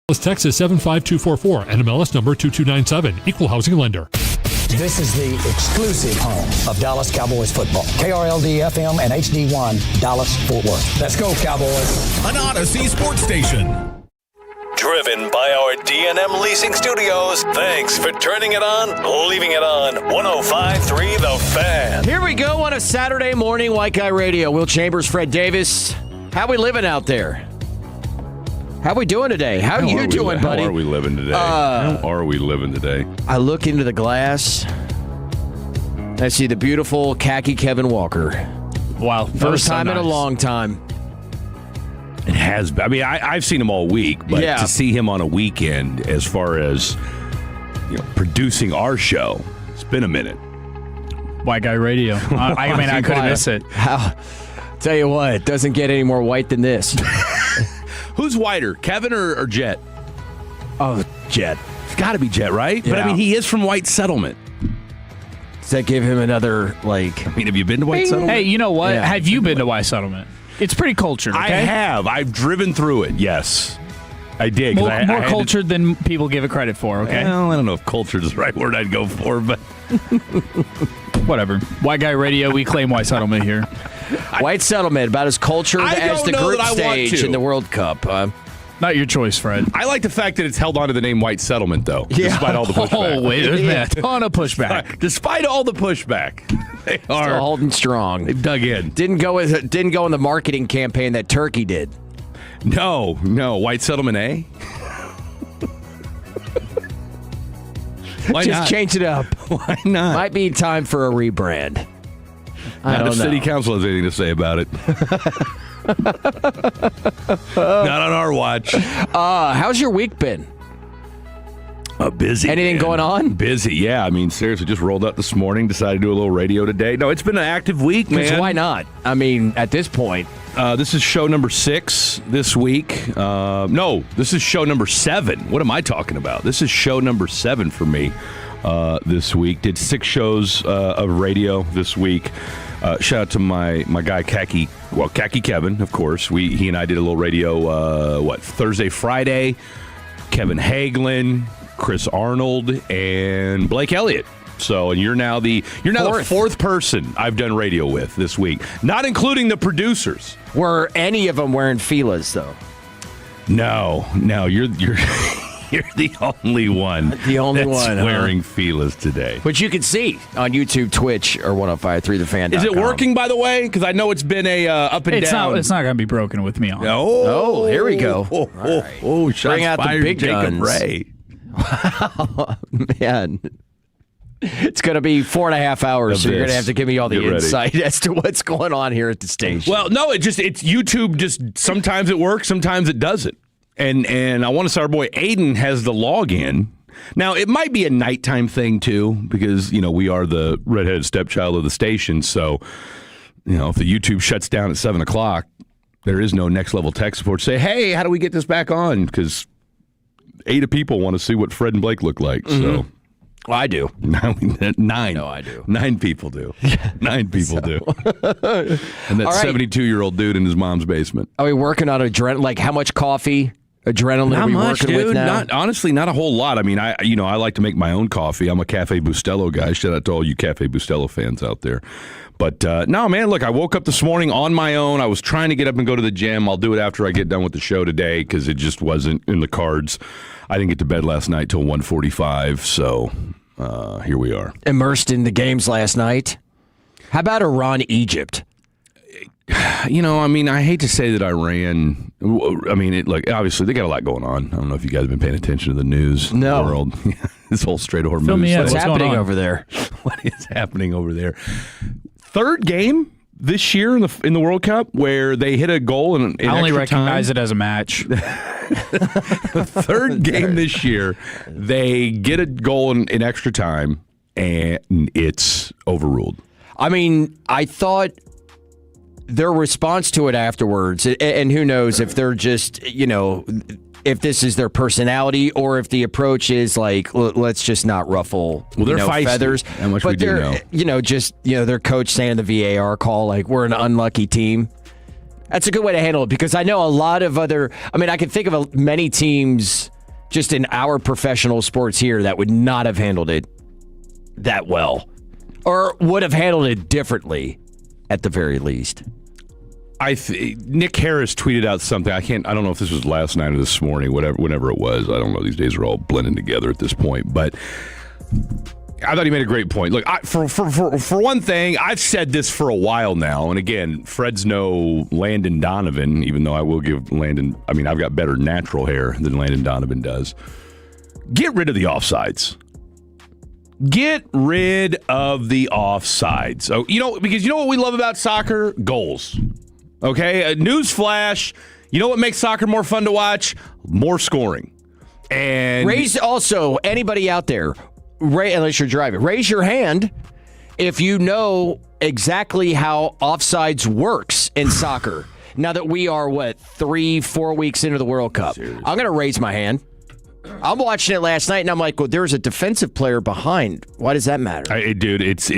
Texas 75244, NMLS number 2297, Equal Housing Lender. This is the exclusive home of Dallas Cowboys football. KRLD-FM and HD1, Dallas-Fort Worth. Let's go, Cowboys. An Odyssey sports station. Driven by our D&M Leasing Studios. Thanks for turning it on, leaving it on. 105.3 The Fan. Here we go on a Saturday morning, White Guy Radio. Will Chambers, Fred Davis. How we living out there? How we doing today? How you doing, buddy? How are we living today? How are we living today? I look into the glass. I see the beautiful khaki Kevin Walker. Wow. First time in a long time. It has been. I mean, I've seen him all week, but to see him on a weekend as far as producing our show, it's been a minute. White Guy Radio. I mean, I couldn't miss it. Tell you what, it doesn't get any more white than this. Who's whiter, Kevin or Jet? Oh, Jet. It's got to be Jet, right? Yeah. But, I mean, he is from White Settlement. Does that give him another, I mean, have you been to White Settlement? Hey, you know what? Yeah. Have you been to White Settlement? It's pretty cultured, okay? I have. I've driven through it, yes. I did. More cultured than people give it credit for, okay? Well, I don't know if cultured is the right word I'd go for, but... Whatever. White Guy Radio, we claim White Settlement here. White Settlement, about as cultured as the group stage in the World Cup. Not your choice, Fred. I like the fact that it's held on to the name White Settlement, though, despite all the pushback. Oh, wait, there's been a ton of pushback. Despite all the pushback, they are still holding strong. They've dug in. Didn't go in the marketing campaign that Turkey did. No, White Settlement A. Why Just not? change it up. Why not? Might be time for a rebrand. I don't know. The city council has anything to say about it. Not on our watch. How's your week been? Busy. Anything going on? Busy, yeah. I mean, seriously, just rolled up this morning, decided to do a little radio today. No, it's been an active week, man. Why not? I mean, at this point. This is show number 6 this week. No, this is show number 7. What am I talking about? This is show number 7 for me this week. Did 6 shows of radio this week. Shout out to my guy, Khaki Kevin, of course. He and I did a little radio, Thursday, Friday. Kevin Hagelin, Chris Arnold, and Blake Elliott. So, and you're now the fourth person I've done radio with this week, not including the producers. Were any of them wearing Fila's, though? No, you're you're the only one. The only that's one wearing Fila's today, which you can see on YouTube, Twitch, or 105.3thefan.com. Is it working, by the way? Because I know it's been a up and down. It's not going to be broken with me on. Oh, here we go. Shots Bring out fired, the big Jacob guns. Ray. Wow, man. It's going to be 4.5 hours, so you're going to have to give me all the insight as to what's going on here at the station. Well, no, it's YouTube. Just sometimes it works, sometimes it doesn't. And I want to say our boy Aiden has the login. Now, it might be a nighttime thing, too, because, we are the redheaded stepchild of the station. So, if the YouTube shuts down at 7 o'clock, there is no next level tech support. Say, hey, how do we get this back on? Because 8 people want to see what Fred and Blake look like. Mm-hmm. So. Well, I do. 9. No, I do. 9 people do. 9 people do. And that 72-year-old dude in his mom's basement. Are we working on adrenaline? Like, how much coffee, adrenaline not are we much, working dude. with now? Honestly, not a whole lot. I mean, I like to make my own coffee. I'm a Cafe Bustelo guy. Shout out to all you Cafe Bustelo fans out there. But, no, man, look, I woke up this morning on my own. I was trying to get up and go to the gym. I'll do it after I get done with the show today because it just wasn't in the cards. I didn't get to bed last night till 1:45, so here we are. Immersed in the games last night. How about Iran-Egypt? I hate to say that Iran. Obviously they got a lot going on. I don't know if you guys have been paying attention to the news. No. World. This whole Strait of Hormuz. Fill me in. What's happening over there? What is happening over there? Third game this year in the World Cup where they hit a goal in I only recognize it as a match. Third game this year, they get a goal in extra time, and it's overruled. I mean, I thought their response to it afterwards, and who knows if they're just, if this is their personality or if the approach is like, let's just not ruffle they're feisty. Feathers. How much we do know. Their coach saying the VAR call, like, we're an unlucky team. That's a good way to handle it because I know a lot of I can think of many teams just in our professional sports here that would not have handled it that well, or would have handled it differently at the very least. Nick Harris tweeted out something. I don't know if this was last night or this morning, whenever it was. I don't know. These days are all blending together at this point. But I thought he made a great point. Look, for one thing, I've said this for a while now. And again, Fred's no Landon Donovan, even though I will give Landon, I've got better natural hair than Landon Donovan does. Get rid of the offsides. Get rid of the offsides. So, because you know what we love about soccer? Goals. Okay, newsflash. You know what makes soccer more fun to watch? More scoring. And also, anybody out there, unless you're driving, raise your hand if you know exactly how offsides works in soccer. Now that we are, 3-4 weeks into the World Cup. Seriously. I'm going to raise my hand. I'm watching it last night, and I'm like, well, there's a defensive player behind. Why does that matter? Dude, it's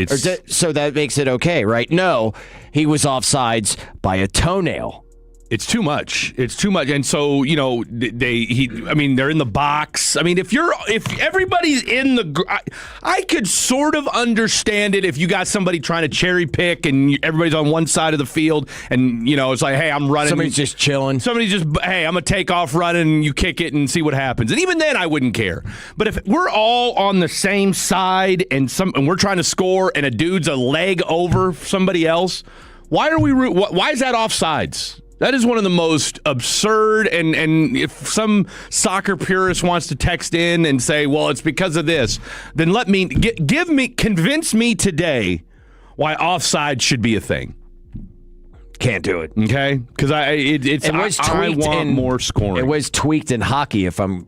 so that makes it okay, right? No, he was offsides by a toenail. It's too much. It's too much. And so, they're in the box. If everybody's in the, I could sort of understand it if you got somebody trying to cherry pick and everybody's on one side of the field and, it's like, hey, I'm running. Somebody's just chilling. Somebody's just, hey, I'm going to take off running and you kick it and see what happens. And even then, I wouldn't care. But if we're all on the same side and we're trying to score and a dude's a leg over somebody else, why is that offsides? That is one of the most absurd, and if some soccer purist wants to text in and say, well, it's because of this, then convince me today why offside should be a thing. Can't do it. Okay? Because I want more scoring. It was tweaked in hockey, if I'm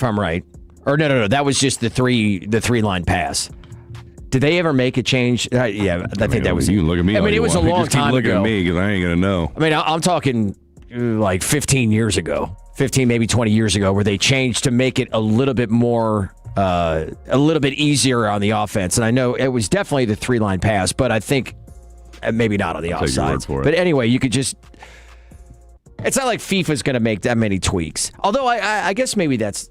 right. Or no, that was just the three-line pass. Did they ever make a change? I think that was. You can look at me. It was a long time ago. Look at me because I ain't gonna know. I'm talking like 15 years ago, 15 maybe 20 years ago, where they changed to make it a little bit more, a little bit easier on the offense. And I know it was definitely the three-line pass, but I think maybe not on the offsides. But anyway, you could just. It's not like FIFA's going to make that many tweaks. Although I guess maybe that's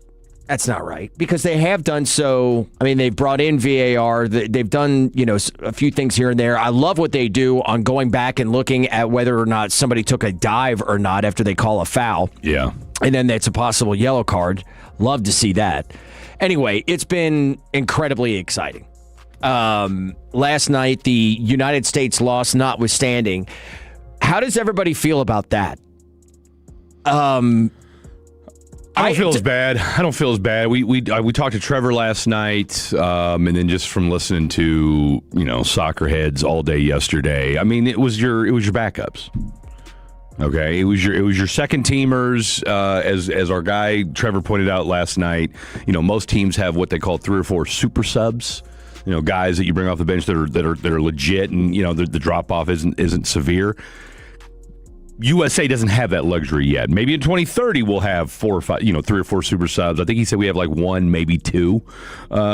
not right, because they have done so. They've brought in VAR. They've done, a few things here and there. I love what they do on going back and looking at whether or not somebody took a dive or not after they call a foul. Yeah. And then that's a possible yellow card. Love to see that. Anyway, it's been incredibly exciting. Last night, the United States loss notwithstanding. How does everybody feel about that? I don't feel as bad. We talked to Trevor last night, and then just from listening to soccer heads all day yesterday. It was your backups. Okay, it was your second teamers. As our guy Trevor pointed out last night, most teams have what they call 3 or 4 super subs. Guys that you bring off the bench that are legit, and the drop off isn't severe. USA doesn't have that luxury yet. Maybe in 2030 we'll have 4 or 5, 3 or 4 super subs. I think he said we have like 1, maybe 2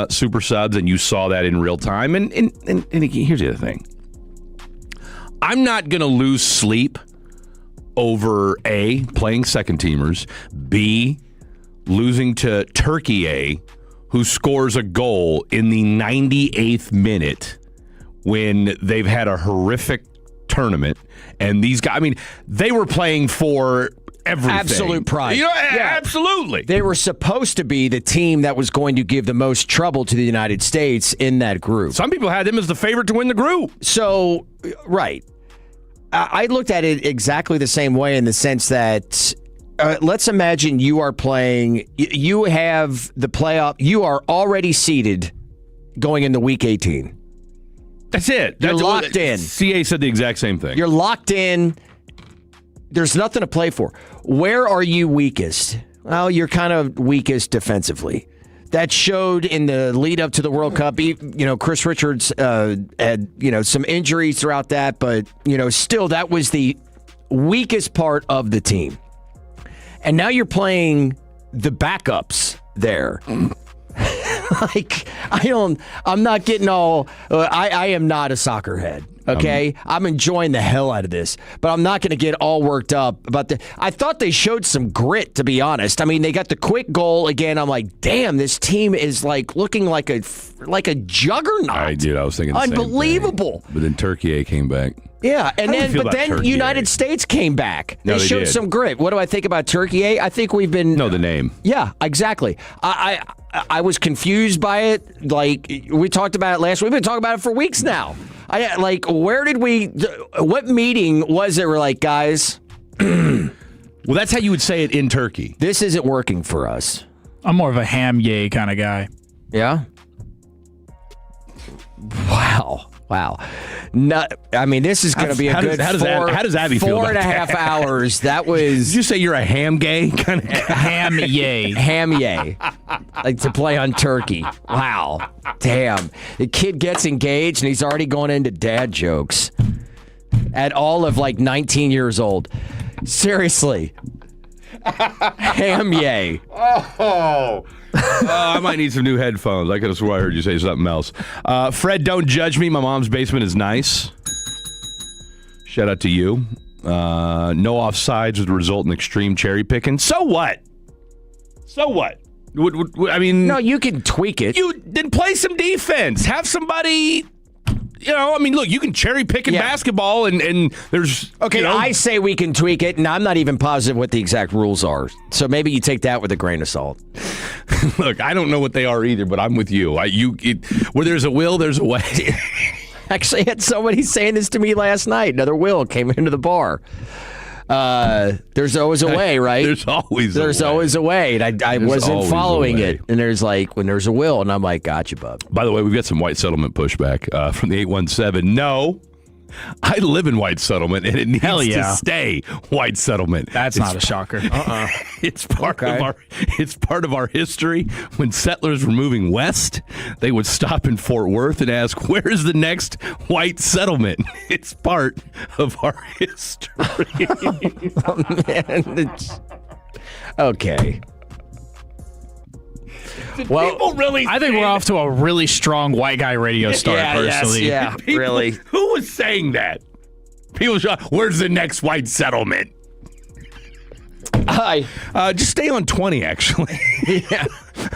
super subs, and you saw that in real time. And here's the other thing: I'm not going to lose sleep over A, playing second teamers, B, losing to Turkey A, who scores a goal in the 98th minute when they've had a horrific tournament. And these guys, they were playing for everything. Absolute pride. Absolutely. They were supposed to be the team that was going to give the most trouble to the United States in that group. Some people had them as the favorite to win the group. So, right. I looked at it exactly the same way, in the sense that let's imagine you are playing, you have the playoff, you are already seeded going into week 18. That's it. You're locked in. CA said the exact same thing. You're locked in. There's nothing to play for. Where are you weakest? Well, you're kind of weakest defensively. That showed in the lead up to the World Cup. Chris Richards had, some injuries throughout that, but, still that was the weakest part of the team. And now you're playing the backups there. I'm not getting all. I am not a soccer head. Okay, I'm enjoying the hell out of this, but I'm not going to get all worked up about I thought they showed some grit, to be honest. I mean, they got the quick goal again. I'm like, damn, this team is like looking like a juggernaut. I was thinking the unbelievable. Same thing. But then Turkey came back. Yeah, and then Turkey United States came back. No, they showed did. some grit. What do I think about Turkey? I think we've been the name. Yeah, exactly. I was confused by it. Like we talked about it last week. We've been talking about it for weeks now. What meeting was it? We're like, guys. Well, that's how you would say it in Turkey. This isn't working for us. I'm more of a ham yay kind of guy. Yeah. Wow. No, I mean, this is going to be a good how does Abby feel about 4.5 hours. That was. Did you say you're a ham gay kind of ham yay? Ham yay. Like to play on Turkey. Wow. Damn. The kid gets engaged and he's already going into dad jokes at all of like 19 years old. Seriously. Ham yay. I might need some new headphones. I could have swore I heard you say something else. Fred, don't judge me. My mom's basement is nice. Shout out to you. No offsides would result in extreme cherry picking. So what? I mean, no, you can tweak it. You then play some defense. Have somebody. Look, you can cherry pick in basketball, and there's... Okay, I say we can tweak it, and I'm not even positive what the exact rules are. So maybe you take that with a grain of salt. Look, I don't know what they are either, but I'm with you. Where there's a will, there's a way. Actually, I had somebody saying this to me last night. Another Will came into the bar. There's always a way, right? There's always a way. And I wasn't following it. And there's like, when there's a will, and I'm like, gotcha, bub. By the way, we've got some white settlement pushback from the 817. No, I live in white settlement, and it needs to stay white settlement. That's not a shocker. It's part of our history. When settlers were moving west, they would stop in Fort Worth and ask, "Where is the next white settlement?" It's part of our history. Oh, man, okay. People really I think we're off to a really strong white guy radio start, personally. Yes, yeah, really. Who was saying that? People, where's the next white settlement? Hi. Just stay on 20, actually. Yeah.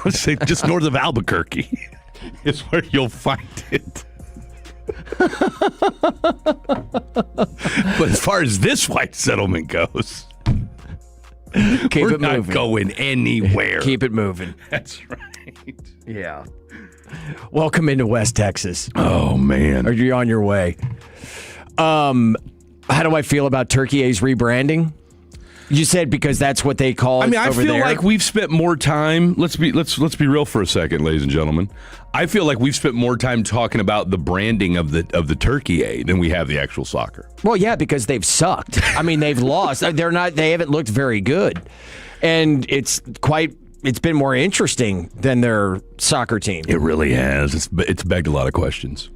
Let's say just north of Albuquerque is where you'll find it. But as far as this white settlement goes, we're not going anywhere. Keep it moving. That's right. Yeah. Welcome into West Texas. Oh, man. Are you on your way? How do I feel about Turkey A's rebranding? You said because that's what they call it. I mean, I over feel there. like we've spent more time. Let's be real for a second, ladies and gentlemen. I feel like we've spent more time talking about the branding of the Turkey A than we have the actual soccer. Well, yeah, because they've sucked. I mean, they've lost. They haven't looked very good, and it's been more interesting than their soccer team. It really has. It's begged a lot of questions.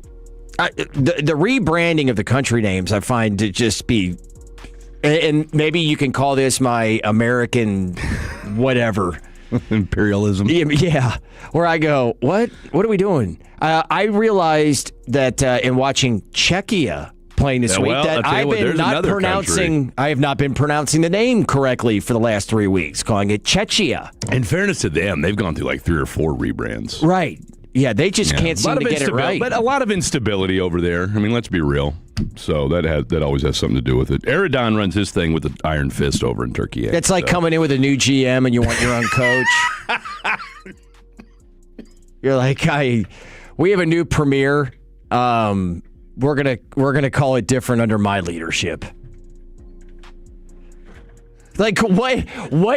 The rebranding of the country names, I find to just be. And maybe you can call this my American whatever. Imperialism. Yeah. Where I go, what are we doing? I realized that in watching Czechia playing this week that I have not been pronouncing the name correctly for the last 3 weeks, calling it Czechia. In fairness to them, they've gone through like 3 or 4 rebrands. Right. Yeah, they just can't seem to get it right. But a lot of instability over there. I mean, let's be real. So that always has something to do with it. Eridon runs his thing with the iron fist over in Turkey. It's like coming in with a new GM and you want your own coach. You're like, we have a new premier. We're gonna call it different under my leadership. Like what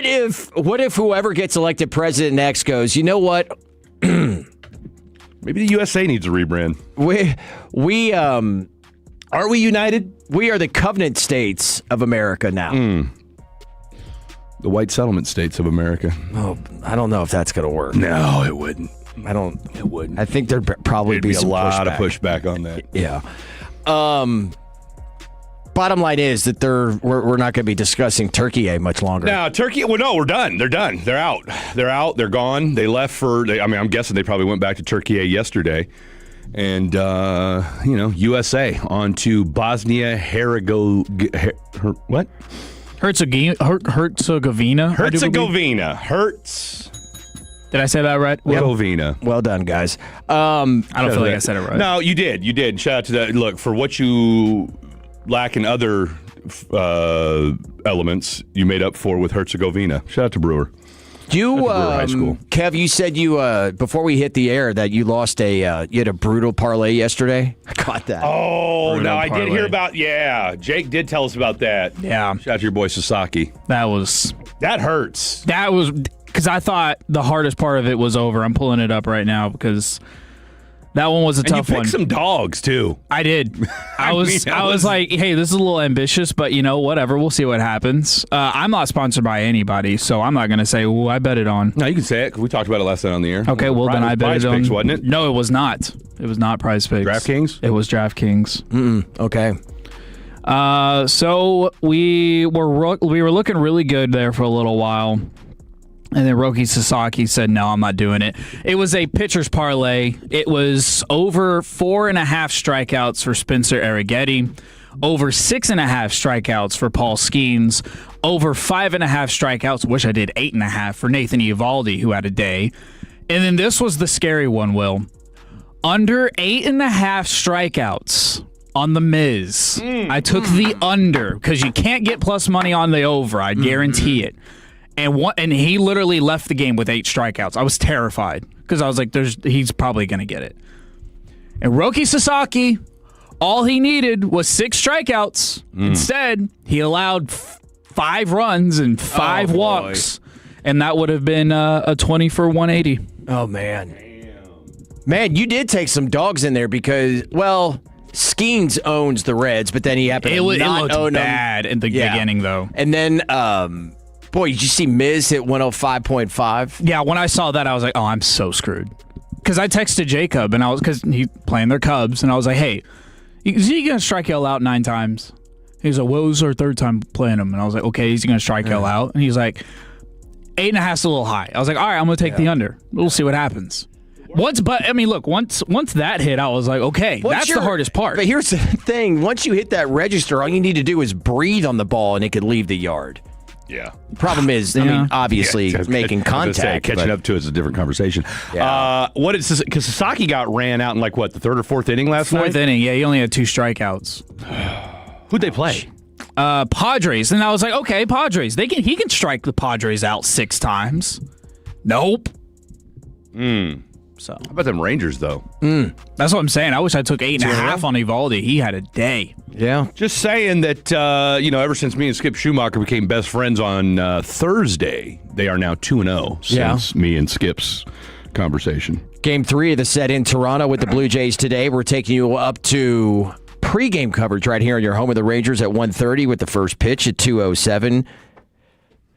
if whoever gets elected president next goes, you know what? Maybe the USA needs a rebrand. We are we united? We are the covenant states of America now. The white settlement states of America. Oh, I don't know if that's going to work. No, it wouldn't. It wouldn't. I think there'd probably be a lot of pushback on that. Yeah. Bottom line is that we're not going to be discussing Turkey A much longer. No, Turkey. Well, no, we're done. They're done. They're out. They're gone. They left I'm guessing they probably went back to Turkey A yesterday. And, USA on to Bosnia Herzegovina. What? Herzegovina. Did I say that right? Herzegovina. Well done, guys. I don't feel like I said it right. No, you did. You did. Shout out to that. Look, for what you lack in other elements, you made up for with Herzegovina. Shout out to Brewer. High school. Kev, you said you before we hit the air that you lost you had a brutal parlay yesterday. I caught that. Oh, Brutal no, I parlay. did hear about. Yeah, Jake did tell us about that. Yeah. Shout out to your boy Sasaki. That hurts. was because I thought the hardest part of it was over. I'm pulling it up right now because that one was a tough you one. picked some dogs too. I did. I was like, hey, this is a little ambitious, but whatever. We'll see what happens. I'm not sponsored by anybody, so I'm not going to say, "Ooh, I bet it on." No, you can say it because we talked about it last night on the air. Okay, well then I bet it on. Picks, wasn't it? No, it was not. It was not Prize Picks. DraftKings? It was DraftKings. Okay. So we were looking really good there for a little while. And then Roki Sasaki said, no, I'm not doing it. It was a pitcher's parlay. It was over 4.5 strikeouts for Spencer Arrighetti, over 6.5 strikeouts for Paul Skeens, over 5.5 strikeouts, wish I did 8.5 for Nathan Eovaldi, who had a day. And then this was the scary one, Will. Under 8.5 strikeouts on the Miz. I took the under because you can't get plus money on the over. I guarantee it. And he literally left the game with 8 strikeouts. I was terrified because I was like, he's probably going to get it. And Roki Sasaki, all he needed was 6 strikeouts. Instead, he allowed 5 runs and 5 walks. And that would have been a 20 for 180. Oh, man. Man, you did take some dogs in there because, well, Skeens owns the Reds, but then he happened to not looked own them. bad in the beginning, though. And then, boy, did you see Miz hit 105.5? Yeah, when I saw that, I was like, oh, I'm so screwed. Because I texted Jacob, and because he's playing their Cubs, and I was like, hey, is he going to strike y'all out 9 times? He's like, well, it was our 3rd time playing him. And I was like, okay, he's going to strike y'all out. And he's like, 8.5's a little high. I was like, all right, I'm going to take the under. We'll see what happens. Once that hit, I was like, okay, that's the hardest part. But here's the thing. Once you hit that register, all you need to do is breathe on the ball, and it could leave the yard. Yeah. Problem is, I mean, obviously making contact. Catching up to it is a different conversation. Yeah. Because Sasaki got ran out in the 3rd or 4th inning last night? 4th inning, yeah, he only had 2 strikeouts. Who'd they play? Padres. And I was like, okay, Padres. He can strike the Padres out 6 times. Nope. So How about them Rangers, though? That's what I'm saying. I wish I took 8.5 on Eovaldi. He had a day. Yeah. Just saying that, ever since me and Skip Schumacher became best friends on Thursday, they are now 2-0 since me and Skip's conversation. Game 3 of the set in Toronto with the Blue Jays today. We're taking you up to pregame coverage right here on your home of the Rangers at 1:30 with the first pitch at 2:07.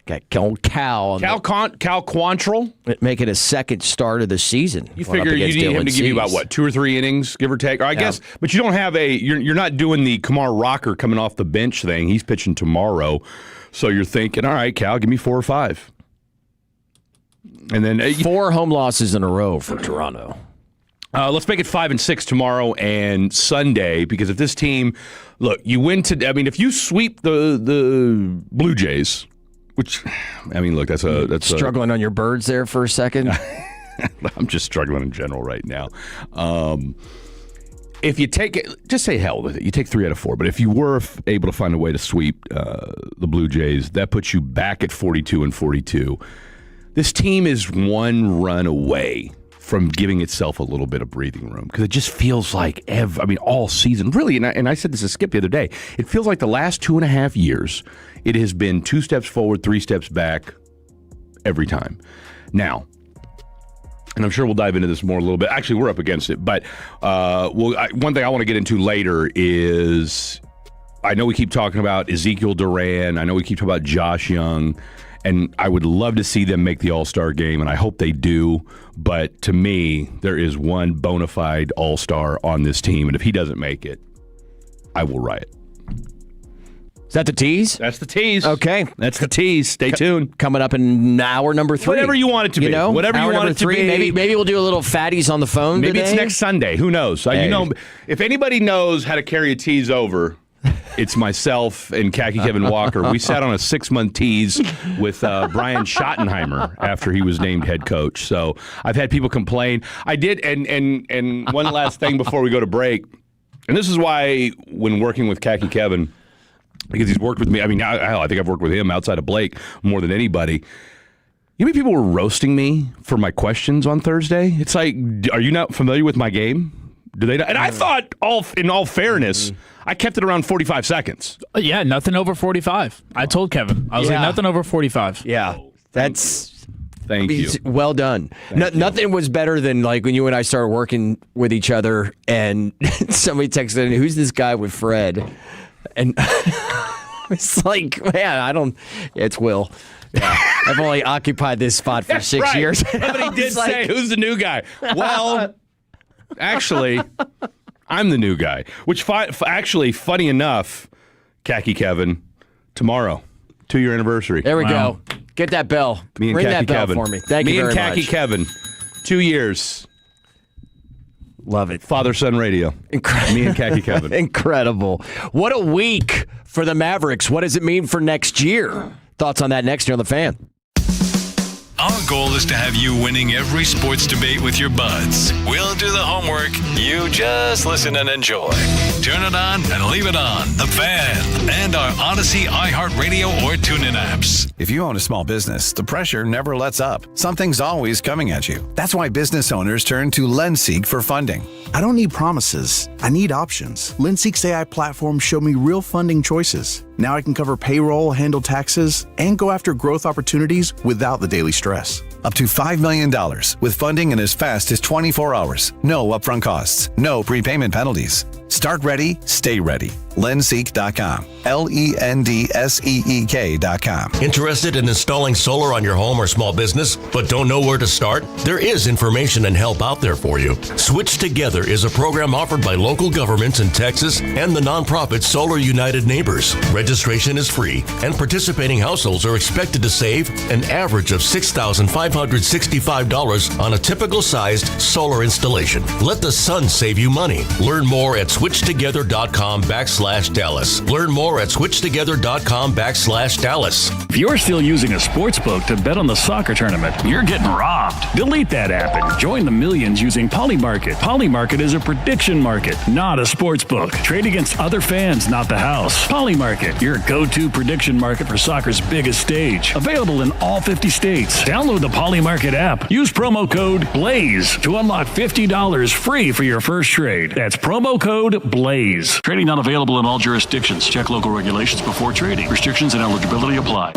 Got old Cal. Cal Quantrill? Making a second start of the season. You figure you need him to give you about, 2 or 3 innings, give or take? Or I guess, but you don't have you're not doing the Kumar Rocker coming off the bench thing. He's pitching tomorrow. So you're thinking, all right, Cal, give me 4 or 5. And then 4 home losses in a row for Toronto. Let's make it 5 and 6 tomorrow and Sunday, because if this team, look, you win today. I mean, if you sweep the Blue Jays, which, I mean, look, that's struggling on your birds there for a second. I'm just struggling in general right now. If you take it, just say hell with it. You take 3 out of 4. But if you were able to find a way to sweep the Blue Jays, that puts you back at 42 and 42. This team is 1 run away from giving itself a little bit of breathing room, because it just feels like all season, really. And I said this to Skip the other day. It feels like the last 2.5 years, it has been 2 steps forward, 3 steps back every time. Now, and I'm sure we'll dive into this more a little bit. Actually, we're up against it. But one thing I want to get into later is, I know we keep talking about Ezekiel Duran. I know we keep talking about Josh Young. And I would love to see them make the All-Star game, and I hope they do. But to me, there is one bona fide All-Star on this team, and if he doesn't make it, I will riot. Is that the tease? That's the tease. Okay. That's the tease. Stay tuned. Coming up in hour number 3. Whatever you want it to be. Whatever you want it to be. Maybe we'll do a little fatties on the phone Maybe today. it's next Sunday. Who knows? Hey. If anybody knows how to carry a tease over, it's myself and Khaki Kevin Walker. We sat on a 6-month tease with Brian Schottenheimer after he was named head coach. So I've had people complain. I did, and one last thing before we go to break, and this is why when working with Khaki Kevin, because he's worked with me, I mean, I think I've worked with him outside of Blake more than anybody. You know, people were roasting me for my questions on Thursday. It's like, are you not familiar with my game? Do they? And I thought, in all fairness, I kept it around 45 seconds. Yeah, nothing over 45. I told Kevin. I was like, nothing over 45. Yeah, that's... Thank you. Well done. Nothing was better than like when you and I started working with each other and somebody texted in, who's this guy with Fred? And it's like, man, it's Will. Yeah, I've only occupied this spot for 6 years. Somebody did say, who's the new guy? Well, actually, I'm the new guy. Which, actually, funny enough, Khaki Kevin, tomorrow, 2-year anniversary. There we go. Get that bell. Me and Ring Khaki that bell Kevin. for me. Thank you very much. Me and Khaki Kevin, 2 years. Love it. Father-son radio. Me and Khaki Kevin. Incredible. What a week for the Mavericks. What does it mean for next year? Thoughts on that next year on The Fan. Our goal is to have you winning every sports debate with your buds. We'll do the homework. You just listen and enjoy. Turn it on and leave it on. The Fan and our Odyssey, iHeartRadio, or TuneIn apps. If you own a small business, the pressure never lets up. Something's always coming at you. That's why business owners turn to LendSeek for funding. I don't need promises. I need options. LendSeek's AI platform showed me real funding choices. Now I can cover payroll, handle taxes, and go after growth opportunities without the daily stress. Up to $5 million with funding in as fast as 24 hours. No upfront costs. No prepayment penalties. Start ready, stay ready. LendSeek.com. LendSeek.com. Interested in installing solar on your home or small business, but don't know where to start? There is information and help out there for you. Switch Together is a program offered by local governments in Texas and the nonprofit Solar United Neighbors. Registration is free, and participating households are expected to save an average of $6,565 on a typical sized solar installation. Let the sun save you money. Learn more at switchtogether.com/Dallas. Learn more at switchtogether.com/Dallas. If you're still using a sports book to bet on the soccer tournament, you're getting robbed. Delete that app and join the millions using Polymarket. Polymarket is a prediction market, not a sports book. Trade against other fans, not the house. Polymarket, your go-to prediction market for soccer's biggest stage. Available in all 50 states. Download the Polymarket app. Use promo code BLAZE to unlock $50 free for your first trade. That's promo code BLAZE. Trading not available in all jurisdictions. Check local regulations before trading. Restrictions and eligibility apply.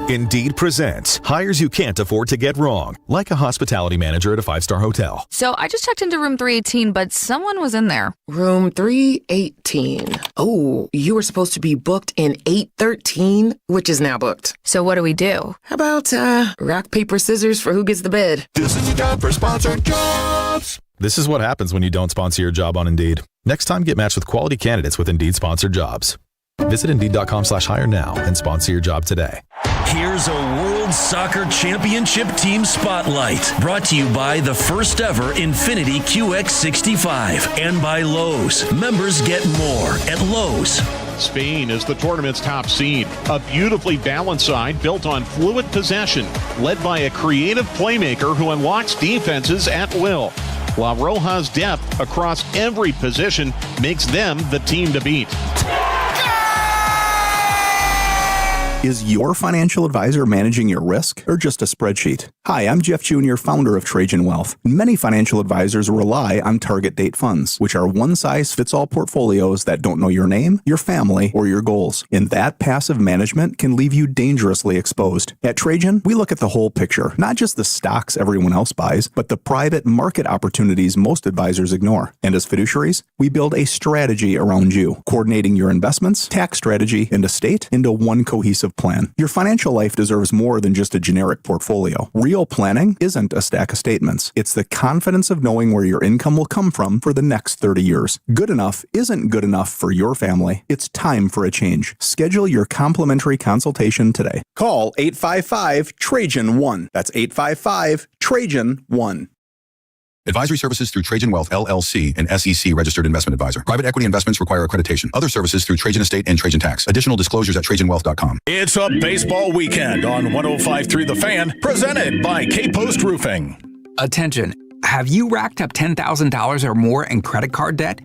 Indeed presents hires you can't afford to get wrong, like a hospitality manager at a 5-star hotel. So I just checked into room 318, but someone was in there. Room 318. Oh, you were supposed to be booked in 813, which is now booked. So what do we do? How about rock, paper, scissors for who gets the bid? This is the time for sponsored jobs. This is what happens when you don't sponsor your job on Indeed. Next time, get matched with quality candidates with Indeed sponsored jobs. Visit Indeed.com/hire now and sponsor your job today. Here's a World Soccer Championship Team Spotlight, brought to you by the first ever Infiniti QX65 and by Lowe's. Members get more at Lowe's. Spain is the tournament's top seed. A beautifully balanced side built on fluid possession, led by a creative playmaker who unlocks defenses at will. La Roja's depth across every position makes them the team to beat. Is your financial advisor managing your risk or just a spreadsheet? Hi, I'm Jeff Jr., founder of Trajan Wealth. Many financial advisors rely on target date funds, which are one-size-fits-all portfolios that don't know your name, your family, or your goals. And that passive management can leave you dangerously exposed. At Trajan, we look at the whole picture, not just the stocks everyone else buys, but the private market opportunities most advisors ignore. And as fiduciaries, we build a strategy around you, coordinating your investments, tax strategy, and estate into one cohesive comprehensive plan. Your financial life deserves more than just a generic portfolio. Real planning isn't a stack of statements. It's the confidence of knowing where your income will come from for the next 30 years. Good enough isn't good enough for your family. It's time for a change. Schedule your complimentary consultation today. Call 855-TRAJAN-1. That's 855-TRAJAN-1. Advisory services through Trajan Wealth, LLC, an SEC registered investment advisor. Private equity investments require accreditation. Other services through Trajan Estate and Trajan Tax. Additional disclosures at TrajanWealth.com. It's a baseball weekend on 105.3 The Fan, presented by K-Post Roofing. Attention. Have you racked up $10,000 or more in credit card debt?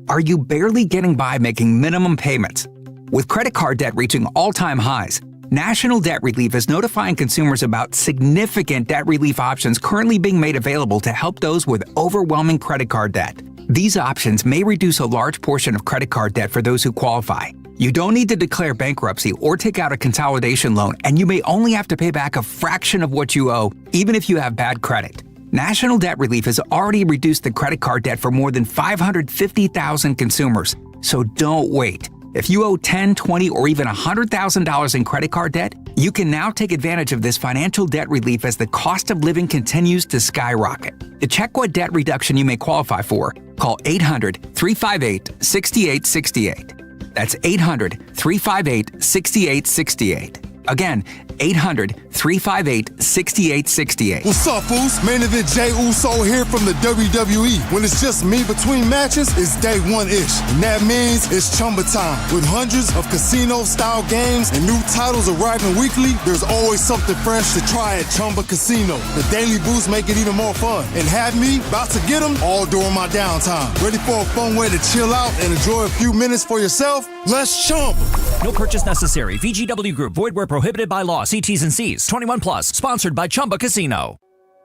Are you barely getting by making minimum payments? With credit card debt reaching all-time highs, National Debt Relief is notifying consumers about significant debt relief options currently being made available to help those with overwhelming credit card debt. These options may reduce a large portion of credit card debt for those who qualify. You don't need to declare bankruptcy or take out a consolidation loan, and you may only have to pay back a fraction of what you owe, even if you have bad credit. National Debt Relief has already reduced the credit card debt for more than 550,000 consumers, so don't wait. If you owe $10,000, $20,000, or even $100,000 in credit card debt, you can now take advantage of this financial debt relief as the cost of living continues to skyrocket. To check what debt reduction you may qualify for, call 800-358-6868. That's 800-358-6868. Again, 800-358-6868. What's up, Oos? Main event Jay Uso here from the WWE. When it's just me between matches, it's day one-ish. And that means it's Chumba time. With hundreds of casino-style games and new titles arriving weekly, there's always something fresh to try at Chumba Casino. The daily boosts make it even more fun. And have me about to get them all during my downtime. Ready for a fun way to chill out and enjoy a few minutes for yourself? Let's Chumba. No purchase necessary. VGW Group. Void where prohibited by law. See T's and C's. 21 plus. Sponsored by Chumba Casino.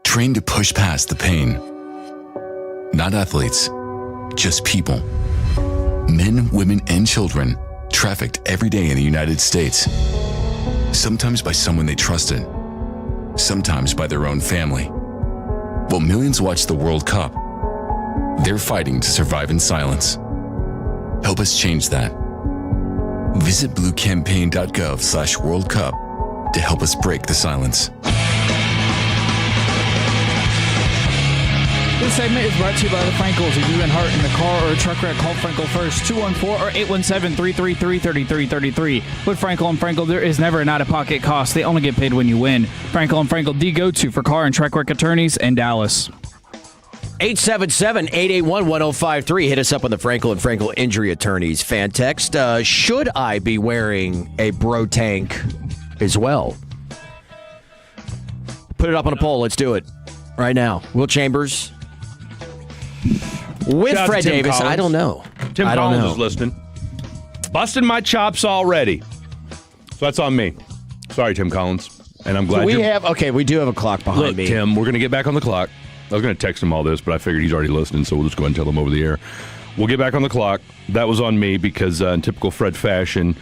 Trained to push past the pain. Not athletes, just people. Men, women, and children trafficked every day in the United States. Sometimes by someone they trusted. Sometimes by their own family. While millions watch the World Cup, they're fighting to survive in silence. Help us change that. Visit bluecampaign.gov/World Cup to help us break the silence. This segment is brought to you by the Frankels. If you've been hurt in the car or a truck wreck, call Frankel first, 214 or 817-333-3333. With Frankel & Frankel, there is never an out-of-pocket cost. They only get paid when you win. Frankel & Frankel, the go-to for car and truck wreck attorneys in Dallas. 877-881-1053. Hit us up on the Frankel & Frankel Injury Attorneys fan text. Should I be wearing a bro tank as well? Put it up on a poll. Let's do it right now. Will Chambers with Fred Davis. Collins. I don't know. Tim Collins is listening. Busting my chops already. So that's on me. Sorry, Tim Collins. And I'm glad we do have a clock behind me. Tim, we're going to get back on the clock. I was going to text him all this, but I figured he's already listening, so we'll just go ahead and tell him over the air. We'll get back on the clock. That was on me because in typical Fred fashion,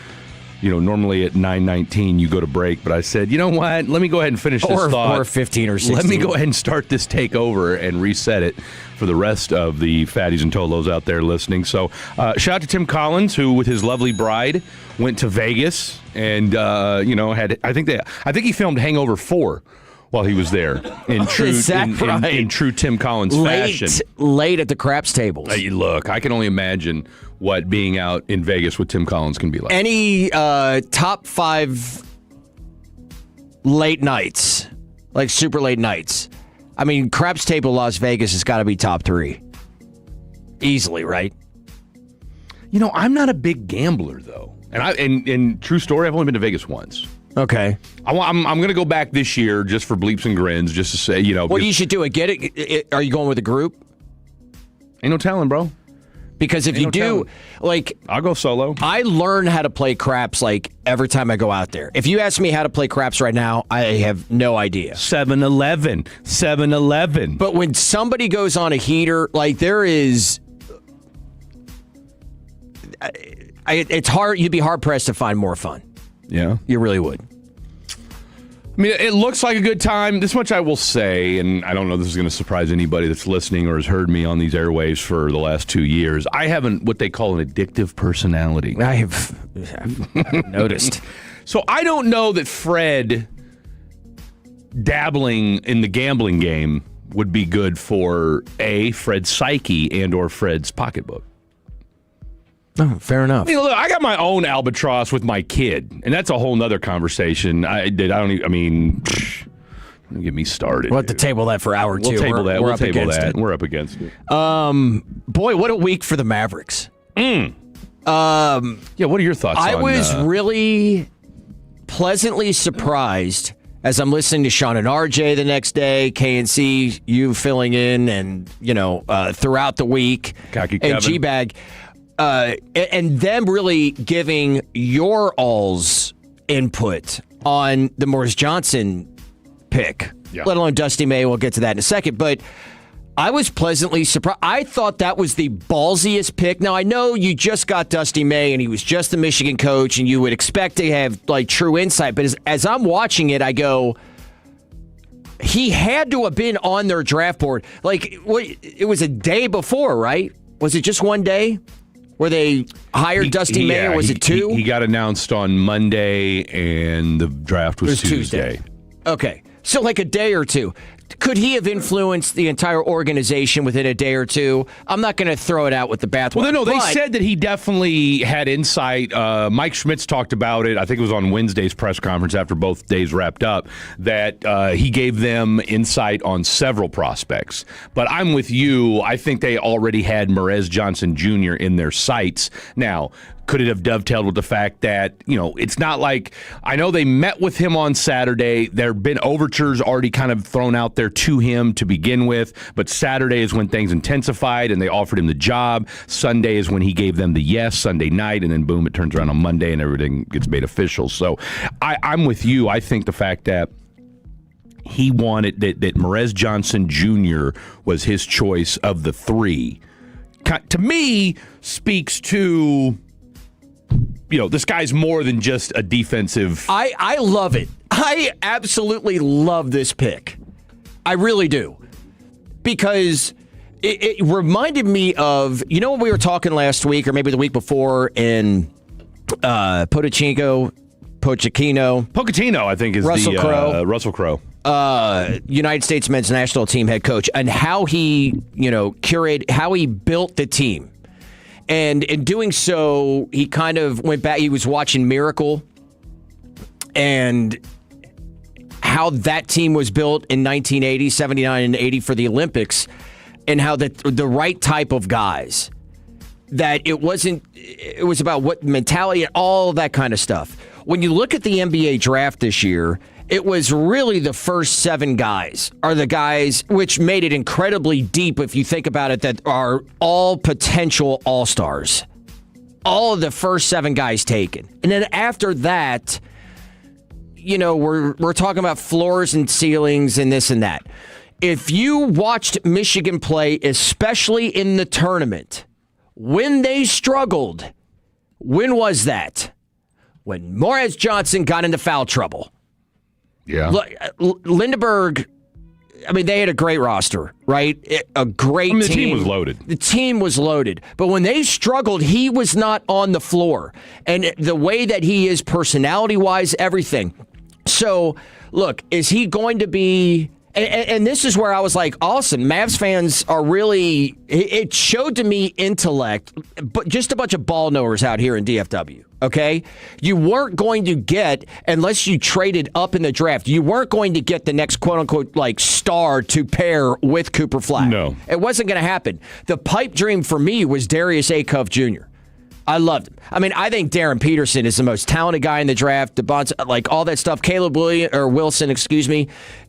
normally at 9:19 you go to break, but I said, you know what? Let me go ahead and finish this thought. Or 15 or 16. Let me go ahead and start this takeover and reset it for the rest of the fatties and tolos out there listening. So shout out to Tim Collins, who with his lovely bride went to Vegas and I think he filmed Hangover 4 while he was there in true in true Tim Collins fashion. Late at the craps tables. Look, I can only imagine what being out in Vegas with Tim Collins can be like. Any top 5 late nights, like super late nights? I mean, craps table Las Vegas has got to be top 3. Easily, right? I'm not a big gambler, though. And true story, I've only been to Vegas once. Okay. I'm going to go back this year just for bleeps and grins, just to say, Well, you should do it. Get it. Are you going with a group? Ain't no telling, bro. Because if you do, I'll go solo. I learn how to play craps every time I go out there. If you ask me how to play craps right now, I have no idea. 7-Eleven. But when somebody goes on a heater, there is, it's hard. You'd be hard pressed to find more fun. Yeah, you really would. I mean, it looks like a good time. This much I will say, and I don't know if this is going to surprise anybody that's listening or has heard me on these airwaves for the last 2 years. I have what they call an addictive personality. I have noticed. So I don't know that Fred dabbling in the gambling game would be good for Fred's psyche and or Fred's pocketbook. Oh, fair enough. I mean, look, I got my own albatross with my kid, and that's a whole nother conversation. Don't get me started. We'll have to table that for hour two. We'll table that. We're We'll up table against that. it. We're up against it. Boy, what a week for the Mavericks. Yeah, what are your thoughts on I was really pleasantly surprised as I'm listening to Sean and RJ the next day, KNC, you filling in, and throughout the week, Cocky and Kevin. G-Bag, and them really giving your all's input on the Morris Johnson pick, let alone Dusty May. We'll get to that in a second, but I was pleasantly surprised. I thought that was the ballsiest pick. Now, I know you just got Dusty May, and he was just the Michigan coach, and you would expect to have true insight. But as I'm watching it, I go, he had to have been on their draft board. It was a day before, right? Was it just one day where they hired Dusty May, or was it two? He got announced on Monday, and the draft was Tuesday. Okay. So a day or two. Could he have influenced the entire organization within a day or two? I'm not going to throw it out with the bathwater. Well, no, they said that he definitely had insight. Mike Schmitz talked about it. I think it was on Wednesday's press conference after both days wrapped up, that he gave them insight on several prospects. But I'm with you. I think they already had Morez Johnson Jr. in their sights. Now, could it have dovetailed with the fact that, it's not like, I know they met with him on Saturday. There have been overtures already kind of thrown out there to him to begin with, but Saturday is when things intensified and they offered him the job. Sunday is when he gave them the yes, Sunday night, and then boom, it turns around on Monday and everything gets made official. So I'm with you. I think the fact that he wanted, that Morez Johnson Jr. was his choice of the three, to me, speaks to, this guy's more than just a defensive. I love it. I absolutely love this pick. I really do. Because it reminded me of, when we were talking last week or maybe the week before in Pochettino, I think is Russell Crowe. Russell Crowe. United States men's national team head coach, and how he, curated, how he built the team. And in doing so, he kind of went back. He was watching Miracle and how that team was built in 1980, 79, and 80 for the Olympics, and how the right type of guys. That it was about what mentality and all that kind of stuff. When you look at the NBA draft this year, it was really the first 7 guys are the guys, which made it incredibly deep if you think about it, that are all potential all-stars. All of the first 7 guys taken. And then after that, we're talking about floors and ceilings and this and that. If you watched Michigan play, especially in the tournament, when they struggled, when was that? When Morez Johnson got into foul trouble. Yeah. Lindenberg, they had a great roster, right? A great team. The team was loaded. The team was loaded. But when they struggled, he was not on the floor. And the way that he is personality-wise, everything. So, look, is he going to be... And this is where I was like, awesome. Mavs fans are really... It showed to me intellect, but just a bunch of ball knowers out here in DFW, okay? You weren't going to get, unless you traded up in the draft, you weren't going to get the next quote-unquote star to pair with Cooper Flag. No. It wasn't going to happen. The pipe dream for me was Darius Acuff Jr. I loved him. I think Darren Peterson is the most talented guy in the draft. All that stuff. Caleb Wilson,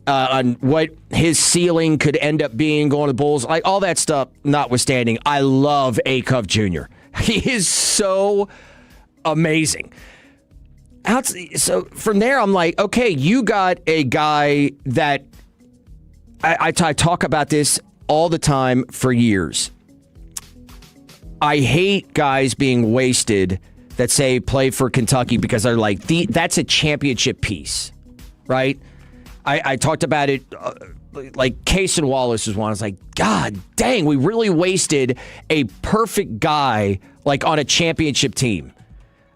on what his ceiling could end up being going to the Bulls. All that stuff notwithstanding, I love Acuff Jr. He is so amazing. So from there, I'm like, okay, you got a guy that I talk about this all the time for years. I hate guys being wasted that say play for Kentucky because they're like, that's a championship piece, right? I talked about it, Cason Wallace was one. I was like, God dang, we really wasted a perfect guy on a championship team.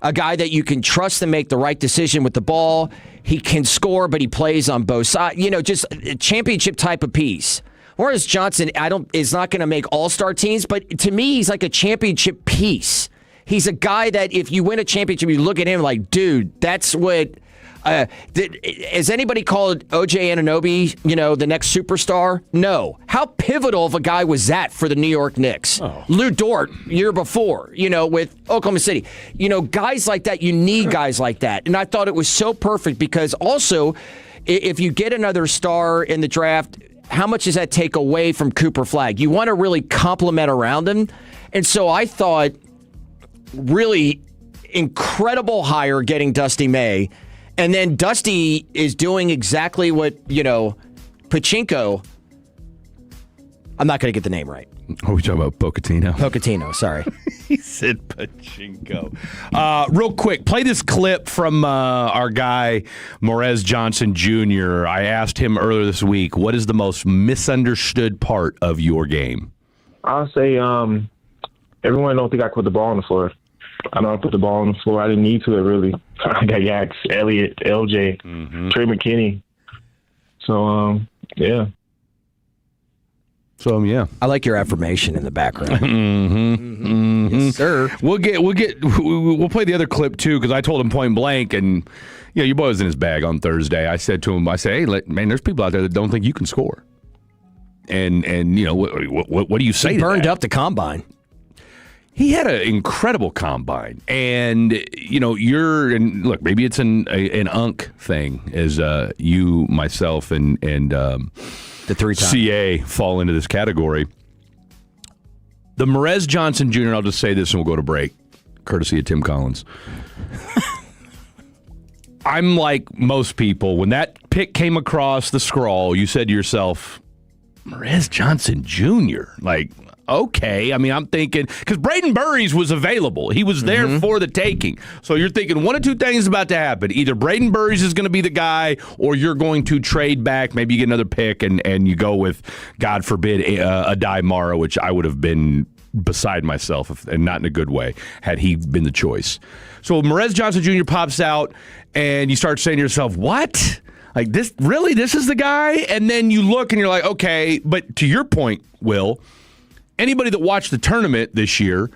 a guy that you can trust to make the right decision with the ball. He can score, but he plays on both sides. Just a championship type of piece. Whereas Johnson, is not going to make all-star teams, but to me, he's like a championship piece. He's a guy that if you win a championship, you look at him like, dude, that's what. Has anybody called O.J. Anunoby, the next superstar? No. How pivotal of a guy was that for the New York Knicks? Lou Dort, year before, with Oklahoma City. Guys like that, you need guys like that. And I thought it was so perfect because also, if you get another star in the draft, how much does that take away from Cooper Flagg? You want to really compliment around him. And so I thought, really incredible hire getting Dusty May. And then Dusty is doing exactly what, Pachinko. I'm not going to get the name right. Are we talking about Pochettino? Pochettino, sorry. He said Pachinko. Real quick, play this clip from our guy, Morez Johnson Jr. I asked him earlier this week, what is the most misunderstood part of your game? I'll say everyone don't think I put the ball on the floor. I know I put the ball on the floor. I didn't need to, really. I got Yax, Elliott, LJ, Trey McKinney. So, yeah. So, yeah. I like your affirmation in the background. Yes, sir. We'll play the other clip, too, because I told him point blank, and, your boy was in his bag on Thursday. I said to him, hey, man, there's people out there that don't think you can score. And what do you say to that? He burned up the combine. He had an incredible combine, and and look, maybe it's an unk thing as you, myself, and the three-time CA fall into this category. The Morez Johnson Jr. I'll just say this, and we'll go to break, courtesy of Tim Collins. I'm like most people. When that pick came across the scroll, you said to yourself, Morez Johnson Jr., okay. I mean, I'm thinking, because Braden Burries was available. He was there for the taking. So you're thinking one of two things is about to happen. Either Braden Burries is going to be the guy, or you're going to trade back. Maybe you get another pick, and you go with, God forbid, a Adai Mara, which I would have been beside myself, and not in a good way, had he been the choice. So Morez Johnson Jr. pops out, and you start saying to yourself, what? This is the guy? And then you look, and you're like, okay. But to your point, Will, anybody that watched the tournament this year,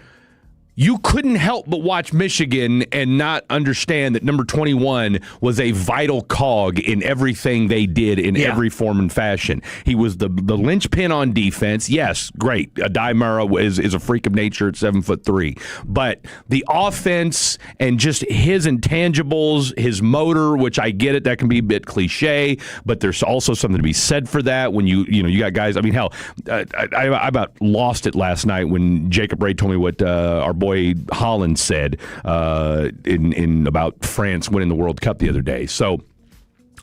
you couldn't help but watch Michigan and not understand that number 21 was a vital cog in everything they did in every form and fashion. He was the linchpin on defense. Yes, great. Adai Mara is a freak of nature at 7'3", but the offense and just his intangibles, his motor, which I get it, that can be a bit cliche, but there's also something to be said for that. When you got guys. I mean, hell, I about lost it last night when Jacob Ray told me what our boy Holland said in about France winning the World Cup the other day. So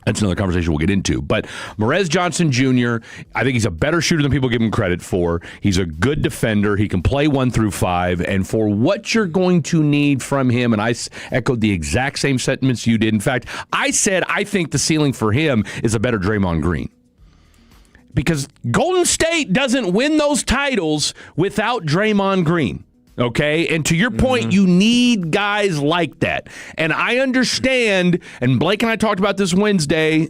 that's another conversation we'll get into. But Morez Johnson Jr., I think he's a better shooter than people give him credit for. He's a good defender. He can play 1 through 5. And for what you're going to need from him, and I echoed the exact same sentiments you did. In fact, I said I think the ceiling for him is a better Draymond Green. Because Golden State doesn't win those titles without Draymond Green. Okay, and to your point, you need guys like that. And I understand, and Blake and I talked about this Wednesday,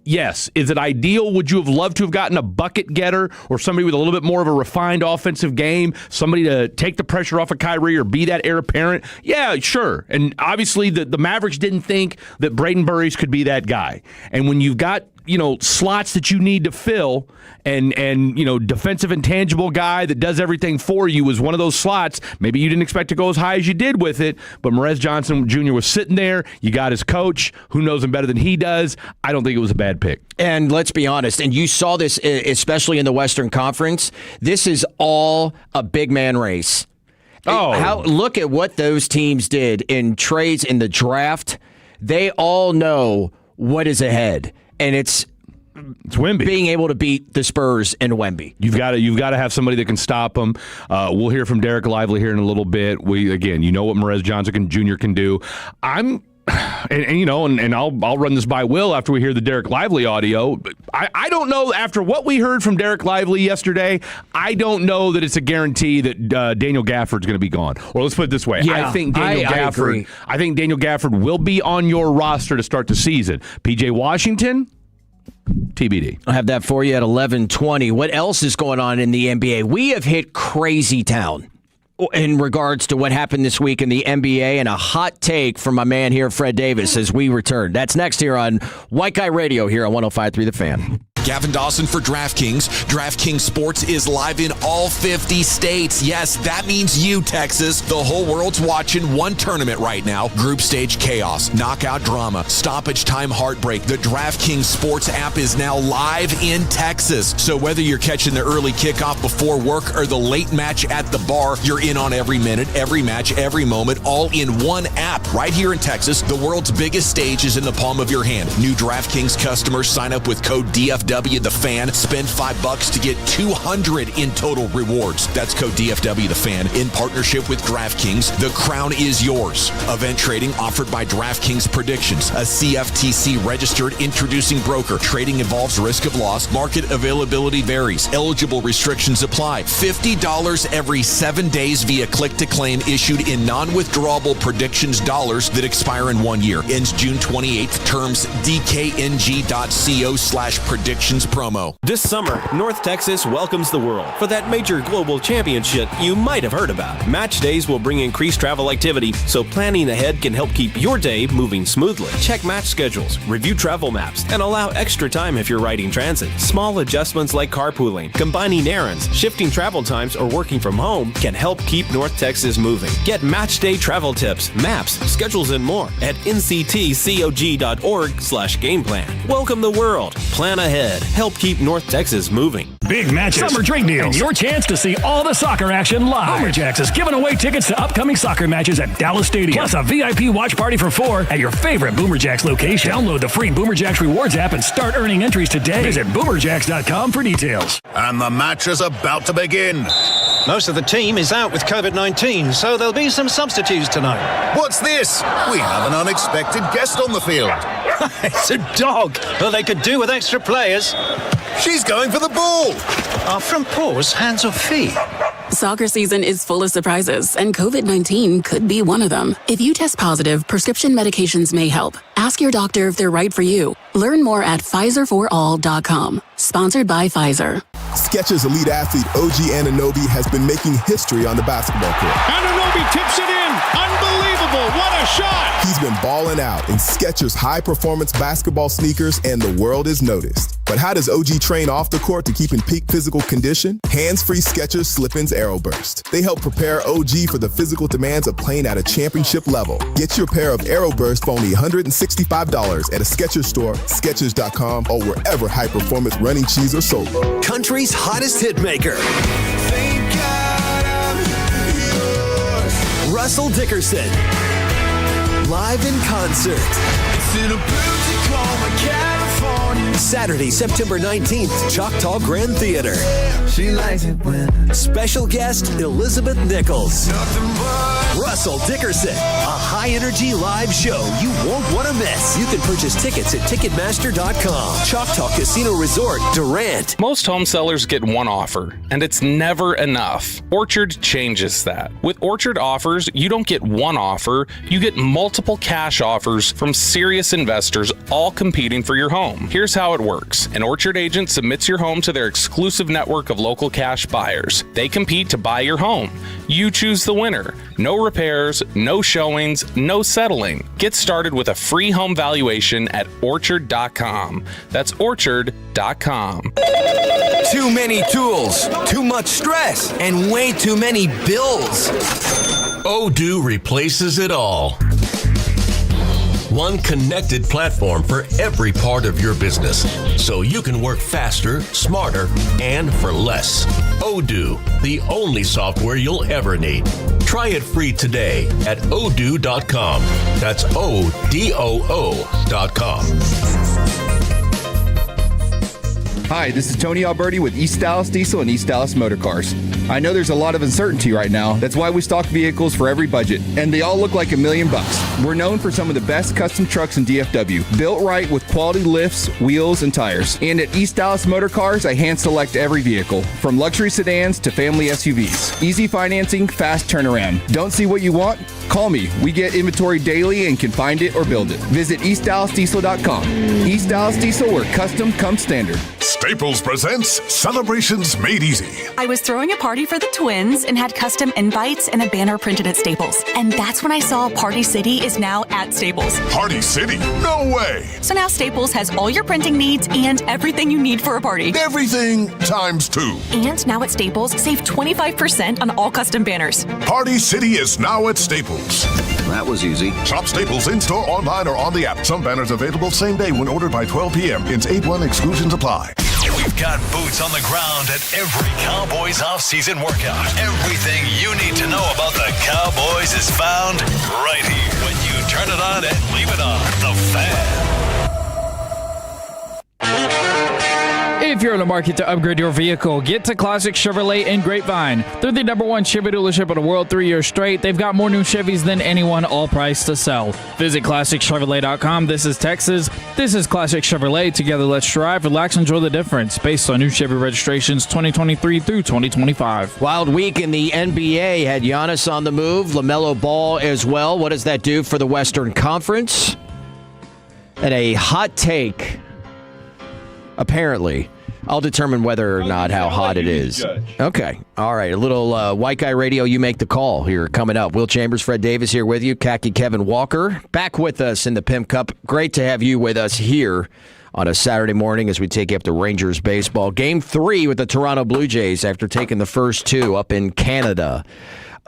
yes, is it ideal? Would you have loved to have gotten a bucket getter or somebody with a little bit more of a refined offensive game, somebody to take the pressure off of Kyrie or be that heir apparent? Yeah, sure. And obviously the Mavericks didn't think that Braden Burries could be that guy. And when you've got slots that you need to fill, and defensive intangible guy that does everything for you is one of those slots. Maybe you didn't expect to go as high as you did with it, but Morez Johnson Jr. was sitting there. You got his coach, who knows him better than he does. I don't think it was a bad pick. And let's be honest, and you saw this especially in the Western Conference, this is all a big man race. Look at what those teams did in trades in the draft. They all know what is ahead. And it's Wemby being able to beat the Spurs in Wemby. You've got to have somebody that can stop them. We'll hear from Derek Lively here in a little bit. You know what Morez Johnson Jr. can do. I'm and I'll run this by Will after we hear the Derek Lively audio. I don't know, after what we heard from Derek Lively yesterday, I don't know that it's a guarantee that Daniel Gafford's going to be gone. Or let's put it this way. Yeah, I think Daniel Gafford will be on your roster to start the season. PJ Washington, TBD. I'll have that for you at 11:20. What else is going on in the NBA? We have hit crazy town in regards to what happened this week in the NBA, and a hot take from my man here, Fred Davis, as we return. That's next here on White Guy Radio here on 105.3 The Fan. Gavin Dawson for DraftKings. DraftKings Sports is live in all 50 states. Yes, that means you, Texas. The whole world's watching one tournament right now. Group stage chaos, knockout drama, stoppage time heartbreak. The DraftKings Sports app is now live in Texas. So whether you're catching the early kickoff before work or the late match at the bar, you're in on every minute, every match, every moment, all in one app. Right here in Texas, the world's biggest stage is in the palm of your hand. New DraftKings customers sign up with code DFW. The Fan, spend $5 to get $200 in total rewards. That's code DFW The Fan in partnership with DraftKings. The crown is yours. Event trading offered by DraftKings Predictions, a CFTC registered introducing broker. Trading involves risk of loss. Market availability varies. Eligible restrictions apply. $50 every 7 days via click to claim, issued in non-withdrawable predictions dollars that expire in 1 year. Ends June 28th. Terms dkng.co/predictions promo. This summer, North Texas welcomes the world for that major global championship you might have heard about. Match days will bring increased travel activity, so planning ahead can help keep your day moving smoothly. Check match schedules, review travel maps, and allow extra time if you're riding transit. Small adjustments like carpooling, combining errands, shifting travel times, or working from home can help keep North Texas moving. Get match day travel tips, maps, schedules, and more at nctcog.org/gameplan. Welcome the world. Plan ahead. Help keep North Texas moving. Big matches, summer drink deals, and your chance to see all the soccer action live. Boomerjacks is giving away tickets to upcoming soccer matches at Dallas Stadium, plus a VIP watch party for 4 at your favorite Boomerjacks location. Download the free Boomerjacks Rewards app and start earning entries today. Visit Boomerjacks.com for details. And the match is about to begin. Most of the team is out with COVID-19, so there'll be some substitutes tonight. What's this? We have an unexpected guest on the field. It's a dog. Well, they could do with extra players. She's going for the ball. Are front paws hands or feet? Soccer season is full of surprises, and COVID-19 could be one of them. If you test positive, prescription medications may help. Ask your doctor if they're right for you. Learn more at PfizerForAll.com. Sponsored by Pfizer. Skechers elite athlete OG Anunoby has been making history on the basketball court. Anunoby tips it in. Unbelievable. What a shot. He's been balling out in Skechers high-performance basketball sneakers, and the world is noticed. But how does OG train off the court to keep in peak physical condition? Hands-free Skechers Slip-ins Aeroburst. They help prepare OG for the physical demands of playing at a championship level. Get your pair of Aeroburst for only $165 at a Skechers store, Skechers.com, or wherever high-performance running shoes are sold. Country's hottest hit maker. Thank God I'm yours. Russell Dickerson. Live in concert. It's in a Tacoma, California. Saturday, September 19th, Choctaw Grand Theater. She likes it when. Special guest, Elizabeth Nichols. Russell Dickerson, a high-energy live show you won't want to miss. You can purchase tickets at Ticketmaster.com. Choctaw Casino Resort, Durant. Most home sellers get one offer, and it's never enough. Orchard changes that. With Orchard offers, you don't get one offer, you get multiple cash offers from serious investors, all competing for your home. Here's how it works. An Orchard agent submits your home to their exclusive network of local cash buyers. They compete to buy your home. You choose the winner. No repairs, no showings, no settling. Get started with a free home valuation at Orchard.com. That's Orchard.com. Too many tools, too much stress, and way too many bills. Odoo replaces it all. One connected platform for every part of your business, so you can work faster, smarter, and for less. Odoo, the only software you'll ever need. Try it free today at odoo.com. That's ODOO.com. Hi, this is Tony Alberti with East Dallas Diesel and East Dallas Motor Cars. I know there's a lot of uncertainty right now. That's why we stock vehicles for every budget, and they all look like $1 million. We're known for some of the best custom trucks in DFW, built right with quality lifts, wheels, and tires. And at East Dallas Motor Cars, I hand select every vehicle, from luxury sedans to family SUVs. Easy financing, fast turnaround. Don't see what you want? Call me. We get inventory daily and can find it or build it. Visit EastDallasDiesel.com. East Dallas Diesel, where custom comes standard. Staples presents Celebrations Made Easy. I was throwing a party for the twins and had custom invites and a banner printed at Staples. And that's when I saw Party City is now at Staples. Party City? No way! So now Staples has all your printing needs and everything you need for a party. Everything times 2. And now at Staples, save 25% on all custom banners. Party City is now at Staples. That was easy. Shop Staples in-store, online, or on the app. Some banners available same day when ordered by 12 p.m. Ins 8-1 exclusions apply. We've got boots on the ground at every Cowboys off-season workout. Everything you need to know about the Cowboys is found right here when you turn it on and leave it on. The Fan. If you're in the market to upgrade your vehicle, get to Classic Chevrolet in Grapevine. They're the #1 Chevy dealership in the world 3 years straight. They've got more new Chevys than anyone, all priced to sell. Visit ClassicChevrolet.com. This is Texas. This is Classic Chevrolet. Together, let's drive, relax, enjoy the difference. Based on new Chevy registrations 2023 through 2025. Wild week in the NBA. Had Giannis on the move, LaMelo Ball as well. What does that do for the Western Conference? And a hot take, apparently. I'll determine whether or not how hot it is. Okay. All right. A little White Guy Radio, you make the call here coming up. Will Chambers, Fred Davis here with you. Khaki Kevin Walker back with us in the Pimp Cup. Great to have you with us here on a Saturday morning as we take you up to Rangers baseball. Game 3 with the Toronto Blue Jays after taking the first 2 up in Canada.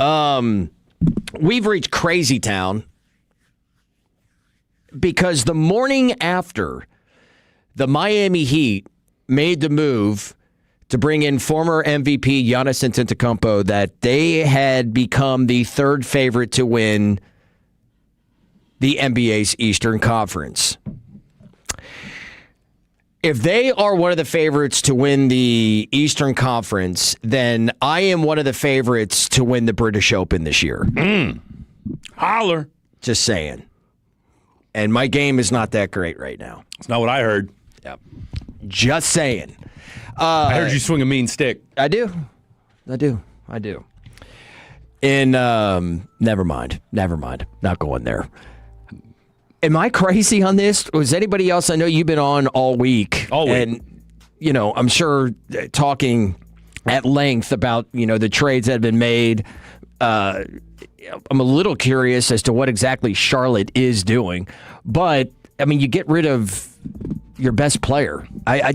We've reached crazy town because the morning after the Miami Heat made the move to bring in former MVP Giannis Antetokounmpo, that they had become the 3rd favorite to win the NBA's Eastern Conference. If they are one of the favorites to win the Eastern Conference, then I am one of the favorites to win the British Open this year. Holler. Just saying. And my game is not that great right now. It's not what I heard. Yep. Just saying. I heard you swing a mean stick. I do. And never mind. Not going there. Am I crazy on this? Was anybody else? I know you've been on all week. And, I'm sure talking at length about, the trades that have been made. I'm a little curious as to what exactly Charlotte is doing. But, you get rid of your best player. I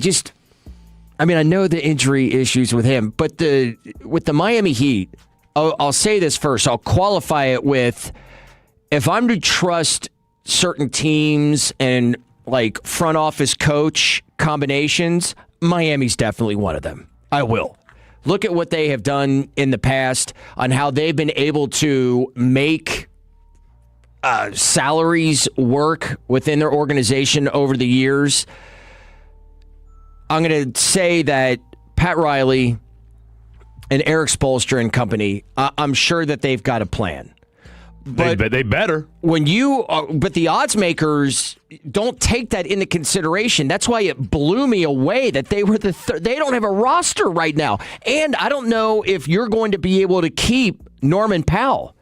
know the injury issues with him, but with the Miami Heat, I'll say this first. I'll qualify it with, if I'm to trust certain teams and like front office coach combinations, Miami's definitely one of them. I will. Look at what they have done in the past on how they've been able to make salaries work within their organization over the years. I'm going to say that Pat Riley and Eric Spoelstra and company, I'm sure that they've got a plan. But they better. But the odds makers don't take that into consideration. That's why it blew me away that they were they don't have a roster right now. And I don't know if you're going to be able to keep Norman Powell.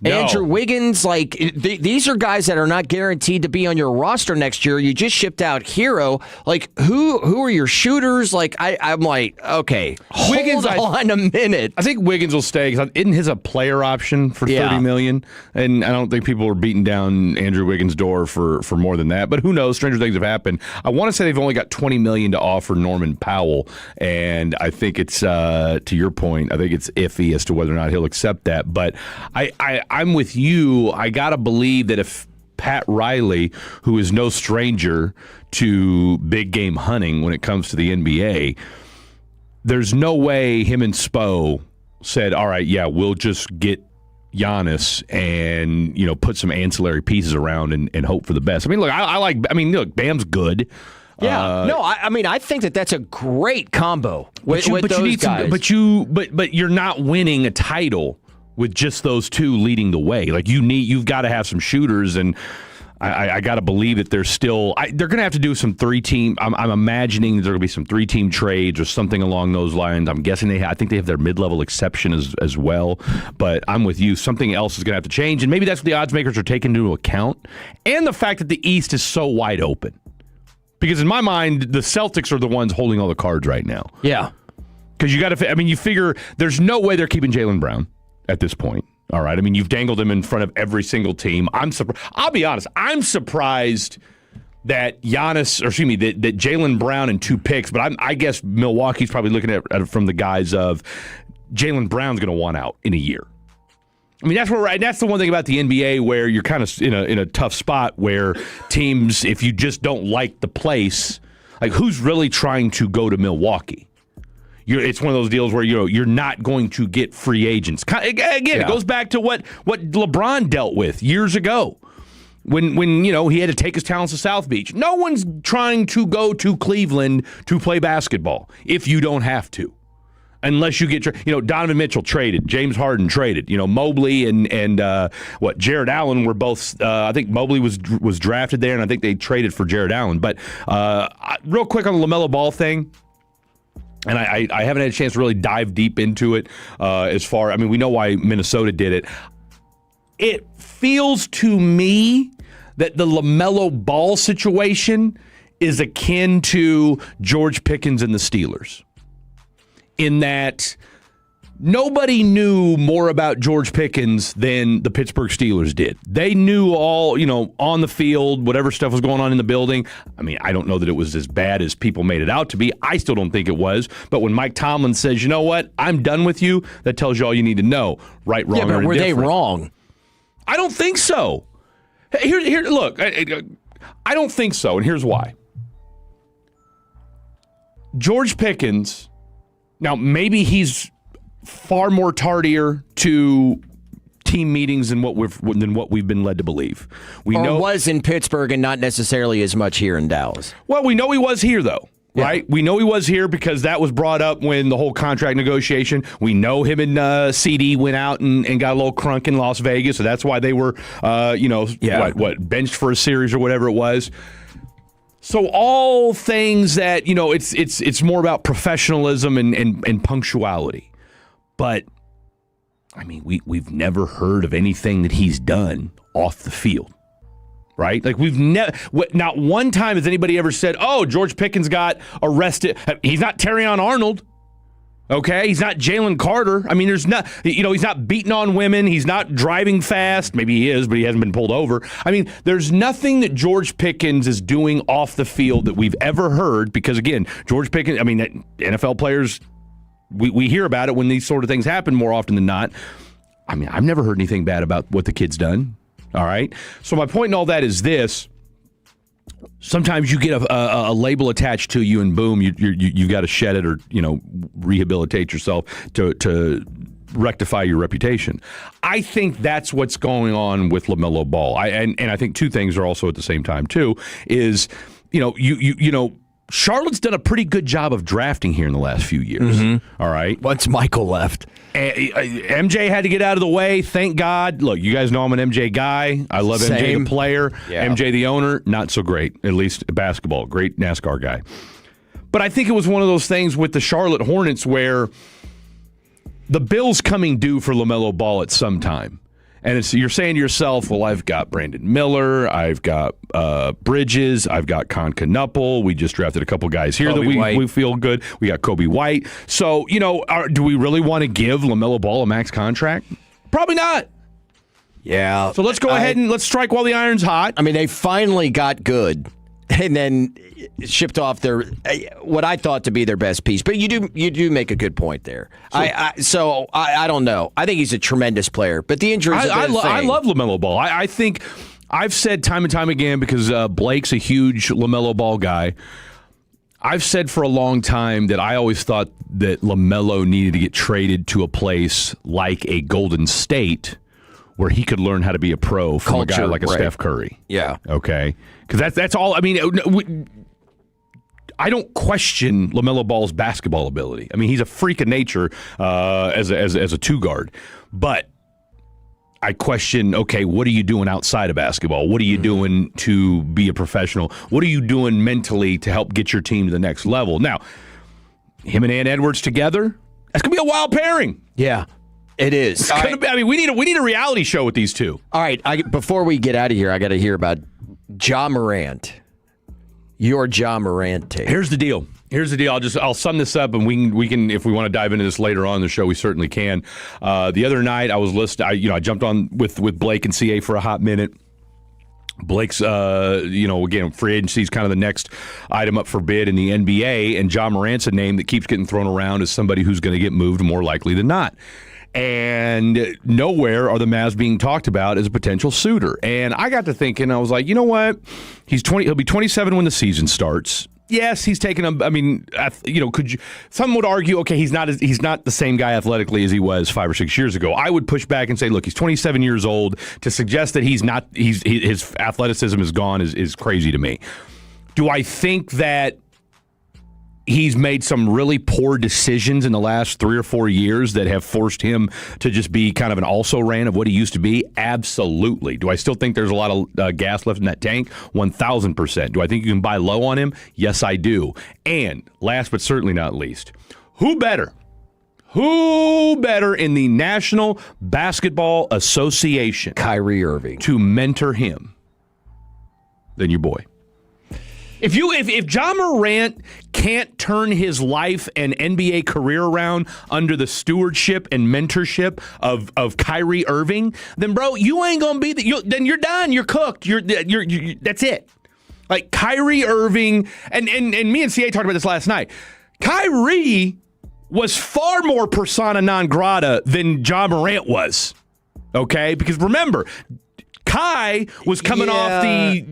No. Andrew Wiggins, these are guys that are not guaranteed to be on your roster next year. You just shipped out Hero. Who are your shooters? I'm like, okay, Wiggins, hold on a minute. I think Wiggins will stay because isn't his a player option for $30 million? And I don't think people are beating down Andrew Wiggins' door for more than that. But who knows? Stranger things have happened. I want to say they've only got $20 million to offer Norman Powell, and I think it's to your point. I think it's iffy as to whether or not he'll accept that. But I'm with you. I got to believe that if Pat Riley, who is no stranger to big game hunting when it comes to the NBA, there's no way him and Spo said, all right, yeah, we'll just get Giannis and, put some ancillary pieces around and hope for the best. Look, Bam's good. Yeah, I think that's a great combo with those guys. But you're not winning a title with just those two leading the way. Like you've got to have some shooters, and I got to believe that they're going to have to do some 3-team. I'm imagining there's going to be some 3-team trades or something along those lines. I'm guessing I think they have their mid-level exception as well. But I'm with you. Something else is going to have to change, and maybe that's what the odds makers are taking into account, and the fact that the East is so wide open. Because in my mind, the Celtics are the ones holding all the cards right now. Yeah, because you figure there's no way they're keeping Jaylen Brown at this point. All right. I mean, you've dangled him in front of every single team. I'll be honest. I'm surprised that that Jaylen Brown and 2 picks, but I guess Milwaukee's probably looking at it from the guise of Jaylen Brown's going to want out in a year. I mean, that's the one thing about the NBA where you're kind of in a tough spot where teams, if you just don't like the place, like who's really trying to go to Milwaukee? It's one of those deals where you're not going to get free agents. Again, It goes back to what LeBron dealt with years ago when he had to take his talents to South Beach. No one's trying to go to Cleveland to play basketball if you don't have to, unless you get Donovan Mitchell traded, James Harden traded, Mobley and Jared Allen were both. I think Mobley was drafted there, and I think they traded for Jared Allen. But real quick on the LaMelo Ball thing. And I haven't had a chance to really dive deep into it we know why Minnesota did it. It feels to me that the LaMelo Ball situation is akin to George Pickens and the Steelers. In that nobody knew more about George Pickens than the Pittsburgh Steelers did. They knew all, on the field, whatever stuff was going on in the building. I mean, I don't know that it was as bad as people made it out to be. I still don't think it was. But when Mike Tomlin says, you know what, I'm done with you, that tells you all you need to know. Right, wrong, or indifferent. Were they wrong? I don't think so. Here, look, I don't think so, and here's why. George Pickens, now maybe he's far more tardier to team meetings than what we've been led to believe. Was in Pittsburgh and not necessarily as much here in Dallas. Well, we know he was here though, right? We know he was here because that was brought up when the whole contract negotiation. We know him and CD went out and got a little crunk in Las Vegas, so that's why they were, benched for a series or whatever it was. So all things that it's more about professionalism and punctuality. But, I mean, we've never heard of anything that he's done off the field, right? Like, not one time has anybody ever said, oh, George Pickens got arrested. He's not Terrion Arnold, okay? He's not Jalen Carter. I mean, he's not beating on women. He's not driving fast. Maybe he is, but he hasn't been pulled over. I mean, there's nothing that George Pickens is doing off the field that we've ever heard because, again, George Pickens, NFL players... We hear about it when these sort of things happen more often than not. I mean, I've never heard anything bad about what the kid's done. All right? So my point in all that is this. Sometimes you get a label attached to you and boom, you've got to shed it or, rehabilitate yourself to rectify your reputation. I think that's what's going on with LaMelo Ball. And I think two things are also at the same time, too, is, Charlotte's done a pretty good job of drafting here in the last few years. Mm-hmm. All right. Once Michael left. MJ had to get out of the way. Thank God. Look, you guys know I'm an MJ guy. I love MJ the player. Yeah. MJ the owner, not so great, at least basketball. Great NASCAR guy. But I think it was one of those things with the Charlotte Hornets where the bill's coming due for LaMelo Ball at some time. And you're saying to yourself, well, I've got Brandon Miller, I've got Bridges, I've got Con Knuppel. We just drafted a couple guys here Kobe that we feel good. We got Kobe White. So, do we really want to give LaMelo Ball a max contract? Probably not. Yeah. So let's go ahead and let's strike while the iron's hot. I mean, they finally got good and then shipped off their what I thought to be their best piece. But you do make a good point there. So, I don't know. I think he's a tremendous player, but the injuries. I love LaMelo Ball. I think I've said time and time again because Blake's a huge LaMelo Ball guy. I've said for a long time that I always thought that LaMelo needed to get traded to a place like a Golden State where he could learn how to be a pro from a guy like a Steph Curry. Yeah. Okay. Because that's all. I mean, I don't question LaMelo Ball's basketball ability. I mean, he's a freak of nature as a two guard, but I question, okay, what are you doing outside of basketball? What are you doing to be a professional? What are you doing mentally to help get your team to the next level? Now, him and Ant Edwards together, that's going to be a wild pairing. Yeah, it is. We need a reality show with these two. All right, before we get out of here, I got to hear about Ja Morant. Your Ja Morant take. Here's the deal. I'll sum this up, and we can if we want to dive into this later on in the show, we certainly can. The other night I was listening. I jumped on with Blake and CA for a hot minute. Blake's, again, free agency is kind of the next item up for bid in the NBA, and Ja Morant's a name that keeps getting thrown around as somebody who's going to get moved more likely than not. And nowhere are the Mavs being talked about as a potential suitor. And I got to thinking, I was like, you know what? He'll be 27 when the season starts. Yes, he's taken some would argue, okay, he's not the same guy athletically as he was 5 or 6 years ago. I would push back and say, look, he's 27 years old. To suggest that his athleticism is gone is crazy to me. Do I think that he's made some really poor decisions in the last 3 or 4 years that have forced him to just be kind of an also-ran of what he used to be? Absolutely. Do I still think there's a lot of gas left in that tank? 1,000%. Do I think you can buy low on him? Yes, I do. And last but certainly not least, who better in the National Basketball Association, Kyrie Irving, to mentor him than your boy? If Ja Morant can't turn his life and NBA career around under the stewardship and mentorship of Kyrie Irving, then bro, you ain't gonna be then you're done. You're cooked. You're that's it. Like Kyrie Irving and me and CA talked about this last night. Kyrie was far more persona non grata than Ja Morant was. Okay, because remember, Kai was coming off the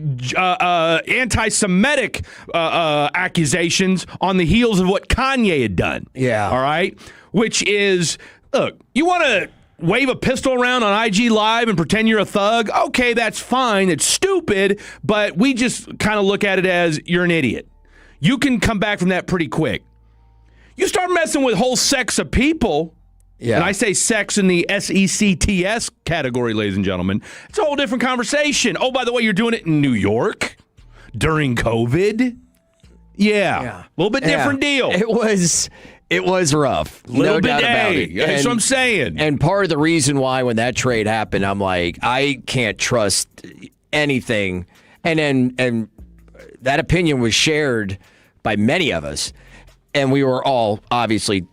anti-Semitic accusations on the heels of what Kanye had done. Yeah. All right? Which is, look, you want to wave a pistol around on IG Live and pretend you're a thug? Okay, that's fine. It's stupid, but we just kind of look at it as you're an idiot. You can come back from that pretty quick. You start messing with whole sects of people. Yeah. And I say sex in the SECTS category, ladies and gentlemen. It's a whole different conversation. Oh, by the way, you're doing it in New York during COVID? Yeah. A little bit different deal. It was rough. No doubt about it. That's what I'm saying. And part of the reason why when that trade happened, I'm like, I can't trust anything. And that opinion was shared by many of us. And we were all obviously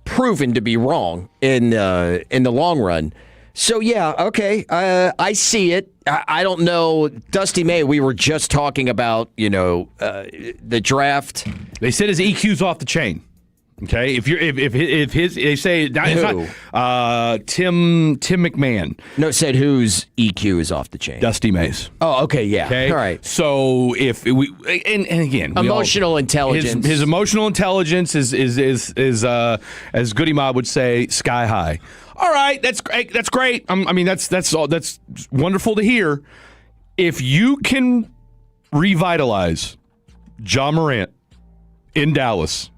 proven to be wrong in the long run. So, yeah, okay, I see it. I don't know. Dusty May, we were just talking about, the draft. They said his EQ's off the chain. Okay, if his they say it's not, Tim McMahon. No, it said whose EQ is off the chain. Dusty Mays. Oh, okay, yeah. Okay, all right. So if we and again, emotional intelligence. His emotional intelligence is as Goody Mob would say, sky high. All right, that's great. That's great. That's wonderful to hear. If you can revitalize Ja Morant in Dallas,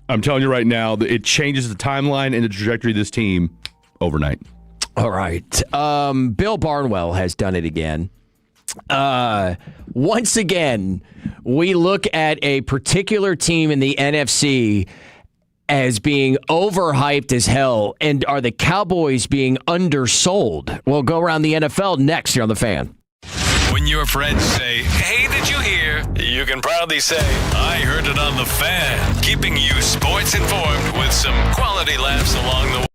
I'm telling you right now that it changes the timeline and the trajectory of this team overnight. All right. Bill Barnwell has done it again. Once again, we look at a particular team in the NFC as being overhyped as hell. And are the Cowboys being undersold? We'll go around the NFL next here on The Fan. When your friends say, hey, did you hear? You can proudly say, I heard it on The Fan. Keeping you sports informed with some quality laughs along the way.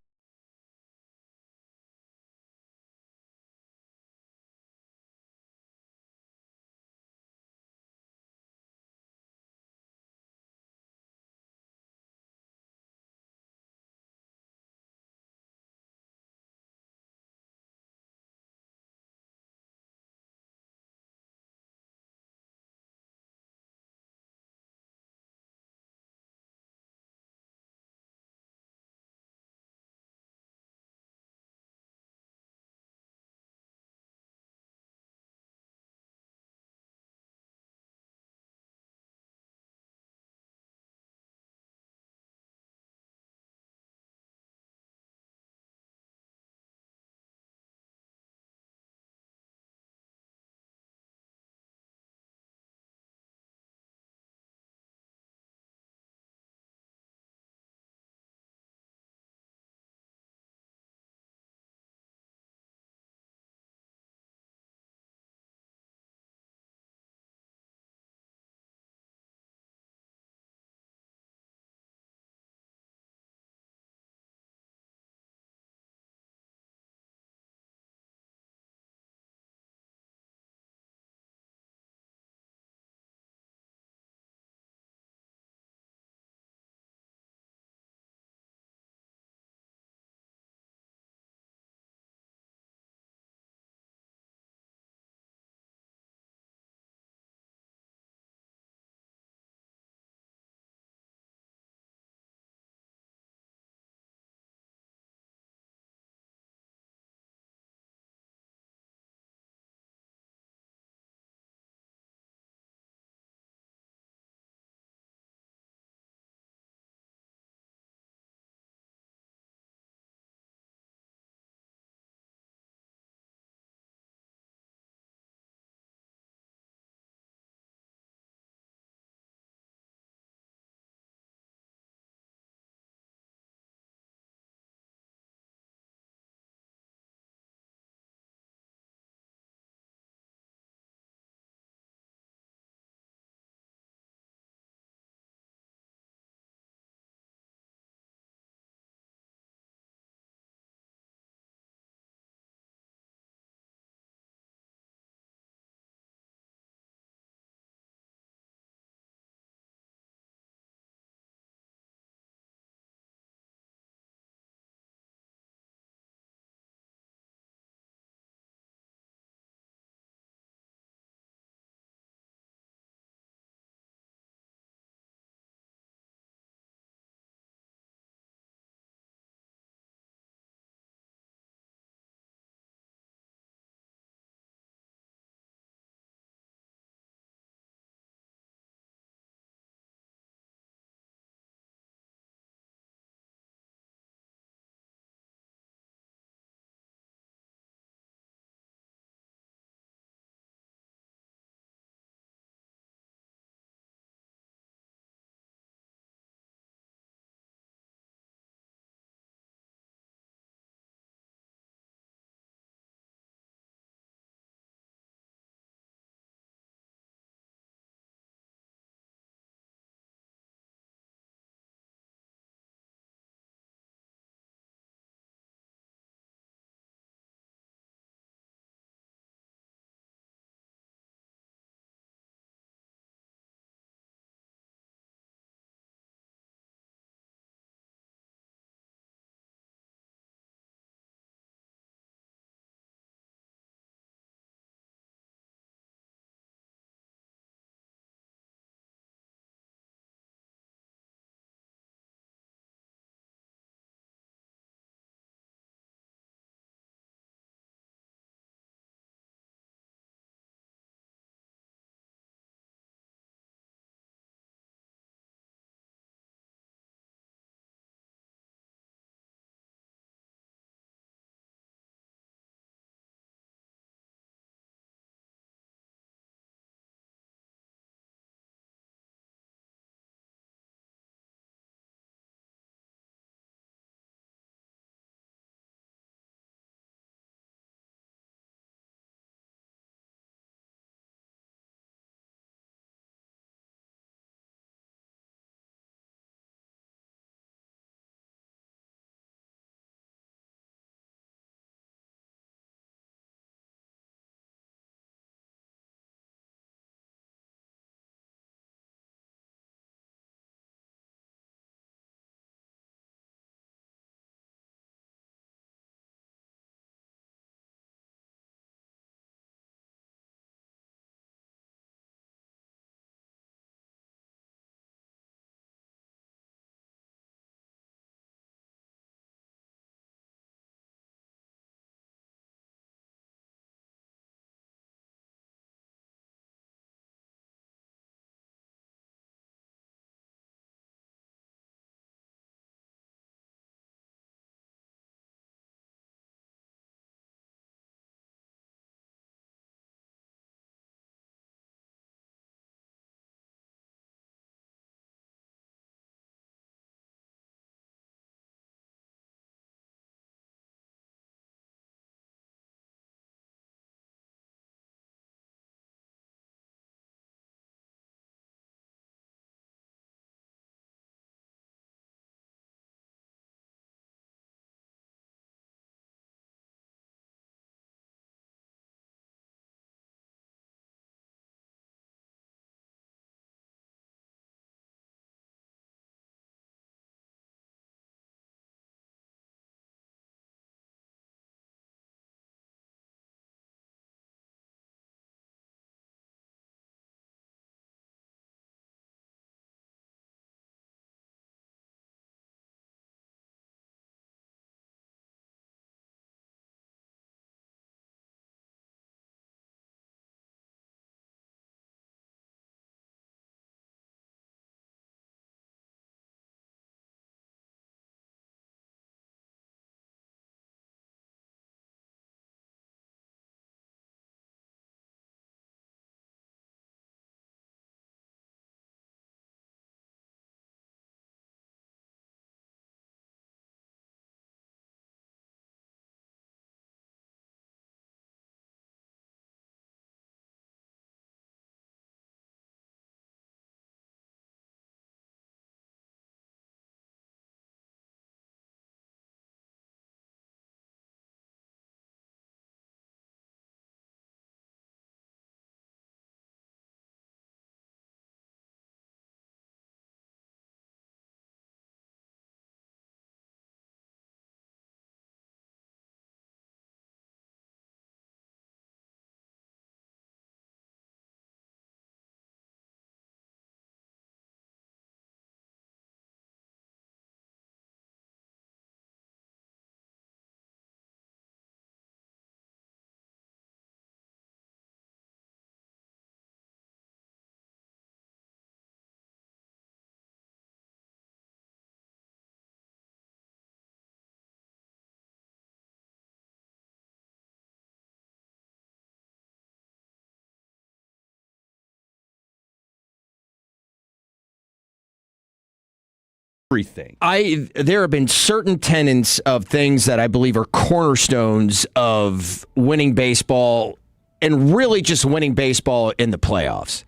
everything. There have been certain tenets of things that I believe are cornerstones of winning baseball and really just winning baseball in the playoffs.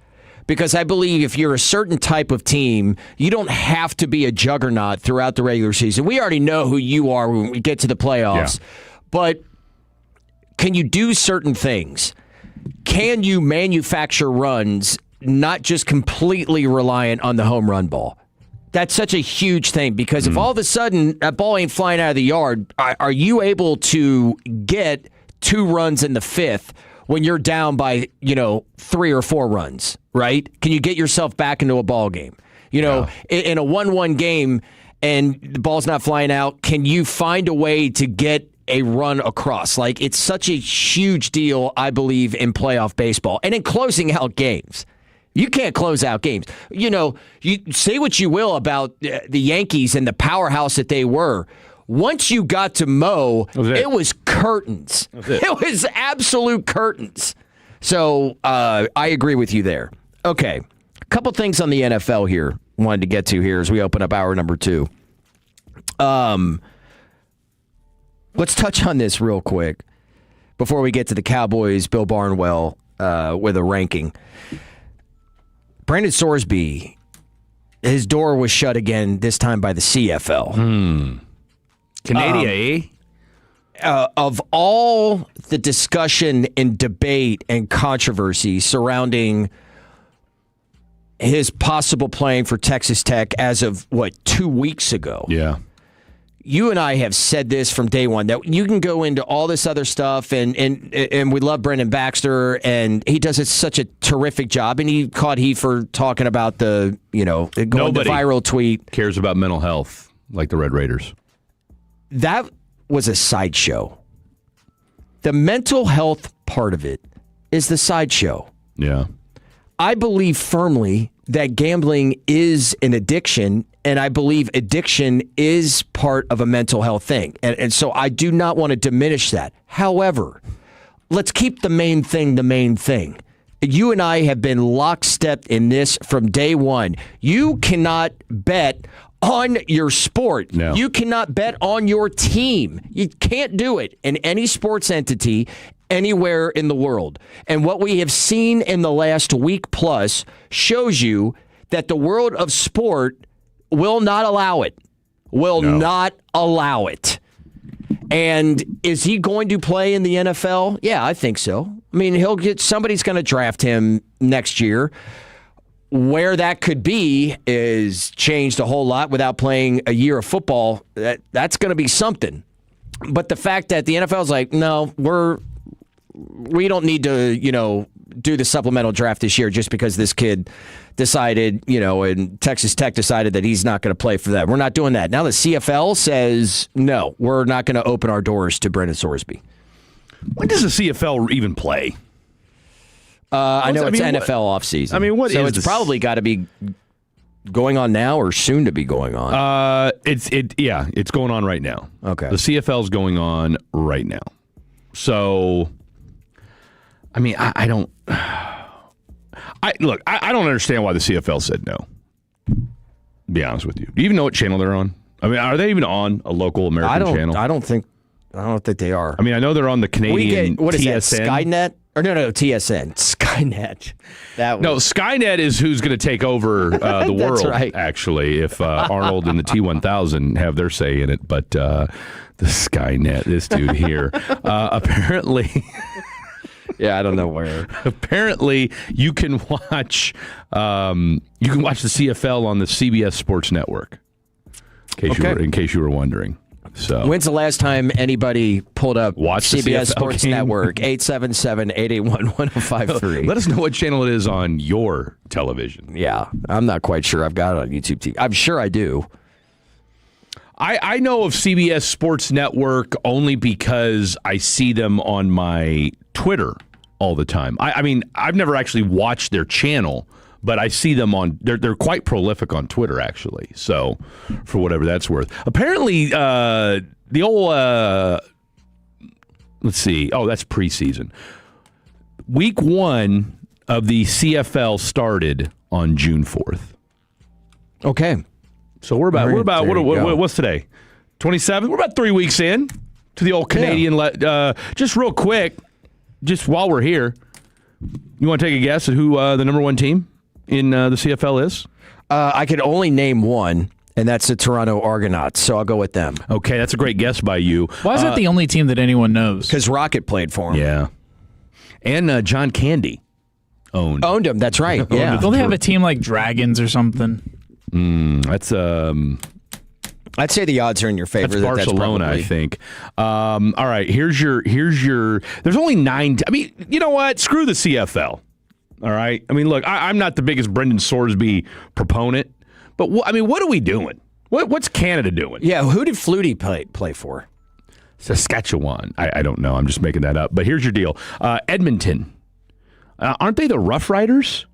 Because I believe if you're a certain type of team, you don't have to be a juggernaut throughout the regular season. We already know who you are when we get to the playoffs. Yeah. But can you do certain things? Can you manufacture runs, not just completely reliant on the home run ball? That's such a huge thing because if all of a sudden that ball ain't flying out of the yard, are you able to get 2 runs in the 5th when you're down by, 3 or 4 runs, right? Can you get yourself back into a ball game? In a 1-1 game and the ball's not flying out, can you find a way to get a run across? Like, it's such a huge deal, I believe, in playoff baseball and in closing out games. You can't close out games. You say what you will about the Yankees and the powerhouse that they were. Once you got to Mo, it was curtains. It was absolute curtains. So I agree with you there. Okay, a couple things on the NFL here wanted to get to here as we open up hour number 2. Let's touch on this real quick before we get to the Cowboys, Bill Barnwell with a ranking. Brandon Sorsby, his door was shut again, this time by the CFL. Canada, of all the discussion and debate and controversy surrounding his possible playing for Texas Tech as of, 2 weeks ago? Yeah. You and I have said this from day one, that you can go into all this other stuff, and we love Brendan Baxter, and he does such a terrific job, and he caught heat for talking about the viral tweet. Cares about mental health like the Red Raiders. That was a sideshow. The mental health part of it is the sideshow. Yeah. I believe firmly that gambling is an addiction, and I believe addiction is part of a mental health thing. And so I do not want to diminish that. However, let's keep the main thing the main thing. You and I have been lockstep in this from day one. You cannot bet on your sport. No. You cannot bet on your team. You can't do it in any sports entity anywhere in the world. And what we have seen in the last week plus shows you that the world of sport will not allow it. Not allow it. And is he going to play in the NFL? Yeah, I think so. I mean, somebody's going to draft him next year. Where that could be is changed a whole lot without playing a year of football. That's going to be something. But the fact that the NFL is like, no, we don't need to, do the supplemental draft this year just because this kid decided, and Texas Tech decided that he's not going to play for that. We're not doing that. Now the CFL says, no, we're not going to open our doors to Brendan Sorsby. When does the CFL even play? I know it's NFL offseason. I mean, it's probably got to be going on now or soon to be going on. It's going on right now. Okay. The CFL is going on right now. So, I mean, I don't understand why the CFL said no. To be honest with you. Do you even know what channel they're on? I mean, are they even on a local American channel? I don't think they are. I mean, I know they're on the Canadian what is TSN. That, Skynet? Or no, TSN. Skynet. Skynet is who's going to take over the world, right. Actually, if Arnold and the T-1000 have their say in it. But the Skynet, this dude here, apparently... Yeah, I don't know where. Apparently, you can watch the CFL on the CBS Sports Network. In case you were wondering. So, when's the last time anybody pulled up CBS Sports game? Network? 877-881-1053. Let us know what channel it is on your television. Yeah, I'm not quite sure. I've got it on YouTube TV. I'm sure I do. I know of CBS Sports Network only because I see them on my Twitter all the time. I mean, I've never actually watched their channel, but I see them on. They're quite prolific on Twitter, actually. So, for whatever that's worth. Apparently, the old let's see. Oh, that's preseason. Week 1 of the CFL started on June 4th. Okay. So what's today? 27. We're about 3 weeks in to the old Canadian. Just real quick, just while we're here, you want to take a guess at who the number one team in the CFL is? I could only name one, and that's the Toronto Argonauts, so I'll go with them. Okay, that's a great guess by you. Why is that the only team that anyone knows? Because Rocket played for him. Yeah. And John Candy owned him, that's right. Yeah. Don't they have a team like Dragons or something? That's I'd say the odds are in your favor. That's Barcelona, I think. All right, here's your. There's only 9. I mean, you know what? Screw the CFL. All right. I mean, look, I'm not the biggest Brendan Sorsby proponent, but what are we doing? What's Canada doing? Yeah, who did Flutie play for? Saskatchewan. I don't know. I'm just making that up. But here's your deal. Edmonton. Aren't they the Rough Riders?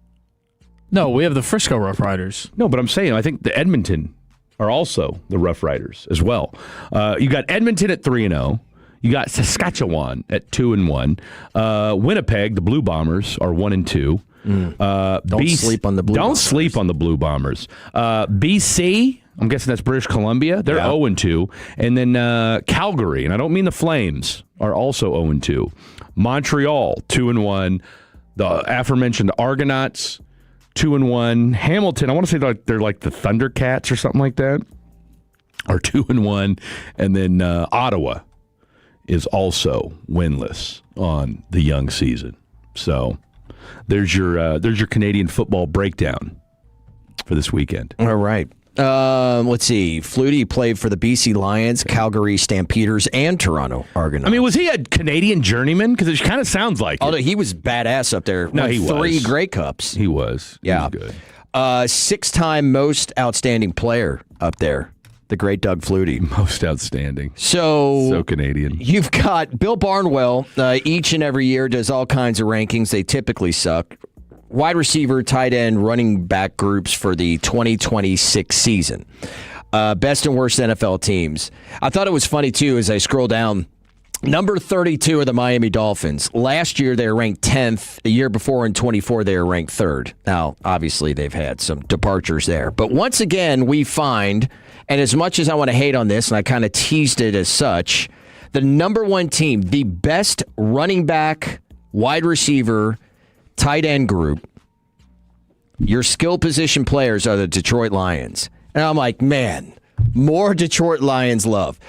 No, we have the Frisco Rough Riders. No, but I'm saying I think the Edmonton are also the Rough Riders as well. You got Edmonton at 3-0. You got Saskatchewan at 2-1. Winnipeg, the Blue Bombers, are 1-2. Don't sleep on the Blue Bombers. Don't sleep on the Blue Bombers. BC, I'm guessing that's British Columbia. They're 0-2. And then Calgary, and I don't mean the Flames, are also 0-2. Montreal, 2-1. The aforementioned Argonauts, 2-1. Hamilton, I want to say they're like the Thundercats or something like that, are 2-1. And then Ottawa is also winless on the young season. So there's your Canadian football breakdown for this weekend. All right. Let's see. Flutie played for the BC Lions, Calgary Stampeders, and Toronto Argonauts. I mean, was he a Canadian journeyman? Because it kind of sounds like it. Although he was badass up there. No, he was. 3 Grey Cups. He was. Yeah. He was good. 6-time most outstanding player up there. The great Doug Flutie. Most outstanding. So Canadian. You've got Bill Barnwell. Each and every year does all kinds of rankings. They typically suck. Wide receiver, tight end, running back groups for the 2026 season. Best and worst NFL teams. I thought it was funny, too, as I scroll down. Number 32 are the Miami Dolphins. Last year, they were ranked 10th. The year before, in 24, they were ranked 3rd. Now, obviously, they've had some departures there. But once again, we find, and as much as I want to hate on this, and I kind of teased it as such, the number one team, the best running back, wide receiver, tight end group, your skill position players are the Detroit Lions. And I'm like, man, more Detroit Lions love.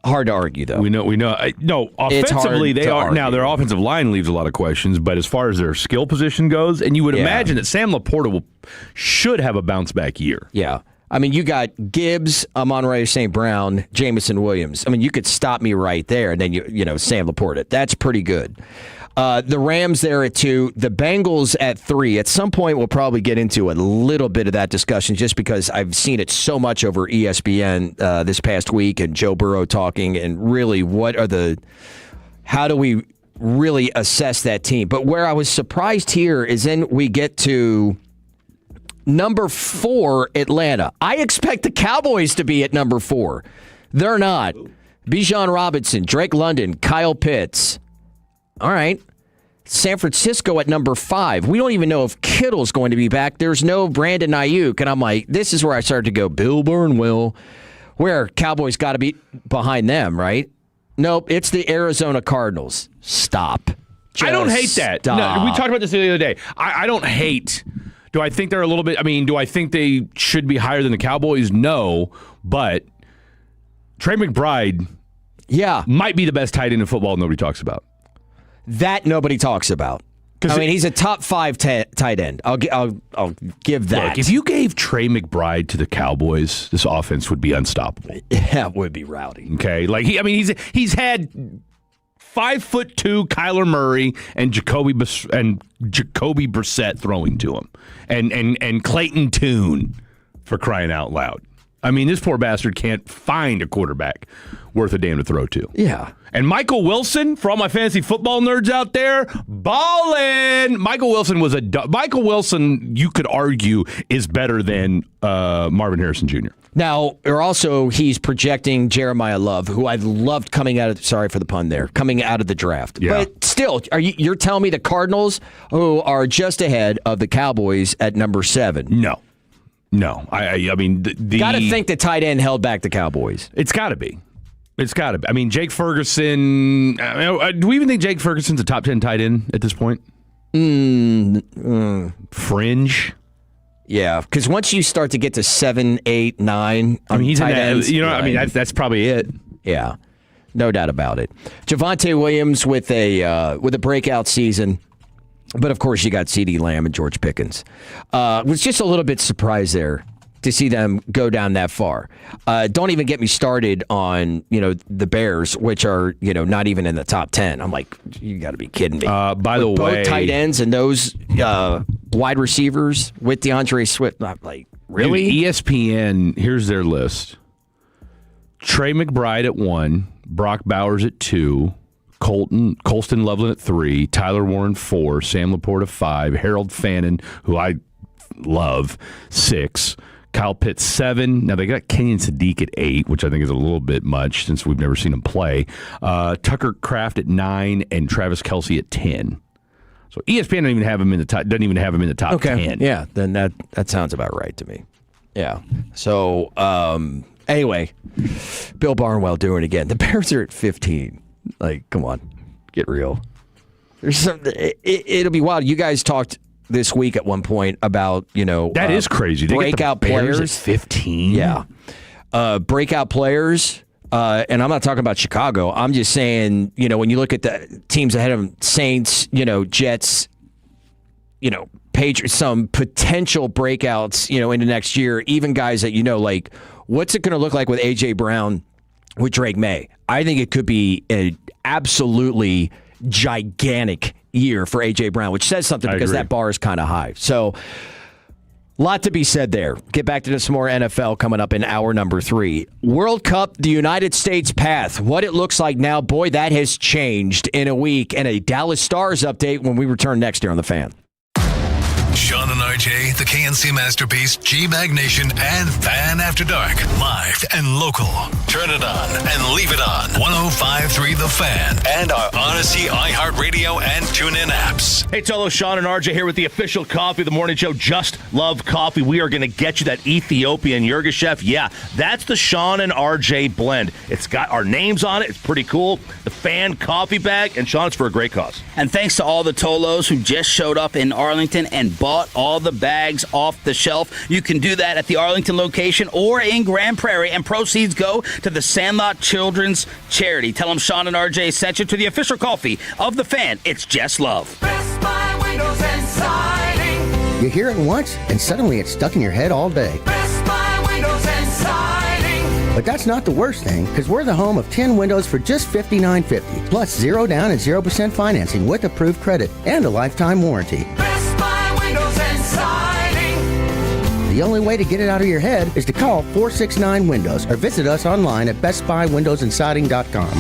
Hard to argue, though. We know. No, offensively, they are. Now, their offensive line leaves a lot of questions, but as far as their skill position goes, and you would imagine that Sam Laporta should have a bounce-back year. Yeah. I mean, you got Gibbs, Amon-Ra St. Brown, Jamison Williams. I mean, you could stop me right there, and then, Sam Laporta. That's pretty good. The Rams there at 2, the Bengals at 3. At some point, we'll probably get into a little bit of that discussion just because I've seen it so much over ESPN this past week and Joe Burrow talking and really how do we really assess that team? But where I was surprised here is then we get to number 4, Atlanta. I expect the Cowboys to be at number 4. They're not. Bijan Robinson, Drake London, Kyle Pitts. All right. San Francisco at number 5. We don't even know if Kittle's going to be back. There's no Brandon Ayuk. And I'm like, this is where I started to go, Bill Barnwell. Where Cowboys got to be behind them, right? Nope, it's the Arizona Cardinals. Stop. I don't hate that. No, we talked about this the other day. I don't hate. Do I think they're a little bit, do I think they should be higher than the Cowboys? No, but Trey McBride might be the best tight end in football nobody talks about. That nobody talks about. I mean, he's a top 5 tight end. I'll give that. Look, if you gave Trey McBride to the Cowboys, this offense would be unstoppable. Yeah, it would be rowdy. Okay, he's had 5'2" Kyler Murray and Jacoby Brissett throwing to him, and Clayton Tune, for crying out loud. I mean, this poor bastard can't find a quarterback worth a damn to throw to. Yeah. And Michael Wilson, for all my fantasy football nerds out there, ballin'. Michael Wilson, you could argue, is better than Marvin Harrison Jr. Now, he's projecting Jeremiah Love, who I loved coming out of, sorry for the pun there, coming out of the draft. Yeah. But still, you're telling me the Cardinals, who are just ahead of the Cowboys at number 7. No. No, I mean, got to think the tight end held back the Cowboys. It's got to be. It's got to be. I mean, Jake Ferguson. Do we even think Jake Ferguson's a top 10 tight end at this point? Fringe. Yeah, because once you start to get to 7, 8, 9, I mean, he's tight in that, ends, I mean, that's probably it. Yeah, no doubt about it. Javonte Williams with a breakout season. But, of course, you got CeeDee Lamb and George Pickens. Was just a little bit surprised there to see them go down that far. Don't even get me started on, the Bears, which are, not even in the top 10. I'm like, you got to be kidding me. By the way, both tight ends and those wide receivers with DeAndre Swift. I'm like, really? Dude, ESPN, here's their list. Trey McBride at 1, Brock Bowers at 2, Colston Loveland at 3, Tyler Warren 4, Sam Laporta 5, Harold Fannin, who I love, 6, Kyle Pitts 7. Now they got Kenyon Sadiq at 8, which I think is a little bit much since we've never seen him play. Tucker Kraft at 9 and Travis Kelce at 10. So ESPN doesn't even have him in the top 10. Yeah, then that sounds about right to me. Yeah. So anyway, Bill Barnwell doing it again. The Bears are at 15. Like, come on, get real. There's it'll be wild. You guys talked this week at one point about, that is crazy. They breakout get the Bears players at 15. Yeah. Breakout players. And I'm not talking about Chicago. I'm just saying, when you look at the teams ahead of them, Saints, Jets, Patriots, some potential breakouts, into next year, even guys that, like, what's it going to look like with A.J. Brown with Drake May? I think it could be an absolutely gigantic year for A.J. Brown, which says something because that bar is kind of high. So, a lot to be said there. Get back to some more NFL coming up in hour number 3. World Cup, the United States path. What it looks like now, boy, that has changed in a week. And a Dallas Stars update when we return next year on The Fan. Sean and RJ, the KNC Masterpiece, G-Mag Nation, and Fan After Dark. Live and local. Turn it on and leave it on. 105.3 The Fan. And our Odyssey, iHeartRadio, and TuneIn apps. Hey, Tolo, Sean and RJ here with the official coffee of the morning show. Just love coffee. We are going to get you that Ethiopian Yirgacheffe. Yeah, that's the Sean and RJ blend. It's got our names on it. It's pretty cool. The Fan coffee bag. And Sean, it's for a great cause. And thanks to all the Tolos who just showed up in Arlington and bought all the bags off the shelf. You can do that at the Arlington location or in Grand Prairie, and proceeds go to the Sandlot Children's Charity. Tell them Sean and RJ sent you to the official coffee of The Fan. It's just love. Best Buy Windows and Siding. You hear it once, and suddenly it's stuck in your head all day. Best Buy Windows and Siding. But that's not the worst thing, because we're the home of 10 windows for just $59.50, plus 0 down and 0% financing with approved credit and a lifetime warranty. Best Buy Windows and Siding. The only way to get it out of your head is to call 469 Windows or visit us online at bestbuywindowsandsiding.com.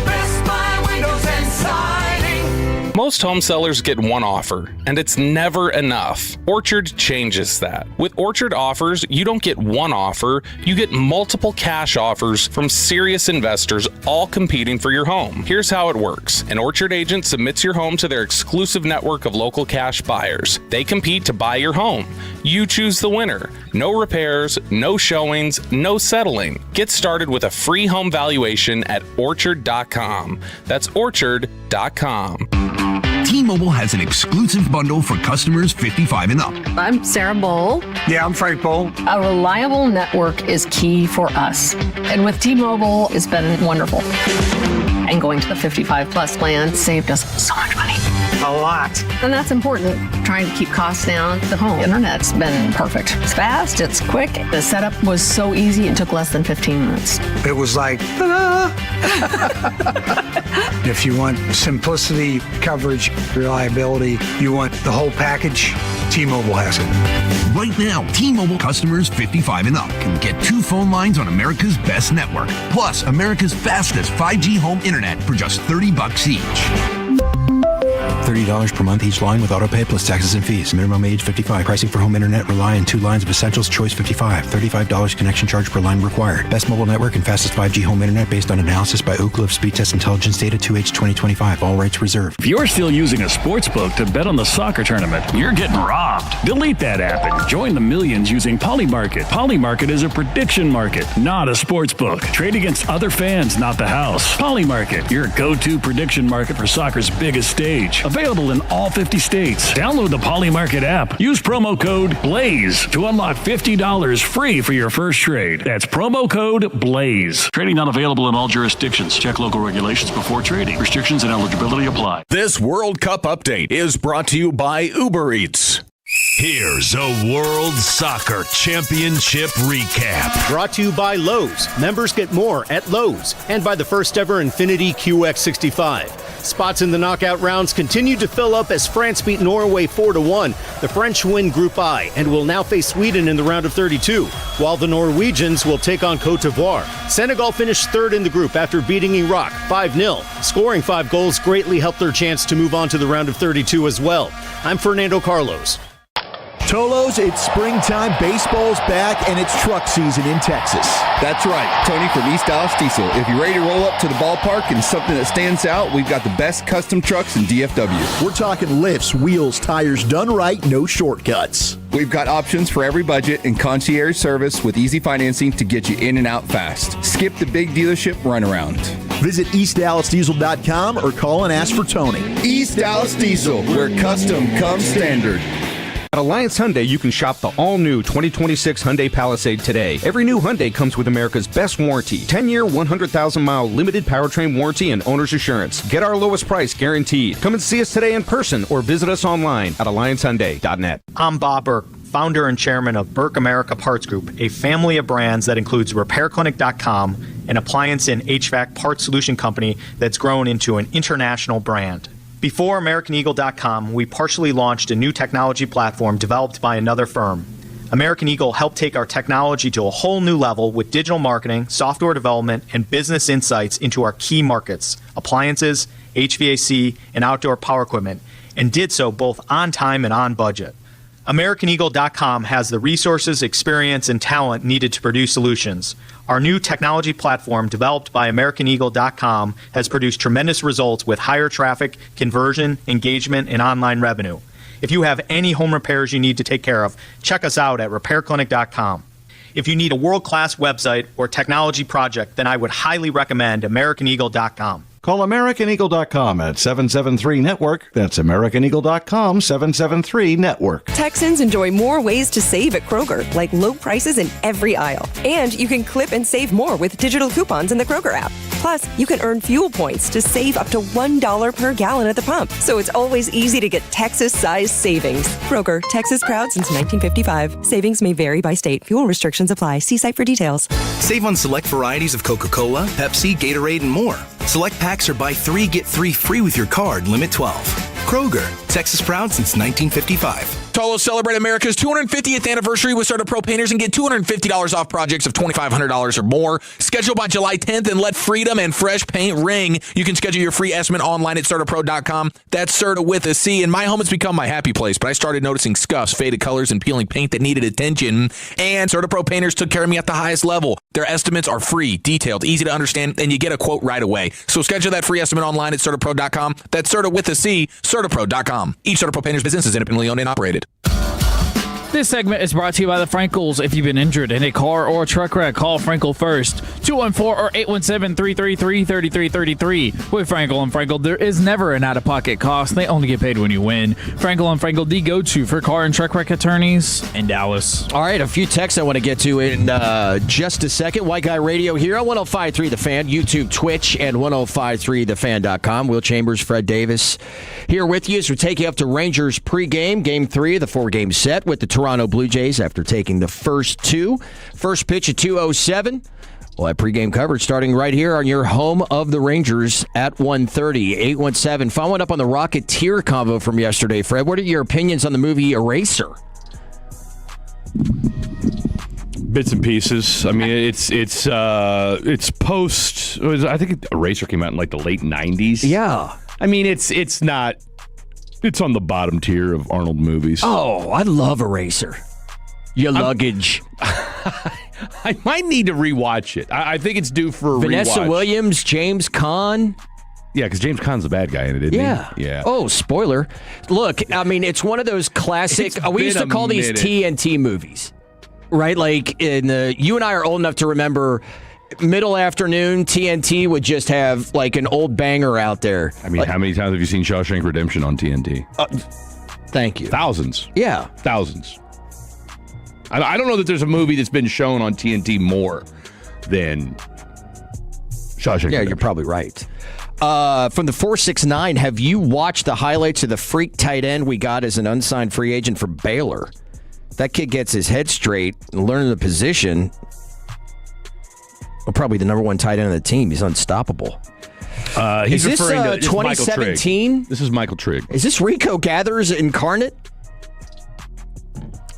Best Buy Windows and Siding. Most home sellers get one offer, and it's never enough. Orchard changes that. With Orchard offers, you don't get one offer, you get multiple cash offers from serious investors all competing for your home. Here's how it works. An Orchard agent submits your home to their exclusive network of local cash buyers. They compete to buy your home. You choose the winner. No repairs, no showings, no settling. Get started with a free home valuation at orchard.com. That's orchard.com. T-Mobile has an exclusive bundle for customers 55 and up. I'm Sarah Bowl. Yeah, I'm Frank Bowl. A reliable network is key for us. And with T-Mobile, it's been wonderful. And going to the 55 plus plan saved us so much money. A lot. And that's important. Trying to keep costs down. The home internet's been perfect. It's fast, it's quick. The setup was so easy, it took less than 15 minutes. It was like, ta-da! If you want simplicity, coverage, reliability, you want the whole package, T-Mobile has it. Right now, T-Mobile customers 55 and up can get 2 phone lines on America's best network, plus America's fastest 5G home internet for just $30 each. $30 per month each line with autopay plus taxes and fees. Minimum age 55. Pricing for home internet rely on 2 lines of essentials. Choice 55. $35 connection charge per line required. Best mobile network and fastest 5G home internet based on analysis by Oak Cliff Speed Test Intelligence Data 2H 2025. All rights reserved. If you're still using a sports book to bet on the soccer tournament, you're getting robbed. Delete that app and join the millions using Polymarket. Polymarket is a prediction market, not a sports book. Trade against other fans, not the house. Polymarket, your go-to prediction market for soccer's biggest stage. Available in all 50 states. Download the Polymarket app. Use promo code BLAZE to unlock $50 free for your first trade. That's promo code BLAZE. Trading not available in all jurisdictions. Check local regulations before trading. Restrictions and eligibility apply. This World Cup update is brought to you by Uber Eats. Here's a World Soccer Championship recap. Brought to you by Lowe's. Members get more at Lowe's. And by the first ever Infiniti QX65. Spots in the knockout rounds continue to fill up as France beat Norway 4-1. The French win Group I and will now face Sweden in the round of 32, while the Norwegians will take on Cote d'Ivoire. Senegal finished third in the group after beating Iraq 5-0. Scoring 5 goals greatly helped their chance to move on to the round of 32 as well. I'm Fernando Carlos. Tolos, it's springtime, baseball's back, and it's truck season in Texas. That's right, Tony from East Dallas Diesel. If you're ready to roll up to the ballpark and something that stands out, we've got the best custom trucks in DFW. We're talking lifts, wheels, tires done right, no shortcuts. We've got options for every budget and concierge service with easy financing to get you in and out fast. Skip the big dealership runaround. Visit EastDallasDiesel.com or call and ask for Tony. East Dallas Diesel, where custom comes standard. At Alliance Hyundai, you can shop the all-new 2026 Hyundai Palisade today. Every new Hyundai comes with America's best warranty. 10-year, 100,000-mile limited powertrain warranty and owner's assurance. Get our lowest price guaranteed. Come and see us today in person or visit us online at alliancehyundai.net. I'm Bob Burke, founder and chairman of Burke America Parts Group, a family of brands that includes RepairClinic.com, an appliance and HVAC parts solution company that's grown into an international brand. Before AmericanEagle.com, we partially launched a new technology platform developed by another firm. American Eagle helped take our technology to a whole new level with digital marketing, software development, and business insights into our key markets, appliances, HVAC, and outdoor power equipment, and did so both on time and on budget. AmericanEagle.com has the resources, experience, and talent needed to produce solutions. Our new technology platform, developed by AmericanEagle.com, has produced tremendous results with higher traffic, conversion, engagement, and online revenue. If you have any home repairs you need to take care of, check us out at RepairClinic.com. If you need a world-class website or technology project, then I would highly recommend AmericanEagle.com. Call AmericanEagle.com at 773-NETWORK. That's AmericanEagle.com, 773-NETWORK. Texans enjoy more ways to save at Kroger, like low prices in every aisle. And you can clip and save more with digital coupons in the Kroger app. Plus, you can earn fuel points to save up to $1 per gallon at the pump. So it's always easy to get Texas-sized savings. Kroger, Texas proud since 1955. Savings may vary by state. Fuel restrictions apply. See site for details. Save on select varieties of Coca-Cola, Pepsi, Gatorade, and more. Select packs are buy 3, get 3 free with your card, limit 12. Kroger, Texas proud since 1955. Tolos celebrate America's 250th anniversary with Startup Pro Painters and get $250 off projects of $2,500 or more. Schedule by July 10th and let freedom and fresh paint ring. You can schedule your free estimate online at CertaPro.com. That's Certa with a C. And my home has become my happy place, but I started noticing scuffs, faded colors, and peeling paint that needed attention. And Certa Pro Painters took care of me at the highest level. Their estimates are free, detailed, easy to understand, and you get a quote right away. So schedule that free estimate online at CertaPro.com. That's Certa with a C, CertaPro.com. Each Certa Pro Painters business is independently owned and operated. This segment is brought to you by the Frankels. If you've been injured in a car or truck wreck, call Frankel first. 214 or 817-333-3333. With Frankel and Frankel, there is never an out-of-pocket cost. They only get paid when you win. Frankel and Frankel, the go-to for car and truck wreck attorneys in Dallas. All right, a few texts I want to get to in just a second. White Guy Radio here on 105.3 The Fan, YouTube, Twitch, and 105.3thefan.com. Will Chambers, Fred Davis here with you as we take you up to Rangers pregame, Game 3 of the 4-game set with the Toronto Blue Jays after taking the first two. First pitch at 2:07. We'll have pregame coverage starting right here on your home of the Rangers at 1:30. 817. Following up on the Rocketeer combo from yesterday, Fred, what are your opinions on the movie Eraser? Bits and pieces. I mean, it's post. I think Eraser came out in like the late 90s. Yeah. I mean, it's not It's on the bottom tier of Arnold movies. Oh, I love Eraser. Your luggage. I might need to rewatch it. I think it's due for a Vanessa rewatch. Williams, James Caan. Yeah, because James Caan's the bad guy in it, isn't he? Yeah. Oh, spoiler. Look, I mean, it's one of those classic. We used to call these TNT movies, right? Like you and I are old enough to remember. Middle afternoon, TNT would just have like an old banger out there. I mean, how many times have you seen Shawshank Redemption on TNT? Thank you. Thousands. Yeah. Thousands. I don't know that there's a movie that's been shown on TNT more than Shawshank Redemption. You're probably right. From the 469, have you watched the highlights of the freak tight end we got as an unsigned free agent for Baylor? That kid gets his head straight and learning the position. Well, probably the number one tight end of the team. He's unstoppable. He's is this referring to 2017? This is Michael Trigg. Is this Rico Gathers incarnate?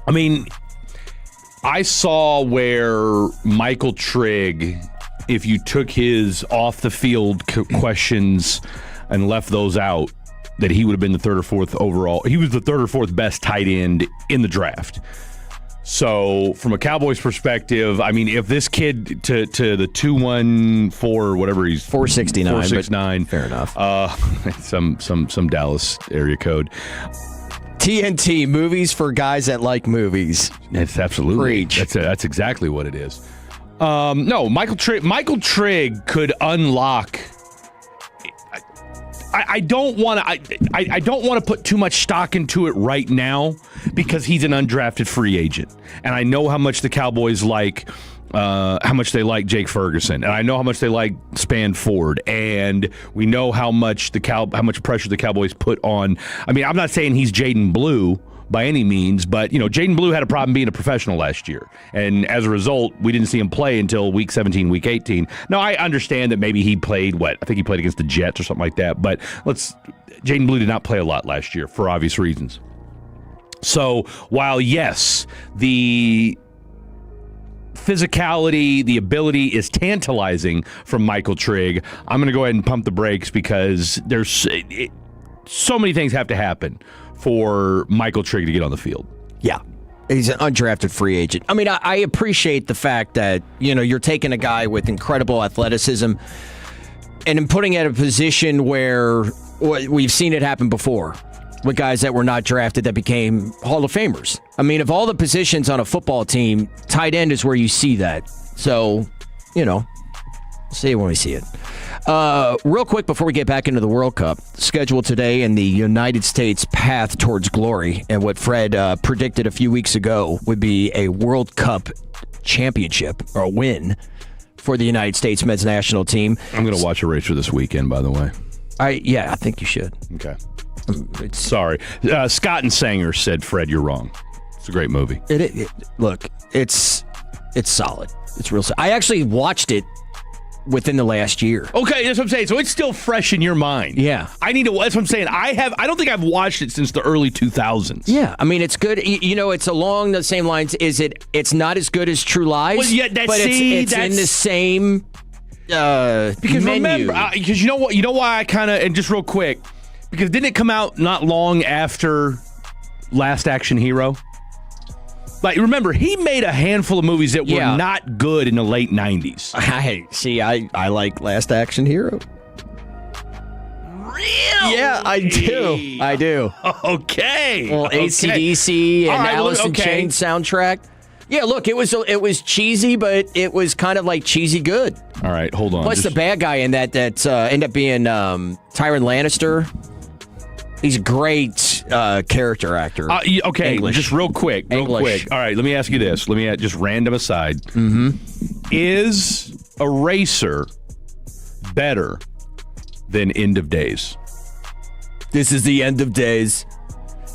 I mean, I saw where Michael Trigg, if you took his off-the-field questions and left those out, that he would have been the third or fourth overall. He was the third or fourth best tight end in the draft. So, from a Cowboys perspective, I mean, if this kid to the 214 or whatever he's 469, fair enough. Some Dallas area code. TNT, movies for guys that like movies. It's absolutely Preach. That's exactly what it is. No, Michael Trigg could unlock. I don't want to put too much stock into it right now because he's an undrafted free agent, and I know how much the Cowboys like. How much they like Jake Ferguson, and I know how much they like Span Ford, and we know how much how much pressure the Cowboys put on. I mean, I'm not saying he's Jaden Blue by any means, but Jaden Blue had a problem being a professional last year, and as a result, we didn't see him play until week 17, week 18. Now, I understand that maybe he played I think he played against the Jets or something like that, but Jaden Blue did not play a lot last year for obvious reasons. So while yes, the physicality, the ability is tantalizing from Michael Trigg, I'm going to go ahead and pump the brakes because there's so many things have to happen for Michael Trigg to get on the field. Yeah. He's an undrafted free agent. I mean, I appreciate the fact that, you're taking a guy with incredible athleticism and putting at a position where we've seen it happen before with guys that were not drafted that became Hall of Famers. I mean, of all the positions on a football team, tight end is where you see that. So, see it when we see it. Real quick before we get back into the World Cup, schedule today and the United States path towards glory and what Fred predicted a few weeks ago would be a World Cup championship or a win for the United States men's national team. I'm going to watch Eraser this weekend, by the way. I think you should. Okay. Sorry. Scott and Sanger said, Fred, you're wrong. It's a great movie. Look, it's solid. It's real solid. I actually watched it within the last year. Okay, that's what I'm saying. So it's still fresh in your mind. Yeah. I need to, that's what I'm saying. I don't think I've watched it since the early 2000s. Yeah. I mean, it's good. It's along the same lines. It's not as good as True Lies, well, yeah, but it's in the same because menu. Remember, because you know why I kind of, and just real quick, because didn't it come out not long after Last Action Hero? Like, remember, he made a handful of movies that were not good in the late 90s. I like Last Action Hero. Really? Yeah, I do. Okay. Well, AC/DC and right, Alice in Chains soundtrack. Yeah, look, it was cheesy, but it was kind of like cheesy good. All right, hold on. Plus, the bad guy in that ended up being Tyrion Lannister. He's a great character actor. Okay, English. just real quick. All right, let me ask you this. Let me just random aside. Mm-hmm. Is Eraser better than End of Days? This is the End of Days.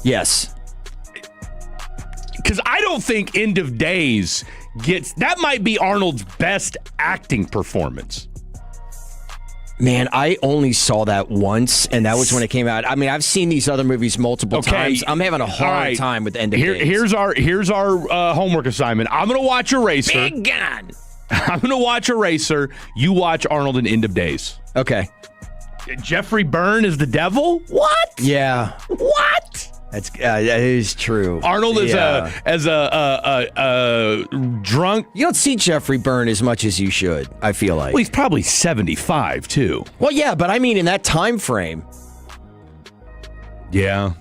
Yes. Because I don't think End of Days that might be Arnold's best acting performance. Man, I only saw that once, and that was when it came out. I mean, I've seen these other movies multiple times. I'm having a hard time with End of Days. Here's our homework assignment. I'm going to watch Eraser. Big gun! I'm going to watch Eraser. You watch Arnold and End of Days. Okay. Jeffrey Byrne is the devil? What? Yeah. What? That is true. Arnold is a drunk. You don't see Jeffrey Byrne as much as you should, I feel like. Well, he's probably 75 too. Well, yeah, but I mean in that time frame. Yeah.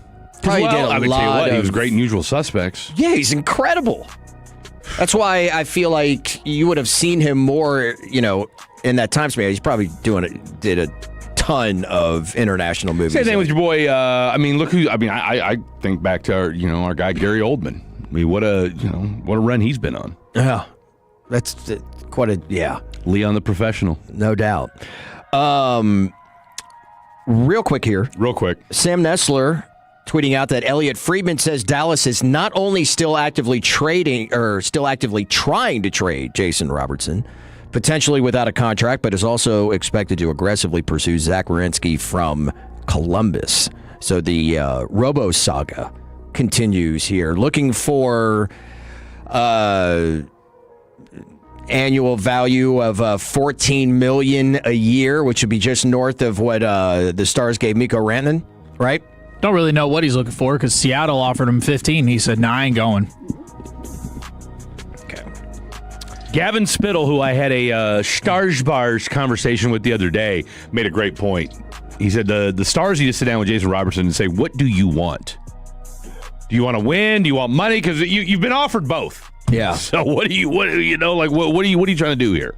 Probably did a I would lot tell you what, he of- was great in Usual Suspects. Yeah, he's incredible. That's why I feel like you would have seen him more, in that time span. He's probably did a ton of international movies. Same thing with your boy. I think back to our guy Gary Oldman. I mean, what a run he's been on. Yeah, that's quite a Leon the Professional, no doubt. Real quick here. Sam Nessler tweeting out that Elliot Friedman says Dallas is not only still actively trying to trade Jason Robertson, potentially without a contract, but is also expected to aggressively pursue Zach Werenski from Columbus. So the Robo saga continues here, looking for annual value of $14 million a year, which would be just north of what the Stars gave Mikko Rantanen, right? Don't really know what he's looking for because Seattle offered him 15. He said, "Nah, I ain't going." Gavin Spittle, who I had a Stars Bars conversation with the other day, made a great point. He said the Stars need to sit down with Jason Robertson and say, what do you want? Do you want to win? Do you want money? Because you've been offered both. Yeah. So what are you trying to do here?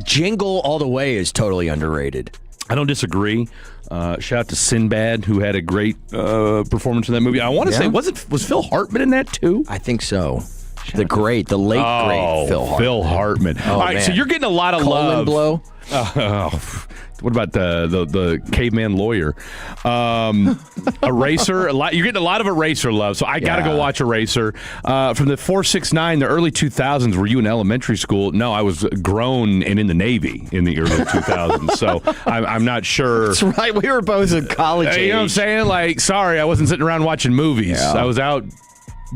Jingle All the Way is totally underrated. I don't disagree. Shout out to Sinbad, who had a great performance in that movie. I want to say, was Phil Hartman in that too? I think so. The late great Phil Hartman. Phil Hartman. Oh, all right, man. so you're getting a lot of Colon love. blow. What about the caveman lawyer? Eraser. You're getting a lot of Eraser love, so I got to go watch Eraser. From the 469, the early 2000s, were you in elementary school? No, I was grown and in the Navy in the early 2000s, so I'm not sure. That's right. We were both in college age. You know what I'm saying? Like, sorry, I wasn't sitting around watching movies. Yeah. I was out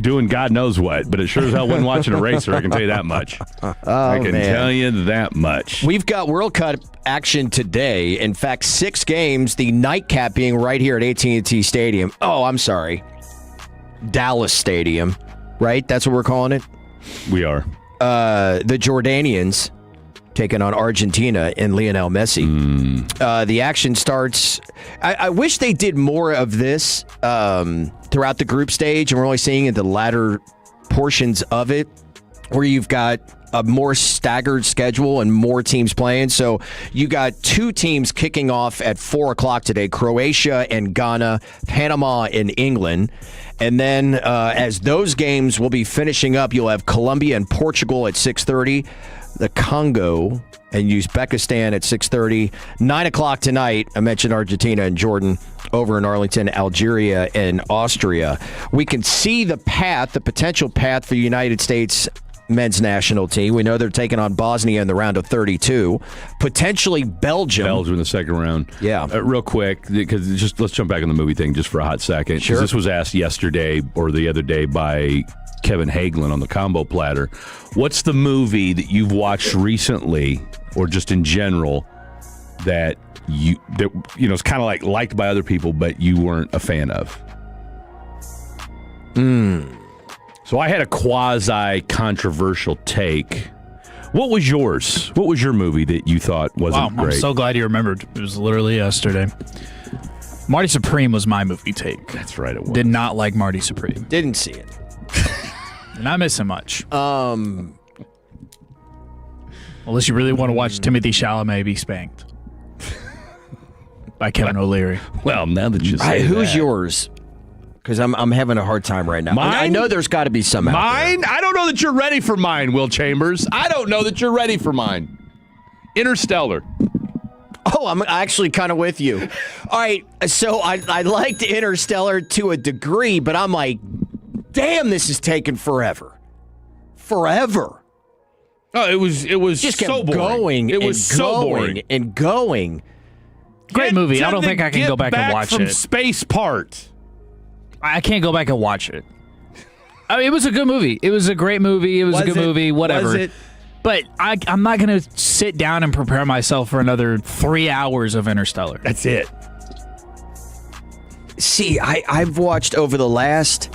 doing God knows what, but it sure as hell wasn't watching Eraser, I can tell you that much. I can tell you that much. We've got World Cup action today. In fact, 6 games, the nightcap being right here at AT&T Stadium. Oh, I'm sorry. Dallas Stadium, right? That's what we're calling it? We are. The Jordanians taking on Argentina and Lionel Messi. The action starts. I wish they did more of this throughout the group stage, and we're only seeing in the latter portions of it, where you've got a more staggered schedule and more teams playing. So you got 2 teams kicking off at 4 o'clock today: Croatia and Ghana, Panama and England. And then as those games will be finishing up, you'll have Colombia and Portugal at 6:30. The Congo and Uzbekistan at 6:30. 9 o'clock tonight, I mentioned Argentina and Jordan over in Arlington, Algeria and Austria. We can see the potential path for the United States men's national team. We know they're taking on Bosnia in the round of 32. Potentially Belgium. Belgium in the second round. Yeah. Real quick, because let's jump back on the movie thing just for a hot second. Sure. This was asked yesterday or the other day by Kevin Hagelin on the Combo Platter. What's the movie that you've watched recently, or just in general, that it's kind of like liked by other people, but you weren't a fan of? So I had a quasi-controversial take. What was yours? What was your movie that you thought wasn't great? I'm so glad you remembered. It was literally yesterday. Marty Supreme was my movie take. That's right, it was. Did not like Marty Supreme. Didn't see it. Not missing much. Unless you really want to watch Timothy Chalamet be spanked by Kevin O'Leary. Well, now that you say who's that. yours? Because I'm having a hard time right now. Mine? I know there's got to be some out there. Mine? I don't know that you're ready for mine, Will Chambers. I don't know that you're ready for mine. Interstellar. Oh, I'm actually kind of with you. All right, so I liked Interstellar to a degree, but I'm like, damn, this is taking forever. Forever. Oh, it was just so kept boring. going. It was so boring and going. Great movie. I don't think I can go back and watch from it. Space part. I can't go back and watch it. I mean, it was a good movie. It was a great movie. It was a good movie. Whatever. Was it? But I'm not going to sit down and prepare myself for another 3 hours of Interstellar. That's it. See, I've watched over the last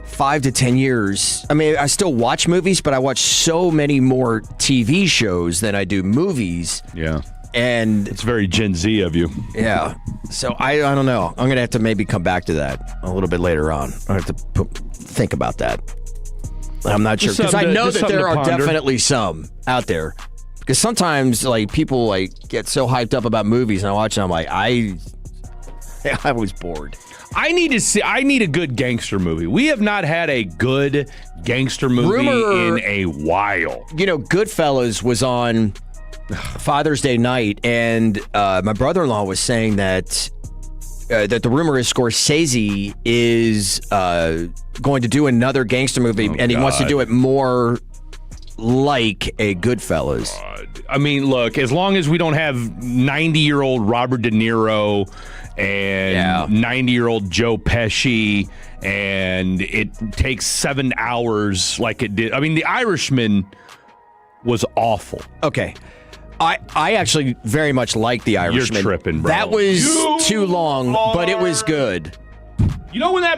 5 to 10 years. I mean, I still watch movies, but I watch so many more TV shows than I do movies. Yeah. And it's very Gen Z of you. Yeah. So I don't know. I'm going to have to maybe come back to that a little bit later on. I have to think about that. I'm not sure, because I know that there are definitely some out there. Because sometimes like people like get so hyped up about movies, and I watch them, I'm like, I was bored. I need a good gangster movie. We have not had a good gangster movie in a while. You know, Goodfellas was on Father's Day night, and my brother-in-law was saying that the rumor is Scorsese is going to do another gangster movie, and he wants to do it more like a Goodfellas. I mean, look, as long as we don't have 90-year-old Robert De Niro and 90-year-old Joe Pesci, and it takes 7 hours like it did. I mean, The Irishman was awful. Okay. I actually very much like The Irishman. You're tripping, bro. That was too long, but it was good. You know what I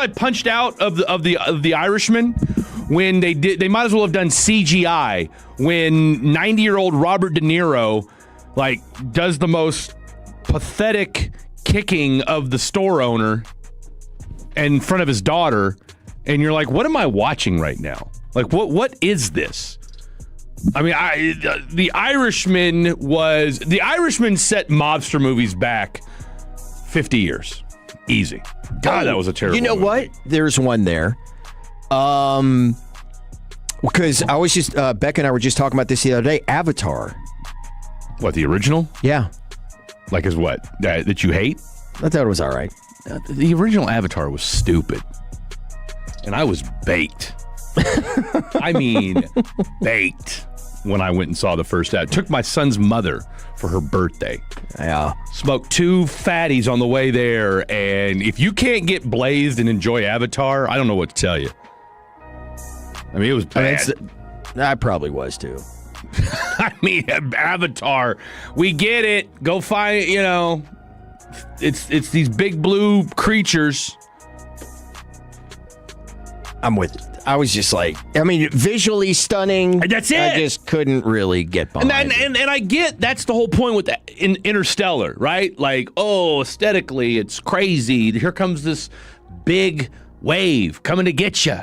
punched out of the Irishman? When they might as well have done CGI when 90-year-old Robert De Niro like does the most pathetic kicking of the store owner in front of his daughter, and you're like, what am I watching right now? Like, what is this? I mean, The Irishman set mobster movies back 50 years. Easy. God, that was a terrible movie. What? There's one there. Because I was just, Becca and I were just talking about this the other day. Avatar. What, the original? Yeah. Like as what? That you hate? I thought it was all right. The original Avatar was stupid. And I was baked. I mean, baked when I went and saw the first ad. Took my son's mother for her birthday. Yeah. Smoked 2 fatties on the way there. And if you can't get blazed and enjoy Avatar, I don't know what to tell you. I mean, it was bad. I probably was too. I mean, Avatar. We get it. Go find, it's these big blue creatures. I'm with it. I was just like, I mean, visually stunning. That's it. I just couldn't really get behind it. And I get that's the whole point with Interstellar, right? Like, aesthetically, it's crazy. Here comes this big wave coming to get you.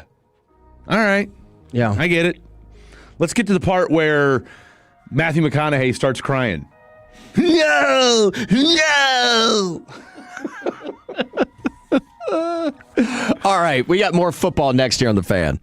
All right. Yeah. I get it. Let's get to the part where Matthew McConaughey starts crying. No! All right, we got more football next year on The Fan.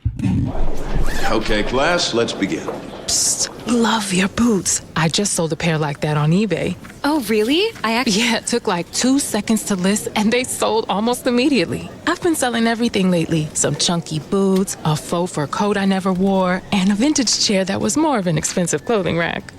Okay, class, let's begin. Psst, love your boots. I just sold a pair like that on eBay. Oh, really? Yeah, it took like 2 seconds to list, and they sold almost immediately. I've been selling everything lately. Some chunky boots, a faux fur coat I never wore, and a vintage chair that was more of an expensive clothing rack.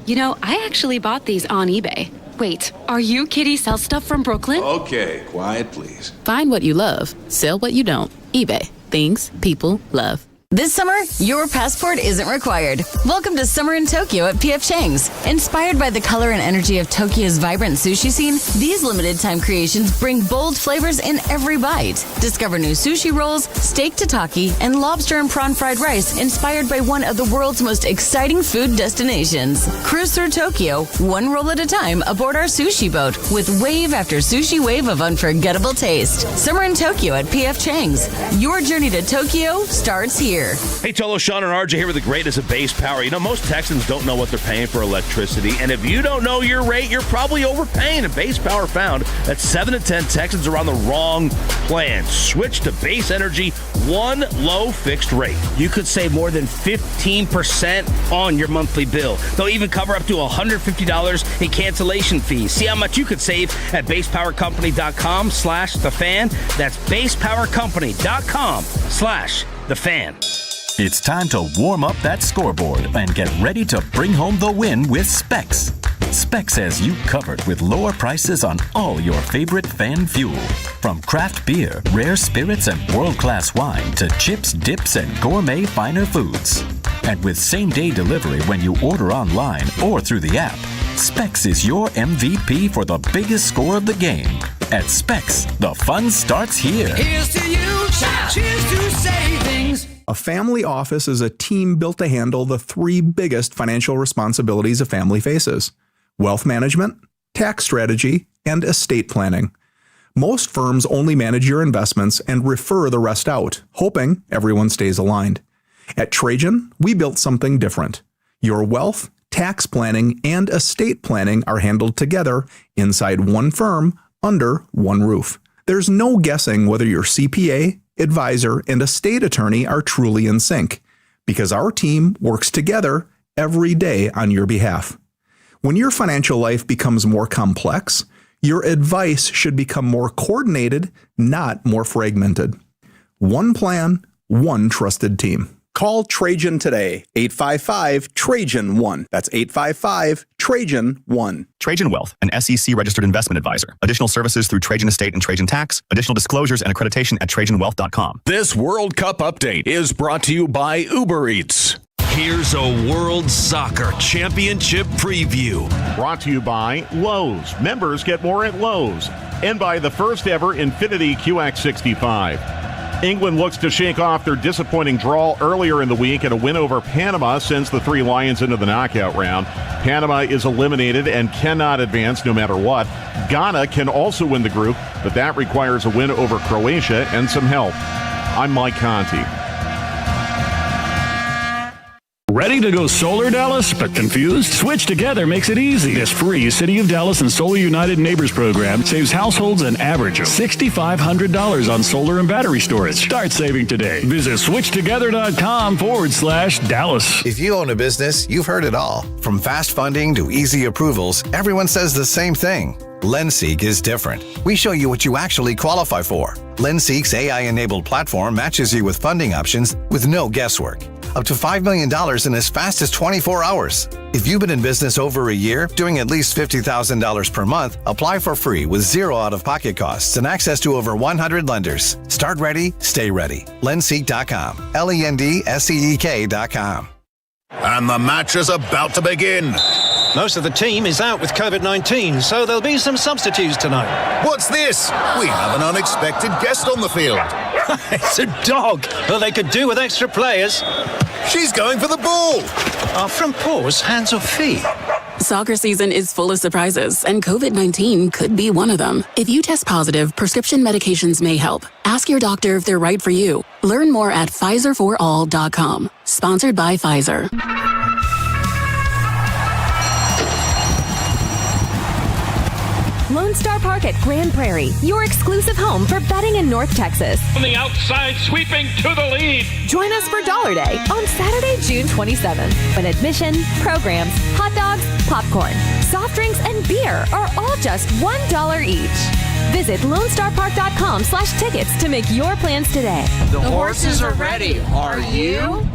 You know, I actually bought these on eBay. Wait, are you Kitty Sell Stuff from Brooklyn? Okay, quiet, please. Find what you love, sell what you don't. eBay. Things people love. This summer, your passport isn't required. Welcome to Summer in Tokyo at P.F. Chang's. Inspired by the color and energy of Tokyo's vibrant sushi scene, these limited-time creations bring bold flavors in every bite. Discover new sushi rolls, steak tataki, and lobster and prawn fried rice inspired by one of the world's most exciting food destinations. Cruise through Tokyo, one roll at a time aboard our sushi boat with wave after sushi wave of unforgettable taste. Summer in Tokyo at P.F. Chang's. Your journey to Tokyo starts here. Hey, Tolo, Sean, and RJ here with the greatness of base power. You know, most Texans don't know what they're paying for electricity, and if you don't know your rate, you're probably overpaying. And Base Power found that 7 to 10 Texans are on the wrong plan. Switch to Base Energy, one low fixed rate. You could save more than 15% on your monthly bill. They'll even cover up to $150 in cancellation fees. See how much you could save at basepowercompany.com/thefan. That's basepowercompany.com/thefan. It's time to warm up that scoreboard and get ready to bring home the win with Specs. Specs has you covered with lower prices on all your favorite fan fuel. From craft beer, rare spirits, and world-class wine to chips, dips, and gourmet finer foods. And with same-day delivery when you order online or through the app, Specs is your MVP for the biggest score of the game. At Specs, the fun starts here. Here's to you, cheers to savings. A family office is a team built to handle the three biggest financial responsibilities a family faces: wealth management, tax strategy, and estate planning. Most firms only manage your investments and refer the rest out, hoping everyone stays aligned. At Trajan, we built something different. Your wealth, tax planning, and estate planning are handled together inside one firm under one roof. There's no guessing whether your CPA, advisor, and estate attorney are truly in sync, because our team works together every day on your behalf. When your financial life becomes more complex, your advice should become more coordinated, not more fragmented. One plan, one trusted team. Call Trajan today, 855-TRAJAN-1. That's 855-TRAJAN-1. Trajan Wealth, an SEC-registered investment advisor. Additional services through Trajan Estate and Trajan Tax. Additional disclosures and accreditation at TrajanWealth.com. This World Cup update is brought to you by Uber Eats. Here's a World Soccer Championship preview. Brought to you by Lowe's. Members get more at Lowe's. And by the first ever Infiniti QX65. England looks to shake off their disappointing draw earlier in the week and a win over Panama sends the Three Lions into the knockout round. Panama is eliminated and cannot advance no matter what. Ghana can also win the group, but that requires a win over Croatia and some help. I'm Mike Conti. Ready to go solar, Dallas, but confused? Switch Together makes it easy. This free City of Dallas and Solar United Neighbors program saves households an average of $6,500 on solar and battery storage. Start saving today. Visit switchtogether.com/Dallas. If you own a business, you've heard it all. From fast funding to easy approvals, everyone says the same thing. LendSeek is different. We show you what you actually qualify for. LendSeek's AI-enabled platform matches you with funding options with no guesswork. Up to $5 million in as fast as 24 hours. If you've been in business over a year, doing at least $50,000 per month, apply for free with zero out-of-pocket costs and access to over 100 lenders. Start ready, stay ready. Lendseek.com. LENDSEEK.com. And the match is about to begin. Most of the team is out with COVID-19, so there'll be some substitutes tonight. What's this? We have an unexpected guest on the field. It's a dog. Well, they could do with extra players. She's going for the ball. Are front paws hands or feet? Soccer season is full of surprises, and COVID-19 could be one of them. If you test positive, prescription medications may help. Ask your doctor if they're right for you. Learn more at PfizerForAll.com. Sponsored by Pfizer. Lone Star Park at Grand Prairie, your exclusive home for betting in North Texas. On the outside, sweeping to the lead. Join us for Dollar Day on Saturday, June 27th, when admission, programs, hot dogs, popcorn, soft drinks, and beer are all just $1 each. Visit LoneStarPark.com/tickets to make your plans today. The horses are ready. Are you?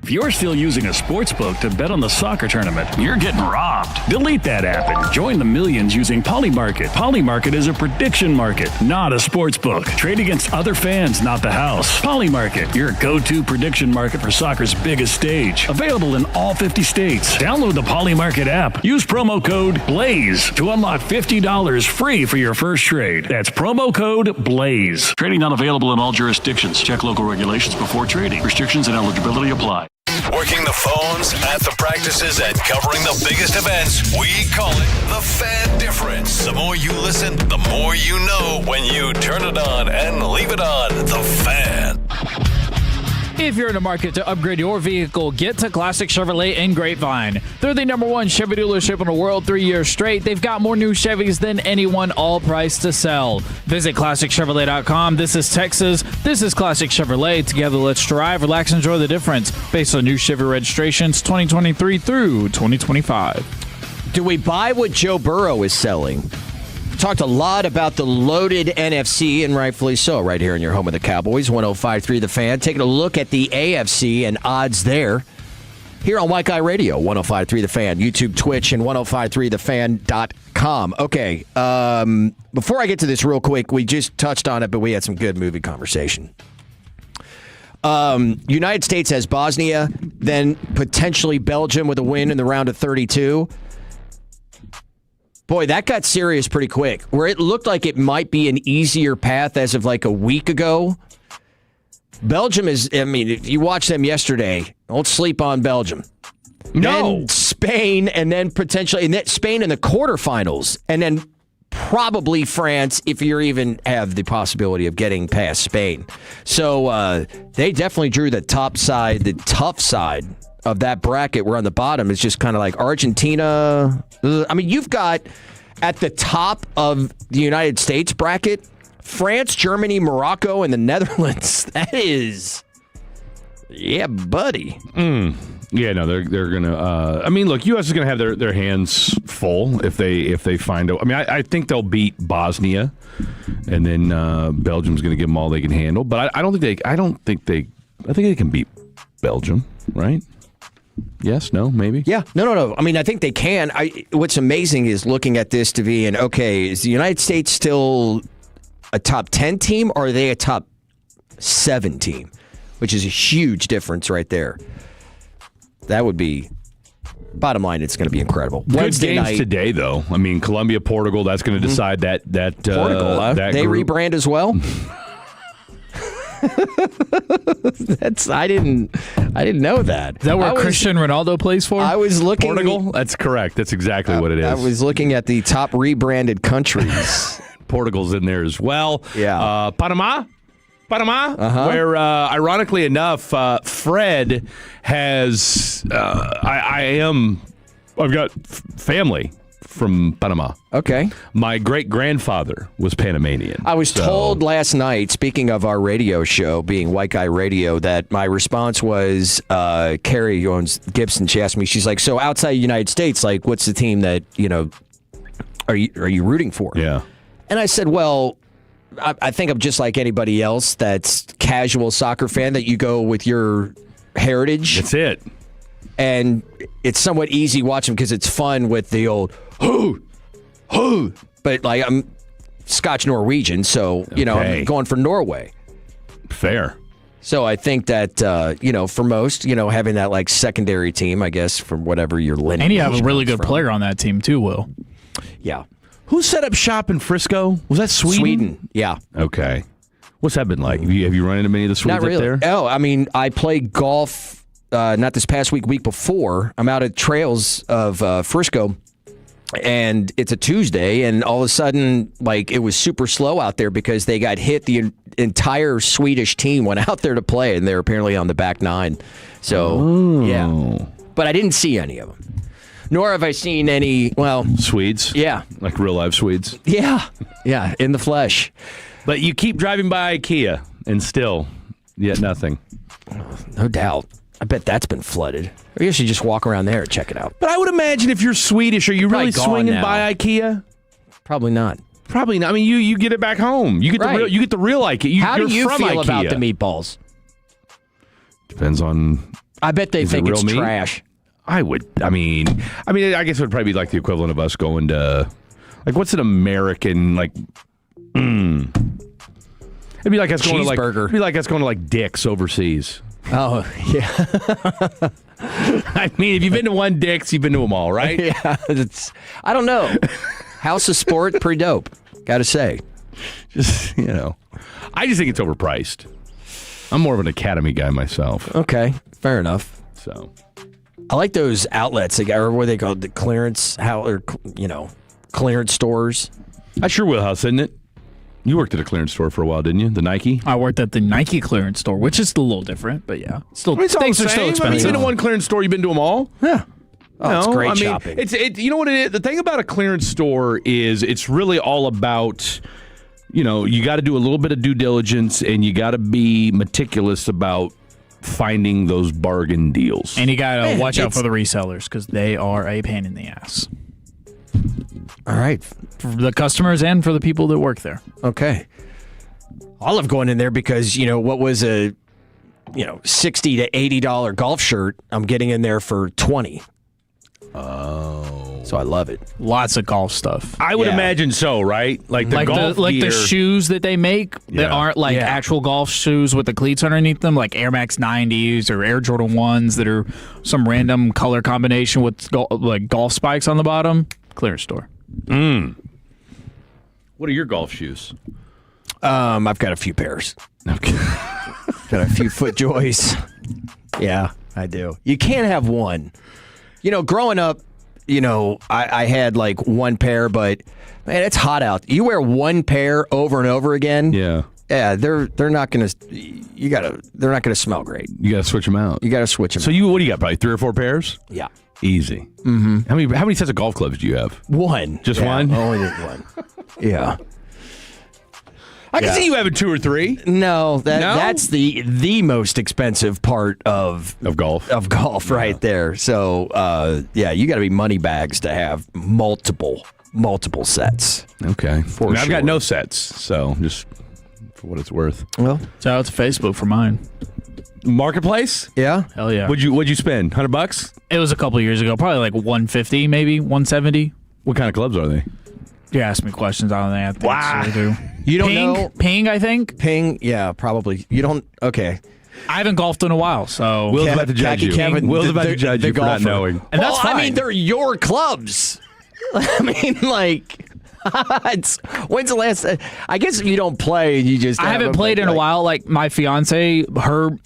If you're still using a sports book to bet on the soccer tournament, you're getting robbed. Delete that app and join the millions using Polymarket. Polymarket is a prediction market, not a sports book. Trade against other fans, not the house. Polymarket, your go-to prediction market for soccer's biggest stage. Available in all 50 states. Download the Polymarket app. Use promo code BLAZE to unlock $50 free for your first trade. That's promo code BLAZE. Trading not available in all jurisdictions. Check local regulations before trading. Restrictions and eligibility apply. Working the phones, at the practices, and covering the biggest events, we call it the Fan Difference. The more you listen, the more you know when you turn it on and leave it on. The Fan. If you're in the market to upgrade your vehicle, get to Classic Chevrolet in Grapevine. They're the #1 Chevy dealership in the world 3 years straight. They've got more new Chevys than anyone, all priced to sell. Visit ClassicChevrolet.com. This is Texas. This is Classic Chevrolet. Together, let's drive, relax, enjoy the difference. Based on new Chevy registrations 2023 through 2025. Do we buy what Joe Burrow is selling? Talked a lot about the loaded NFC, and rightfully so, right here in your home of the Cowboys, 105.3 The Fan. Taking a look at the AFC and odds there here on White Guy Radio, 105.3 The Fan, YouTube, Twitch, and 105.3thefan.com. Okay, before I get to this real quick, we just touched on it, but we had some good movie conversation. United States has Bosnia, then potentially Belgium with a win in the round of 32. Boy, that got serious pretty quick. Where it looked like it might be an easier path as of like a week ago. Belgium is, I mean, if you watch them yesterday, don't sleep on Belgium. No. Then Spain, and then potentially Spain in the quarterfinals, and then probably France if you even have the possibility of getting past Spain. So they definitely drew the top side, the tough side of that bracket, where on the bottom is just kind of like Argentina. I mean, you've got at the top of the United States bracket, France, Germany, Morocco, and the Netherlands. That is, yeah, buddy. Yeah, no, they're gonna. I mean, look, U.S. is gonna have their hands full if they find out. I mean, I think they'll beat Bosnia, and then Belgium's gonna give them all they can handle. But I think they can beat Belgium, right? Yes, no, maybe. Yeah, no. I mean, I think they can. What's amazing is looking at this to be is the United States still a top 10 team, or are they a top 7 team? Which is a huge difference right there. That would be, bottom line, it's going to be incredible. Good Wednesday games night today, though. I mean, Colombia, Portugal, that's going to decide that Portugal, that they group. rebrand as well. I didn't know that. Is that where Cristiano Ronaldo plays for? I was looking. Portugal? That's correct. That's exactly what it is. I was looking at the top rebranded countries. Portugal's in there as well. Yeah. Panama, where ironically enough, Fred has. I've got family from Panama. Okay. My great-grandfather was Panamanian. I was told last night, speaking of our radio show, being White Guy Radio, that my response was, Carrie, who owns Gibson, she asked me, she's like, so outside the United States, like, what's the team that, are you rooting for? Yeah. And I said, well, I think I'm just like anybody else that's casual soccer fan, that you go with your heritage. That's it. And it's somewhat easy watching because it's fun with the old, who. But like, I'm Scotch Norwegian, so, I'm going for Norway. Fair. So I think that, for most, having that like secondary team, I guess, from whatever your lineage. And you have a really good player on that team too, Will. Yeah. Who set up shop in Frisco? Was that Sweden? Sweden, yeah. Okay. What's that been like? Have you run into many of the Swedes Not really. up there? Oh, I mean, I played golf, not this past week before. I'm out at trails of Frisco, and it's a Tuesday, and all of a sudden, like, it was super slow out there because they got hit. The entire Swedish team went out there to play, and they're apparently on the back nine. So, yeah. But I didn't see any of them. Nor have I seen any, Swedes? Yeah. Like real life Swedes? Yeah. Yeah, in the flesh. But you keep driving by IKEA, and still, yet nothing. No doubt. I bet that's been flooded. Or you should just walk around there and check it out. But I would imagine if you're Swedish, are you really swinging by IKEA? Probably not. Probably not. I mean, you get it back home. You get the real IKEA. How do you feel IKEA. about the meatballs? Depends on. I bet they think it's trash. I guess it would probably be like the equivalent of us going to, like, what's an American, like, it'd be like us going to like, it'd be like us going to like Dick's overseas. Oh, yeah. I mean, if you've been to one Dick's, you've been to them all, right? Yeah. I don't know. House of Sport, pretty dope. Gotta say. Just, I just think it's overpriced. I'm more of an Academy guy myself. Okay. Fair enough. So. I like those outlets, or what they call the clearance, clearance stores. That's your wheelhouse, isn't it? You worked at a clearance store for a while, didn't you? The Nike? I worked at the Nike clearance store, which is a little different, but yeah. Still, things are still expensive. You've been to one clearance store, you've been to them all? Yeah. It's great shopping. You know what it is? The thing about a clearance store is it's really all about, you got to do a little bit of due diligence, and you got to be meticulous about finding those bargain deals. And you got to watch out for the resellers because they are a pain in the ass. All right. For the customers and for the people that work there. Okay. I love going in there because, what was a, $60 to $80 golf shirt, I'm getting in there for $20. Oh. So I love it. Lots of golf stuff. I would imagine so, right? Like the golf gear. the shoes that they make that aren't like actual golf shoes with the cleats underneath them, like Air Max 90s or Air Jordan 1s that are some random color combination with like golf spikes on the bottom. Clearance store. What are your golf shoes? I've got a few pairs. Okay. Got a few FootJoys. Yeah, I do. You can't have one. Growing up, I had like one pair, but man, it's hot out. You wear one pair over and over again. Yeah. Yeah, they're not gonna. They're not gonna smell great. You gotta switch them out. You gotta switch them. So what do you got? Probably 3 or 4 pairs. Yeah. Easy. Mm-hmm. How many sets of golf clubs do you have? One. Just one? Only one. Yeah. I can see you having 2 or 3. No, that's the most expensive part of golf. Of golf, right there. So, you got to be money bags to have multiple sets. Okay. For I've got no sets, so just for what it's worth. Well, shout out to Facebook for mine. Marketplace? Yeah. Hell yeah. What'd you spend? $100? It was a couple years ago, probably like 150, maybe 170. What kind of clubs are they? You ask me questions on that. Wow. You don't know? Ping, I think. Ping, yeah, probably. You don't. Okay. I haven't golfed in a while, so Will's about to judge you. Kevin, Will's about to judge you for not knowing. And that's fine. I mean, they're your clubs. I mean, like, when's the last? I guess if you don't play, you just. I haven't played in a while. Like my fiance,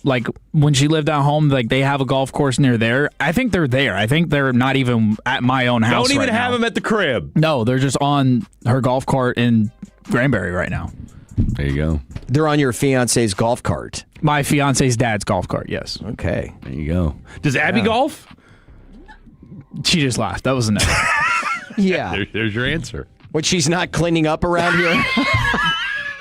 like when she lived at home, like they have a golf course near there. I think they're there. I think they're not even at my own house. Don't even right have now. them at the crib. No, they're just on her golf cart in Granbury right now. There you go. They're on your fiance's golf cart. My fiance's dad's golf cart. Yes. Okay. There you go. Does Abby golf? She just laughed. That was a no. Yeah. There's your answer. When she's not cleaning up around here.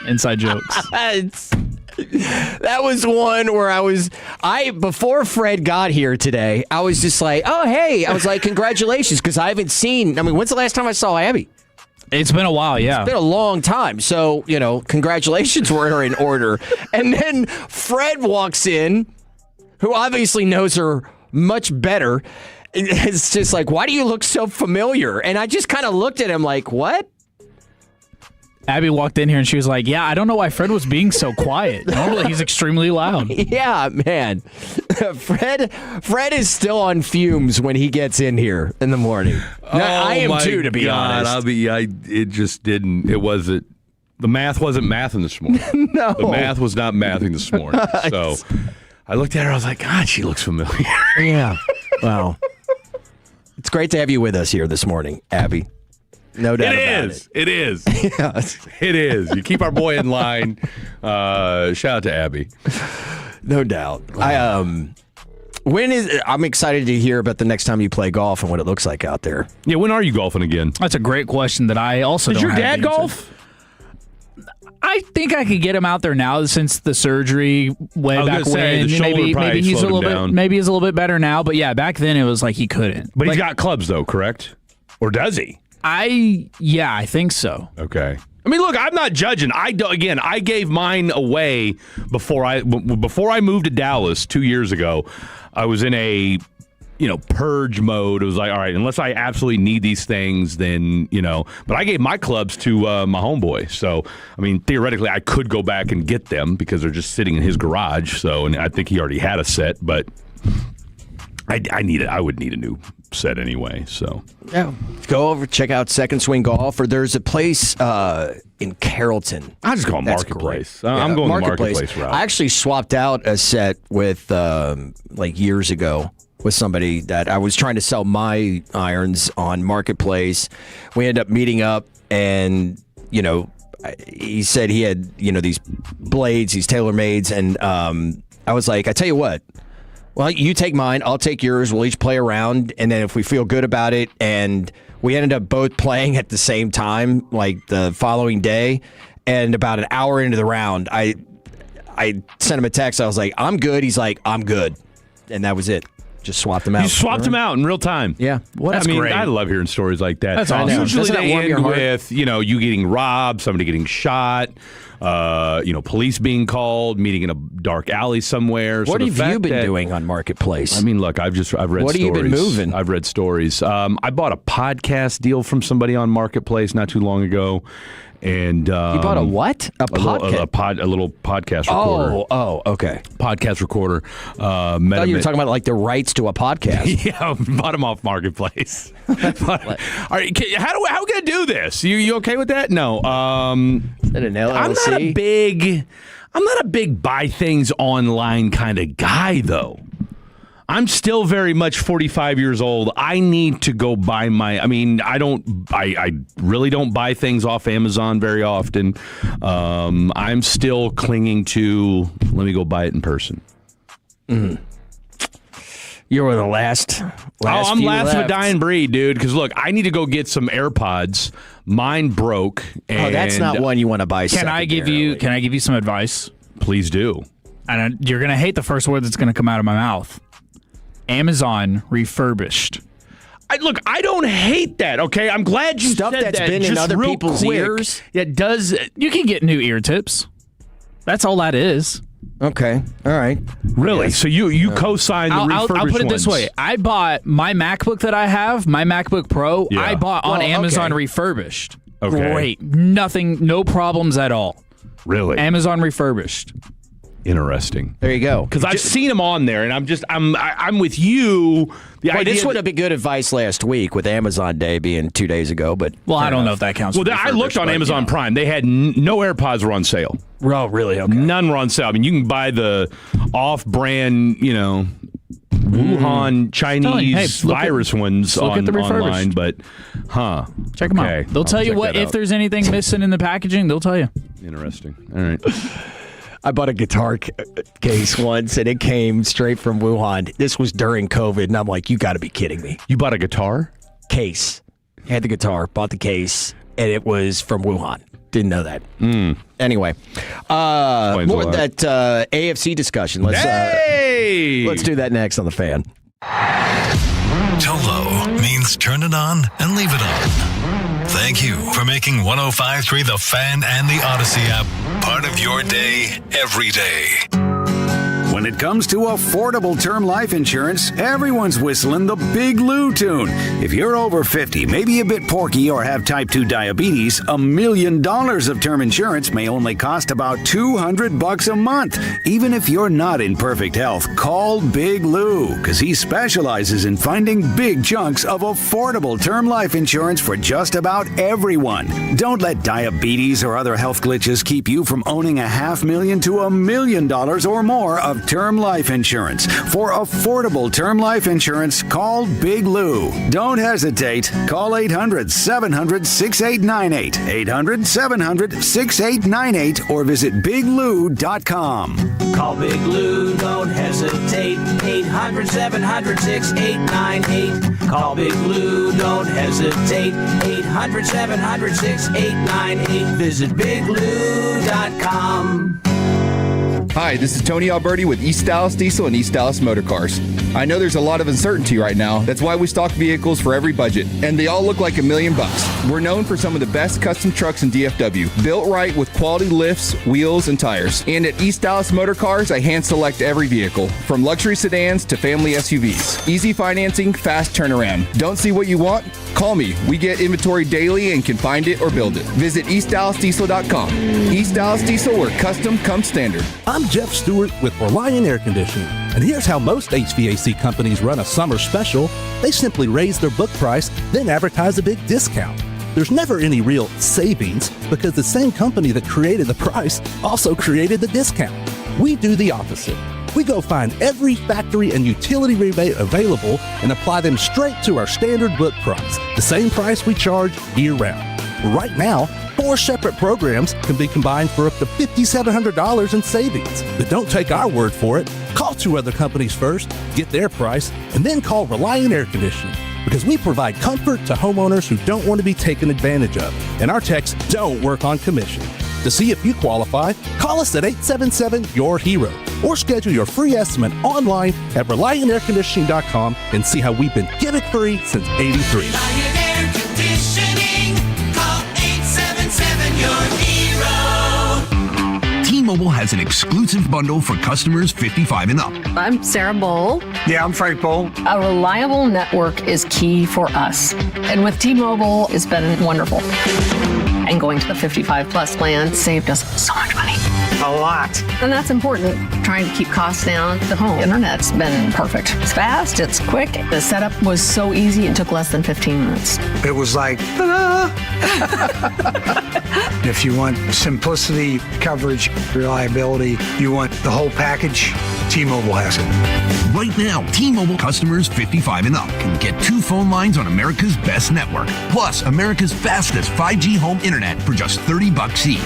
Inside jokes. That was one where before Fred got here today, I was just like, oh, hey. I was like, congratulations, because I haven't seen, when's the last time I saw Abby? It's been a while, yeah. It's been a long time. So, congratulations were in order. And then Fred walks in, who obviously knows her much better. It's just like, why do you look so familiar? And I just kind of looked at him like, what? Abby walked in here and she was like, yeah, I don't know why Fred was being so quiet. Normally he's extremely loud. Yeah, man. Fred is still on fumes when he gets in here in the morning. I am too, to be honest. It just didn't. It wasn't. The math wasn't mathing this morning. No. The math was not mathing this morning. So I looked at her. I was like, God, she looks familiar. Yeah. Wow. It's great to have you with us here this morning, Abby. No doubt about it. It is. Yes. It is. You keep our boy in line. Shout out to Abby. No doubt. I'm excited to hear about the next time you play golf and what it looks like out there. Yeah, when are you golfing again? That's a great question that I also Does don't your have dad the answer. golf? I think I could get him out there now since the surgery way back when. Maybe he's a little bit better now, but yeah, back then it was like he couldn't. But he's got clubs though, correct? Or does he? I think so. Okay. I mean, look, I'm not judging. I gave mine away before I moved to Dallas 2 years ago. I was in a purge mode. It was like, all right, unless I absolutely need these things, then, but I gave my clubs to my homeboy. So, I mean, theoretically, I could go back and get them because they're just sitting in his garage. So, and I think he already had a set, but I would need a new set anyway. So, yeah, go over, check out Second Swing Golf, or there's a place in Carrollton. I just call it Marketplace. I'm going Marketplace route. I actually swapped out a set with years ago with somebody that I was trying to sell my irons on Marketplace. We ended up meeting up, and he said he had these blades, these TaylorMades, and I was like, I tell you what, well, you take mine, I'll take yours, we'll each play around, and then if we feel good about it, and we ended up both playing at the same time, like the following day, and about an hour into the round, I sent him a text. I was like, I'm good. He's like, I'm good, and that was it. Just swapped them out. You swapped them out in real time. Yeah. That's great. I love hearing stories like that. That's awesome. Usually Doesn't that they warm your end heart? with, you getting robbed, somebody getting shot, police being called, meeting in a dark alley somewhere. What have you been doing on Marketplace? I mean, look, I've read stories. What have you been moving? I've read stories. I bought a podcast deal from somebody on Marketplace not too long ago. And you bought a what? A podcast? A little podcast recorder. Oh, okay. Podcast recorder. I thought you were talking about like the rights to a podcast. Yeah, bought them off Marketplace. All right, how are we gonna do this? You okay with that? No. Is it an LLC? I'm not a big buy things online kind of guy, though. I'm still very much 45 years old. I need to go buy I really don't buy things off Amazon very often. I'm still clinging to, let me go buy it in person. You were the last I'm few last of a left. dying breed, dude. Because look, I need to go get some AirPods. Mine broke. And that's not one you want to buy. Can I give you some advice? Please do. And you're gonna hate the first word that's gonna come out of my mouth. Amazon refurbished. I don't hate that, okay? I'm glad you Stuff said that's that. been in Just other real people's quick. ears? It does. You can get new ear tips. That's all that is. Okay. All right. Really? So you co-sign the refurbished I'll put it this ones. way. I bought my MacBook that I have, my MacBook Pro, Yeah. I bought on Well, Amazon okay. refurbished. Okay. Great. Nothing, no problems at all. Really? Amazon refurbished. Interesting. There you go. Because I've seen them on there, and I'm with you. This would have been good advice last week with Amazon Day being 2 days ago, but Well, I don't know if that counts. Well, for I looked on refurbished, but, Amazon Prime. They had no AirPods were on sale. Oh, really? Okay. None were on sale. I mean, you can buy the off-brand, Wuhan Chinese look at- virus ones look at the online, refurbished. but Check them out. They'll tell you what if there's anything missing in the packaging. They'll tell you. Interesting. All right. I bought a guitar case once, and it came straight from Wuhan. This was during COVID, and I'm like, you got to be kidding me. You bought a guitar? Case. Had the guitar, bought the case, and it was from Wuhan. Didn't know that. Anyway, more of that AFC discussion. Let's do that next on The Fan. Tolo means turn it on and leave it on. Thank you for making 105.3 The Fan and the Odyssey app part of your day every day. When it comes to affordable term life insurance, everyone's whistling the Big Lou tune. If you're over 50, maybe a bit porky, or have type 2 diabetes, $1 million of term insurance may only cost about $200 a month. Even if you're not in perfect health, call Big Lou, because he specializes in finding big chunks of affordable term life insurance for just about everyone. Don't let diabetes or other health glitches keep you from owning $500,000 to $1 million or more of term life insurance. For affordable term life insurance, call Big Lou. Don't hesitate. Call 800-700-6898, 800-700-6898, or visit biglou.com. Call Big Lou, don't hesitate. 800-700-6898. Call Big Lou, don't hesitate. 800-700-6898. Visit biglou.com. Hi, this is Tony Alberti with East Dallas Diesel and East Dallas Motor Cars. I know there's a lot of uncertainty right now. That's why we stock vehicles for every budget, and they all look like $1 million. We're known for some of the best custom trucks in DFW, built right with quality lifts, wheels, and tires. And at East Dallas Motor Cars, I hand select every vehicle, from luxury sedans to family SUVs. Easy financing, fast turnaround. Don't see what you want? Call me. We get inventory daily and can find it or build it. Visit EastDallasDiesel.com. East Dallas Diesel, where custom comes standard. I'm Jeff Stewart with Reliant Air Conditioning, and here's how most HVAC companies run a summer special. They simply raise their book price, then advertise a big discount. There's never any real savings because the same company that created the price also created the discount. We do the opposite. We go find every factory and utility rebate available and apply them straight to our standard book price, the same price we charge year-round. Right now, 4 separate programs can be combined for up to $5,700 in savings. But don't take our word for it. Call 2 other companies first, get their price, and then call Reliant Air Conditioning, because we provide comfort to homeowners who don't want to be taken advantage of, and our techs don't work on commission. To see if you qualify, call us at 877-YOUR-HERO or schedule your free estimate online at ReliantAirConditioning.com and see how we've been gimmick-free since '83. Reliant Air Conditioning. Call 877-YOUR-HERO. T-Mobile has an exclusive bundle for customers 55 and up. I'm Sarah Bowl. Yeah, I'm Frank Bowl. A reliable network is key for us. And with T-Mobile, it's been wonderful. And going to the 55 plus plan saved us so much money. A lot. And that's important. Trying to keep costs down. The home internet's been perfect. It's fast, it's quick. The setup was so easy, it took less than 15 minutes. It was like, if you want simplicity, coverage, reliability, you want the whole package, T-Mobile has it. Right now, T-Mobile customers 55 and up can get 2 phone lines on America's best network, plus America's fastest 5G home internet for just $30 each.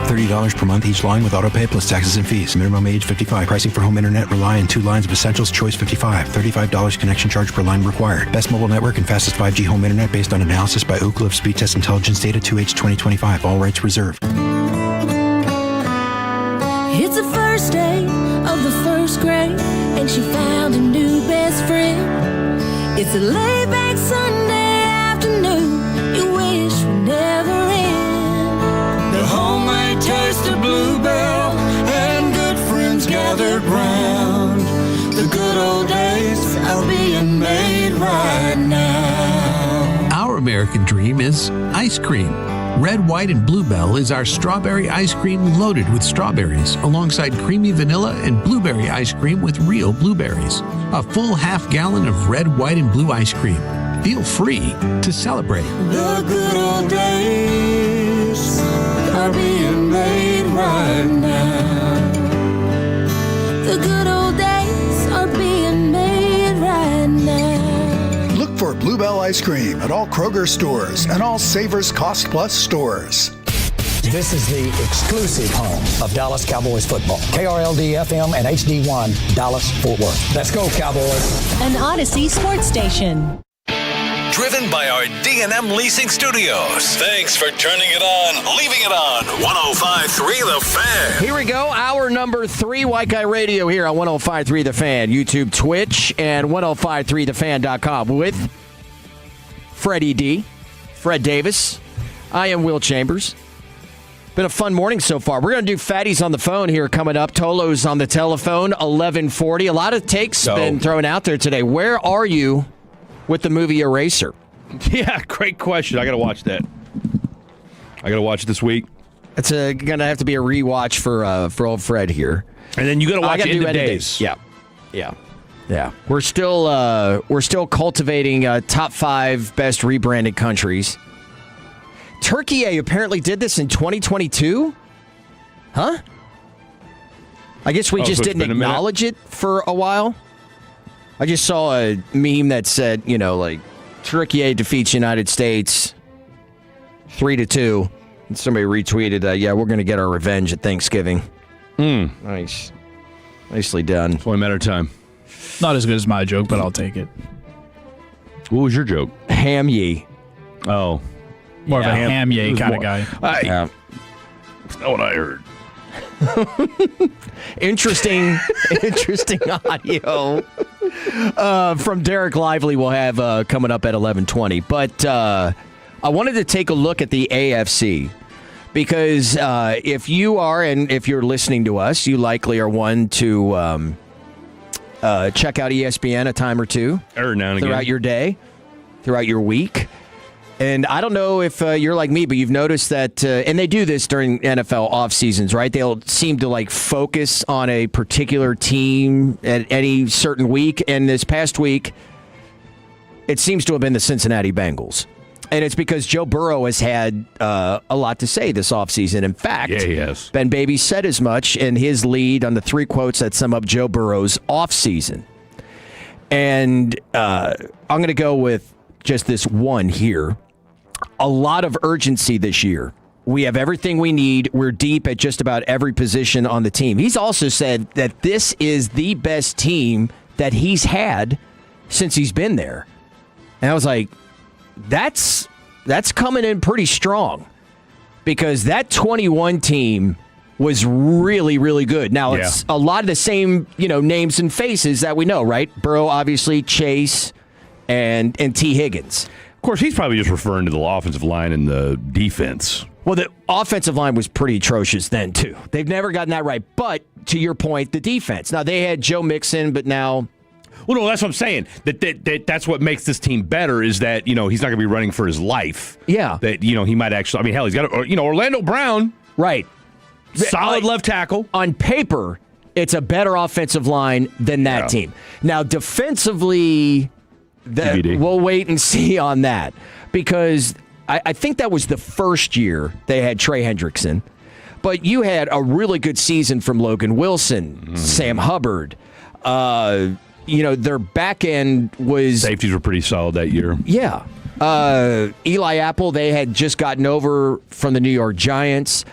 $30 per month each line with autopay plus taxes and fees. Minimum age 55. Pricing for home internet rely on 2 lines of essentials. Choice 55. $35 connection charge per line required. Best mobile network and fastest 5G home internet based on analysis by Ookla of Speed Test Intelligence Data 2H 2025. All rights reserved. It's the first day of the first grade, and she found a new best friend. It's a laid-back Sunday afternoon you wish would never end. The homemade taste of Bluebell and good friends gathered round. The good old days are being made right now. Our American dream is ice cream. Red, White, and Bluebell is our strawberry ice cream loaded with strawberries, alongside creamy vanilla and blueberry ice cream with real blueberries. A full half-gallon of red, white, and blue ice cream. Feel free to celebrate. The good old days are being made right now. The good old days are being made right now. Look for Bluebell ice cream at all Kroger stores and all Savers Cost Plus stores. This is the exclusive home of Dallas Cowboys football. KRLD-FM and HD1, Dallas, Fort Worth. Let's go, Cowboys. An Odyssey sports station. Driven by our D&M Leasing Studios. Thanks for turning it on, leaving it on. 105.3 The Fan. Here we go. Hour number 3, White Guy Radio here on 105.3 The Fan. YouTube, Twitch, and 105.3thefan.com with Freddie D, Fred Davis. I am Will Chambers. Been a fun morning so far. We're going to do Fatties on the phone here coming up. Tolo's on the telephone, 11:40. A lot of takes been thrown out there today. Where are you with the movie Eraser? Yeah, great question. I got to watch that. I got to watch it this week. It's going to have to be a rewatch for old Fred here. And then you got to watch it in the days. Yeah. We're still cultivating top 5 best rebranded countries. Turkey apparently did this in 2022? Huh? I guess we just didn't acknowledge it for a while. I just saw a meme that said, Turkey defeats United States 3-2. And somebody retweeted, we're going to get our revenge at Thanksgiving. Nice. Nicely done. It's only a matter of time. Not as good as my joke, but I'll take it. What was your joke? Ham ye. Oh. More of a ham yay kind of guy. That's not what I heard. Interesting audio from Derek Lively we'll have coming up at 11:20. But I wanted to take a look at the AFC because if you are, and if you're listening to us, you likely are one to check out ESPN a time or two throughout your day, throughout your week. And I don't know if you're like me, but you've noticed that, and they do this during NFL off seasons, right? They'll seem to focus on a particular team at any certain week. And this past week, it seems to have been the Cincinnati Bengals. And it's because Joe Burrow has had a lot to say this offseason. In fact, he has. Ben Baby said as much in his lead on the 3 quotes that sum up Joe Burrow's offseason. And I'm going to go with just this one here. A lot of urgency this year. We have everything we need. We're deep at just about every position on the team. He's also said that this is the best team that he's had since he's been there. And I was like, that's coming in pretty strong. because that 21 team was really, really good. Now, it's a lot of the same, names and faces that we know, right? Burrow, obviously, Chase, and T. Higgins. Of course, he's probably just referring to the offensive line and the defense. Well, the offensive line was pretty atrocious then, too. They've never gotten that right. But, to your point, the defense. Now, they had Joe Mixon, but now... Well, no, that's what I'm saying. That's what makes this team better is that, he's not going to be running for his life. Yeah. That, he might actually... I mean, hell, he's got, Orlando Brown. Right. Solid left tackle. On paper, it's a better offensive line than that team. Now, defensively, we'll wait and see on that. Because I think that was the first year they had Trey Hendrickson. But you had a really good season from Logan Wilson, Sam Hubbard. Their back end was... Safeties were pretty solid that year. Yeah. Eli Apple, they had just gotten over from the New York Giants.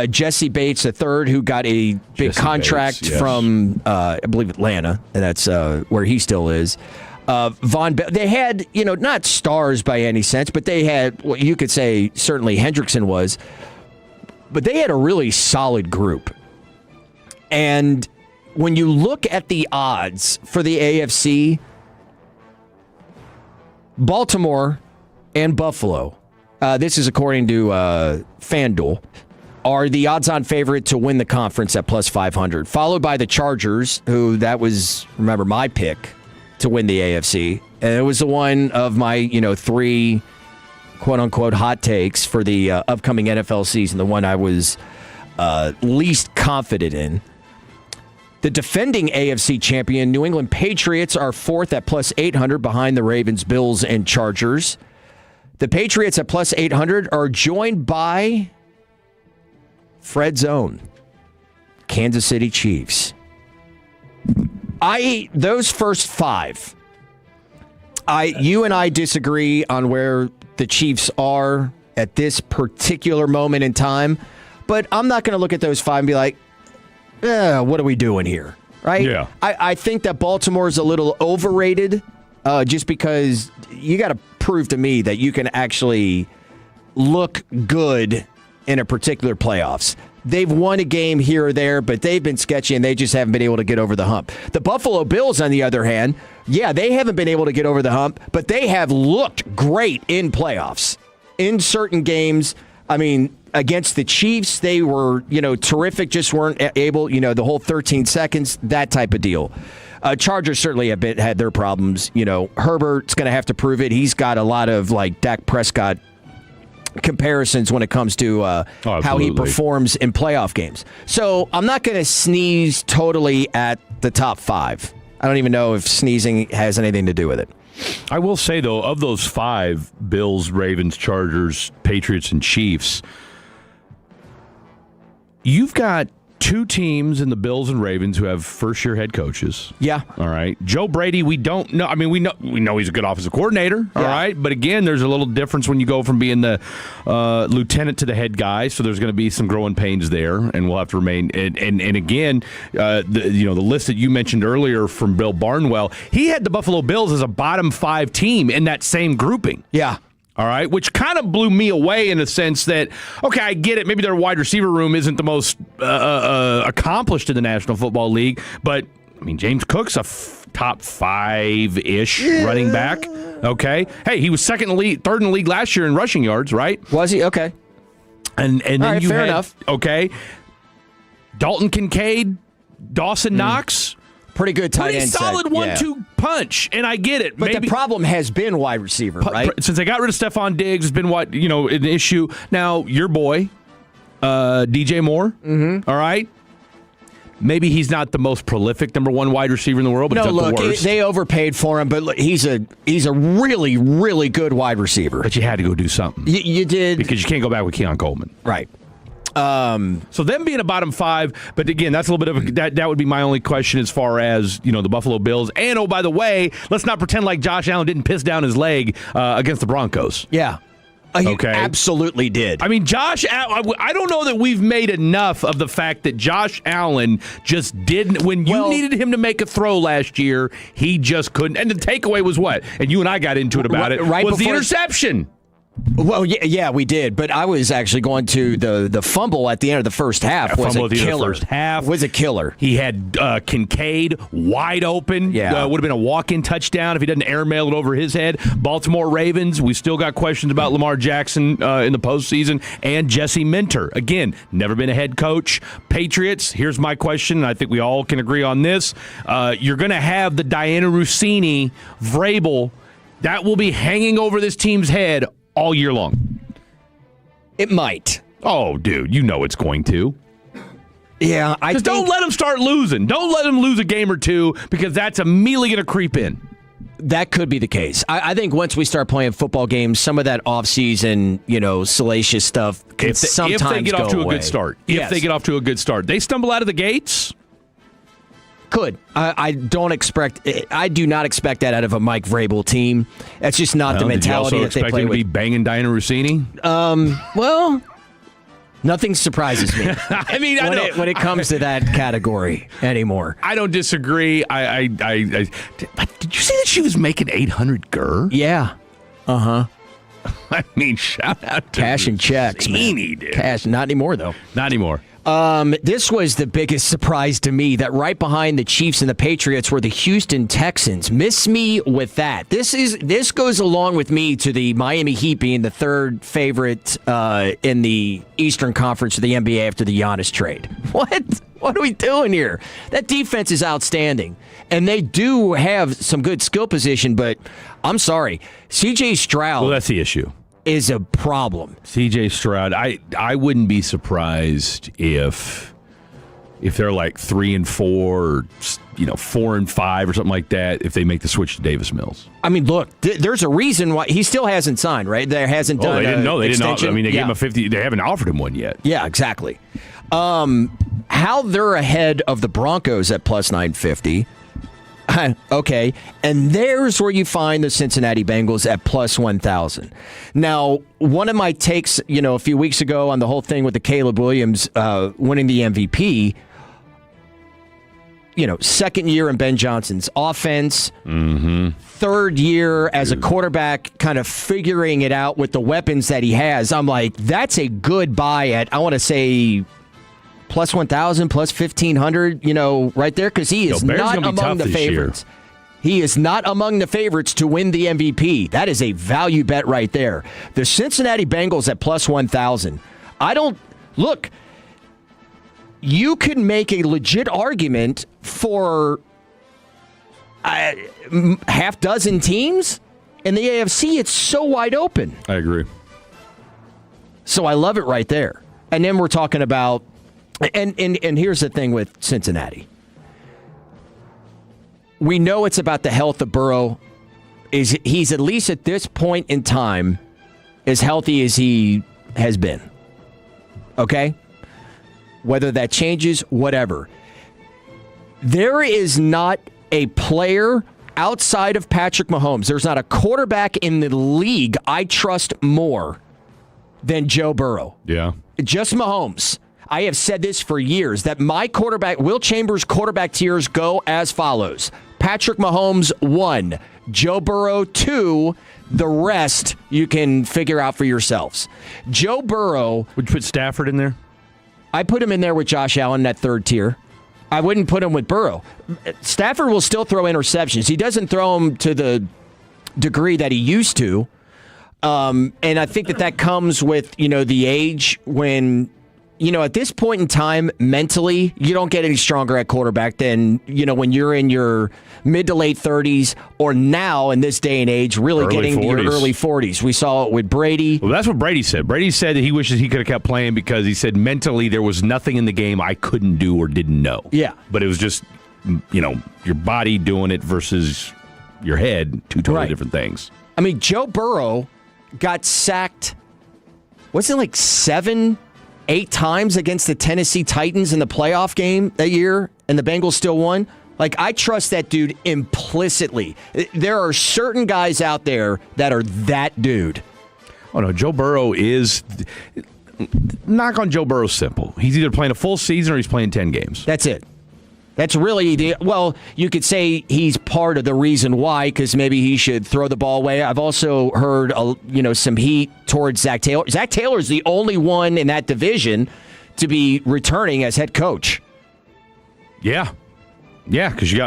Jesse Bates III, who got a big contract from, I believe, Atlanta, and that's where he still is. They had, not stars by any sense, but they had, what you could say, certainly Hendrickson was, but they had a really solid group. And when you look at the odds for the AFC, Baltimore and Buffalo, this is according to FanDuel, are the odds-on favorite to win the conference at plus 500, followed by the Chargers, who that was, remember, my pick to win the AFC. And it was the one of my, 3 quote-unquote hot takes for the upcoming NFL season, the one I was least confident in. The defending AFC champion, New England Patriots, are fourth at plus 800 behind the Ravens, Bills, and Chargers. The Patriots at plus 800 are joined by Fred's own Kansas City Chiefs. Those first 5, you and I disagree on where the Chiefs are at this particular moment in time, but I'm not going to look at those 5 and be like, what are we doing here? Right? Yeah. I think that Baltimore is a little overrated just because you got to prove to me that you can actually look good in a particular playoffs. They've won a game here or there, but they've been sketchy and they just haven't been able to get over the hump. The Buffalo Bills, on the other hand, they haven't been able to get over the hump, but they have looked great in playoffs. In certain games, I mean, against the Chiefs, they were, terrific, just weren't able, the whole 13 seconds, that type of deal. Chargers certainly have had their problems. Herbert's going to have to prove it. He's got a lot of, Dak Prescott comparisons when it comes to how he performs in playoff games. So I'm not going to sneeze totally at the top 5. I don't even know if sneezing has anything to do with it. I will say, though, of those 5, Bills, Ravens, Chargers, Patriots, and Chiefs, you've got 2 teams in the Bills and Ravens who have first-year head coaches. Yeah. All right. Joe Brady, we don't know. I mean, we know he's a good offensive coordinator. All right. But again, there's a little difference when you go from being the lieutenant to the head guy. So there's going to be some growing pains there, and we'll have to remain. And again, the list that you mentioned earlier from Bill Barnwell, he had the Buffalo Bills as a bottom 5 team in that same grouping. Yeah. All right, which kind of blew me away in the sense that, okay, I get it. Maybe their wide receiver room isn't the most accomplished in the National Football League, but, I mean, James Cook's a top 5-ish running back. Okay. Hey, he was third in the league last year in rushing yards, right? Was he? Okay. And then right, you fair had, enough. Okay, Dalton Kincaid, Dawson Knox. Pretty good tight Pretty end. solid 1-2 punch, and I get it. But the problem has been wide receiver, right? Since they got rid of Stephon Diggs, it's been an issue. Now, your boy, DJ Moore, all right? Maybe he's not the most prolific number 1 wide receiver in the world, but he's not the worst. They overpaid for him, but look, he's a really, really good wide receiver. But you had to go do something. You did. Because you can't go back with Keon Coleman. Right. So them being a bottom 5, but again, that's a little bit of that would be my only question as far as the Buffalo Bills. And oh, by the way, let's not pretend like Josh Allen didn't piss down his leg against the Broncos. Yeah. He absolutely did. I mean, Josh Allen, I don't know that we've made enough of the fact that Josh Allen just didn't, when you needed him to make a throw last year, he just couldn't. And the takeaway was what? And you and I got into it about it. Right was the before interception. Well, yeah, we did. But I was actually going to the fumble at the end of the first half. Was a killer. First half was a killer. He had Kincaid wide open. Yeah, would have been a walk-in touchdown if he doesn't airmail it over his head. Baltimore Ravens. We still got questions about Lamar Jackson in the postseason and Jesse Minter. Again, never been a head coach. Patriots. Here's my question, and I think we all can agree on this. You're going to have the Diana Rossini, Vrabel. That will be hanging over this team's head all year long. It might. Oh, dude, you know it's going to. Yeah, Just don't let them start losing. Don't let them lose a game or two because that's immediately going to creep in. That could be the case. I think once we start playing football games, some of that off-season, salacious stuff can sometimes if they get off to away. a good start. Yes. If they get off to a good start. They stumble out of the gates. Could. I do not expect that out of a Mike Vrabel team. That's just not the mentality that they play with. Did you also expect him to be banging Diana Rossini? Well, nothing surprises me. I mean, when it comes to that category anymore. I don't disagree. But did you see that she was making $800 Yeah. Uh-huh. I mean, shout out to cash and checks, man. Dude. Cash, not anymore though. Not anymore. This was the biggest surprise to me, that right behind the Chiefs and the Patriots were the Houston Texans. Miss me with that. This goes along with me to the Miami Heat being the third favorite in the Eastern Conference of the NBA after the Giannis trade. What are we doing here? That defense is outstanding, and they do have some good skill position, but I'm sorry, C.J. Stroud. Well, that's the issue. Is a problem. C.J. Stroud, I wouldn't be surprised if they're like 3-4 or 4-5 or something like that if they make the switch to Davis Mills. I mean, look, there's a reason why he still hasn't signed, right? There hasn't done. They didn't know. They extension. didn't. I mean, they gave him a 50. They haven't offered him one yet. Yeah, exactly. How they're ahead of the Broncos at plus 950. Okay, and there's where you find the Cincinnati Bengals at plus 1,000. Now, one of my takes, a few weeks ago on the whole thing with the Caleb Williams winning the MVP, second year in Ben Johnson's offense, third year as a quarterback, kind of figuring it out with the weapons that he has. I'm like, that's a good buy at, I want to say, plus 1,000, plus 1,500, right there, because he is not among the favorites. He is not among the favorites to win the MVP. That is a value bet right there. The Cincinnati Bengals at plus 1,000. Look, you could make a legit argument for half dozen teams in the AFC. It's so wide open. I agree. So I love it right there. And then we're talking about, and here's the thing with Cincinnati. We know it's about the health of Burrow. He's at least at this point in time as healthy as he has been. Okay? Whether that changes, whatever. There is not a player outside of Patrick Mahomes. There's not a quarterback in the league I trust more than Joe Burrow. Yeah. Just Mahomes. I have said this for years, that my quarterback, Will Chambers' quarterback tiers go as follows. Patrick Mahomes, 1. Joe Burrow, 2. The rest you can figure out for yourselves. Joe Burrow. Would you put Stafford in there? I put him in there with Josh Allen, that third tier. I wouldn't put him with Burrow. Stafford will still throw interceptions. He doesn't throw them to the degree that he used to. And I think that comes with, the age when, at this point in time, mentally, you don't get any stronger at quarterback than, when you're in your mid to late 30s or now in this day and age, really getting to your early 40s. We saw it with Brady. Well, that's what Brady said. Brady said that he wishes he could have kept playing because he said mentally there was nothing in the game I couldn't do or didn't know. Yeah. But it was just, your body doing it versus your head, two totally different things. I mean, Joe Burrow got sacked, wasn't it like 7-8 times against the Tennessee Titans in the playoff game that year, and the Bengals still won? Like, I trust that dude implicitly. There are certain guys out there that are that dude. Oh, no, Joe Burrow is... Knock on Joe Burrow's simple. He's either playing a full season or he's playing 10 games. That's it. That's really you could say he's part of the reason why, because maybe he should throw the ball away. I've also heard, some heat towards Zach Taylor. Zach Taylor is the only one in that division to be returning as head coach. Yeah. Yeah, because you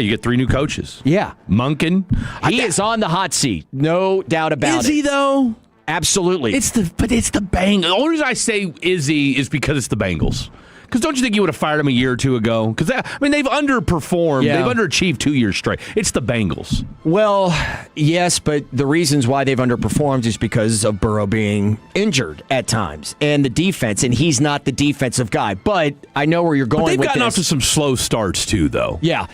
get 3 new coaches. Yeah. Munkin. He is on the hot seat. No doubt about it. Is he, though? Absolutely. It's the Bengals. The only reason I say is he is because it's the Bengals. Because don't you think you would have fired him a year or two ago? Because they've underperformed. Yeah. They've underachieved 2 years straight. It's the Bengals. Well, yes, but the reasons why they've underperformed is because of Burrow being injured at times and the defense, and he's not the defensive guy. But I know where you're going with this. They've gotten off to some slow starts, too, though. Yeah.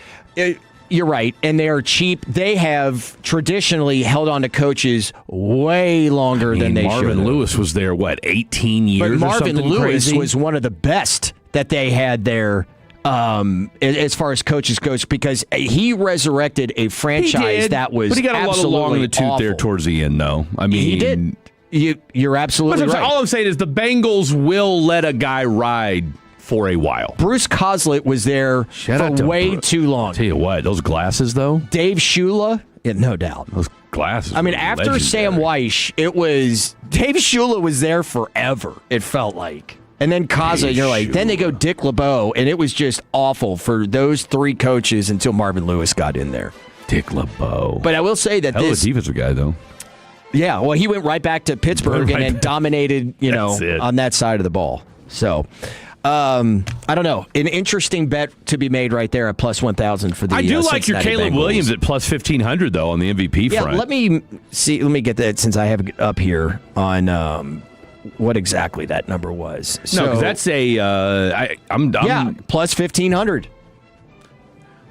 You're right, and they are cheap. They have traditionally held on to coaches way longer than they should. Marvin Lewis was there, 18 years but or Marvin something Lewis crazy? was one of the best that they had there as far as coaches goes, because he resurrected a franchise that was but he got a lot of long in the tooth awful. there towards the end, though. I mean, he did. You're absolutely right. All I'm saying is the Bengals will let a guy ride for a while. Bruce Coslett was there for way too long. Tell you what, those glasses, though. Dave Shula, no doubt. Those glasses. I mean, after legendary. Sam Weish, it was Dave Shula was there forever. It felt like, and then Coslett, you're like, then they go Dick LeBeau, and it was just awful for those 3 coaches until Marvin Lewis got in there. Dick LeBeau. But I will say that Hell of a defensive guy, though. Yeah, well, he went right back to Pittsburgh and then dominated, on that side of the ball. So. I don't know. An interesting bet to be made right there at plus 1,000 for the I do like Cincinnati your Caleb Bengals. Williams at plus 1,500, though, on the MVP front. Yeah, let me see. Let me get that since I have it up here on what exactly that number was. No, because that's I'm plus 1,500.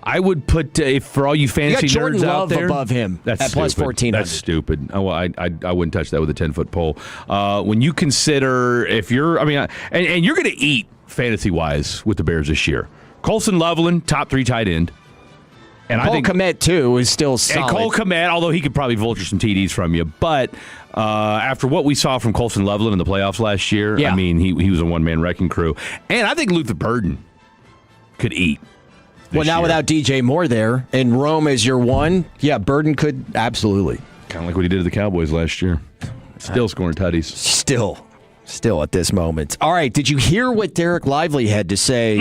I would put, for all you fantasy Jordan nerds Love out there, above him that's at plus 1,400. That's stupid. Oh, well, I wouldn't touch that with a 10-foot pole. When you consider if you're, and you're going to eat fantasy-wise with the Bears this year. Colson Loveland, top 3 tight end. And Cole Kmet, too, is still solid. And Cole Kmet, although he could probably vulture some TDs from you. But after what we saw from Colson Loveland in the playoffs last year, Yeah. I mean, he was a one-man wrecking crew. And I think Luther Burden could eat. Well, now without DJ Moore there and Rome as your one, yeah, Burden could absolutely. Kind of like what he did to the Cowboys last year. Still scoring tutties. Still at this moment. All right, did you hear what Derek Lively had to say?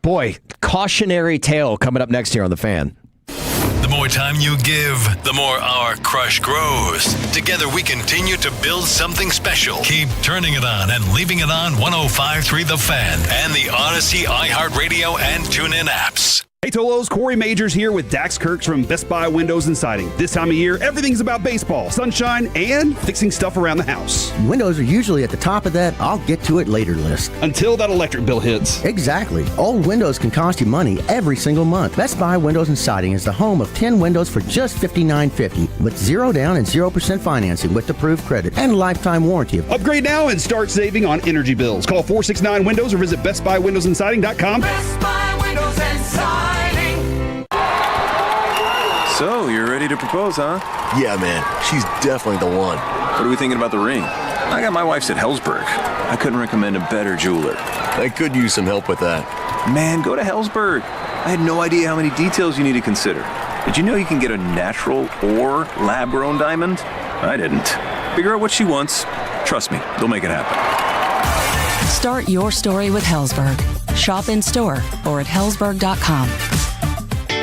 Boy, cautionary tale coming up next here on The Fan. The more time you give, the more our crush grows. Together we continue to build something special. Keep turning it on and leaving it on 105.3 The Fan and the Odyssey, iHeartRadio, and TuneIn apps. Hey Tolos, Corey Majors here with Dax Kirks from Best Buy Windows and Siding. This time of year, everything's about baseball, sunshine, and fixing stuff around the house. Windows are usually at the top of that I'll get to it later list. Until that electric bill hits. Exactly. Old windows can cost you money every single month. Best Buy Windows and Siding is the home of 10 windows for just $59.50 with 0 down and 0% financing with approved credit and lifetime warranty. Upgrade now and start saving on energy bills. Call 469-WINDOWS or visit BestBuyWindowsAndSiding.com. Best Buy Windows and Siding. So, you're ready to propose, huh? Yeah, man. She's definitely the one. What are we thinking about the ring? I got my wife's at Hellsberg. I couldn't recommend a better jeweler. I could use some help with that. Man, go to Hellsberg. I had no idea how many details you need to consider. Did you know you can get a natural or lab-grown diamond? I didn't. Figure out what she wants. Trust me, they'll make it happen. Start your story with Hellsberg. Shop in store or at hellsberg.com.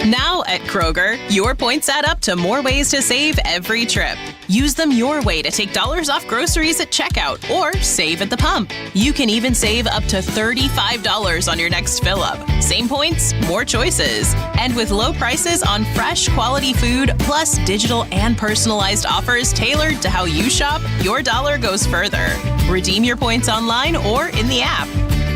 Now at Kroger, your points add up to more ways to save every trip. Use them your way to take dollars off groceries at checkout or save at the pump. You can even save up to $35 on your next fill-up. Same points, more choices. And with low prices on fresh, quality food, plus digital and personalized offers tailored to how you shop, your dollar goes further. Redeem your points online or in the app.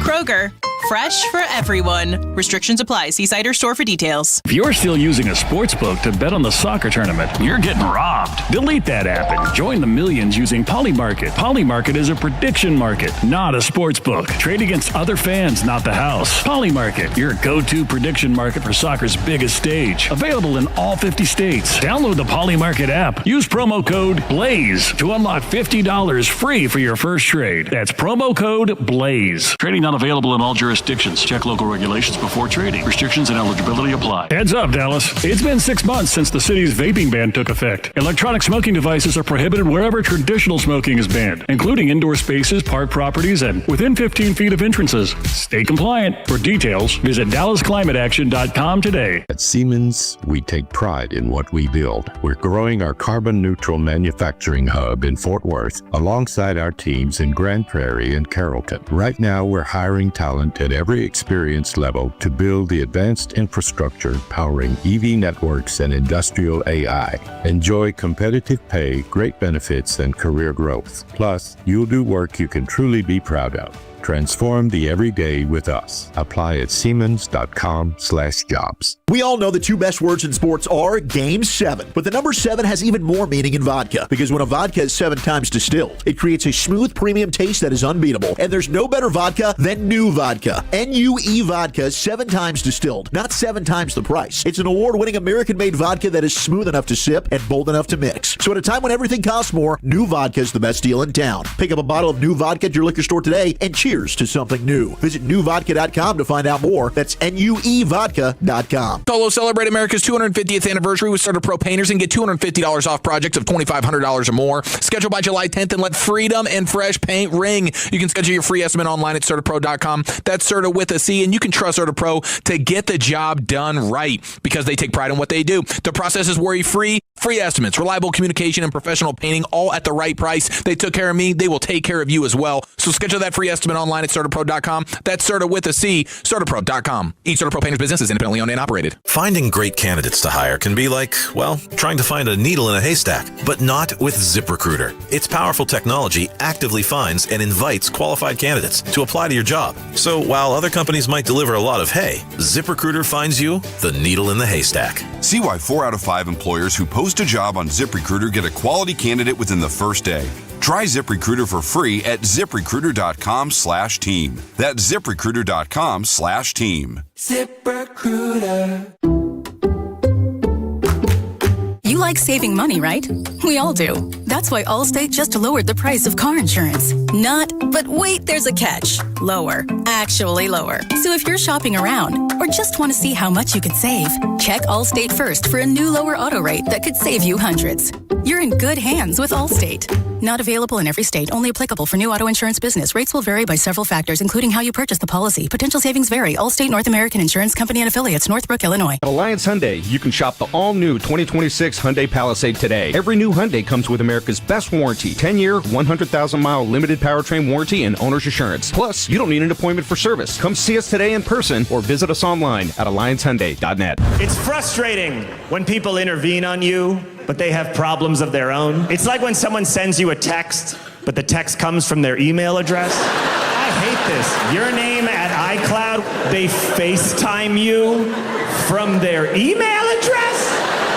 Kroger, Fresh for everyone. Restrictions apply. See site or store for details. If you're still using a sports book to bet on the soccer tournament, you're getting robbed. Delete that app and join the millions using Polymarket. Polymarket is a prediction market, not a sports book. Trade against other fans, not the house. Polymarket, your go-to prediction market for soccer's biggest stage. Available in all 50 states. Download the Polymarket app. Use promo code BLAZE to unlock $50 free for your first trade. That's promo code BLAZE. Trading not available in all jurisdictions. Check local regulations before trading. Restrictions and eligibility apply. Heads up, Dallas. It's been 6 months since the city's vaping ban took effect. Electronic smoking devices are prohibited wherever traditional smoking is banned, including indoor spaces, park properties, and within 15 feet of entrances. Stay compliant. For details, visit DallasClimateAction.com today. At Siemens, we take pride in what we build. We're growing our carbon-neutral manufacturing hub in Fort Worth alongside our teams in Grand Prairie and Carrollton. Right now, we're hiring talent at every experience level to build the advanced infrastructure powering EV networks and industrial AI. Enjoy competitive pay, great benefits, and career growth. Plus, you'll do work you can truly be proud of. Transform the everyday with us. Apply at Siemens.com/jobs. We all know the two best words in sports are Game 7, but the number 7 has even more meaning in vodka, because when a vodka is 7 times distilled, it creates a smooth premium taste that is unbeatable, and there's no better vodka than New Vodka. NUE Vodka is 7 times distilled, not 7 times the price. It's an award-winning American-made vodka that is smooth enough to sip and bold enough to mix. So at a time when everything costs more, New Vodka is the best deal in town. Pick up a bottle of New Vodka at your liquor store today and cheers to something new. Visit newvodka.com to find out more. That's NUEvodka.com. Solo celebrate America's 250th anniversary with Starter Pro Painters and get $250 off projects of $2,500 or more. Schedule by July 10th and let freedom and fresh paint ring. You can schedule your free estimate online at CertaPro.com. That's Certa with a C, and you can trust Certa Pro to get the job done right because they take pride in what they do. The process is worry-free. Free estimates, reliable communication, and professional painting, all at the right price. They took care of me. They will take care of you as well. So schedule that free estimate online at CertaPro.com. That's Certa with a C, CertaPro.com. Each Certa Pro Painters business is independently owned and operated. Finding great candidates to hire can be like, well, trying to find a needle in a haystack, but not with ZipRecruiter. Its powerful technology actively finds and invites qualified candidates to apply to your job. So while other companies might deliver a lot of hay, ZipRecruiter finds you the needle in the haystack. See why 4 out of 5 employers who post a job on ZipRecruiter get a quality candidate within the first day. Try ZipRecruiter for free at ZipRecruiter.com/team. That's ZipRecruiter.com/team. ZipRecruiter. You like saving money, right? We all do. That's why Allstate just lowered the price of car insurance. Not, but wait, there's a catch. Lower. Actually lower. So if you're shopping around or just want to see how much you could save, check Allstate first for a new lower auto rate that could save you hundreds. You're in good hands with Allstate. Not available in every state, only applicable for new auto insurance business. Rates will vary by several factors, including how you purchase the policy. Potential savings vary. Allstate North American Insurance Company and Affiliates, Northbrook, Illinois. At Alliance Hyundai, you can shop the all-new 2026 Hyundai Palisade today. Every new Hyundai comes with America's best warranty. 10-year, 100,000-mile limited powertrain warranty and owner's assurance. Plus, you don't need an appointment for service. Come see us today in person or visit us online at alliancehyundai.net. It's frustrating when people intervene on you, but they have problems of their own. It's like when someone sends you a text, but the text comes from their email address. I hate this. Your name at iCloud, they FaceTime you from their email address?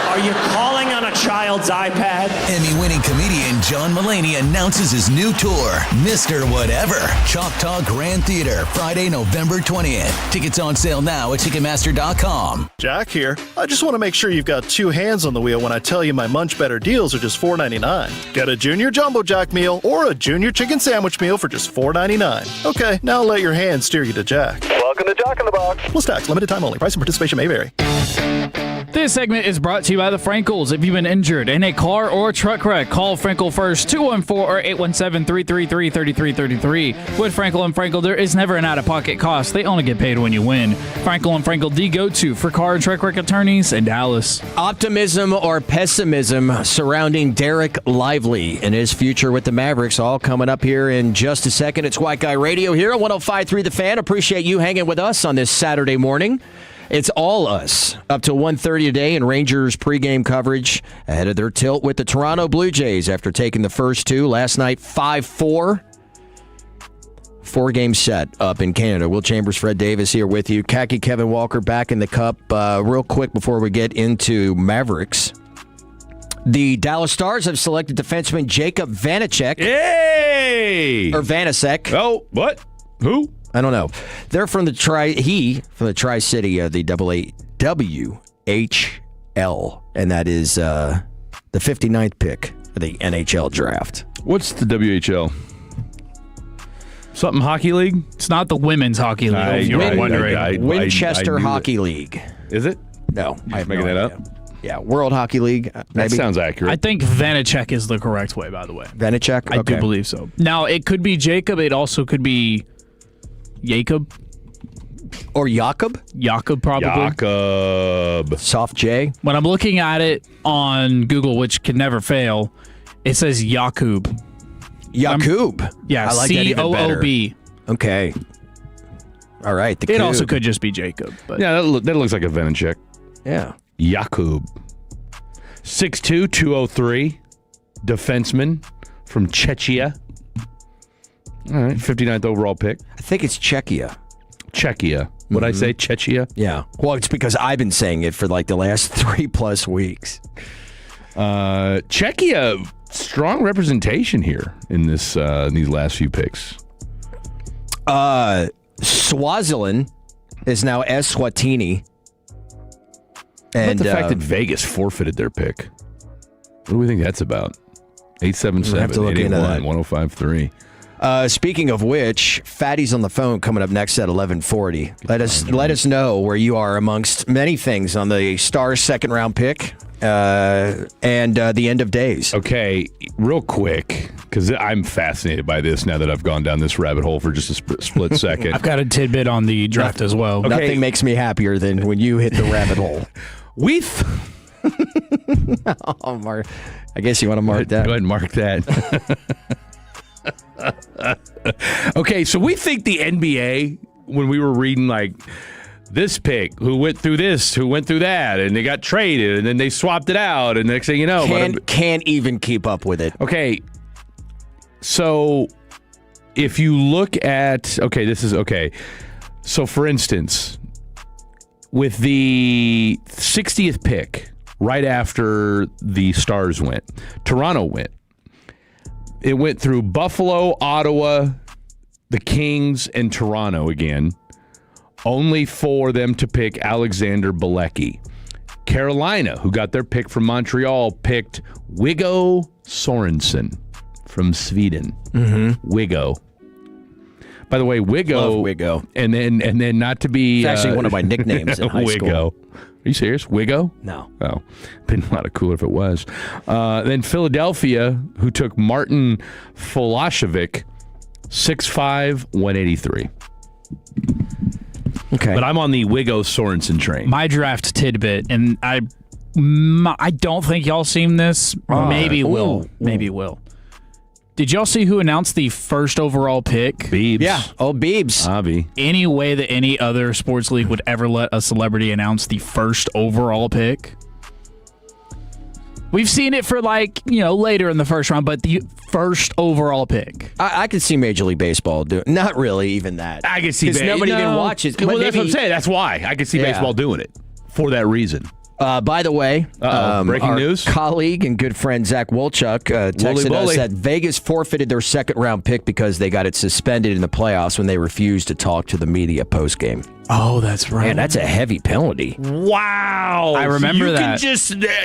Are you calling on a child's iPad? Emmy-winning comedian John Mulaney announces his new tour, Mr. Whatever, Choctaw Grand Theater, Friday, November 20th. Tickets on sale now at Ticketmaster.com. Jack here. I just want to make sure you've got 2 hands on the wheel when I tell you my Munch Better deals are just $4.99. Get a Junior Jumbo Jack meal or a Junior Chicken Sandwich meal for just $4.99. Okay, now let your hands steer you to Jack. Welcome to Jack in the Box. Plus tax, limited time only. Price and participation may vary. This segment is brought to you by the Frankels. If you've been injured in a car or truck wreck, call Frankel first, 214 or 817-333-3333. With Frankel and Frankel, there is never an out-of-pocket cost. They only get paid when you win. Frankel and Frankel, the go-to for car and truck wreck attorneys in Dallas. Optimism or pessimism surrounding Derek Lively and his future with the Mavericks, all coming up here in just a second. It's White Guy Radio here on 105.3 The Fan. Appreciate you hanging with us on this Saturday morning. It's all us up to 1:30 today in Rangers pregame coverage ahead of their tilt with the Toronto Blue Jays after taking the first 2 last night, 5-4. 4-game set up in Canada. Will Chambers, Fred Davis here with you. Khaki Kevin Walker back in the cup. Real quick before we get into Mavericks. The Dallas Stars have selected defenseman Jacob Vanacek. Hey! Or Vanacek. Oh, what? Who? I don't know. They're from the Tri-City, the WHL, and that is the 59th pick of the NHL draft. What's the WHL? Something hockey league? It's not the women's hockey league. If you're wondering. Winchester Hockey League. Is it? No, I'm making that up. Yeah, World Hockey League. That Maybe. sounds accurate. I think Vanacek is the correct way, by the way. Vanacek? I do believe so. Now, it could be Jacob. It also could be Jacob. Or Jakob? Jakob, probably. Jakob. Soft J. When I'm looking at it on Google, which can never fail, it says Jakub. Jakub? Yeah, I like that even better. C-O-O-B. Okay. All right. It also could just be Jacob. But. Yeah, that looks like a Vanacek. Yeah. Jakub. 6'2", 203. Defenseman from Czechia. All right, 59th overall pick. I think it's Czechia. Czechia. What'd I say? Czechia? Yeah. Well, it's because I've been saying it for like the last 3+ weeks. Czechia, strong representation here in this these last few picks. Swaziland is now Eswatini. And the fact that Vegas forfeited their pick. What do we think that's about? 877-881-1053. Speaking of which, Fatty's on the phone coming up next at 11:40. Let us know where you are amongst many things on the Stars' second round pick and the end of days. Okay, real quick, because I'm fascinated by this now that I've gone down this rabbit hole for just a split second. I've got a tidbit on the draft as well. Okay. Nothing makes me happier than when you hit the rabbit hole. Oh, Mark. I guess you want to mark that. Go ahead and mark that. Okay, so we think the NBA, when we were reading like this pick, who went through this, who went through that, and they got traded, and then they swapped it out, and next thing you know, can't even keep up with it. Okay, so if you look at so for instance, with the 60th pick, right after the Stars went, Toronto went. It went through Buffalo, Ottawa, the Kings, and Toronto again, only for them to pick Alexander Bilecki. Carolina, who got their pick from Montreal, picked Wiggo Sorensen from Sweden. Mm-hmm. Wiggo. By the way, Wiggo. Love Wiggo. And then not to be... It's actually one of my nicknames in high school. Are you serious? Wiggo? No. Oh, been a lot cooler if it was. Then Philadelphia, who took Martin Fulashevic, 6'5", 183. Okay. But I'm on the Wiggo Sorensen train. My draft tidbit, and I don't think y'all seen this. Maybe will. Maybe will. Did y'all see who announced the first overall pick? Biebs. Yeah. Oh, Biebs. Avi. Any way that any other sports league would ever let a celebrity announce the first overall pick? We've seen it for later in the first round, but the first overall pick. I could see Major League Baseball do it. Not really even that. I can see because nobody even watches. Well, that's what I'm saying. That's why I can see baseball doing it for that reason. By the way, breaking news. Colleague and good friend Zach Wolchuk texted us that Vegas forfeited their second-round pick because they got it suspended in the playoffs when they refused to talk to the media post-game. Oh, that's right. Man, that's a heavy penalty. Wow. I remember that.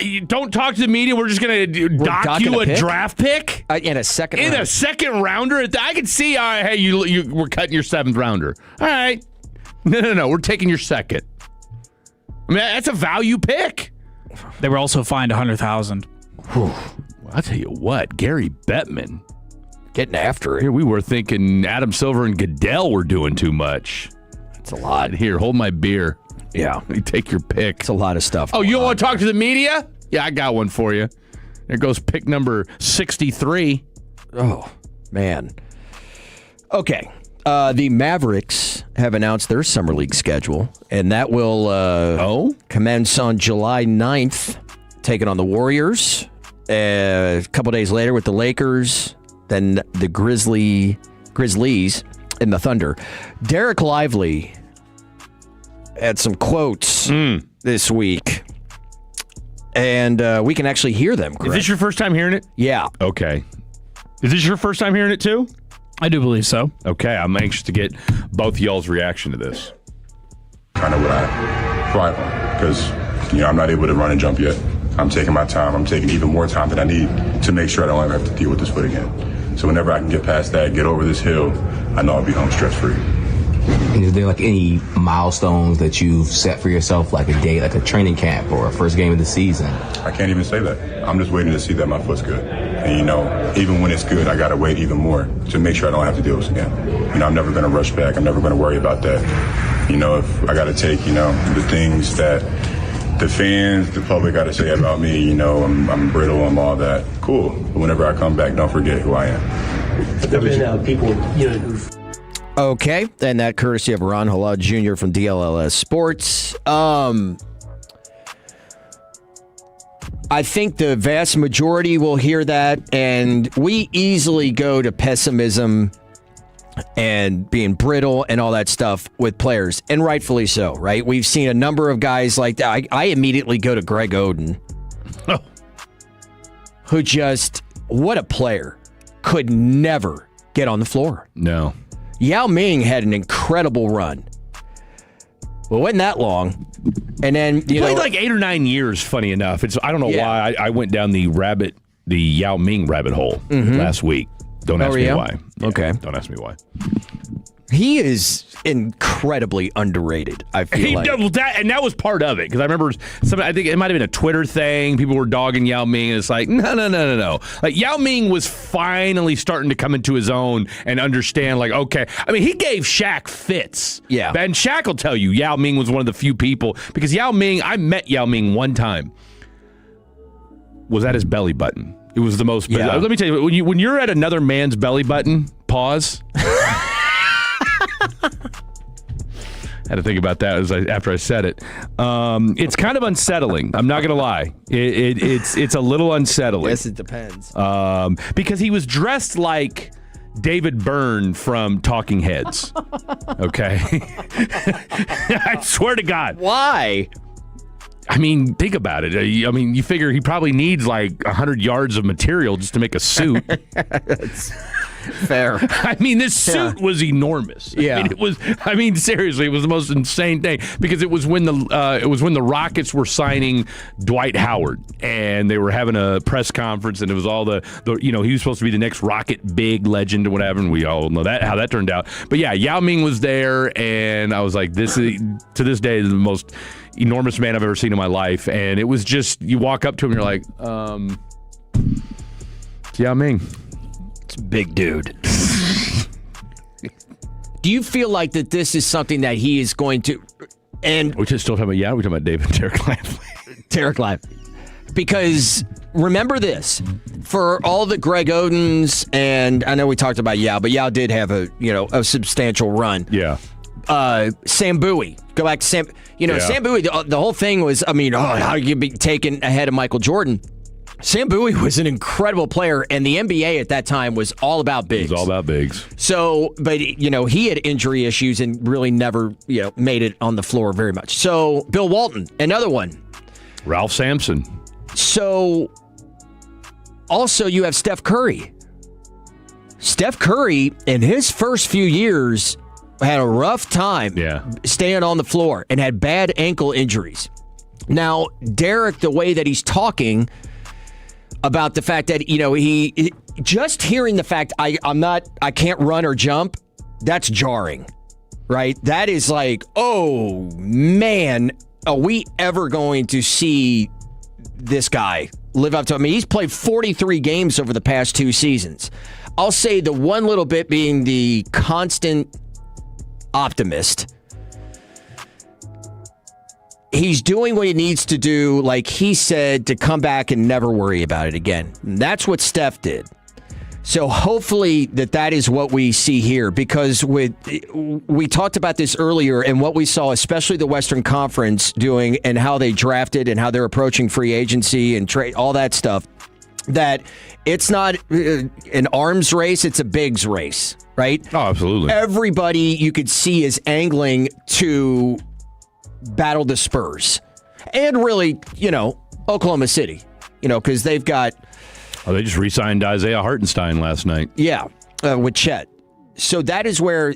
You don't talk to the media. We're just going to dock you a draft pick? In a second round. In a second rounder? I can see, all right, hey, we're cutting your seventh rounder. All right. No. We're taking your second. I mean, that's a value pick. They were also fined $100,000. Well, I'll tell you what, Gary Bettman. Getting after it. Here we were thinking Adam Silver and Goodell were doing too much. That's a lot. Here, hold my beer. Yeah. You take your pick. It's a lot of stuff. Oh, you don't want to talk to the media? Yeah, I got one for you. There goes pick number 63. Oh, man. Okay. The Mavericks have announced their summer league schedule, and that will commence on July 9th, taking on the Warriors. A couple days later with the Lakers, then the Grizzlies, the Thunder. Derek Lively had some quotes this week, and we can actually hear them. Greg. Is this your first time hearing it? Yeah. Okay. Is this your first time hearing it too? I do believe so. Okay, I'm anxious to get both y'all's reaction to this. Kind of what I thrive on, because I'm not able to run and jump yet. I'm taking my time. I'm taking even more time than I need to make sure I don't ever have to deal with this foot again. So whenever I can get past that, get over this hill, I know I'll be home stress-free. Is there like any milestones that you've set for yourself, like a day, like a training camp or a first game of the season? I can't even say that. I'm just waiting to see that my foot's good. And even when it's good, I gotta wait even more to make sure I don't have to deal with this again. I'm never gonna rush back. I'm never gonna worry about that. If I gotta take, the things that the fans, the public gotta say about me, I'm brittle, I'm all that. Cool. But whenever I come back, don't forget who I am. There have been people, Okay, and that courtesy of Ron Halal Jr. from DLLS Sports. I think the vast majority will hear that, and we easily go to pessimism and being brittle and all that stuff with players, and rightfully so, right? We've seen a number of guys like that. I immediately go to Greg Oden, who just, what a player, could never get on the floor. No. Yao Ming had an incredible run. Well, it wasn't that long. And then, he played like 8 or 9 years, funny enough. I don't know why I went down the Yao Ming rabbit hole last week. Don't ask me why. Okay. Don't ask me why. He is incredibly underrated, I feel like. That was part of it, because I remember I think it might have been a Twitter thing. People were dogging Yao Ming, and it's like, no. Like, Yao Ming was finally starting to come into his own and understand, like, okay. I mean, he gave Shaq fits. Yeah. And Shaq will tell you, Yao Ming was one of the few people, because I met Yao Ming one time, was at his belly button. It was the most. Yeah. Let me tell you, when you're at another man's belly button, pause. Had to think about that after I said it. It's kind of unsettling. I'm not gonna lie. It's a little unsettling. Yes, it depends. Because he was dressed like David Byrne from Talking Heads. Okay, I swear to God. Why? I mean, think about it. I mean, you figure he probably needs like 100 yards of material just to make a suit. That's fair. I mean, this suit was enormous. Yeah. I mean, seriously, it was the most insane thing, because it was when the Rockets were signing Dwight Howard, and they were having a press conference, and it was all the he was supposed to be the next Rocket big legend or whatever, and we all know how that turned out. But yeah, Yao Ming was there, and I was like, this is, to this day, the most enormous man I've ever seen in my life. And it was just, you walk up to him and you're like, it's Yao Ming. It's a big dude. Do you feel like that this is something that he is going to, and we're just still talking about, we're talking about Derek Lively. Derek Lively. Because remember this, for all the Greg Odens, and I know we talked about Yao, but Yao did have a substantial run. Yeah. Sam Bowie. Go back to Sam. Sam Bowie, the whole thing was, how you be taken ahead of Michael Jordan? Sam Bowie was an incredible player, and the NBA at that time was all about bigs. It was all about bigs. So, but, he had injury issues and really never, made it on the floor very much. So, Bill Walton, another one. Ralph Sampson. So, also you have Steph Curry. Steph Curry, in his first few years, had a rough time staying on the floor and had bad ankle injuries. Now, Derek, the way that he's talking about the fact that, he just hearing the fact I can't run or jump, that's jarring, right? That is like, oh man, are we ever going to see this guy live up to? I mean, he's played 43 games over the past 2 seasons. I'll say the one little bit being the constant optimist. He's doing what he needs to do, like he said, to come back and never worry about it again. And that's what Steph did. So hopefully that is what we see here, because we talked about this earlier, and what we saw, especially the Western Conference doing and how they drafted and how they're approaching free agency and trade, all that stuff. that it's not an arms race, it's a bigs race, right? Oh, absolutely. Everybody you could see is angling to battle the Spurs. And really, Oklahoma City, because they've got... Oh, they just re-signed Isaiah Hartenstein last night. Yeah, with Chet. So that is where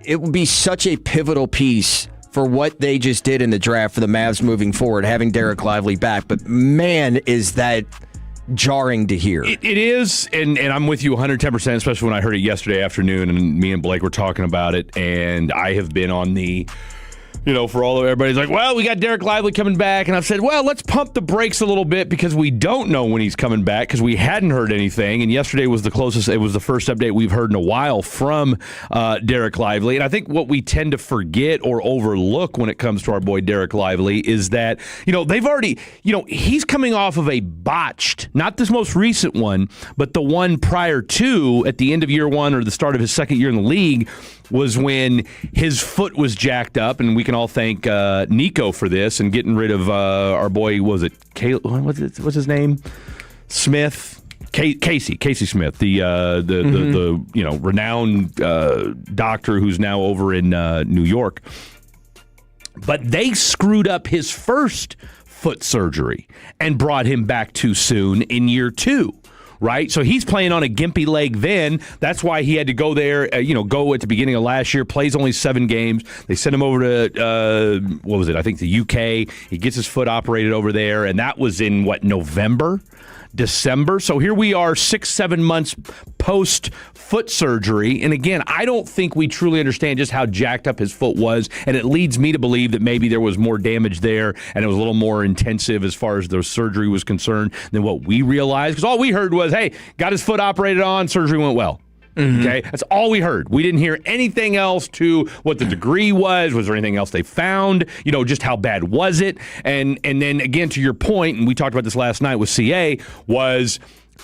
it would be such a pivotal piece for what they just did in the draft for the Mavs moving forward, having Derek Lively back. But man, is that jarring to hear. It is, and I'm with you 110%, especially when I heard it yesterday afternoon, and me and Blake were talking about it, and I have been on the... for all of everybody's like, well, we got Derek Lively coming back. And I've said, well, let's pump the brakes a little bit because we don't know when he's coming back because we hadn't heard anything. And yesterday was the closest. It was the first update we've heard in a while from Derek Lively. And I think what we tend to forget or overlook when it comes to our boy Derek Lively is that, they've already, he's coming off of a botched, not this most recent one, but the one prior to at the end of year one or the start of his second year in the league was when his foot was jacked up, and we can all thank Nico for this and getting rid of our boy. What's his name? Smith, Casey Smith, the renowned doctor who's now over in New York. But they screwed up his first foot surgery and brought him back too soon in year two. Right? So he's playing on a gimpy leg then. That's why he had to go there, go at the beginning of last year, plays only 7 games. They sent him over to, I think the UK. He gets his foot operated over there, and that was in, November? December. So here we are 6-7 months post foot surgery. And again, I don't think we truly understand just how jacked up his foot was. And it leads me to believe that maybe there was more damage there and it was a little more intensive as far as the surgery was concerned than what we realized. Because all we heard was, hey, got his foot operated on, surgery went well. Mm-hmm. Okay, that's all we heard. We didn't hear anything else to what the degree was. Was there anything else they found? Just how bad was it? And then again, to your point, and we talked about this last night with CA, was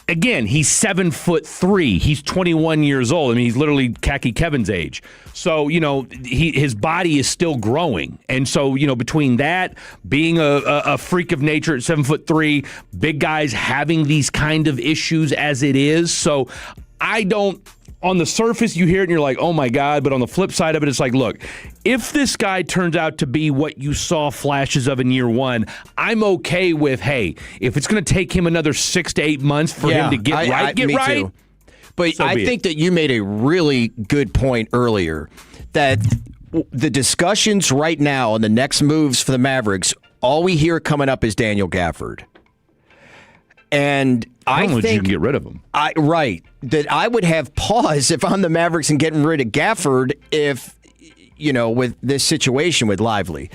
again, he's 7'3". He's 21 years old. I mean, he's literally Khaki Kevin's age. So his body is still growing, and so between that being a freak of nature at 7'3", big guys having these kind of issues as it is. So I don't. On the surface, you hear it and you're like, oh my God. But on the flip side of it, it's like, look, if this guy turns out to be what you saw flashes of in year one, I'm okay with, hey, if it's going to take him another 6 to 8 months for him to get right. Too. But so I think that you made a really good point earlier that the discussions right now on the next moves for the Mavericks, all we hear coming up is Daniel Gafford. And I think you can get rid of him. That I would have pause if I'm the Mavericks and getting rid of Gafford if, with this situation with Lively.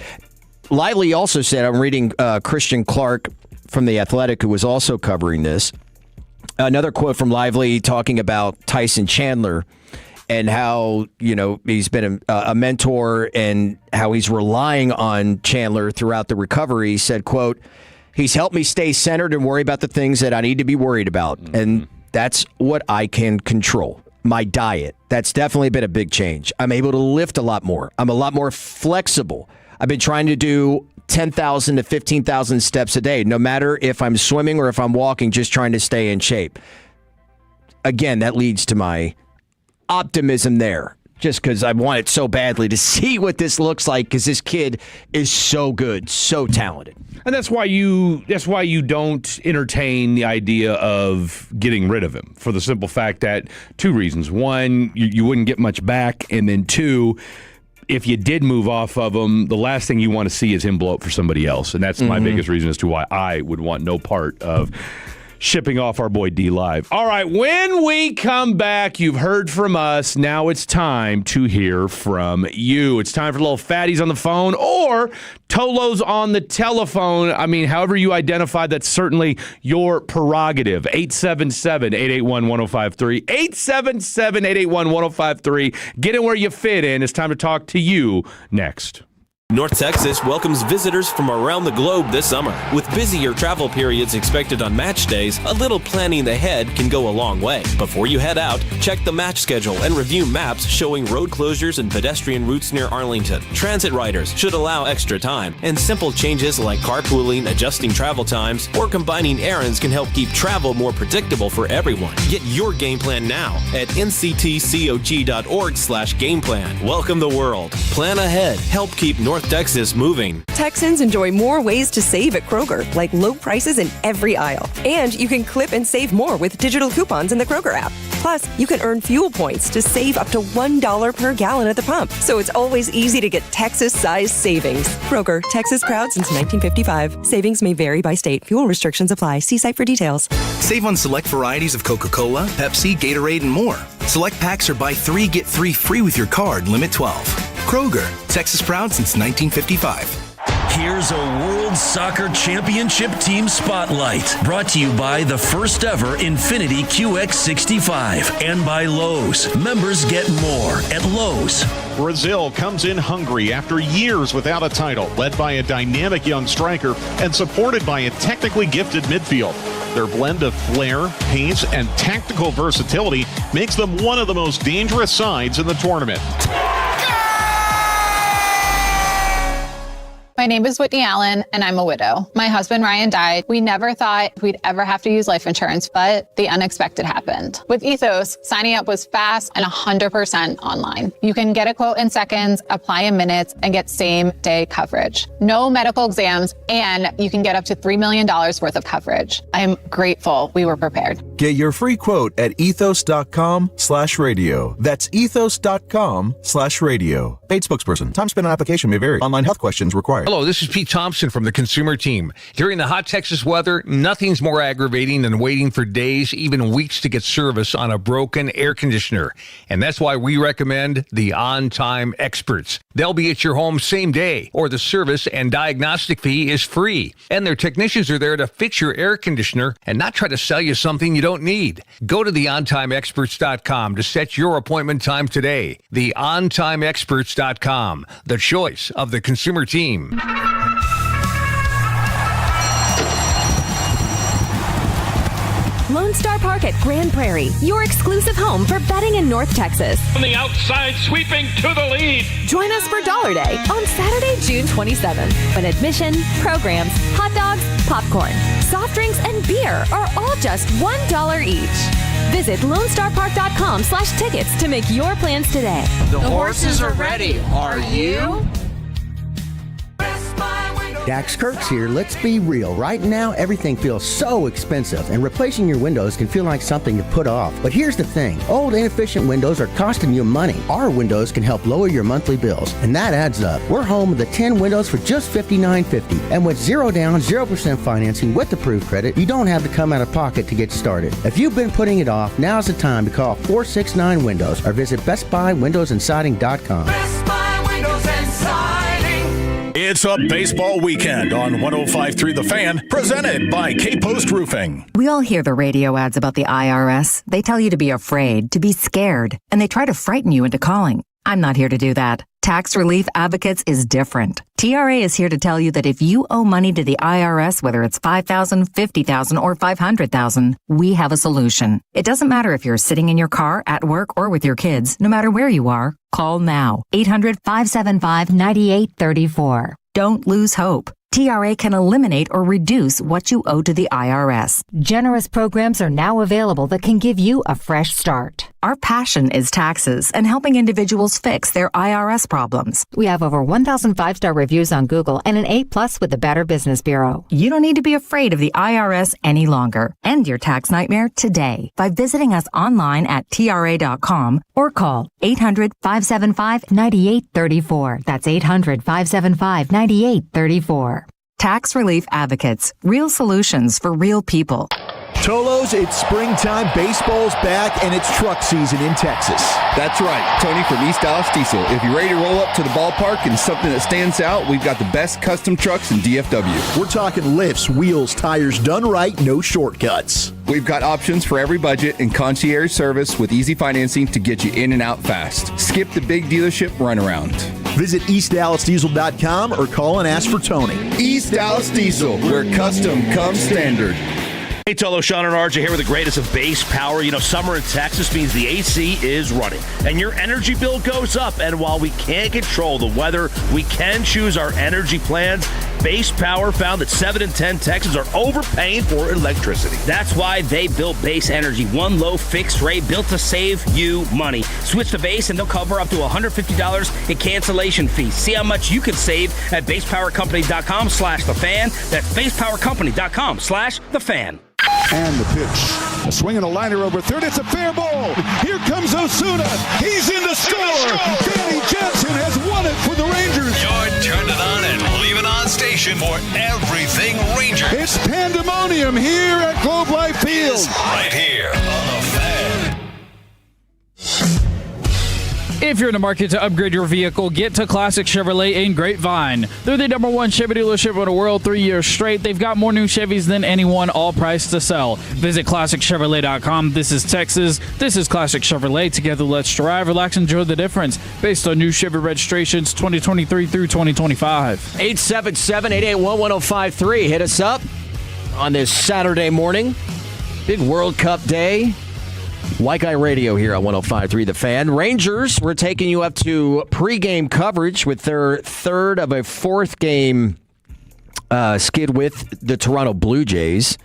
Lively also said, I'm reading Christian Clark from The Athletic, who was also covering this. Another quote from Lively talking about Tyson Chandler and how, he's been a mentor and how he's relying on Chandler throughout the recovery. He said, quote, he's helped me stay centered and worry about the things that I need to be worried about. Mm-hmm. And that's what I can control. My diet. That's definitely been a big change. I'm able to lift a lot more. I'm a lot more flexible. I've been trying to do 10,000 to 15,000 steps a day, no matter if I'm swimming or if I'm walking, just trying to stay in shape. Again, that leads to my optimism there. Just because I want it so badly to see what this looks like, because this kid is so good, so talented. And that's why you don't entertain the idea of getting rid of him, for the simple fact that 2 reasons. 1, you wouldn't get much back, and then 2, if you did move off of him, the last thing you want to see is him blow up for somebody else. And that's my biggest reason as to why I would want no part of shipping off our boy D Live. All right, when we come back, you've heard from us. Now it's time to hear from you. It's time for little fatties on the phone or Tolos on the telephone. I mean, however you identify, that's certainly your prerogative. 877-881-1053. 877-881-1053. Get in where you fit in. It's time to talk to you next. North Texas welcomes visitors from around the globe this summer. With busier travel periods expected on match days, a little planning ahead can go a long way. Before you head out, check the match schedule and review maps showing road closures and pedestrian routes near Arlington. Transit riders should allow extra time, and simple changes like carpooling, adjusting travel times, or combining errands can help keep travel more predictable for everyone. Get your game plan now at nctcog.org/gameplan. Welcome the world. Plan ahead. Help keep North Texas moving. Texans enjoy more ways to save at Kroger, like low prices in every aisle. And you can clip and save more with digital coupons in the Kroger app. Plus, you can earn fuel points to save up to $1 per gallon at the pump. So it's always easy to get Texas-sized savings. Kroger, Texas proud since 1955. Savings may vary by state. Fuel restrictions apply. See site for details. Save on select varieties of Coca-Cola, Pepsi, Gatorade, and more. Select packs are buy 3, get 3 free with your card, limit 12. Kroger, Texas proud since 1955. Here's a World Soccer Championship Team Spotlight, brought to you by the first ever Infiniti QX65 and by Lowe's. Members get more at Lowe's. Brazil comes in hungry after years without a title, led by a dynamic young striker and supported by a technically gifted midfield. Their blend of flair, pace, and tactical versatility makes them one of the most dangerous sides in the tournament. My name is Whitney Allen, and I'm a widow. My husband, Ryan, died. We never thought we'd ever have to use life insurance, but the unexpected happened. With Ethos, signing up was fast and 100% online. You can get a quote in seconds, apply in minutes, and get same-day coverage. No medical exams, and you can get up to $3 million worth of coverage. I am grateful we were prepared. Get your free quote at ethos.com/radio. That's ethos.com/radio. Paid spokesperson. Time spent on application may vary. Online health questions required. Hello, this is Pete Thompson from the Consumer Team. During the hot Texas weather, nothing's more aggravating than waiting for days, even weeks to get service on a broken air conditioner. And that's why we recommend the On-Time Experts. They'll be at your home same day, or the service and diagnostic fee is free. And their technicians are there to fix your air conditioner and not try to sell you something you don't need. Go to theontimeexperts.com to set your appointment time today. Theontimeexperts.com, the choice of the Consumer Team. Lone Star Park at Grand Prairie, your exclusive home for betting in North Texas. On the outside, sweeping to the lead. Join us for Dollar Day on Saturday, June 27th. When admission, programs, hot dogs, popcorn, soft drinks, and beer are all just $1 each. Visit LoneStarPark.com/tickets to make your plans today. The horses are ready. Are you? Dax Kurtz here. Let's be real. Right now, everything feels so expensive, and replacing your windows can feel like something to put off. But here's the thing. Old, inefficient windows are costing you money. Our windows can help lower your monthly bills, and that adds up. We're home with the 10 windows for just $59.50. And with 0 down, 0% financing with approved credit, you don't have to come out of pocket to get started. If you've been putting it off, now's the time to call 469 Windows or visit BestBuyWindowsAndSiding.com. Best Buy Windows and Siding. It's a baseball weekend on 105.3 The Fan, presented by K-Post Roofing. We all hear the radio ads about the IRS. They tell you to be afraid, to be scared, and they try to frighten you into calling. I'm not here to do that. Tax Relief Advocates is different. TRA is here to tell you that if you owe money to the IRS, whether it's $5,000, $50,000, or $500,000, we have a solution. It doesn't matter if you're sitting in your car, at work, or with your kids. No matter where you are, call now. 800-575-9834. Don't lose hope. TRA can eliminate or reduce what you owe to the IRS. Generous programs are now available that can give you a fresh start. Our passion is taxes and helping individuals fix their IRS problems. We have over 1,000 5-star reviews on Google and an A+ with the Better Business Bureau. You don't need to be afraid of the IRS any longer. End your tax nightmare today by visiting us online at TRA.com or call 800-575-9834. That's 800-575-9834. Tax Relief Advocates. Real solutions for real people. Tolos, it's springtime, baseball's back, and it's truck season in Texas. That's right. Tony from East Dallas Diesel. If you're ready to roll up to the ballpark and something that stands out, we've got the best custom trucks in DFW. We're talking lifts, wheels, tires, done right, no shortcuts. We've got options for every budget and concierge service with easy financing to get you in and out fast. Skip the big dealership runaround. Visit EastDallasDiesel.com or call and ask for Tony. East Dallas Diesel, where custom comes standard. Hey, Tolo, Sean and RJ here with the greatest of base power. You know, summer in Texas means the AC is running, and your energy bill goes up. And while we can't control the weather, we can choose our energy plans. Base Power found that 7 in 10 Texans are overpaying for electricity. That's why they built Base Energy, one low fixed rate built to save you money. Switch to Base and they'll cover up to $150 in cancellation fees. See how much you can save at basepowercompany.com/thefan. That's basepowercompany.com/thefan. And the pitch. A swing and a liner over third. It's a fair ball. Here comes Osuna. He's in to score. Danny Jansen has won it for the Rangers. You're turning on and leaving on station for everything Rangers. It's pandemonium here at Globe Life Field. Right here on the Fan. If you're in the market to upgrade your vehicle, get to Classic Chevrolet in Grapevine. They're the #1 Chevy dealership in the world 3 years straight. They've got more new Chevys than anyone, all priced to sell. Visit ClassicChevrolet.com. This is Texas. This is Classic Chevrolet. Together, let's drive, relax, enjoy the difference. Based on new Chevy registrations 2023 through 2025. 877-881-1053. Hit us up on this Saturday morning. Big World Cup day. White Guy Radio here on 105.3 The Fan. Rangers, we're taking you up to pregame coverage with their third of a fourth game skid with the Toronto Blue Jays.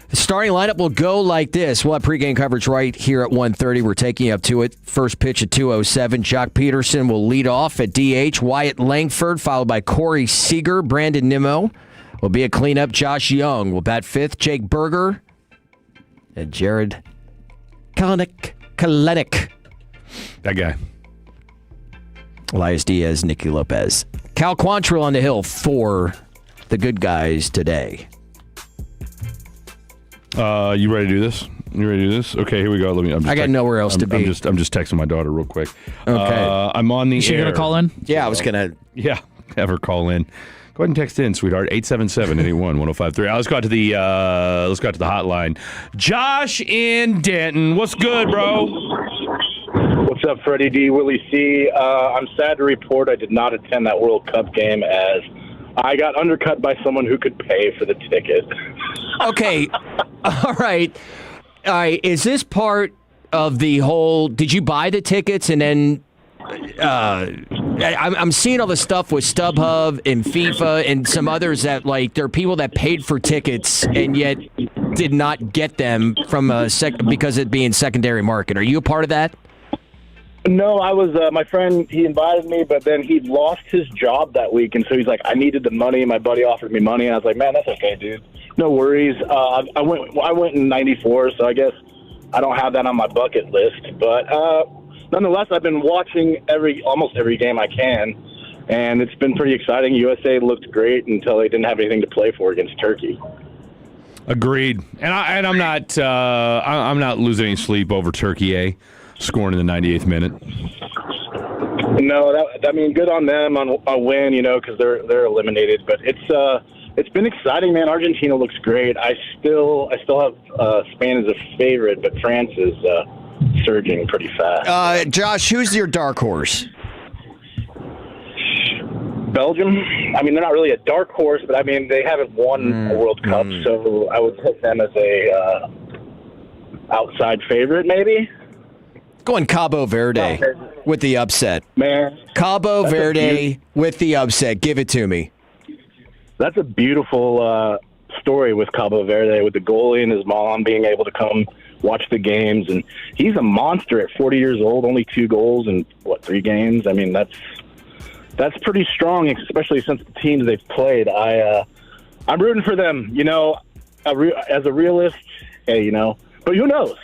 The starting lineup will go like this. We'll have pregame coverage right here at 1:30. We're taking you up to it. First pitch at 2:07. Jock Peterson will lead off at DH. Wyatt Langford, followed by Corey Seager. Brandon Nimmo will be a cleanup. Josh Young will bat fifth. Jake Berger and Jared Kalenic. That guy. Elias Diaz, Nicky Lopez. Cal Quantrill on the hill for the good guys today. You ready to do this? Okay, here we go. I got nowhere else to be. I'm just texting my daughter real quick. Okay. I'm on the air. Is she going to call in? Yeah, I was going to. Yeah, have her call in. Go ahead and text in, sweetheart. 877-881-1053. Let's go out to the hotline. Josh in Denton. What's good, bro? What's up, Freddie D, Willie C? I'm sad to report I did not attend that World Cup game as I got undercut by someone who could pay for the ticket. Okay. All right. Is this part of the whole? Did you buy the tickets and then? I'm seeing all the stuff with StubHub and FIFA and some others that there are people that paid for tickets and yet did not get them from because it being secondary market. Are you a part of that? No, I was. My friend, he invited me, but then he lost his job that week, and so he's like, I needed the money. My buddy offered me money, and I was like, man, that's okay, dude. No worries. I went in '94, so I guess I don't have that on my bucket list, but. Nonetheless, I've been watching almost every game I can, and it's been pretty exciting. USA looked great until they didn't have anything to play for against Turkey. Agreed, and I'm not losing any sleep over Turkey, scoring in the 98th minute. No, good on them on a win, because they're eliminated. But it's been exciting, man. Argentina looks great. I still have Spain as a favorite, but France is. Surging pretty fast. Josh, who's your dark horse? Belgium. They're not really a dark horse, but they haven't won a World Cup, so I would put them as a outside favorite, maybe. Going Cabo Verde with the upset. Man, Cabo Verde with the upset. Give it to me. That's a beautiful story with Cabo Verde, with the goalie and his mom being able to come watch the games, and he's a monster at 40 years old, only 2 goals in 3 games. That's pretty strong, especially since the teams they've played. I'm rooting for them, as a realist, hey, but who knows?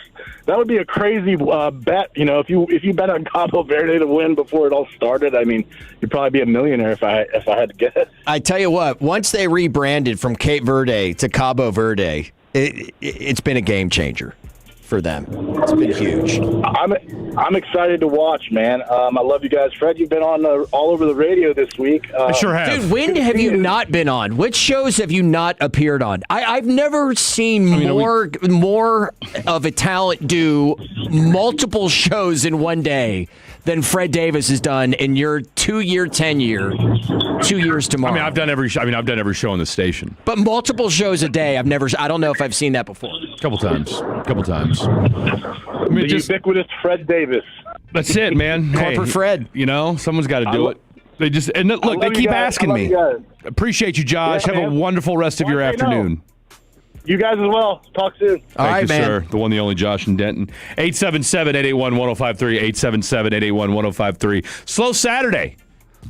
That would be a crazy bet, if you bet on Cabo Verde to win before it all started. You'd probably be a millionaire if I had to guess. I tell you what, once they rebranded from Cape Verde to Cabo Verde, it's been a game changer for them. It's been huge. I'm excited to watch, man. I love you guys. Fred, you've been on all over the radio this week. I sure have. Dude, when have you not been on? Which shows have you not appeared on? I've never seen more of a talent do multiple shows in one day than Fred Davis has done in your 2-year tenure, 2 years tomorrow. I mean, I've done every show on the station. But multiple shows a day. I don't know if I've seen that before. A couple times. I mean, The ubiquitous Fred Davis. That's it, man. Corporate Fred. You know, someone's got to do it. They just look. They keep asking me. Appreciate you, Josh. Yeah, Have a wonderful rest of your afternoon. You guys as well. Talk soon. Thank you, sir. The one, the only Josh and Denton. 877-881-1053. 877-881-1053.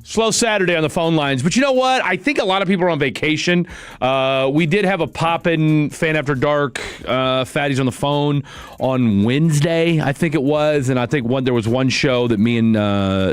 Slow Saturday on the phone lines. But you know what? I think a lot of people are on vacation. We did have a pop-in Fan After Dark Fatties on the phone on Wednesday, I think it was. And I think there was one show that me and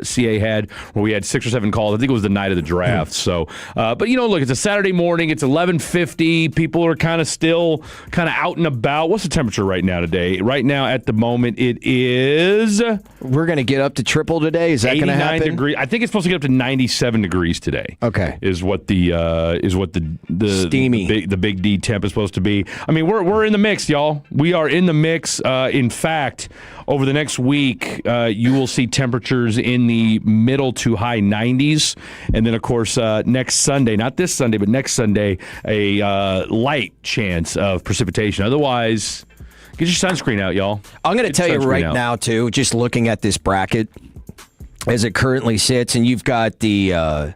CA had where we had 6 or 7 calls. I think it was the night of the draft. So, but look, it's a Saturday morning. It's 11:50. People are kind of still out and about. What's the temperature right now today? Right now at the moment it is... We're going to get up to triple today. Is that going to happen? 89 degrees. I think it's supposed to get up to 97 degrees today. Okay, is what the steamy the big D temp is supposed to be. I mean, we're in the mix, y'all. We are in the mix. In fact, over the next week, you will see temperatures in the middle to high 90s, and then of course next Sunday, not this Sunday, but next Sunday, a light chance of precipitation. Otherwise, get your sunscreen out, y'all. I'm going to tell you right now, too, just looking at this bracket as it currently sits, and you've got the, I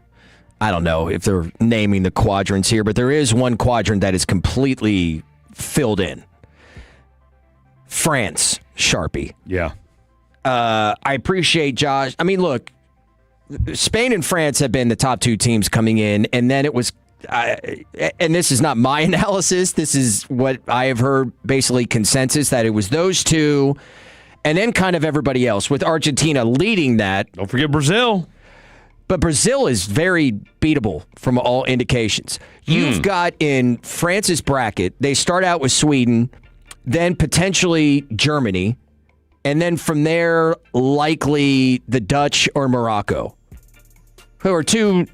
don't know if they're naming the quadrants here, but there is one quadrant that is completely filled in. France, Sharpie. Yeah. I appreciate Josh. I mean, look, Spain and France have been the top 2 teams coming in, and then it was... and this is not my analysis. This is what I have heard, basically consensus, that it was those 2, and then kind of everybody else, with Argentina leading that. Don't forget Brazil. But Brazil is very beatable from all indications. You've got in France's bracket, they start out with Sweden, then potentially Germany, and then from there, likely the Dutch or Morocco, who are 2,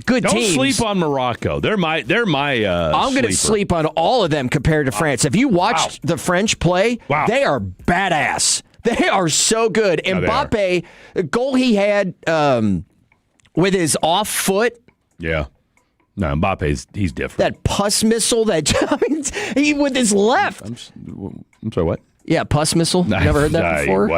good Don't teams. sleep on Morocco. They're my. I'm going to sleep on all of them compared to France. Have you watched the French play? Wow. They are badass. They are so good. And Mbappe, the goal he had with his off foot. Yeah. No, Mbappe's he's different. That pus missile he with his left. I'm sorry, what? Yeah, pus missile. Never heard that before.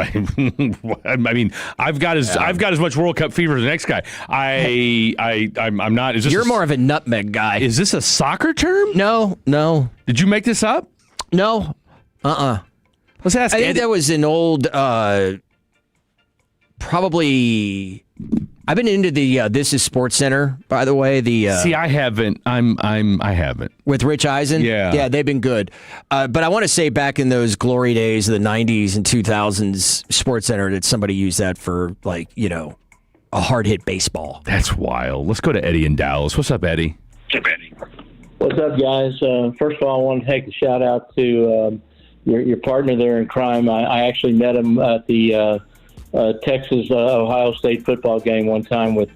I mean, I've got as much World Cup fever as the next guy. I'm not. Is this You're more of a nutmeg guy. Is this a soccer term? No. Did you make this up? No. Let's ask. I think that was an old, probably. I've been into the This Is Sports Center, by the way. See, I haven't. I haven't. With Rich Eisen? Yeah, they've been good. But I want to say back in those glory days of the 90s and 2000s, Sports Center, that somebody used that for, a hard-hit baseball. That's wild. Let's go to Eddie in Dallas. What's up, Eddie? What's up, guys? First of all, I want to take a shout-out to your partner there in crime. I actually met him at the Texas Ohio State football game one time with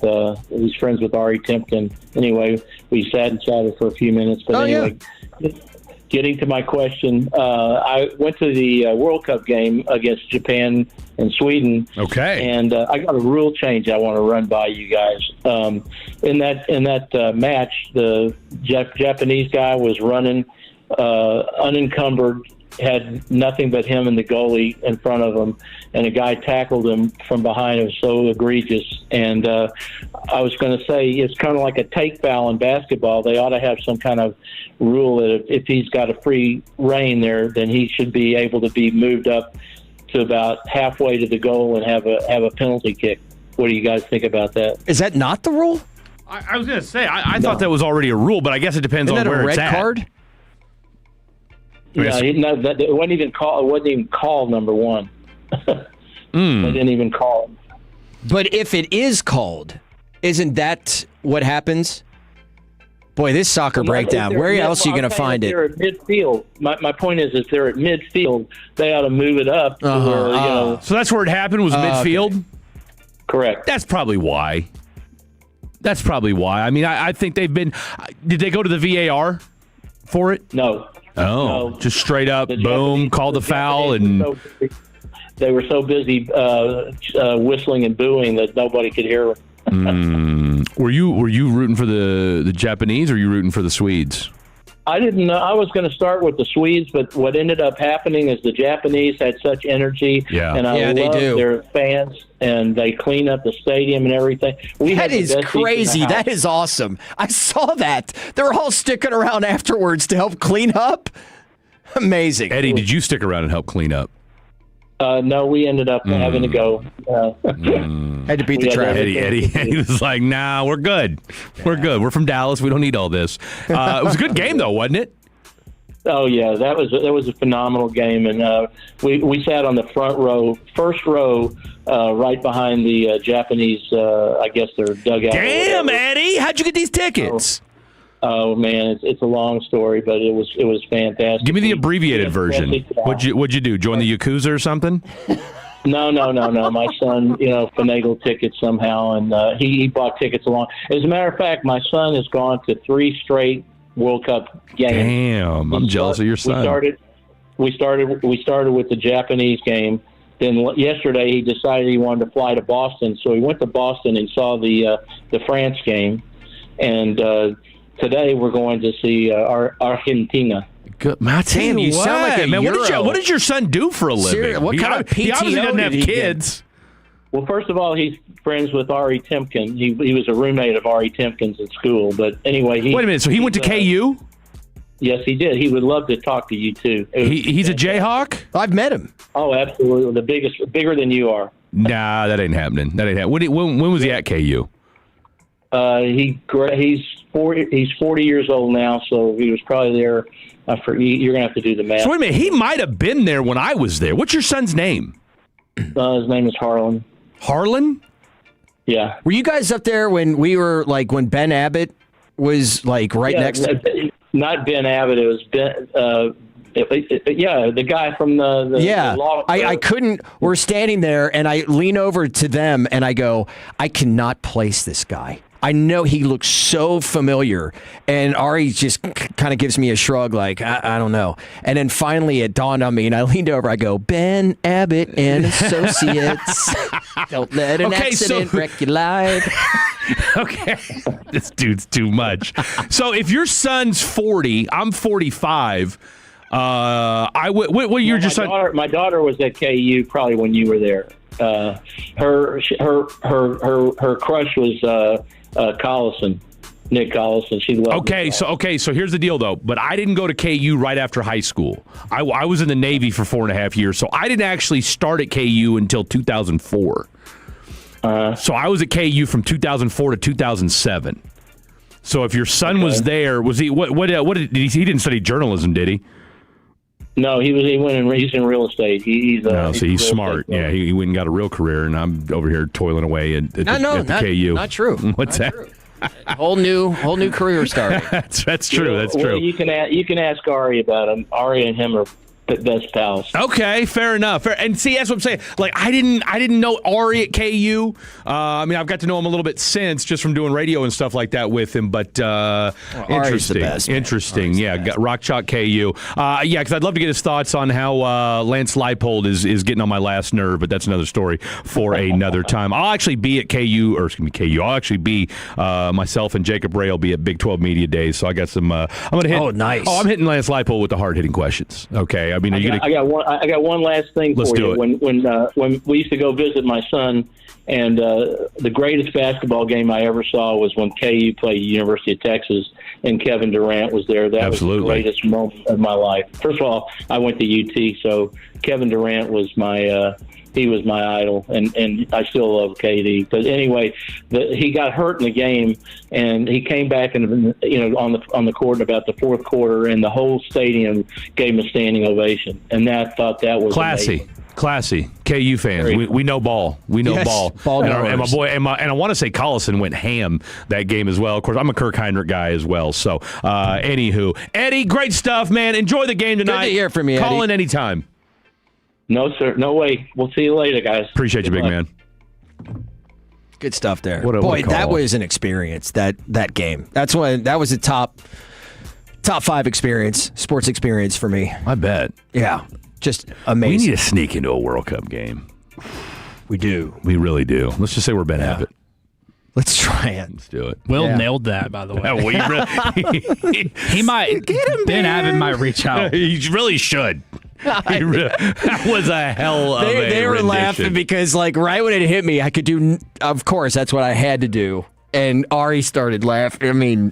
he's friends with Ari Timpkin. Anyway, we sat and chatted for a few minutes. But getting to my question, I went to the World Cup game against Japan and Sweden. Okay. And I got a rule change I want to run by you guys. In that match, the Japanese guy was running unencumbered, had nothing but him and the goalie in front of him, and a guy tackled him from behind. It was so egregious. And I was going to say, it's kind of like a take foul in basketball. They ought to have some kind of rule that if he's got a free rein there, then he should be able to be moved up to about halfway to the goal and have a penalty kick. What do you guys think about that? Is that not the rule? I was going to say, I thought that was already a rule, but I guess it depends on where it's at. Isn't that a red card? No, it wasn't even called. It wasn't even called number one. They didn't even call him. But if it is called, isn't that what happens? Boy, this soccer breakdown. Where else are you going to find it? They're at midfield. My point is, if they're at midfield, they ought to move it up. To where, So that's where it happened, was midfield? Okay. Correct. That's probably why. I mean, I think they've been... Did they go to the VAR for it? No. Oh, just straight up, boom, call the foul, and... they were so busy whistling and booing that nobody could hear them. Were you rooting for the Japanese, or were you rooting for the Swedes? I didn't know. I was going to start with the Swedes, but what ended up happening is the Japanese had such energy, and I love their fans, and they clean up the stadium and everything. That is crazy. That is awesome. I saw that. They're all sticking around afterwards to help clean up. Amazing. Eddie, did you stick around and help clean up? No, we ended up having to go. Had to beat the traffic. Eddie was like, nah, we're good. We're good. We're from Dallas. We don't need all this. It was a good game, though, wasn't it? Oh, yeah. That was a phenomenal game. And we sat on the first row, right behind the Japanese, I guess their dugout. Damn, Eddie. How'd you get these tickets? Oh man, it's a long story, but it was fantastic. Give me the abbreviated version. What'd you do? Join the Yakuza or something? No. My son, finagled tickets somehow, and he bought tickets along. As a matter of fact, my son has gone to 3 straight World Cup games. Damn, I'm jealous of your son. We started with the Japanese game. Then yesterday he decided he wanted to fly to Boston, so he went to Boston and saw the France game, and. Today we're going to see Argentina. Good. Damn, you sound like a man. What did your son do for a living? What kind of PTO he obviously doesn't have kids. Well, first of all, he's friends with Ari Timken. He was a roommate of Ari Timken's at school. But anyway, wait a minute. So he went to KU? Yes, he did. He would love to talk to you too. He's a Jayhawk? I've met him. Oh, absolutely. Bigger than you are. Nah, that ain't happening. When was he at KU? He's 40 years old now, so he was probably there. You're gonna have to do the math. So wait a minute, he might have been there when I was there. What's your son's name? His name is Harlan. Harlan? Yeah. Were you guys up there when when Ben Abbott was next to? Not Ben Abbott. It was Ben. The guy from the law. I couldn't. We're standing there, and I lean over to them, and I go, I cannot place this guy. I know he looks so familiar, and Ari just kind of gives me a shrug, like, I don't know. And then finally it dawned on me, and I leaned over, I go, Ben Abbott and Associates. Don't let an accident wreck your life. Okay. This dude's too much. So if your son's 40, I'm 45. What year just my daughter was at KU probably when you were there. Her crush was Collison, Nick Collison. She loved So here's the deal though. But I didn't go to KU right after high school. I was in the Navy for 4.5 years, so I didn't actually start at KU until 2004. So I was at KU from 2004 to 2007. So if your son was there, was he? What did he? He didn't study journalism, did he? No, he's in real estate. He's smart. Yeah, he went and got a real career, and I'm over here toiling away at the KU. Not true. What's that? True. Whole new career starting. That's true. That's true. You can ask Ari about him. Ari and him are best pals. Okay, fair enough. And see, that's what I'm saying. Like, I didn't know Ari at KU. I've got to know him a little bit since, just from doing radio and stuff like that with him. But interesting, the best, interesting. Yeah, got Rock Chalk KU. Because I'd love to get his thoughts on how Lance Leipold is getting on my last nerve. But that's another story for another time. I'll actually be at KU, or excuse me, KU. I'll actually be myself and Jacob Ray will be at Big 12 Media Days. So I got some. I'm gonna hit. Oh, nice. Oh, I'm hitting Lance Leipold with the hard hitting questions. Okay. I got one last thing for you. When we used to go visit my son, and the greatest basketball game I ever saw was when KU played University of Texas, and Kevin Durant was there. That was the greatest moment of my life. First of all, I went to UT, so Kevin Durant was my idol, and I still love KD. But anyway, he got hurt in the game, and he came back and on the court in about the fourth quarter, and the whole stadium gave him a standing ovation. And I thought that was amazing. Classy. KU fans. We know ball. We know ball. And my boy, and I want to say Collison went ham that game as well. Of course, I'm a Kirk Heinrich guy as well. So, anywho, Eddie, great stuff, man. Enjoy the game tonight. Good to hear from you, Eddie. Call in anytime. No, sir. No way. We'll see you later, guys. Appreciate you, big man. Good stuff there. Boy, that was an experience, that game. That was a top 5 experience, sports experience for me. I bet. Yeah. Just amazing. We need to sneak into a World Cup game. We do. We really do. Let's just say we're Ben Abbott. Let's try it. Let's do it. Will nailed that, by the way. He might. Ben Abbott might reach out. He really should. That was a hell of a They were rendition. laughing because, like, right when it hit me, I could do. Of course, that's what I had to do. And Ari started laughing. I mean,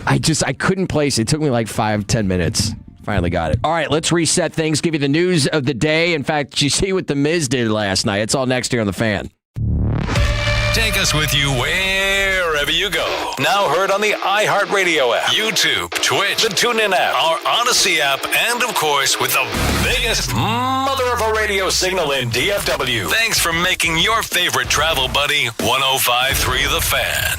I couldn't place it. It took me like 5-10 minutes. Finally got it. All right, let's reset things. Give you the news of the day. In fact, you see what The Miz did last night. It's all next here on The Fan. Take us with you wherever you go. Now heard on the iHeartRadio app, YouTube, Twitch, the TuneIn app, our Odyssey app, and of course with the biggest mother of a radio signal in DFW. Thanks for making your favorite travel buddy 105.3 The Fan.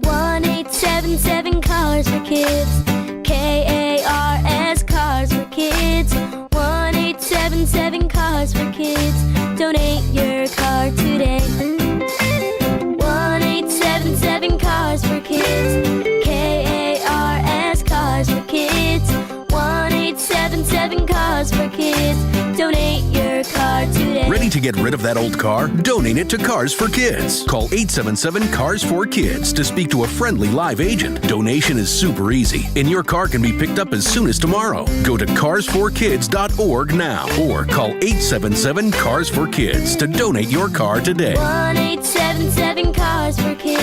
1-877 Cars for Kids. KARS Cars for Kids. 1-877 Cars for Kids. Donate your car today. 1-877 Cars for Kids. KARS Cars for Kids. 1-877 Cars for Kids. Donate your car today. Ready to get rid of that old car? Donate it to Cars for Kids. Call 877-CARS-4-KIDS to speak to a friendly live agent. Donation is super easy, and your car can be picked up as soon as tomorrow. Go to cars4kids.org now or call 877-CARS-4-KIDS to donate your car today. 1-877 Cars for Kids.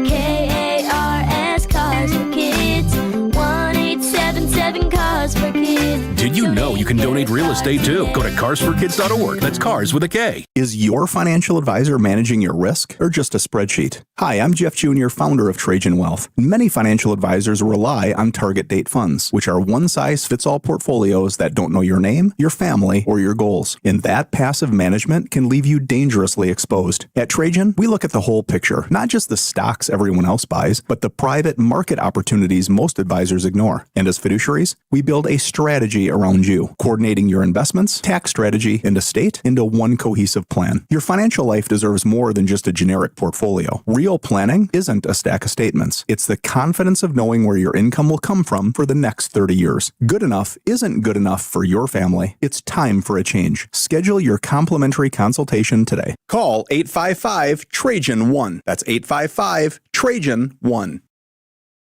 KARS Cars for Kids. 1-877 Cars for Kids. Did you know you can donate real estate too? Go to carsforkids.org. That's cars with a K. Is your financial advisor managing your risk or just a spreadsheet? Hi, I'm Jeff Jr., founder of Trajan Wealth. Many financial advisors rely on target date funds, which are one-size-fits-all portfolios that don't know your name, your family, or your goals. And that passive management can leave you dangerously exposed. At Trajan, we look at the whole picture, not just the stocks everyone else buys, but the private market opportunities most advisors ignore. And as fiduciaries, we build a strategy around you, coordinating your investments, tax strategy, and estate into one cohesive plan. Your financial life deserves more than just a generic portfolio. Real planning isn't a stack of statements. It's the confidence of knowing where your income will come from for the next 30 years. Good enough isn't good enough for your family. It's time for a change. Schedule your complimentary consultation today. Call 855-TRAJAN-1. That's 855-TRAJAN-1.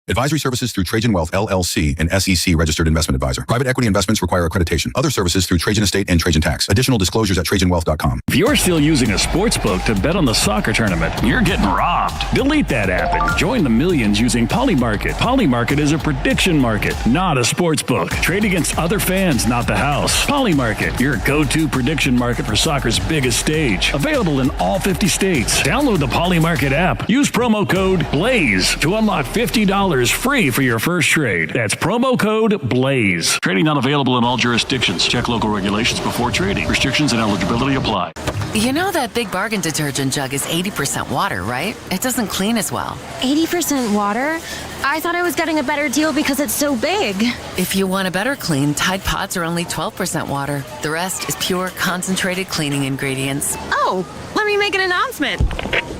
Advisory services through Trajan Wealth, LLC, an SEC registered investment advisor. Private equity investments require accreditation. Other services through Trajan Estate and Trajan Tax. Additional disclosures at TrajanWealth.com. If you're still using a sports book to bet on the soccer tournament, you're getting robbed. Delete that app and join the millions using Polymarket. Polymarket is a prediction market, not a sports book. Trade against other fans, not the house. Polymarket, your go-to prediction market for soccer's biggest stage. Available in all 50 states. Download the Polymarket app. Use promo code BLAZE to unlock $50 free for your first trade. That's promo code BLAZE. Trading not available in all jurisdictions. Check local regulations before trading. Restrictions and eligibility apply. You know that Big Bargain detergent jug is 80% water, right? It doesn't clean as well. 80% water? I thought I was getting a better deal because it's so big. If you want a better clean, Tide Pods are only 12% water. The rest is pure, concentrated cleaning ingredients. Oh, let me make an announcement.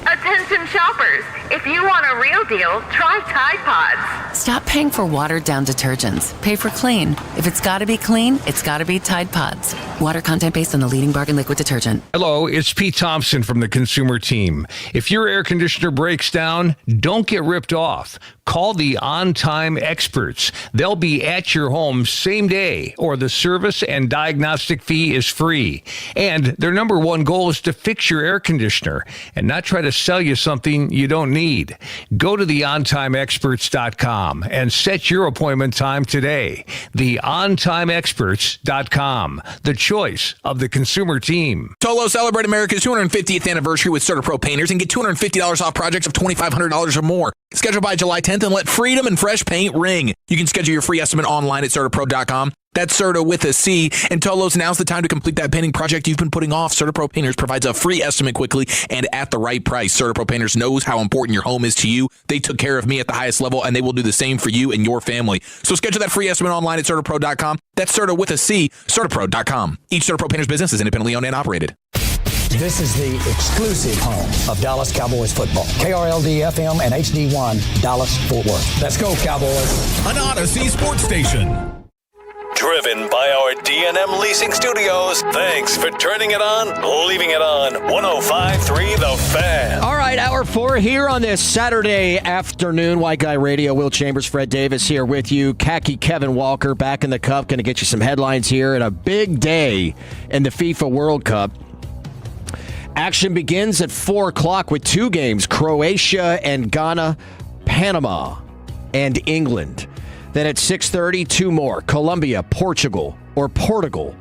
Attention shoppers, if you want a real deal, try Tide Pods. Stop paying for watered-down detergents. Pay for clean. If it's got to be clean, it's got to be Tide Pods. Water content based on the leading bargain liquid detergent. Hello, it's Pete Thompson from the consumer team. If your air conditioner breaks down, don't get ripped off. Call the On-Time Experts. They'll be at your home same day, or the service and diagnostic fee is free. And their number one goal is to fix your air conditioner and not try to sell you something you don't need. Go to theontimeexperts.com and set your appointment time today. Theontimeexperts.com, the choice of the consumer team. Tolo, celebrate America's 250th anniversary with CertaPro Painters and get $250 off projects of $2,500 or more. Schedule by July 10th and let freedom and fresh paint ring. You can schedule your free estimate online at CertaPro.com. That's Certa with a C. And Tolos, now's the time to complete that painting project you've been putting off. CertaPro Painters provides a free estimate quickly and at the right price. CertaPro Painters knows how important your home is to you. They took care of me at the highest level, and they will do the same for you and your family. So schedule that free estimate online at CertaPro.com. That's Certa with a C, CertaPro.com. Each CertaPro Painters business is independently owned and operated. This is the exclusive home of Dallas Cowboys football. KRLD-FM and HD1, Dallas, Fort Worth. Let's go, Cowboys. An Odyssey sports station. Driven by our D&M Leasing Studios. Thanks for turning it on, leaving it on. 105.3 The Fan. All right, hour 4 here on this Saturday afternoon. White Guy Radio. Will Chambers, Fred Davis here with you. Khaki Kevin Walker back in the cup. Going to get you some headlines here. And a big day in the FIFA World Cup. Action begins at 4 o'clock with 2 games. Croatia and Ghana, Panama and England. Then at 6:30, 2 more. Colombia, Portugal, or Portugal,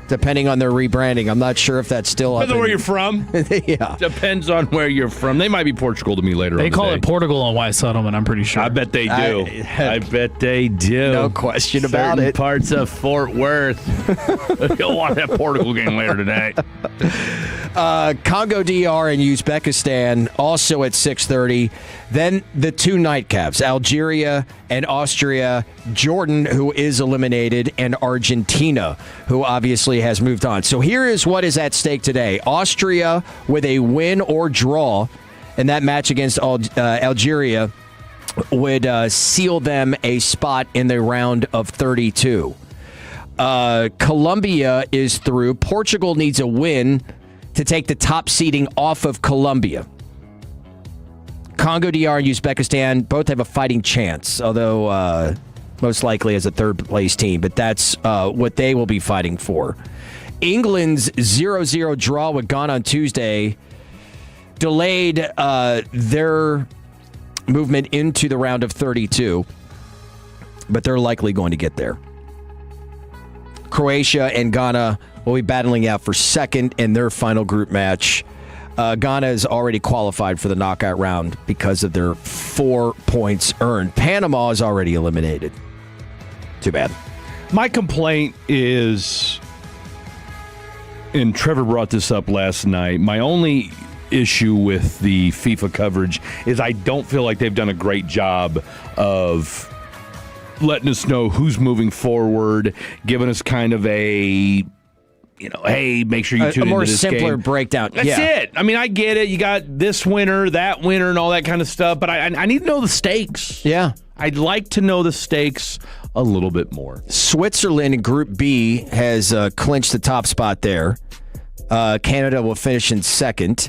depending on their rebranding. I'm not sure if that's still Depends on where you're from. Yeah. Depends on where you're from. They might be Portugal to me later on. They call it Portugal on White Settlement, I'm pretty sure. I bet they do. I bet they do. No question about Certain it. parts of Fort Worth. You'll watch that Portugal game later today. Congo DR and Uzbekistan also at 6:30. Then the 2 nightcaps, Algeria and Austria, Jordan, who is eliminated, and Argentina, who obviously has moved on. So here is what is at stake today. Austria with a win or draw in that match against Algeria would seal them a spot in the round of 32. Colombia is through. Portugal needs a win to take the top seeding off of Colombia. Congo DR and Uzbekistan both have a fighting chance, although most likely as a third-place team, but that's what they will be fighting for. England's 0-0 draw with Ghana on Tuesday delayed their movement into the round of 32, but they're likely going to get there. Croatia and Ghana will be battling out for second in their final group match. Ghana is already qualified for the knockout round because of their 4 points earned. Panama is already eliminated. Too bad. My complaint is, and Trevor brought this up last night, my only issue with the FIFA coverage is I don't feel like they've done a great job of letting us know who's moving forward, giving us kind of a, hey, make sure you tune into this game. A more simpler breakdown. That's it. I mean, I get it. You got this winner, that winner, and all that kind of stuff, but I need to know the stakes. Yeah. I'd like to know the stakes a little bit more. Switzerland in Group B has clinched the top spot there. Canada will finish in second.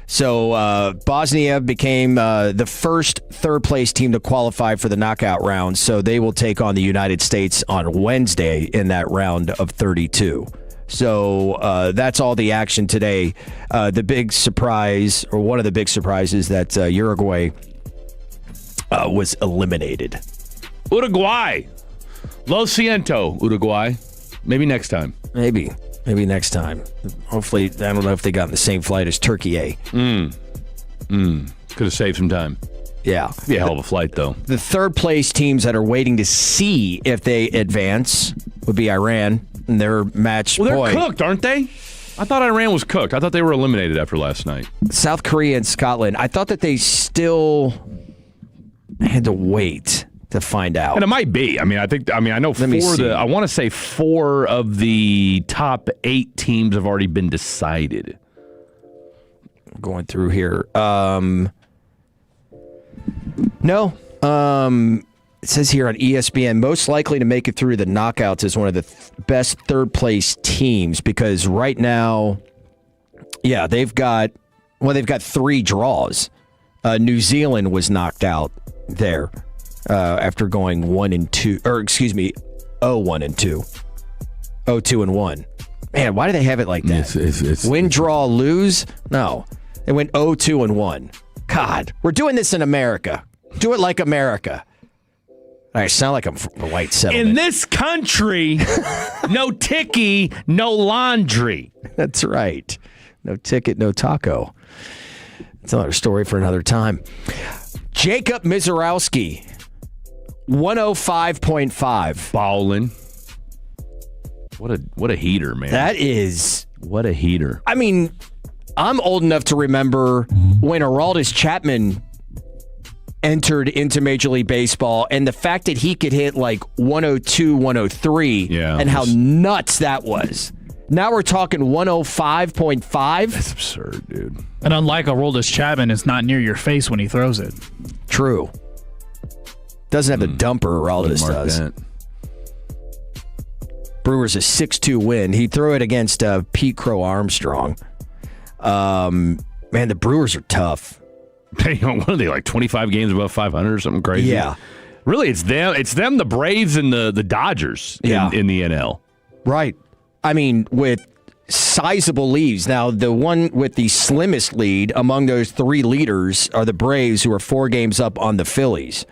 So Bosnia became the first third-place team to qualify for the knockout round, so they will take on the United States on Wednesday in that round of 32. So that's all the action today. The big surprise, or one of the big surprises, that Uruguay was eliminated. Uruguay. Lo siento, Uruguay. Maybe next time. Maybe next time. Hopefully, I don't know if they got on the same flight as Turkey. Could have saved some time. Yeah. Be a hell of a flight, though. The third-place teams that are waiting to see if they advance would be Iran and their match. Well, they're cooked, aren't they? I thought Iran was cooked. I thought they were eliminated after last night. South Korea and Scotland. I thought that they still had to wait to find out. And it might be. I know I want to say 4 of the top 8 teams have already been decided. Going through here. No. It says here on ESPN, most likely to make it through the knockouts is one of the best third-place teams, because right now, they've got 3 draws. New Zealand was knocked out there after going 0-1-2. 0-2-1. Man, why do they have it like that? It's win, draw, lose? No. They went 0-2-1. God, we're doing this in America. Do it like America. I sound like I'm from a white settlement. In this country, no ticky, no laundry. That's right. No ticket, no taco. That's another story for another time. Jacob Mizorowski, 105.5. Bowling. What a heater, man. That is... What a heater. I mean, I'm old enough to remember when Aroldis Chapman entered into Major League Baseball, and the fact that he could hit like 102, 103, and how nuts that was. Now we're talking 105.5. That's absurd, dude. And unlike Aroldis Chapman, it's not near your face when he throws it. True. Doesn't have the dumper Aroldis does. That. Brewers a 6-2 win. He threw it against Pete Crow Armstrong. Man, the Brewers are tough. What are they, like 25 games above 500 or something crazy? Yeah. Really, it's them, the Braves, and the Dodgers in the NL. Right. I mean, with sizable leads. Now, the one with the slimmest lead among those three leaders are the Braves, who are 4 games up on the Phillies.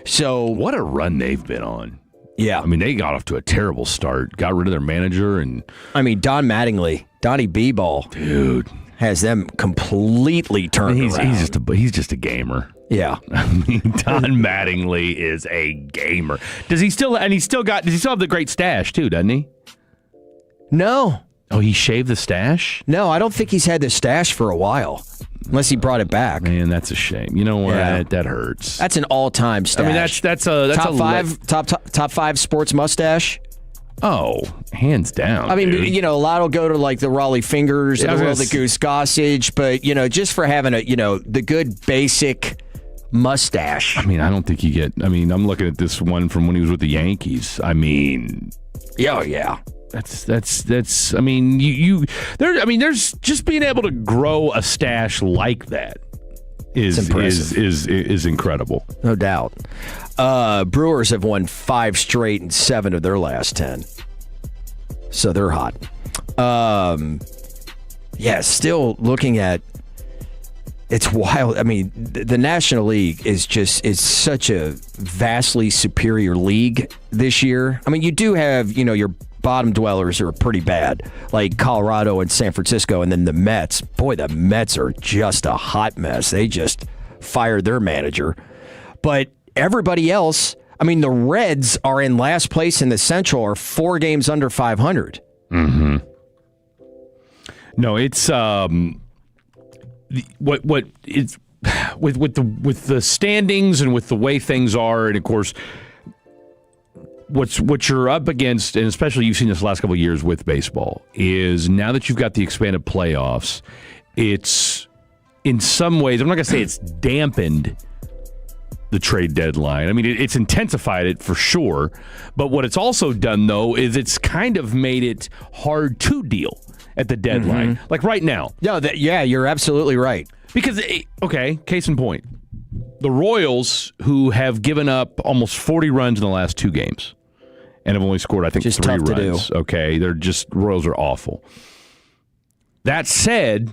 So what a run they've been on. Yeah. I mean, they got off to a terrible start, got rid of their manager, and Donnie B-Ball, dude, has them completely turned around. He's just a gamer. Yeah. I mean, Don Mattingly is a gamer. Does he still have the great stash too, doesn't he? No. Oh, he shaved the stash? No, I don't think he's had the stash for a while. Unless he brought it back. Man, that's a shame. You know what? Yeah. That hurts. That's an all-time stash. I mean, that's top five sports mustache. Oh, hands down. I mean, dude. a lot will go to like the Raleigh Fingers, the Goose Gossage, but just for having the good basic mustache. I mean, I don't think you get. I mean, I'm looking at this one from when he was with the Yankees. I mean, yeah. That's. I mean, there's just being able to grow a stash like that is incredible. No doubt. Brewers have won 5 straight and 7 of their last 10, so they're hot. Still looking at. It's wild. I mean, the National League is such a vastly superior league this year. I mean, you do have your bottom dwellers are pretty bad, like Colorado and San Francisco, and then the Mets. Boy, the Mets are just a hot mess. They just fired their manager. But everybody else, I mean, the Reds are in last place in the Central, are 4 games under 500. Mm-hmm. No, it's what it's with the standings and with the way things are, and of course. What you're up against, and especially you've seen this last couple of years with baseball, is now that you've got the expanded playoffs, it's in some ways, I'm not going to say it's dampened the trade deadline. I mean, it's intensified it for sure, but what it's also done, though, is it's kind of made it hard to deal at the deadline. Mm-hmm. Like right now. Yeah, you're absolutely right. Because, okay, case in point. The Royals, who have given up almost 40 runs in the last 2 games and have only scored, I think, just 3 tough runs. To do. Okay, Royals are awful. That said,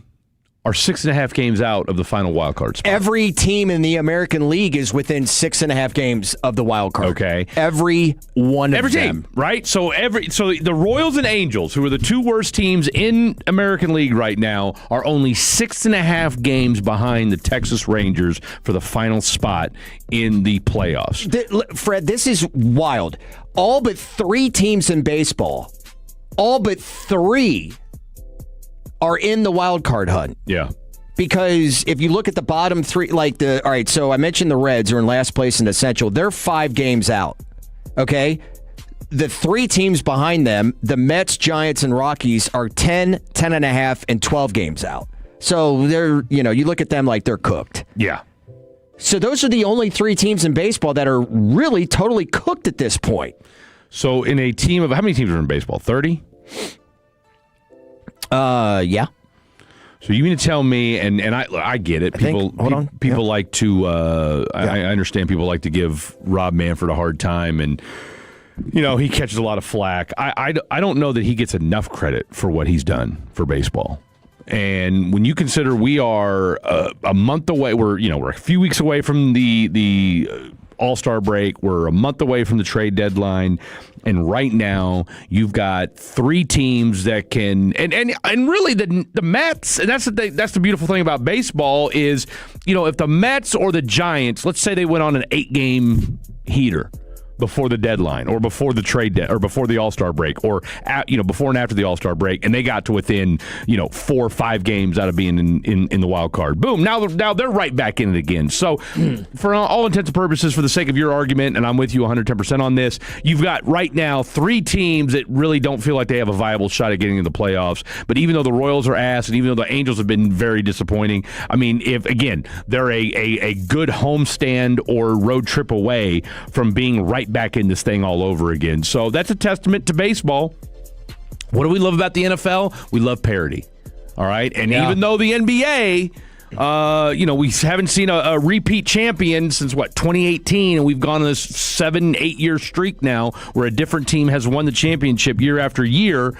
are 6.5 games out of the final wild card spot. Every team in the American League is within 6.5 games of the wild card. Okay, every one of them. Team, right? So the Royals and Angels, who are the 2 worst teams in American League right now, are only 6.5 games behind the Texas Rangers for the final spot in the playoffs. Fred, this is wild. All but 3 teams in baseball, all but 3 are in the wild card hunt. Yeah. Because if you look at the bottom 3, all right, so I mentioned the Reds are in last place in the Central. They're 5 games out. Okay? The 3 teams behind them, the Mets, Giants, and Rockies, are 10, 10.5, and 12 games out. So they're, you look at them like they're cooked. Yeah. So those are the only 3 teams in baseball that are really totally cooked at this point. So in a team of, how many teams are in baseball? 30? Yeah. So you mean to tell me, and I get it. People like to. I understand people like to give Rob Manfred a hard time, and he catches a lot of flack. I don't know that he gets enough credit for what he's done for baseball. And when you consider we are a month away, we're a few weeks away from the All-Star break. We're a month away from the trade deadline. And right now, you've got 3 teams that can, and really the Mets, and that's the beautiful thing about baseball is, if the Mets or the Giants, let's say they went on an 8-game heater, before the deadline or before the trade or before the All-Star break or before and after the All-Star break, and they got to within 4 or 5 games out of being in the wild card. Boom, now they're right back in it again. So for all intents and purposes, for the sake of your argument, and I'm with you 110% on this, you've got right now 3 teams that really don't feel like they have a viable shot at getting into the playoffs. But even though the Royals are ass and even though the Angels have been very disappointing, I mean, if again they're a good homestand or road trip away from being right back in this thing all over again. So that's a testament to baseball. What do we love about the NFL? We love parity. All right? And even though the NBA, we haven't seen a repeat champion since, 2018, and we've gone on this 7-8 year streak now where a different team has won the championship year after year.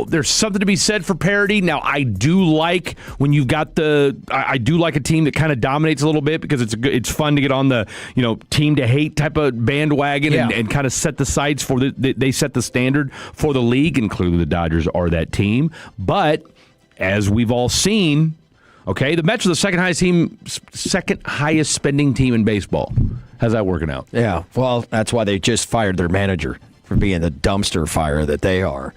There's something to be said for parity. Now, I do like when you've got I do like a team that kind of dominates a little bit because it's fun to get on the, team to hate type of bandwagon and kind of set the sights for they set the standard for the league, and clearly the Dodgers are that team. But as we've all seen, the Mets are the second highest spending team in baseball. How's that working out? Yeah, well, that's why they just fired their manager for being the dumpster fire that they are.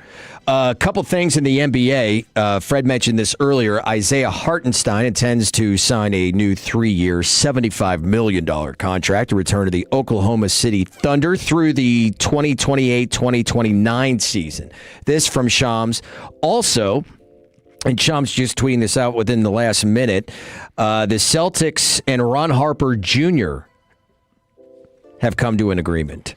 A couple things in the NBA. Fred mentioned this earlier. Isaiah Hartenstein intends to sign a new 3-year, $75 million contract to return to the Oklahoma City Thunder through the 2028-2029 season. This from Shams. Also, and Shams just tweeting this out within the last minute, the Celtics and Ron Harper Jr. have come to an agreement.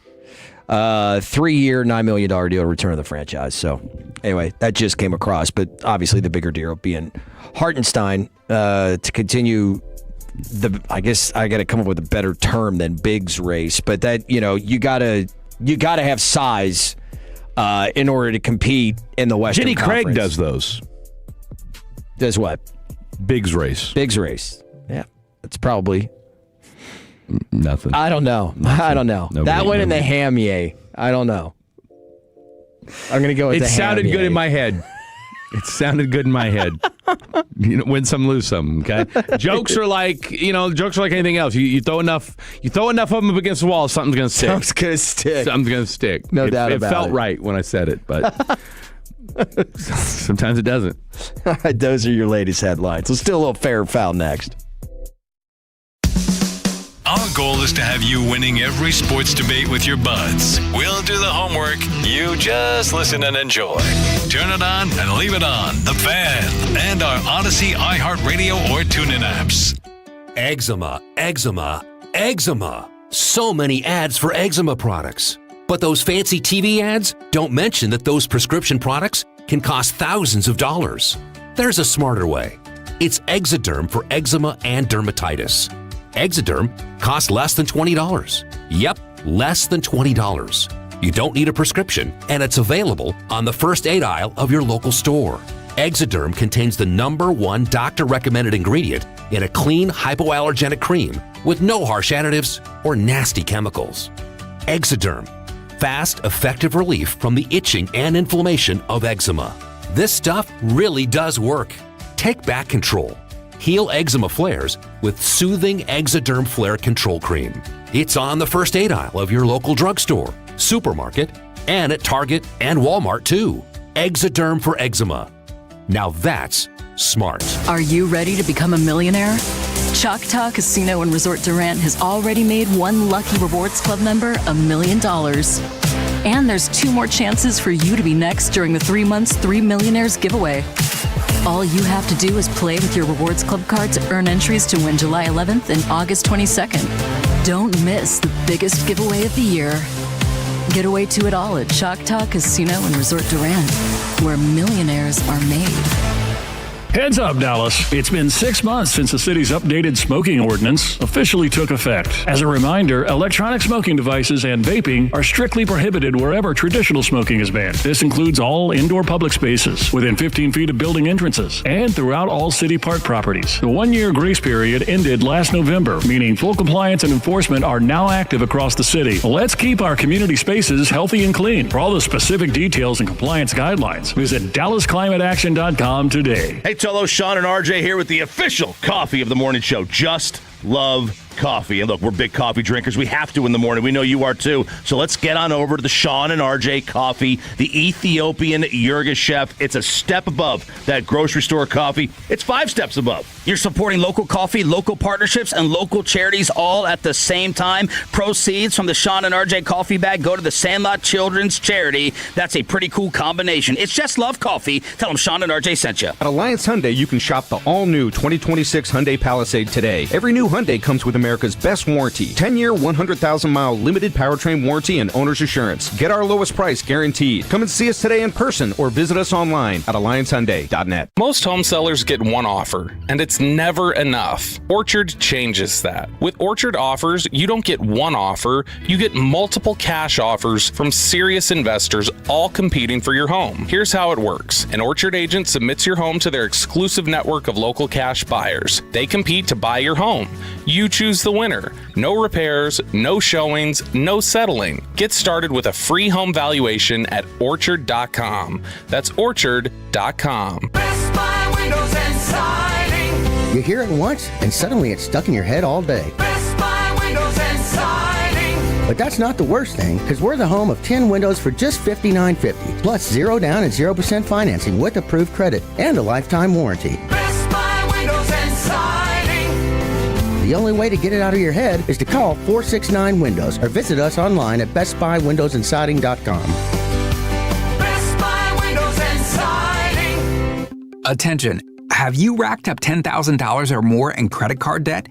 3-year, $9 million deal to return to the franchise. So, anyway, that just came across. But obviously, the bigger deal being Hartenstein to continue I guess I got to come up with a better term than Biggs race. But that you gotta have size in order to compete in the Western Jenny Conference. Craig does those. Does what? Biggs race. Biggs race. Yeah, that's probably. Nothing. I don't know. That one and the ham yay. I don't know. I'm going to go with the ham. It sounded good in my head. Win some, lose some, okay? Jokes are like anything else. You throw enough of them up against the wall, something's going to stick. Something's going to stick. No doubt about it. It felt right when I said it, but sometimes it doesn't. All right, those are your latest headlines. Let's do a little fair or foul next. Our goal is to have you winning every sports debate with your buds. We'll do the homework. You just listen and enjoy. Turn it on and leave it on. The Fan and our Odyssey, iHeartRadio, or TuneIn apps. Eczema, eczema, eczema. So many ads for eczema products. But those fancy TV ads don't mention that those prescription products can cost thousands of dollars. There's a smarter way. It's Exoderm for eczema and dermatitis. Exoderm costs less than $20. Yep, less than $20. You don't need a prescription, and it's available on the first aid aisle of your local store. Exoderm contains the #1 doctor-recommended ingredient in a clean, hypoallergenic cream with no harsh additives or nasty chemicals. Exoderm, fast, effective relief from the itching and inflammation of eczema. This stuff really does work. Take back control. Heal eczema flares with soothing Exoderm Flare Control Cream. It's on the first aid aisle of your local drugstore, supermarket, and at Target and Walmart too. Exoderm for eczema. Now that's smart. Are you ready to become a millionaire? Choctaw Casino and Resort Durant has already made one lucky Rewards Club member $1 million. And there's 2 more chances for you to be next during the 3 months 3 Millionaires giveaway. All you have to do is play with your Rewards Club card to earn entries to win July 11th and August 22nd. Don't miss the biggest giveaway of the year. Get away to it all at Choctaw Casino and Resort Durant, where millionaires are made. Heads up, Dallas. It's been 6 months since the city's updated smoking ordinance officially took effect. As a reminder, electronic smoking devices and vaping are strictly prohibited wherever traditional smoking is banned. This includes all indoor public spaces, within 15 feet of building entrances, and throughout all city park properties. The 1-year grace period ended last November, meaning full compliance and enforcement are now active across the city. Let's keep our community spaces healthy and clean. For all the specific details and compliance guidelines, visit DallasClimateAction.com today. Hey, Tolo, Sean, and RJ here with the official coffee of the morning show. Just love coffee. And look, we're big coffee drinkers. We have to in the morning. We know you are too. So let's get on over to the Sean and RJ coffee, the Ethiopian Yirgacheffe. It's a step above that grocery store coffee. It's 5 steps above. You're supporting local coffee, local partnerships, and local charities all at the same time. Proceeds from the Sean and RJ coffee bag go to the Sandlot Children's Charity. That's a pretty cool combination. It's just love coffee. Tell them Sean and RJ sent you. At Alliance Hyundai, you can shop the all-new 2026 Hyundai Palisade today. Every new Hyundai comes with America's best warranty. 10-year, 100,000-mile limited powertrain warranty and owner's assurance. Get our lowest price guaranteed. Come and see us today in person or visit us online at alliancehyundai.net. Most home sellers get one offer, and it's never enough. Orchard changes that. With Orchard offers, you don't get one offer, you get multiple cash offers from serious investors all competing for your home. Here's how it works. An Orchard agent submits your home to their exclusive network of local cash buyers. They compete to buy your home. You choose the winner. No repairs, no showings, no settling. Get started with a free home valuation at orchard.com. That's orchard.com. Best Buy Windows and Siding. You hear it once, and suddenly it's stuck in your head all day. Best Buy Windows and Siding. But that's not the worst thing, because we're the home of 10 windows for just $59.50, plus 0 down and 0% financing with approved credit and a lifetime warranty. Best Buy Windows and Siding. The only way to get it out of your head is to call 469 Windows or visit us online at bestbuywindowsandsiding.com. Best Buy Windows and Siding. Attention. Have you racked up $10,000 or more in credit card debt?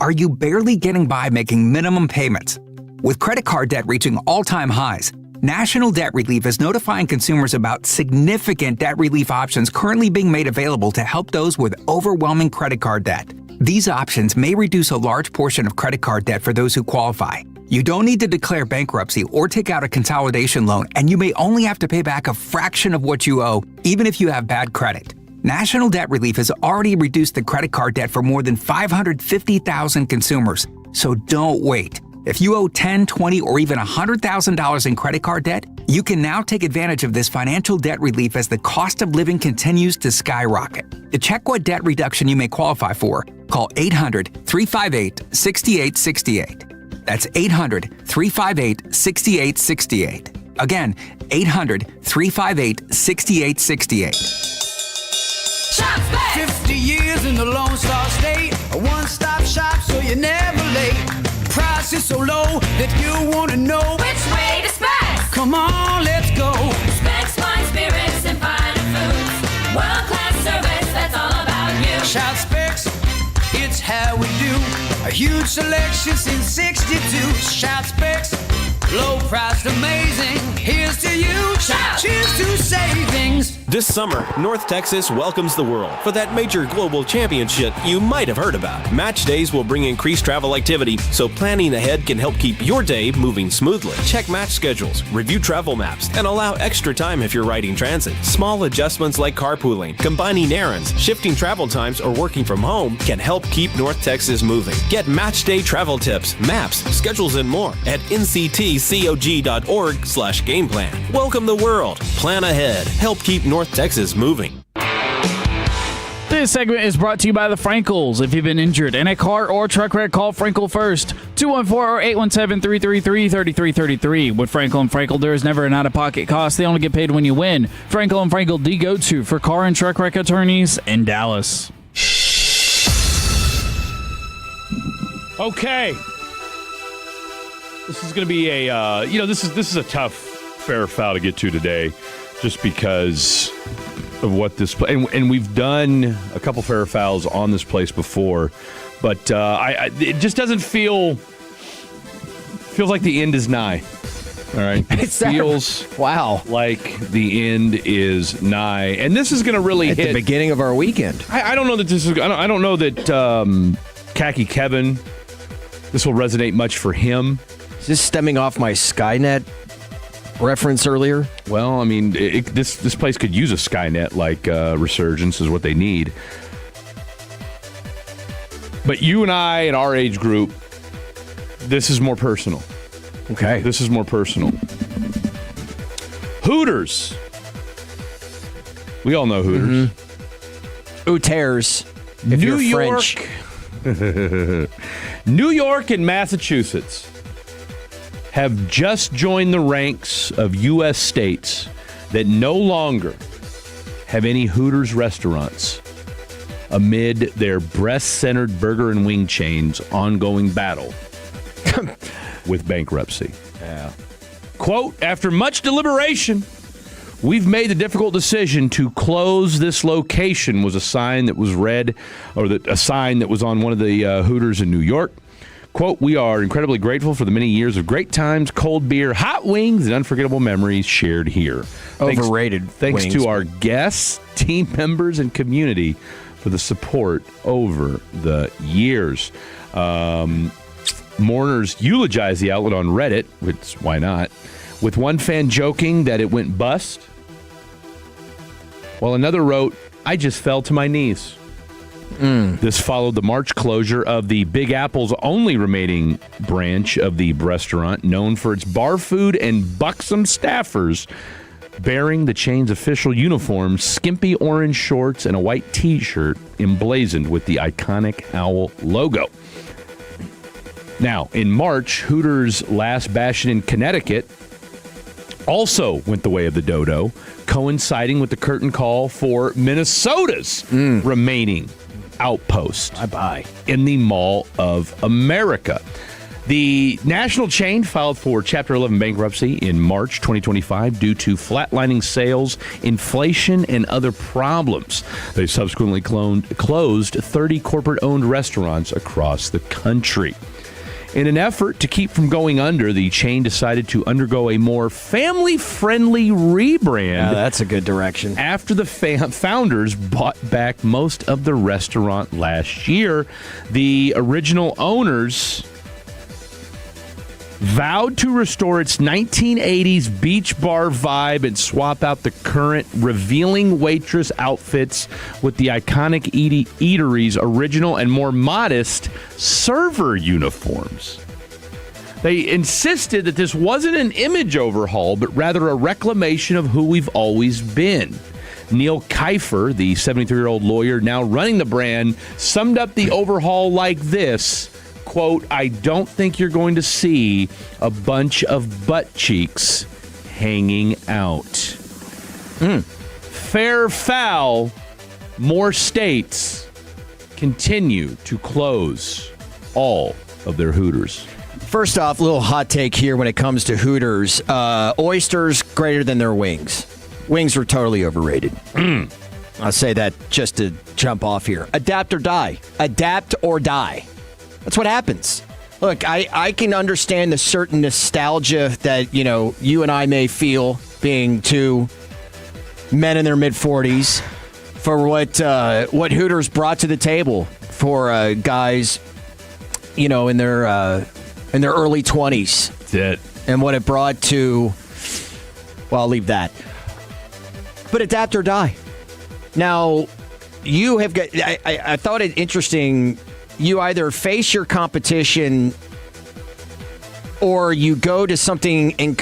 Are you barely getting by making minimum payments? With credit card debt reaching all-time highs, National Debt Relief is notifying consumers about significant debt relief options currently being made available to help those with overwhelming credit card debt. These options may reduce a large portion of credit card debt for those who qualify. You don't need to declare bankruptcy or take out a consolidation loan, and you may only have to pay back a fraction of what you owe, even if you have bad credit. National Debt Relief has already reduced the credit card debt for more than 550,000 consumers, so don't wait. If you owe $10,000, $20,000, or even $100,000 in credit card debt, you can now take advantage of this financial debt relief as the cost of living continues to skyrocket. To check what debt reduction you may qualify for, call 800-358-6868. That's 800-358-6868. Again, 800-358-6868. Shop's back. 50 years in the Lone Star State. A one-stop shop so you're never late. Price is so low that you want to know Which way to Specs? Come on, let's go. Specs Wine Spirits and Finer Foods. World-class service, that's all about you. Shop Specs, it's how we do. A huge selection since 62. Shop Specs, low priced, amazing. Here's to you. Shout. Cheers to savings. This summer, North Texas welcomes the world for that major global championship you might have heard about. Match days will bring increased travel activity, so planning ahead can help keep your day moving smoothly. Check match schedules, review travel maps, and allow extra time if you're riding transit. Small adjustments like carpooling, combining errands, shifting travel times, or working from home can help keep North Texas moving. Get match day travel tips, maps, schedules, and more at nctcog.org/gameplan. Welcome the world. Plan ahead. Help keep North Texas moving. This segment is brought to you by the Frankels. If you've been injured in a car or truck wreck, call Frankel first. 214 or 817-333-3333. With Frankel & Frankel, there is never an out-of-pocket cost. They only get paid when you win. Frankel & Frankel, the go-to for car and truck wreck attorneys in Dallas. Okay. This is going to be a, this is a tough fair foul to get to today, just because of what this and we've done a couple fair fouls on this place before, but it just doesn't feels like the end is nigh. All right, it feels like the end is nigh, and this is going to really hit the beginning of our weekend. I don't know that this is. I don't know that Khaki Kevin. This will resonate much for him. Is this stemming off my Skynet reference earlier? Well, I mean, this place could use a Skynet like resurgence is what they need. But you and I and our age group, this is more personal. Okay. This is more personal. Hooters. We all know Hooters. Hooters. If New you're York French. New York and Massachusetts have just joined the ranks of U.S. states that no longer have any Hooters restaurants amid their breast-centered burger and wing chain's ongoing battle with bankruptcy. Yeah. Quote, after much deliberation, we've made the difficult decision to close this location, was a sign that was read, or a sign that was on one of the Hooters in New York. Quote, we are incredibly grateful for the many years of great times, cold beer, hot wings, and unforgettable memories shared here. Overrated Thanks wings. to our guests, team members, and community for the support over the years. Mourners eulogized the outlet on Reddit, which, why not, with one fan joking that it went bust, while another wrote, I just fell to my knees. This followed the March closure of the Big Apple's only remaining branch of the restaurant, known for its bar food and buxom staffers bearing the chain's official uniforms, skimpy orange shorts, and a white T-shirt emblazoned with the iconic owl logo. Now, in March, Hooters' last bastion in Connecticut also went the way of the dodo, coinciding with the curtain call for Minnesota's remaining outpost in the Mall of America. The national chain filed for Chapter 11 bankruptcy in March 2025 due to flatlining sales, inflation, and other problems. They subsequently closed 30 corporate-owned restaurants across the country. In an effort to keep from going under, the chain decided to undergo a more family-friendly rebrand. Yeah, that's a good direction. After the founders bought back most of the restaurant last year, the original owners vowed to restore its 1980s beach bar vibe and swap out the current revealing waitress outfits with the iconic eatery's original and more modest server uniforms. They insisted that this wasn't an image overhaul, but rather a reclamation of who we've always been. Neil Kiefer, the 73-year-old lawyer now running the brand, summed up the overhaul like this. Quote, I don't think you're going to see a bunch of butt cheeks hanging out. Fair foul, more states continue to close all of their Hooters. First off, a little hot take here when it comes to Hooters. Oysters greater than their wings. Wings are totally overrated. I'll say that just to jump off here. Adapt or die. Adapt or die. That's what happens. Look, I can understand the certain nostalgia that, you and I may feel being two men in their mid-40s for what Hooters brought to the table for guys, in their early 20s. That's it. And what it brought to, well, I'll leave that. But adapt or die. Now, you have got, I thought it interesting. You either face your competition or you go to something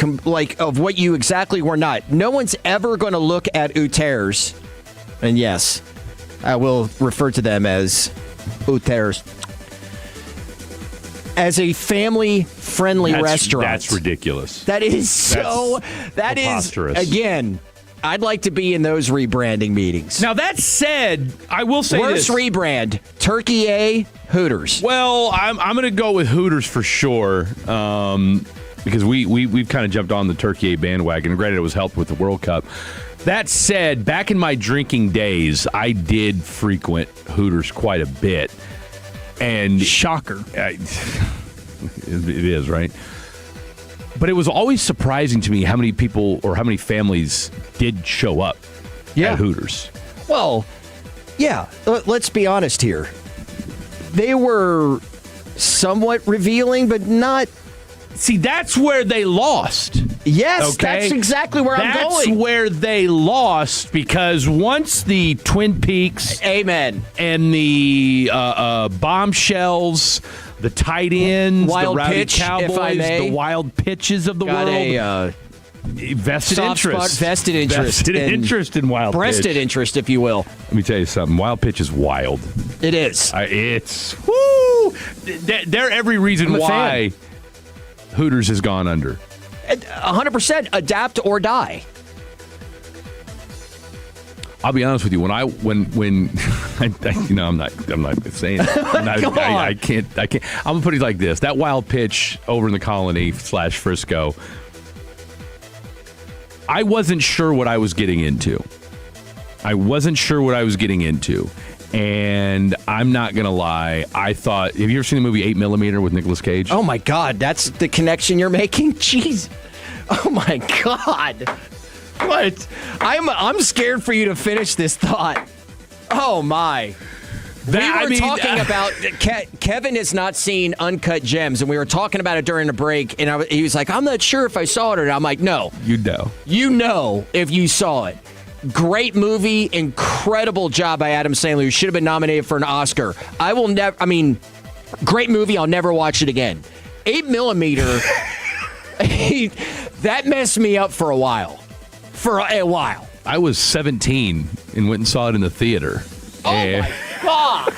of what you exactly were not. No one's ever going to look at Outers, and yes, I will refer to them as Outers, as a family-friendly restaurant. That's ridiculous. That is preposterous. Again, I'd like to be in those rebranding meetings. Now, that said, I will say Worst rebrand, Turkey A, Hooters. Well, I'm going to go with Hooters for sure because we've kind of jumped on the Turkey A bandwagon. Granted, it was helped with the World Cup. That said, back in my drinking days, I did frequent Hooters quite a bit. And shocker. It is, right? But it was always surprising to me how many people or how many families did show up at Hooters. Well, yeah, let's be honest here. They were somewhat revealing, but not. See, that's where they lost. Yes, that's exactly where I'm going. That's where they lost because once the Twin Peaks, amen, and the bombshells, the tight ends, wild the Rowdy pitch, Cowboys, if I may. the wild pitches of the Got world. Vested interest. Vested interest. Vested interest in wild breasted pitch. interest, if you will. Let me tell you something. Wild pitch is wild. It is. It's woo. They're every reason I'm a why Hooters has gone under. 100% adapt or die. I'll be honest with you. When I'm not saying it. I can't. I'm gonna put it like this: that wild pitch over in the Colony / Frisco. I wasn't sure what I was getting into. And I'm not gonna lie. I thought. Have you ever seen the movie 8mm with Nicolas Cage? Oh my God, that's the connection you're making. Jeez. Oh my God. What? I'm scared for you to finish this thought. Oh my. Talking about Kevin has not seen Uncut Gems, and we were talking about it during the break, and he was like, I'm not sure if I saw it or not. I'm like, no. You know. You know if you saw it. Great movie, incredible job by Adam Sandler, who should have been nominated for an Oscar. Great movie, I'll never watch it again. 8mm, that messed me up for a while. I was 17 and went and saw it in the theater. Oh my God.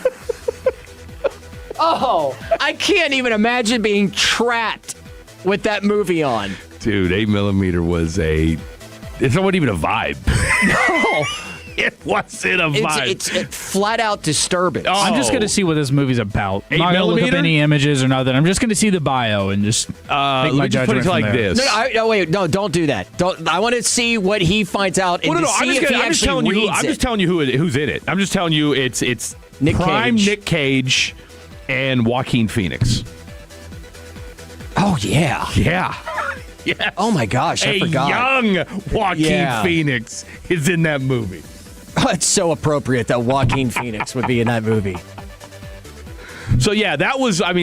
Oh, I can't even imagine being trapped with that movie on. Dude, 8mm was it's not even a vibe. No. It wasn't a vibe. It's flat out disturbing. I'm just going to see what this movie's about. I'm not going to look up any images or nothing. I'm just going to see the bio and just make my judgment from there. This. No, don't do that. I want to see what he finds out and see if he actually reads it. I'm just telling you who's in it. I'm just telling you it's Nick Cage and Joaquin Phoenix. Oh, yeah. Yeah. Yes. Oh, my gosh, I forgot. Young Joaquin Phoenix is in that movie. Oh, it's so appropriate that Joaquin Phoenix would be in that movie. So, yeah, it's kind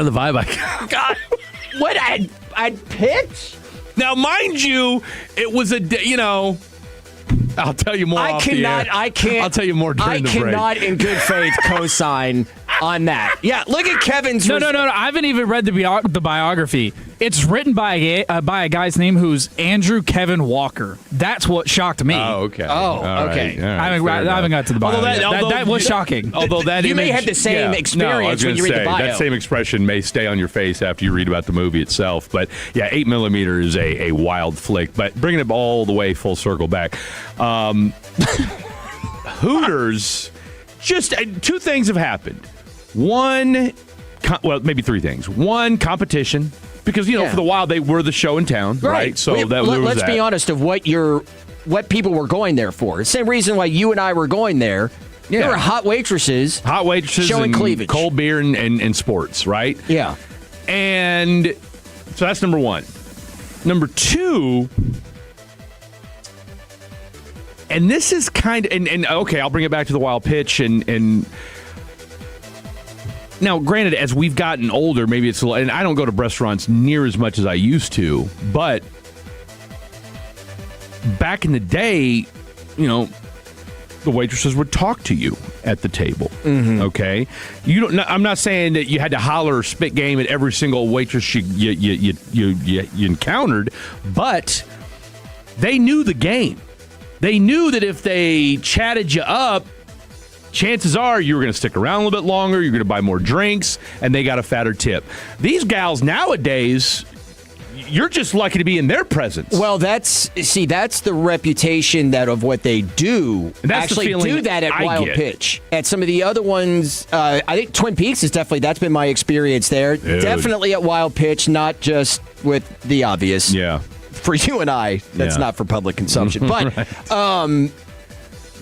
of the vibe I got. What? I'd pitch? Now, mind you, it was I'll tell you more off the air. I'll tell you more during the break. I cannot, in good faith, co-sign on that. Yeah, look at Kevin's... No. I haven't even read the biography. It's written by a guy's name who's Andrew Kevin Walker. That's what shocked me. Oh, okay. Okay. I haven't got to the bio. That was shocking. Although that you may have the same experience when you read the bio. That same expression may stay on your face after you read about the movie itself. But yeah, 8mm is a wild flick. But bringing it all the way full circle back, Hooters. Just two things have happened. One, maybe three things. One, competition. Because, for the while, they were the show in town, right? So let's be honest of what people were going there for. The same reason why you and I were going there. Yeah. There were hot waitresses showing and cleavage. Cold beer and sports, right? Yeah. And so that's number one. Number two, and this is kind of, and okay, I'll bring it back to the wild pitch and now, granted, as we've gotten older, maybe it's a lot, and I don't go to restaurants near as much as I used to, but back in the day, the waitresses would talk to you at the table. Mm-hmm. Okay, I'm not saying that you had to holler or spit game at every single waitress you encountered, but they knew the game. They knew that if they chatted you up, chances are you were going to stick around a little bit longer, you're going to buy more drinks, and they got a fatter tip. These gals nowadays, you're just lucky to be in their presence. Well, that's the reputation of what they do. And that's actually do that at Wild Pitch. At some of the other ones, I think Twin Peaks is that's been my experience there. Dude. Definitely at Wild Pitch, not just with the obvious. Yeah. For you and I, that's not for public consumption. But right.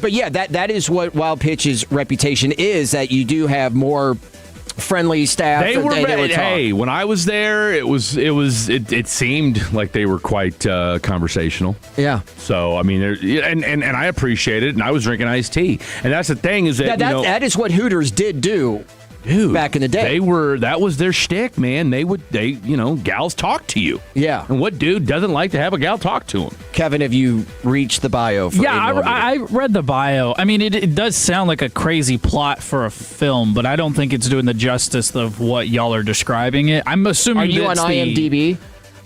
But yeah, that is what Wild Pitch's reputation is, that you do have more friendly staff. They were hey, when I was there, it seemed like they were quite conversational. Yeah. So I mean, and I appreciate it, and I was drinking iced tea, and that's the thing is that is what Hooters did do. Dude, back in the day, that was their shtick, man. Gals talk to you. Yeah. And what dude doesn't like to have a gal talk to him? Kevin, have you reached the bio for I read the bio. I mean, it does sound like a crazy plot for a film, but I don't think it's doing the justice of what y'all are describing it. I'm assuming. Are you on IMDb?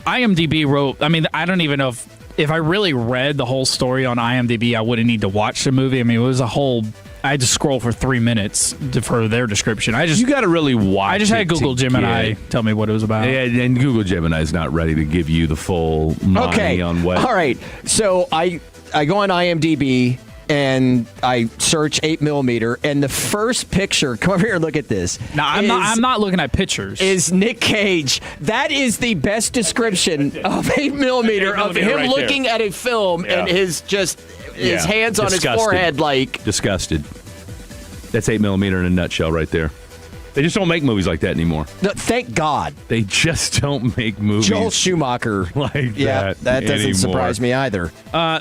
IMDb wrote, I don't even know if I really read the whole story on IMDb, I wouldn't need to watch the movie. I mean, it was a whole I had to scroll for 3 minutes for their description. You got to really watch. I just had Google Gemini tell me what it was about. Yeah, and Google Gemini is not ready to give you the full money on what. All right. So I go on IMDb and I search 8mm, and the first picture. Come over here and look at this. Now I'm not looking at pictures. Is Nick Cage? That is the best description of 8mm of him right looking there. at a film and his hands on his forehead like disgusted. That's 8mm in a nutshell right there. They just don't make movies like that anymore. No, thank God. They just don't make movies. Joel Schumacher like that. That doesn't anymore. surprise me either.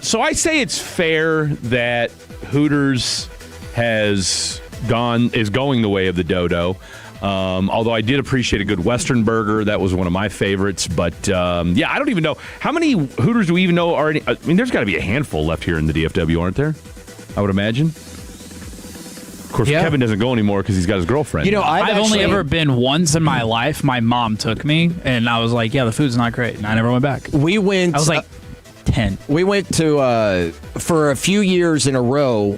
So I say it's fair that Hooters is going the way of the dodo. Although I did appreciate a good Western burger. That was one of my favorites. But, I don't even know. How many Hooters do we even know are? I mean, there's got to be a handful left here in the DFW, aren't there? I would imagine. Of course, Kevin doesn't go anymore because he's got his girlfriend. You know, I've only ever been once in my life. My mom took me, and I was like, yeah, the food's not great. And I never went back. I was like 10. We went to, for a few years in a row,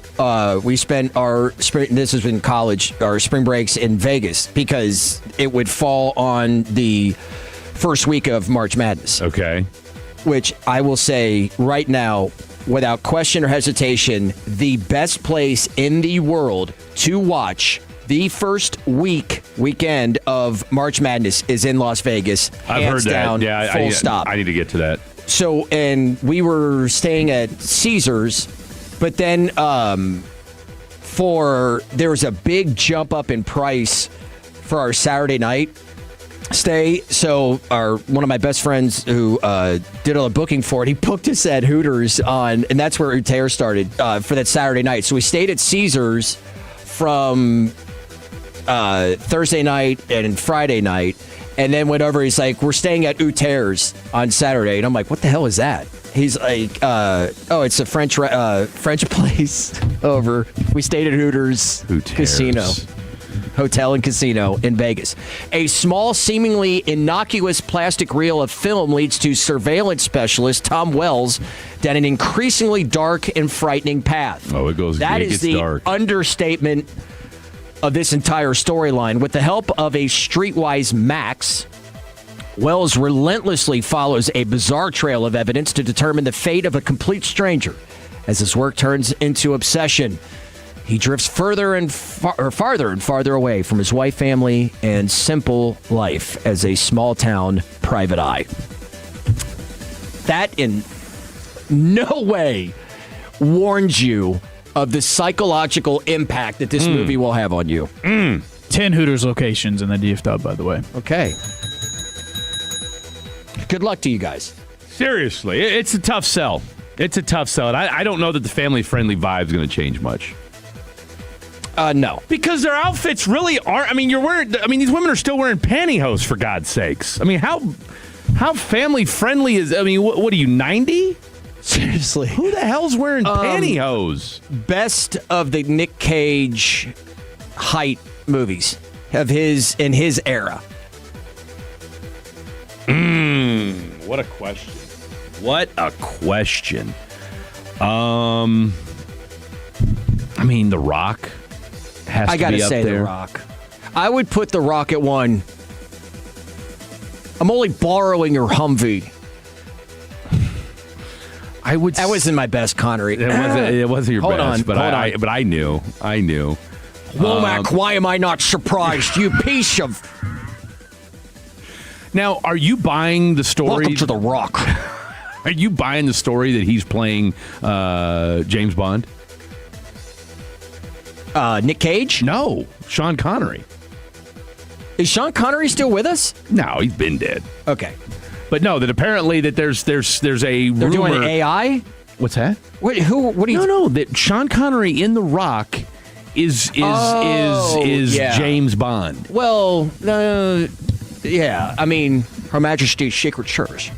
we spent this was in college, our spring breaks in Vegas because it would fall on the first week of March Madness. Okay. Which I will say right now, without question or hesitation, the best place in the world to watch the first weekend of March Madness is in Las Vegas. I've heard that. Down, Yeah, full stop. I need to get to that. So, and we were staying at Caesars, but then there was a big jump up in price for our Saturday night stay. So one of my best friends who did all the booking for it, he booked us at Hooters and that's where Uter started for that Saturday night. So we stayed at Caesars from Thursday night and Friday night, and then went over. He's like, we're staying at Uter's on Saturday, and I'm like, what the hell is that? He's like, it's a French place over. We stayed at Hooters Casino. Hotel and Casino in Vegas. A small, seemingly innocuous plastic reel of film leads to surveillance specialist Tom Wells down an increasingly dark and frightening path. Oh, it goes. That it is the dark. understatement of this entire storyline. With the help of a streetwise Max, Wells relentlessly follows a bizarre trail of evidence to determine the fate of a complete stranger. As his work turns into obsession, he drifts farther and farther away from his wife, family, and simple life as a small-town private eye. That in no way warns you of the psychological impact that this movie will have on you. 10 Hooters locations in the DFW, by the way. Okay. Good luck to you guys. Seriously, it's a tough sell. It's a tough sell. And I don't know that the family-friendly vibe is going to change much. No. Because their outfits really aren't. I mean, these women are still wearing pantyhose, for God's sakes. I mean, how family friendly is? I mean, what are you, 90? Seriously, who the hell's wearing pantyhose? Best of the Nick Cage height movies in his era. What a question. What a question. I mean, The Rock has to be up there. I gotta say The Rock. I would put The Rock at 1. I'm only borrowing your Humvee. That wasn't my best, Connery. It wasn't your Hold best, on, but I knew. Womack, why am I not surprised? You piece of... Now, are you buying the story? Welcome to The Rock. Are you buying the story that he's playing James Bond? Nick Cage? No, Sean Connery. Is Sean Connery still with us? No, he's been dead. Okay. But no, that apparently that there's a rumor. They're doing AI? What's that? What do you... No, that Sean Connery in The Rock is James Bond. Well, yeah. I mean, Her Majesty's Secret Service.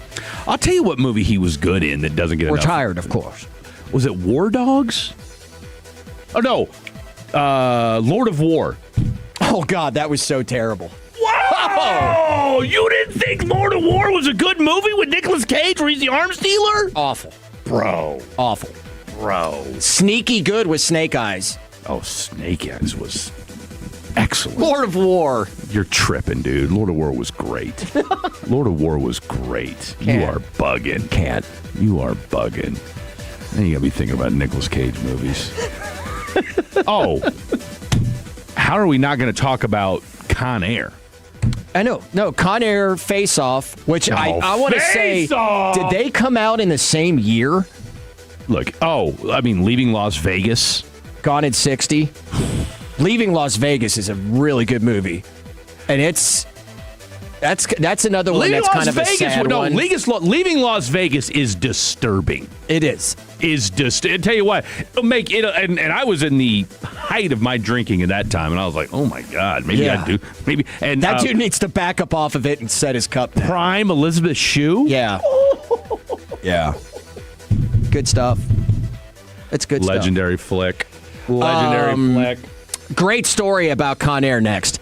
I'll tell you what movie he was good in that doesn't get Retired, of course. Was it War Dogs? Oh, no. Lord of War. Oh, God, that was so terrible. Wow! You didn't think Lord of War was a good movie with Nicolas Cage where he's the arms dealer? Awful. Bro. Awful. Bro. Sneaky good with Snake Eyes. Oh, Snake Eyes was excellent. Lord of War. You're tripping, dude. Lord of War was great. Lord of War was great. You are bugging. Can't. You are bugging. Then you gotta be thinking about Nicolas Cage movies. Oh, how are we not going to talk about Con Air? I know. No, Con Air Face Off, which I want to say, did they come out in the same year? Look, Leaving Las Vegas. Gone in 60. Leaving Las Vegas is a really good movie. And that's another one that's kind of a sad one. Leaving Las Vegas is disturbing. It is. I tell you what, make it. And I was in the height of my drinking at that time, and I was like, oh my god, maybe I do. Maybe and that dude needs to back up off of it and set his cup down. Prime Elizabeth Shue. Yeah. Yeah. Good stuff. It's good Legendary stuff. Flick. Legendary flick. Great story about Con Air next.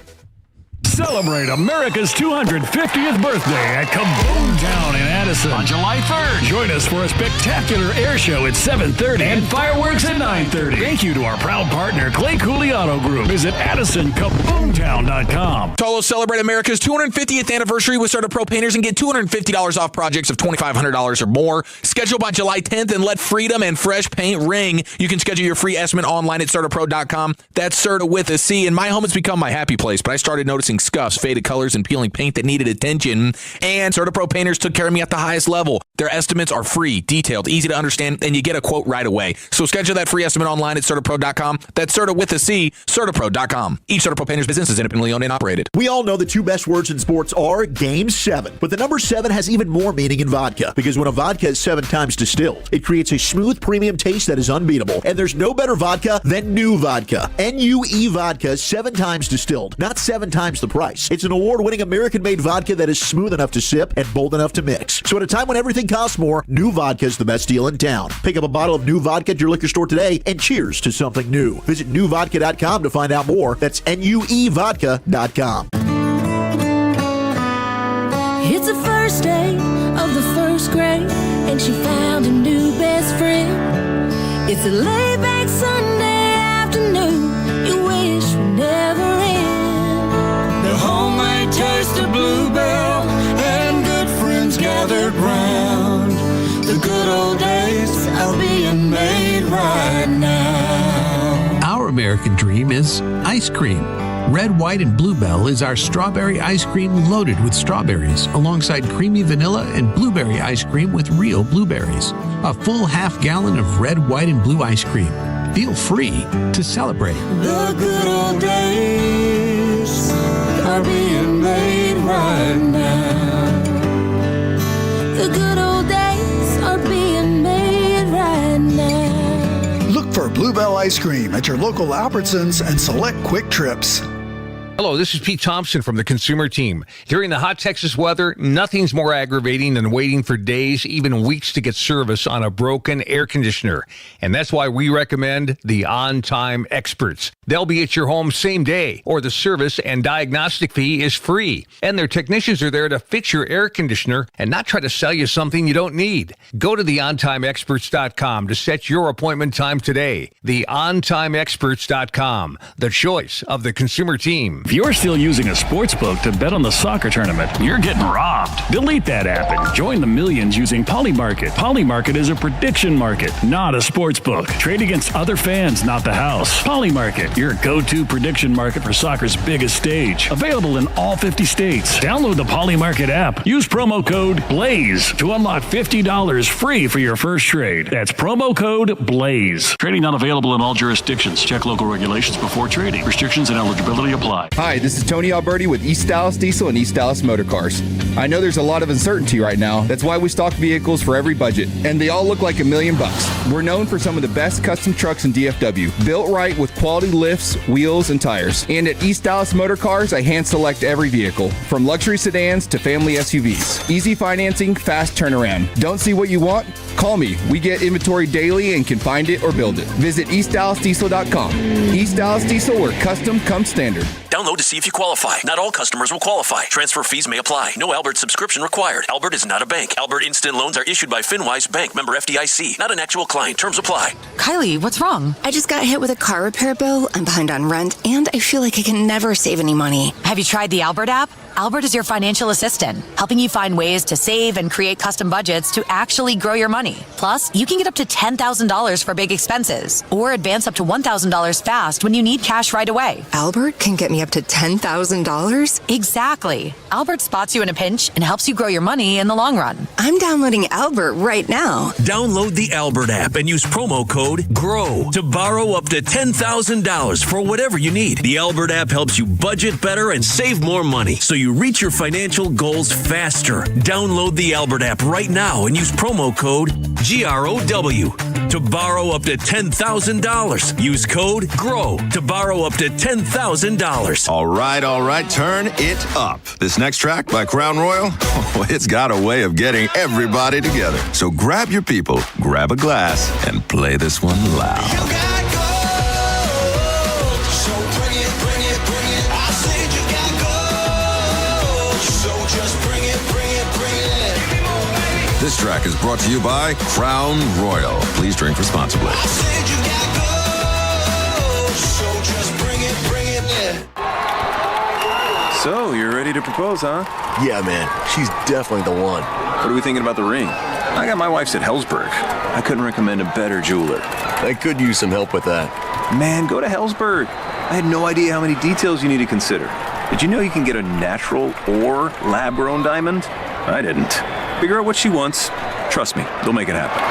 Celebrate America's 250th birthday at Kaboom Town in Addison on July 3rd. Join us for a spectacular air show at 7:30 and fireworks at 9:30. Thank you to our proud partner, Clay Cooley Auto Group. Visit AddisonKaboomTown.com. Tolo celebrate America's 250th anniversary with Starter Pro Painters and get $250 off projects of $2,500 or more. Schedule by July 10th and let freedom and fresh paint ring. You can schedule your free estimate online at CertaPro.com. That's Certa with a C. And my home has become my happy place, but I started noticing scuffs, faded colors, and peeling paint that needed attention. And CertaPro Painters took care of me at the highest level. Their estimates are free, detailed, easy to understand, and you get a quote right away. So schedule that free estimate online at CertaPro.com. That's Certa with a C, CertaPro.com. Each CertaPro Painters business is independently owned and operated. We all know the two best words in sports are Game 7. But the number 7 has even more meaning in vodka, because when a vodka is 7 times distilled, it creates a smooth premium taste that is unbeatable. And there's no better vodka than New Vodka. NUE Vodka is 7 times distilled, not 7 times the price. It's an award-winning American-made vodka that is smooth enough to sip and bold enough to mix. So at a time when everything costs more, New Vodka is the best deal in town. Pick up a bottle of New Vodka at your liquor store today and cheers to something new. Visit newvodka.com to find out more. That's NUEvodka.com. It's the first day of the first grade, and she found a new best friend. It's a laid-back Sunday afternoon you wish would never end. The homemade taste of Bluebell and good friends gathered round. The good old days are being made right now. Our American dream is ice cream. Red, White, and Bluebell is our strawberry ice cream loaded with strawberries, alongside creamy vanilla and blueberry ice cream with real blueberries. A full half-gallon of red, white, and blue ice cream. Feel free to celebrate. The good old days are being made right now. The good old days are being made right now. Look for Bluebell ice cream at your local Albertsons and select Quick Trips. Hello, this is Pete Thompson from the Consumer Team. During the hot Texas weather, nothing's more aggravating than waiting for days, even weeks to get service on a broken air conditioner. And that's why we recommend the On-Time Experts. They'll be at your home same day, or the service and diagnostic fee is free. And their technicians are there to fix your air conditioner and not try to sell you something you don't need. Go to theontimeexperts.com to set your appointment time today. Theontimeexperts.com, the choice of the Consumer Team. If you're still using a sports book to bet on the soccer tournament, you're getting robbed. Delete that app and join the millions using Polymarket. Polymarket is a prediction market, not a sports book. Trade against other fans, not the house. Polymarket, your go-to prediction market for soccer's biggest stage. Available in all 50 states. Download the Polymarket app. Use promo code BLAZE to unlock $50 free for your first trade. That's promo code BLAZE. Trading not available in all jurisdictions. Check local regulations before trading. Restrictions and eligibility apply. Hi, this is Tony Alberti with East Dallas Diesel and East Dallas Motor Cars. I know there's a lot of uncertainty right now. That's why we stock vehicles for every budget, and they all look like $1 million. We're known for some of the best custom trucks in DFW, built right with quality lifts, wheels, and tires. And at East Dallas Motor Cars, I hand select every vehicle, from luxury sedans to family SUVs. Easy financing, fast turnaround. Don't see what you want? Call me. We get inventory daily and can find it or build it. Visit EastDallasDiesel.com. East Dallas Diesel, where custom comes standard. Don't Download to see if you qualify. Not all customers will qualify. Transfer fees may apply. No Albert subscription required. Albert is not a bank. Albert Instant Loans are issued by FinWise Bank, member FDIC. Not an actual client. Terms apply. Kylie, what's wrong? I just got hit with a car repair bill. I'm behind on rent, and I feel like I can never save any money. Have you tried the Albert app? Albert is your financial assistant, helping you find ways to save and create custom budgets to actually grow your money. Plus, you can get up to $10,000 for big expenses or advance up to $1,000 fast when you need cash right away. Albert can get me up to $10,000? Exactly. Albert spots you in a pinch and helps you grow your money in the long run. I'm downloading Albert right now. Download the Albert app and use promo code GROW to borrow up to $10,000 for whatever you need. The Albert app helps you budget better and save more money so you reach your financial goals faster. Download the Albert app right now and use promo code GROW to borrow up to $10,000. Use code GROW to borrow up to $10,000. All right, turn it up. This next track by Crown Royal, it's got a way of getting everybody together. So grab your people, grab a glass, and play this one loud. This track is brought to you by Crown Royal. Please drink responsibly. So, you're ready to propose, huh? Yeah, man. She's definitely the one. What are we thinking about the ring? I got my wife's at Hellsberg. I couldn't recommend a better jeweler. I could use some help with that. Man, go to Hellsberg. I had no idea how many details you need to consider. Did you know you can get a natural or lab-grown diamond? I didn't. Figure out what she wants. Trust me, they'll make it happen.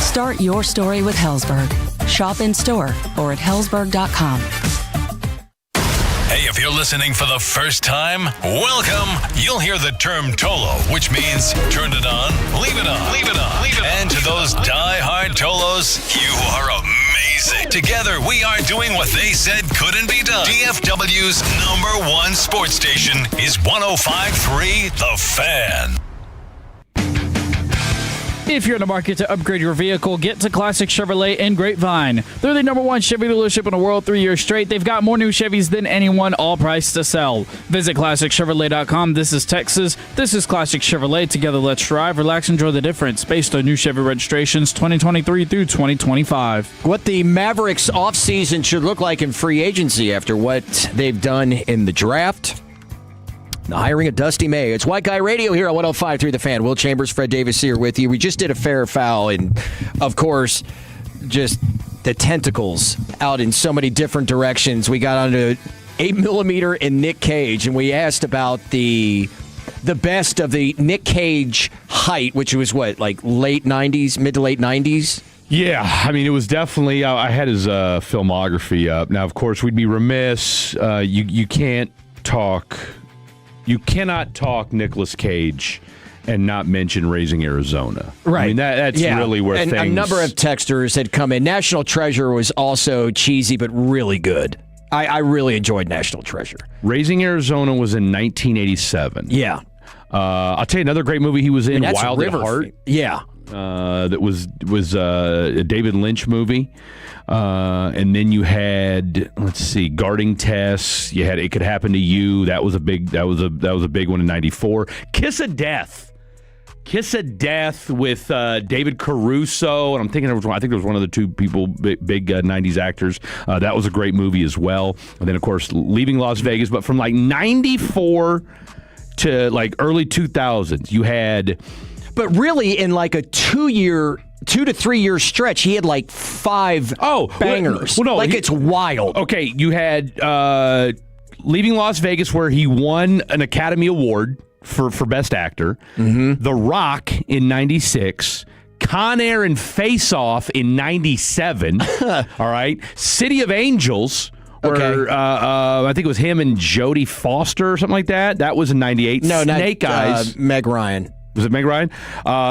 Start your story with Hellsberg. Shop in store or at hellsberg.com. Hey, if you're listening for the first time, welcome. You'll hear the term Tolo, which means turn it on, leave it on, leave it on, leave it on. And to those die-hard Tolos, you are amazing. Together, we are doing what they said couldn't be done. DFW's #1 sports station is 105.3 The Fan. If you're in the market to upgrade your vehicle, get to Classic Chevrolet in Grapevine. They're the #1 Chevy dealership in the world 3 years straight. They've got more new Chevys than anyone, all priced to sell. Visit ClassicChevrolet.com. This is Texas. This is Classic Chevrolet. Together, let's drive, relax, enjoy the difference. Based on new Chevy registrations 2023 through 2025. What the Mavericks offseason should look like in free agency after what they've done in the draft. The hiring of Dusty May. It's White Guy Radio here on 105.3 The Fan. Will Chambers, Fred Davis here with you. We just did a fair foul, and of course, just the tentacles out in so many different directions. We got onto 8mm and Nick Cage, and we asked about the best of the Nick Cage height, which was what, like late 90s, mid to late 90s? Yeah, I mean, it was definitely, I had his filmography up. Now, of course, we'd be remiss. You cannot talk Nicolas Cage and not mention Raising Arizona. Right. I mean, that's really where and things... a number of texters had come in. National Treasure was also cheesy, but really good. I really enjoyed National Treasure. Raising Arizona was in 1987. Yeah. I'll tell you another great movie he was in, Wild at Heart. Yeah. That was a David Lynch movie. And then you had, let's see, Guarding Tess. You had It Could Happen to You. That was a big one in '94. Kiss of Death with David Caruso, and I think there was one of the two people, big 90s actors. That was a great movie as well. And then of course Leaving Las Vegas. But from like '94 to like early 2000s, you had. But really, in like a 2 to 3 year stretch, he had like 5 bangers. Well, no, it's wild. Okay, you had Leaving Las Vegas, where he won an Academy Award for Best Actor. Mm-hmm. The Rock in '96. Con Air and Face Off in '97. All right. City of Angels. Where I think it was him and Jodie Foster or something like that. That was in '98. No, Snake Eyes. Meg Ryan. Was it Meg Ryan?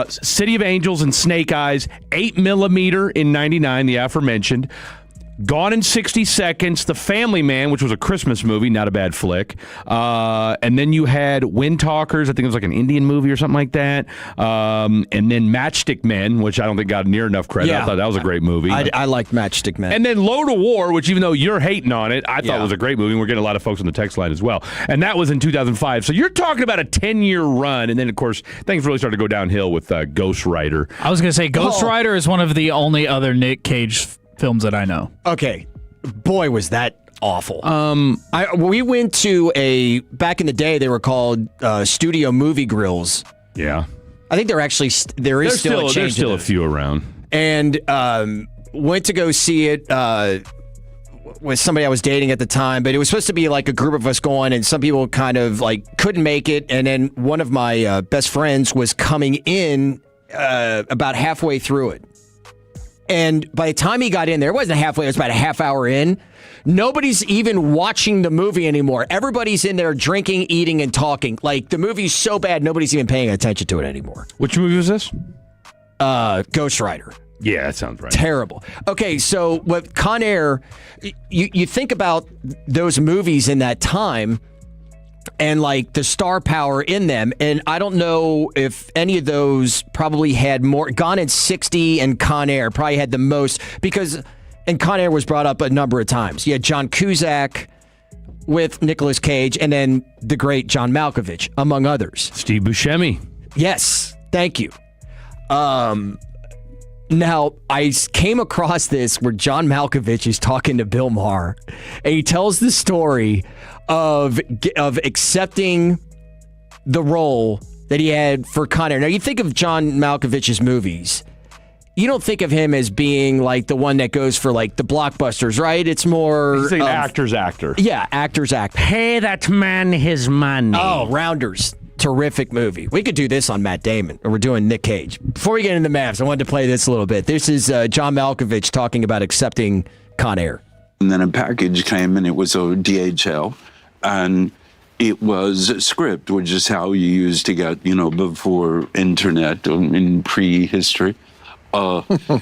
City of Angels and Snake Eyes. 8mm in '99, the aforementioned. Gone in 60 Seconds, The Family Man, which was a Christmas movie, not a bad flick. And then you had Wind Talkers, I think it was like an Indian movie or something like that. And then Matchstick Men, which I don't think got near enough credit. I thought that was a great movie. I liked Matchstick Men. And then Load of War, which even though you're hating on it, I thought was a great movie. And we're getting a lot of folks on the text line as well. And that was in 2005. So you're talking about a 10-year run. And then, of course, things really started to go downhill with Ghost Rider. I was going to say Ghost Rider is one of the only other Nick Cage films that I know. Okay. Boy, was that awful. We went to back in the day, they were called Studio Movie Grills. Yeah. I think there is still a chain. There's still a few around. And went to go see it with somebody I was dating at the time, but it was supposed to be like a group of us going, and some people kind of like couldn't make it. And then one of my best friends was coming in about halfway through it. And by the time he got in there, it wasn't halfway, it was about a half hour in. Nobody's even watching the movie anymore. Everybody's in there drinking, eating, and talking. Like, the movie's so bad, nobody's even paying attention to it anymore. Which movie was this? Ghost Rider. Yeah, that sounds right. Terrible. Okay, so with Con Air, you think about those movies in that time and like the star power in them. And I don't know if any of those probably had more. Gone in 60 and Con Air probably had the most, because, and Con Air was brought up a number of times. You had John Cusack with Nicolas Cage, and then the great John Malkovich, among others. Steve Buscemi. Yes, thank you. Now, I came across this where John Malkovich is talking to Bill Maher, and he tells the story of accepting the role that he had for Con Air. Now, you think of John Malkovich's movies, you don't think of him as being like the one that goes for like the blockbusters, right? It's more... He's an actor's actor. Yeah, actor's actor. Pay that man his money. Oh, Rounders. Terrific movie. We could do this on Matt Damon, or we're doing Nick Cage. Before we get into the Mavs, I wanted to play this a little bit. This is John Malkovich talking about accepting Con Air. And then a package came, and it was a DHL, and it was a script, which is how you used to get, before internet, in prehistory. That's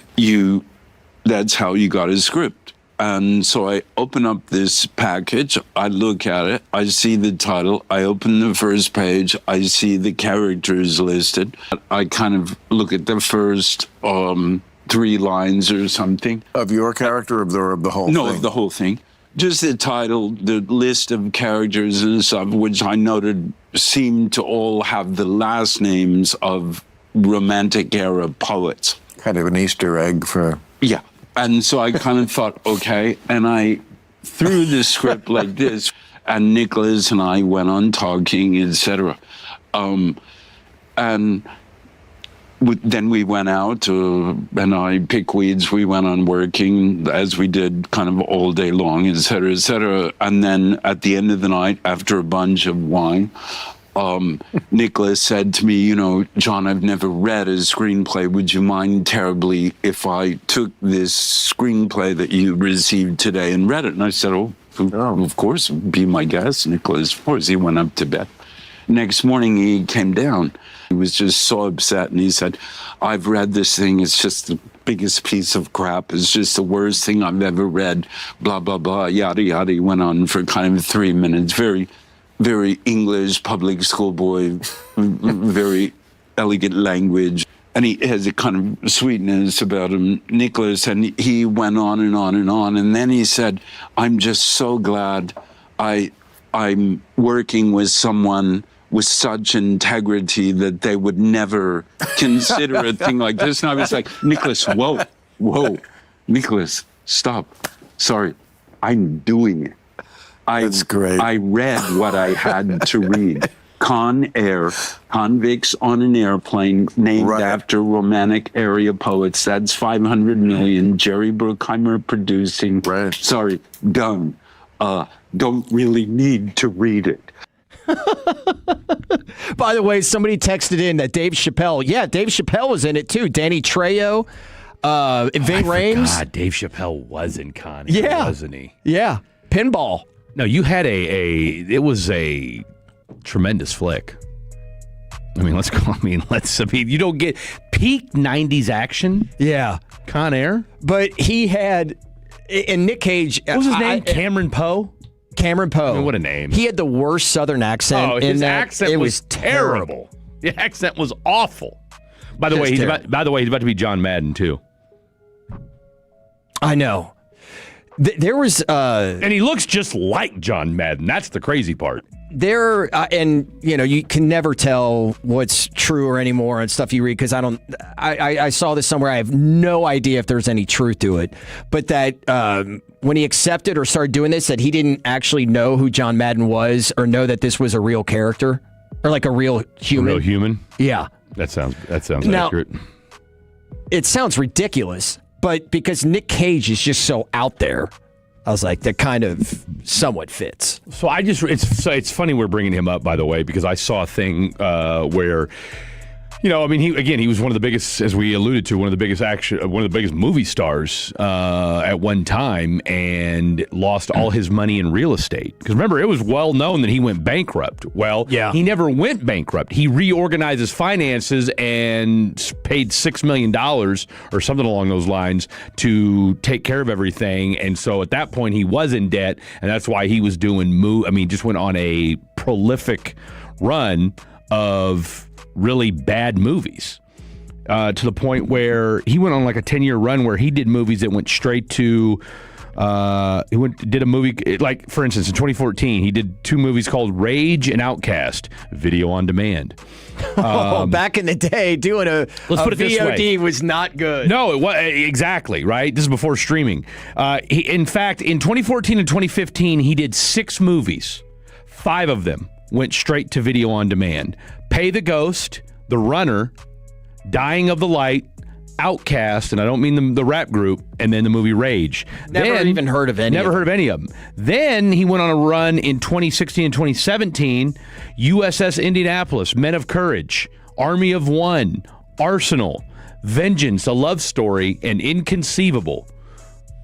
how you got a script. And so I open up this package, I look at it, I see the title, I open the first page, I see the characters listed. I kind of look at the first 3 lines or something. Of your character, or of the whole thing? No, of the whole thing. Just the title, the list of characters and stuff, which I noted seemed to all have the last names of Romantic era poets. Kind of an Easter egg for... Yeah. And so I kind of thought, okay, and I threw the script like this, and Nicholas and I went on talking, etc. And then we went out, and I picked weeds. We went on working, as we did kind of all day long, etc., etc. And then at the end of the night, after a bunch of wine, Nicholas said to me, John, I've never read a screenplay. Would you mind terribly if I took this screenplay that you received today and read it? And I said, of course, be my guest, Nicholas. Of course, he went up to bed. Next morning, he came down. He was just so upset, and he said, I've read this thing. It's just the biggest piece of crap. It's just the worst thing I've ever read, blah, blah, blah, yada, yada. He went on for kind of 3 minutes, very English public school boy, very elegant language. And he has a kind of sweetness about him, Nicholas. And he went on and on and on. And then he said, I'm just so glad I'm working with someone with such integrity that they would never consider a thing like this. And I was like, Nicholas, whoa, Nicholas, stop. Sorry, I'm doing it. That's great. I read what I had to read. Con Air, convicts on an airplane named after romantic area poets. That's 500 million. Jerry Bruckheimer producing. Right. Sorry, done. Don't really need to read it. By the way, somebody texted in that Dave Chappelle. Yeah, Dave Chappelle was in it too. Danny Trejo, Ving Rhames. God, Dave Chappelle was in Con Air, wasn't he? Yeah, Pinball. No, you had it was a tremendous flick. You don't get peak 90s action. Yeah. Con Air. But he had And Nick Cage. What was his name? Cameron Poe? Cameron Poe. I mean, what a name. He had the worst Southern accent. Oh, his accent was terrible. The accent was awful. By the way, he's about to be John Madden, too. I know. There was... and he looks just like John Madden. That's the crazy part. And you can never tell what's true or anymore and stuff you read because I saw this somewhere. I have no idea if there's any truth to it, but that when he accepted or started doing this, that he didn't actually know who John Madden was or know that this was a real character or like a real human. A real human? Yeah. That sounds now, accurate. It sounds ridiculous, but because Nick Cage is just so out there, I was like, that kind of somewhat fits. So it's funny we're bringing him up, by the way, because I saw a thing where, he was one of the biggest, as we alluded to, one of the biggest movie stars at one time, and lost all his money in real estate. Because remember, it was well known that he went bankrupt. Well, yeah. He never went bankrupt. He reorganized his finances and paid $6 million or something along those lines to take care of everything. And so at that point, he was in debt, and that's why he was doing just went on a prolific run of really bad movies to the point where he went on like a 10-year run where he did movies that went straight to did a movie like, for instance, in 2014 he did 2 movies called Rage and Outcast, video on demand. Back in the day, doing a VOD was not good. No, it was exactly right. This is before streaming. In fact, in 2014 and 2015 he did 6 movies. 5 of them went straight to video on demand. Pay the Ghost, The Runner, Dying of the Light, Outcast, and I don't mean the rap group, and then the movie Rage. Never even heard of any. Never heard of any of them. Then he went on a run in 2016 and 2017, USS Indianapolis, Men of Courage, Army of One, Arsenal, Vengeance, A Love Story, and Inconceivable.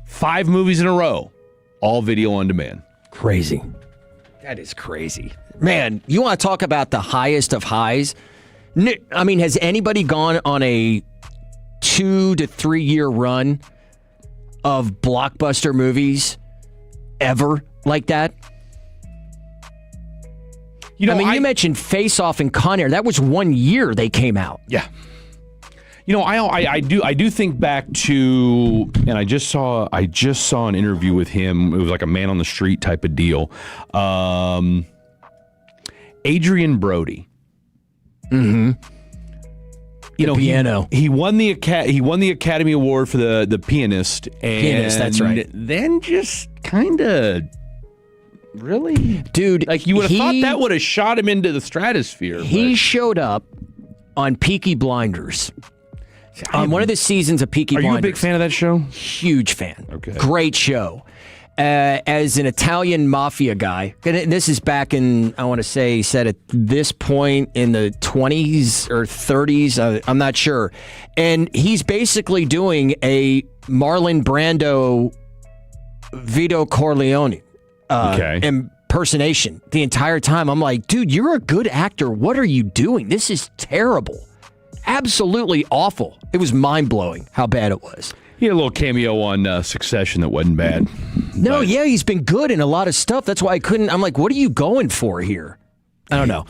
5 movies in a row, all video on demand. Crazy. That is crazy. Man, you want to talk about the highest of highs? I mean, has anybody gone on a 2 to 3 year run of blockbuster movies ever like that? You mentioned Face Off and Con Air. That was 1 year they came out. Yeah. I do think back to, and I just saw an interview with him. It was like a man on the street type of deal. Adrian Brody. Mm-hmm. Piano. He won the Academy Award for the pianist. Pianist, that's right. Then just kind of really, dude. Like you would have thought that would have shot him into the stratosphere. He showed up on Peaky Blinders. On one of the seasons of Peaky Blinders. Are you a big fan of that show? Huge fan. Okay. Great show. As an Italian mafia guy, and this is back in, I want to say, he said at this point in the 20s or 30s, I'm not sure. And he's basically doing a Marlon Brando, Vito Corleone impersonation the entire time. I'm like, dude, you're a good actor. What are you doing? This is terrible. Absolutely awful. It was mind-blowing how bad it was. He had a little cameo on Succession that wasn't bad. No, yeah, he's been good in a lot of stuff. That's why I'm like, what are you going for here? I don't know.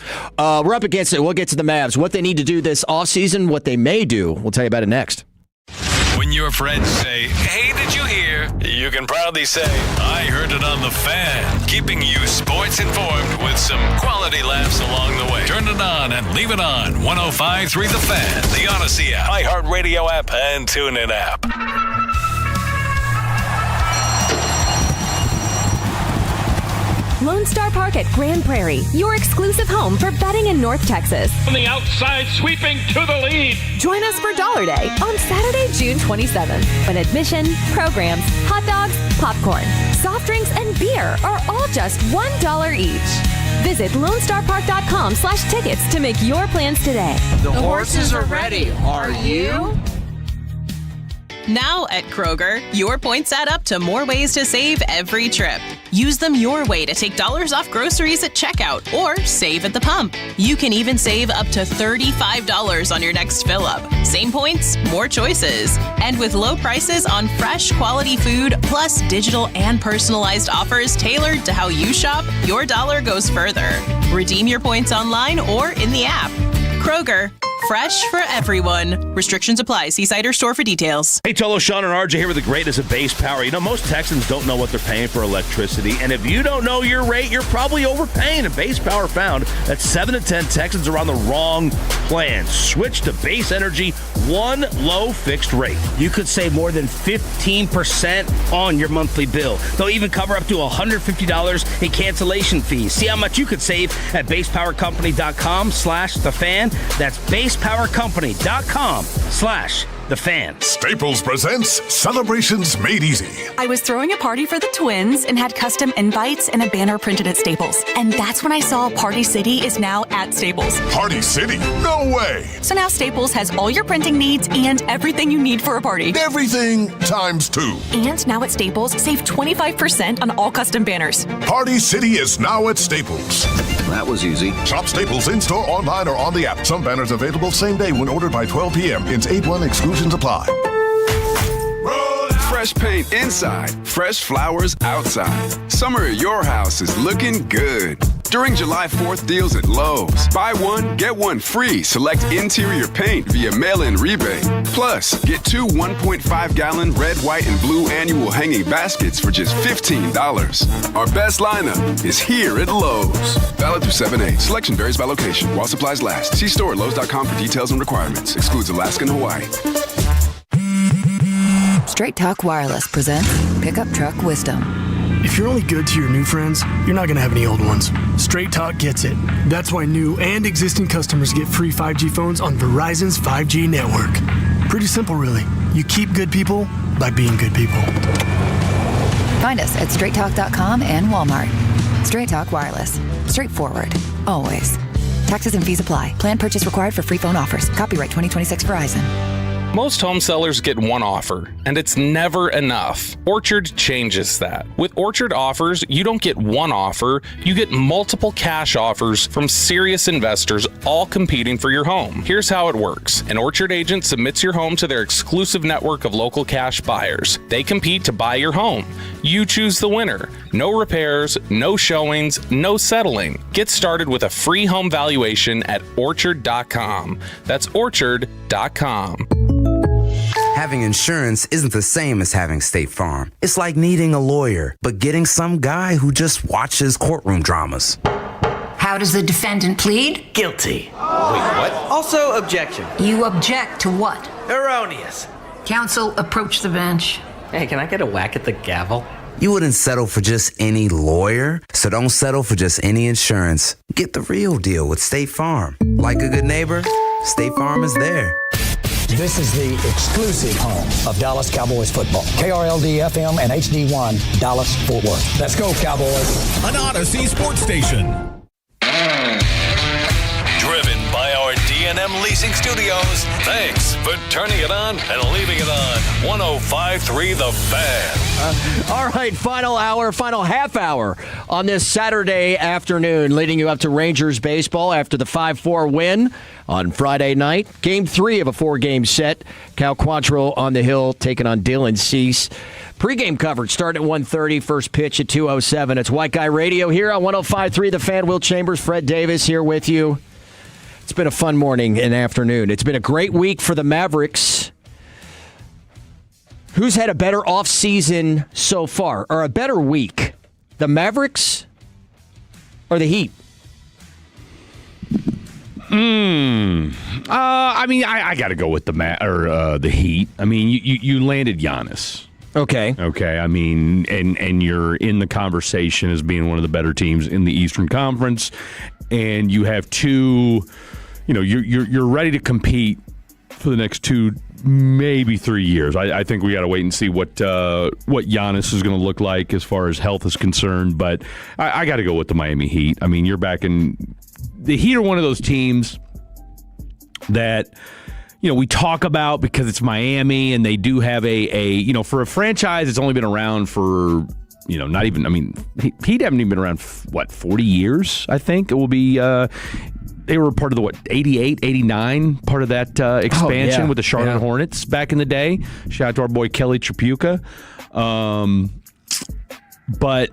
We're up against it. We'll get to the Mavs. What they need to do this offseason, what they may do. We'll tell you about it next. When your friends say, "Hey, did you hear?" you can proudly say, "I heard it on the Fan," keeping you sports informed with some quality laughs along the way. Turn it on and leave it on. 105.3 The Fan, the Odyssey app, iHeartRadio app, and TuneIn app. Lone Star Park at Grand Prairie, your exclusive home for betting in North Texas. On the outside, sweeping to the lead. Join us for Dollar Day on Saturday, June 27th, when admission, programs, hot dogs, popcorn, soft drinks, and beer are all just $1 each. Visit LoneStarPark.com/tickets to make your plans today. The horses are ready. Are you? Now at Kroger, your points add up to more ways to save every trip. Use them your way to take dollars off groceries at checkout or save at the pump. You can even save up to $35 on your next fill-up. Same points, more choices. And with low prices on fresh, quality food, plus digital and personalized offers tailored to how you shop, your dollar goes further. Redeem your points online or in the app. Kroger, fresh for everyone. Restrictions apply. See site or store for details. Hey, Tolo, Sean, and RJ here with the greatness of base power. You know, most Texans don't know what they're paying for electricity, and if you don't know your rate, you're probably overpaying. And Base Power found that 7 to 10 Texans are on the wrong plan. Switch to Base Energy, one low fixed rate. You could save more than 15% on your monthly bill. They'll even cover up to $150 in cancellation fees. See how much you could save at basepowercompany.com/thefan. That's basepowercompany.com/thefan. Staples presents Celebrations Made Easy. I was throwing a party for the twins and had custom invites and a banner printed at Staples. And that's when I saw Party City is now at Staples. Party City? No way! So now Staples has all your printing needs and everything you need for a party. Everything times 2. And now at Staples, save 25% on all custom banners. Party City is now at Staples. That was easy. Shop Staples in-store, online, or on the app. Some banners available same day when ordered by 12 p.m. Hence 8-1 exclusions apply. Fresh paint inside, fresh flowers outside. Summer at your house is looking good. During July 4th deals at Lowe's. Buy one, get one free. Select interior paint via mail-in rebate. Plus, get 2 1.5-gallon red, white, and blue annual hanging baskets for just $15. Our best lineup is here at Lowe's. Valid through 7/8. Selection varies by location. While supplies last. See store at Lowe's.com for details and requirements. Excludes Alaska and Hawaii. Straight Talk Wireless presents Pickup Truck Wisdom. If you're only good to your new friends, you're not going to have any old ones. Straight Talk gets it. That's why new and existing customers get free 5G phones on Verizon's 5G network. Pretty simple, really. You keep good people by being good people. Find us at straighttalk.com and Walmart. Straight Talk Wireless. Straightforward. Always. Taxes and fees apply. Plan purchase required for free phone offers. Copyright 2026 Verizon. Most home sellers get one offer, and it's never enough. Orchard changes that. With Orchard offers, you don't get one offer, you get multiple cash offers from serious investors, all competing for your home. Here's how it works. An Orchard agent submits your home to their exclusive network of local cash buyers. They compete to buy your home. You choose the winner. No repairs, no showings, no settling. Get started with a free home valuation at orchard.com. That's orchard.com. Having insurance isn't the same as having State Farm. It's like needing a lawyer, but getting some guy who just watches courtroom dramas. How does the defendant plead? Guilty. Wait, what? Also, objection. You object to what? Erroneous. Counsel, approach the bench. Hey, can I get a whack at the gavel? You wouldn't settle for just any lawyer, so don't settle for just any insurance. Get the real deal with State Farm. Like a good neighbor, State Farm is there. This is the exclusive home of Dallas Cowboys football. KRLD-FM and HD1, Dallas, Fort Worth. Let's go, Cowboys. An Odyssey sports station. Driven by our D&M Leasing Studios. Thanks for turning it on and leaving it on. 105.3 The Fan. All right, final half hour on this Saturday afternoon, leading you up to Rangers baseball after the 5-4 win on Friday night. Game 3 of a 4-game set. Cal Quantrill on the hill taking on Dylan Cease. Pre-game coverage starting at 1:30, first pitch at 2:07. It's White Guy Radio here on 105.3 The Fan. Will Chambers, Fred Davis here with you. It's been a fun morning and afternoon. It's been a great week for the Mavericks. Who's had a better offseason so far, or a better week? The Mavericks or the Heat? I mean, I got to go with the Heat. I mean, you landed Giannis. Okay. I mean, and you're in the conversation as being one of the better teams in the Eastern Conference, and you have two. You know, you're ready to compete for the next 2, maybe 3 years. I think we got to wait and see what Giannis is going to look like as far as health is concerned. But I got to go with the Miami Heat. I mean, you're back in. The Heat are one of those teams that, you know, we talk about because it's Miami and they do have a for a franchise that's only been around for not even. I mean, he haven't even been around 40 years. I think it will be. They were part of the 88, 89 part of that expansion with the Charlotte Hornets back in the day. Shout out to our boy Kelly Tripucka. But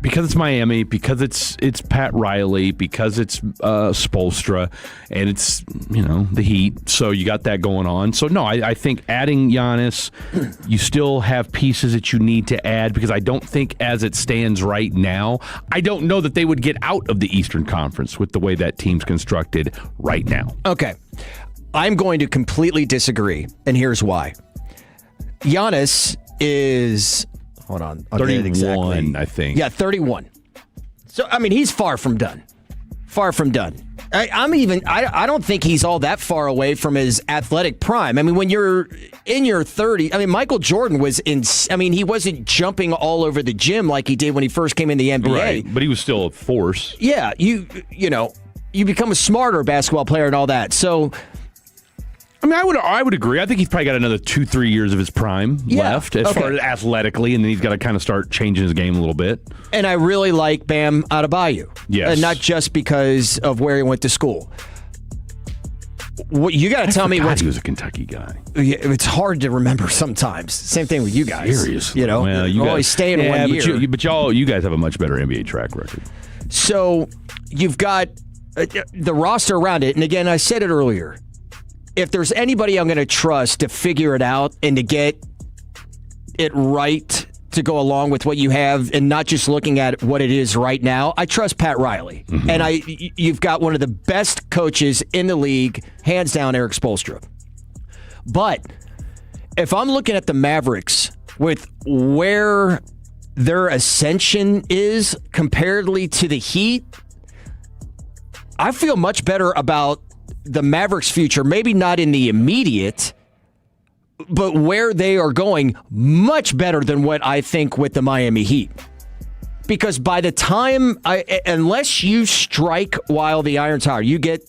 because it's Miami, because it's Pat Riley, because it's Spoelstra, and it's the Heat, so you got that going on. So no, I think adding Giannis, you still have pieces that you need to add, because I don't think as it stands right now, I don't know that they would get out of the Eastern Conference with the way that team's constructed right now. Okay, I'm going to completely disagree, and here's why. Giannis is... Hold on. 31, I think. Yeah, 31. So, I mean, he's far from done. Far from done. I don't think he's all that far away from his athletic prime. I mean, when you're in your 30s, I mean, Michael Jordan was he wasn't jumping all over the gym like he did when he first came in the NBA. Right, but he was still a force. Yeah, you become a smarter basketball player and all that. So, I mean, I would agree. I think he's probably got another 2-3 years of his prime left as far as athletically, and then he's got to kind of start changing his game a little bit. And I really like Bam Adebayo. Yes. And not just because of where he went to school. What you got to tell me? He was a Kentucky guy. It's hard to remember sometimes. Same thing with you guys. Seriously, well, you always stay in 1 year. But you guys have a much better NBA track record. So you've got the roster around it, and again, I said it earlier. If there's anybody I'm going to trust to figure it out and to get it right to go along with what you have and not just looking at what it is right now, I trust Pat Riley. Mm-hmm. And you've got one of the best coaches in the league, hands down, Eric Spoelstra. But if I'm looking at the Mavericks with where their ascension is comparatively to the Heat, I feel much better about the Mavericks' future, maybe not in the immediate, but where they are going, much better than what I think with the Miami Heat. Because by the time, unless you strike while the iron's hot, you get,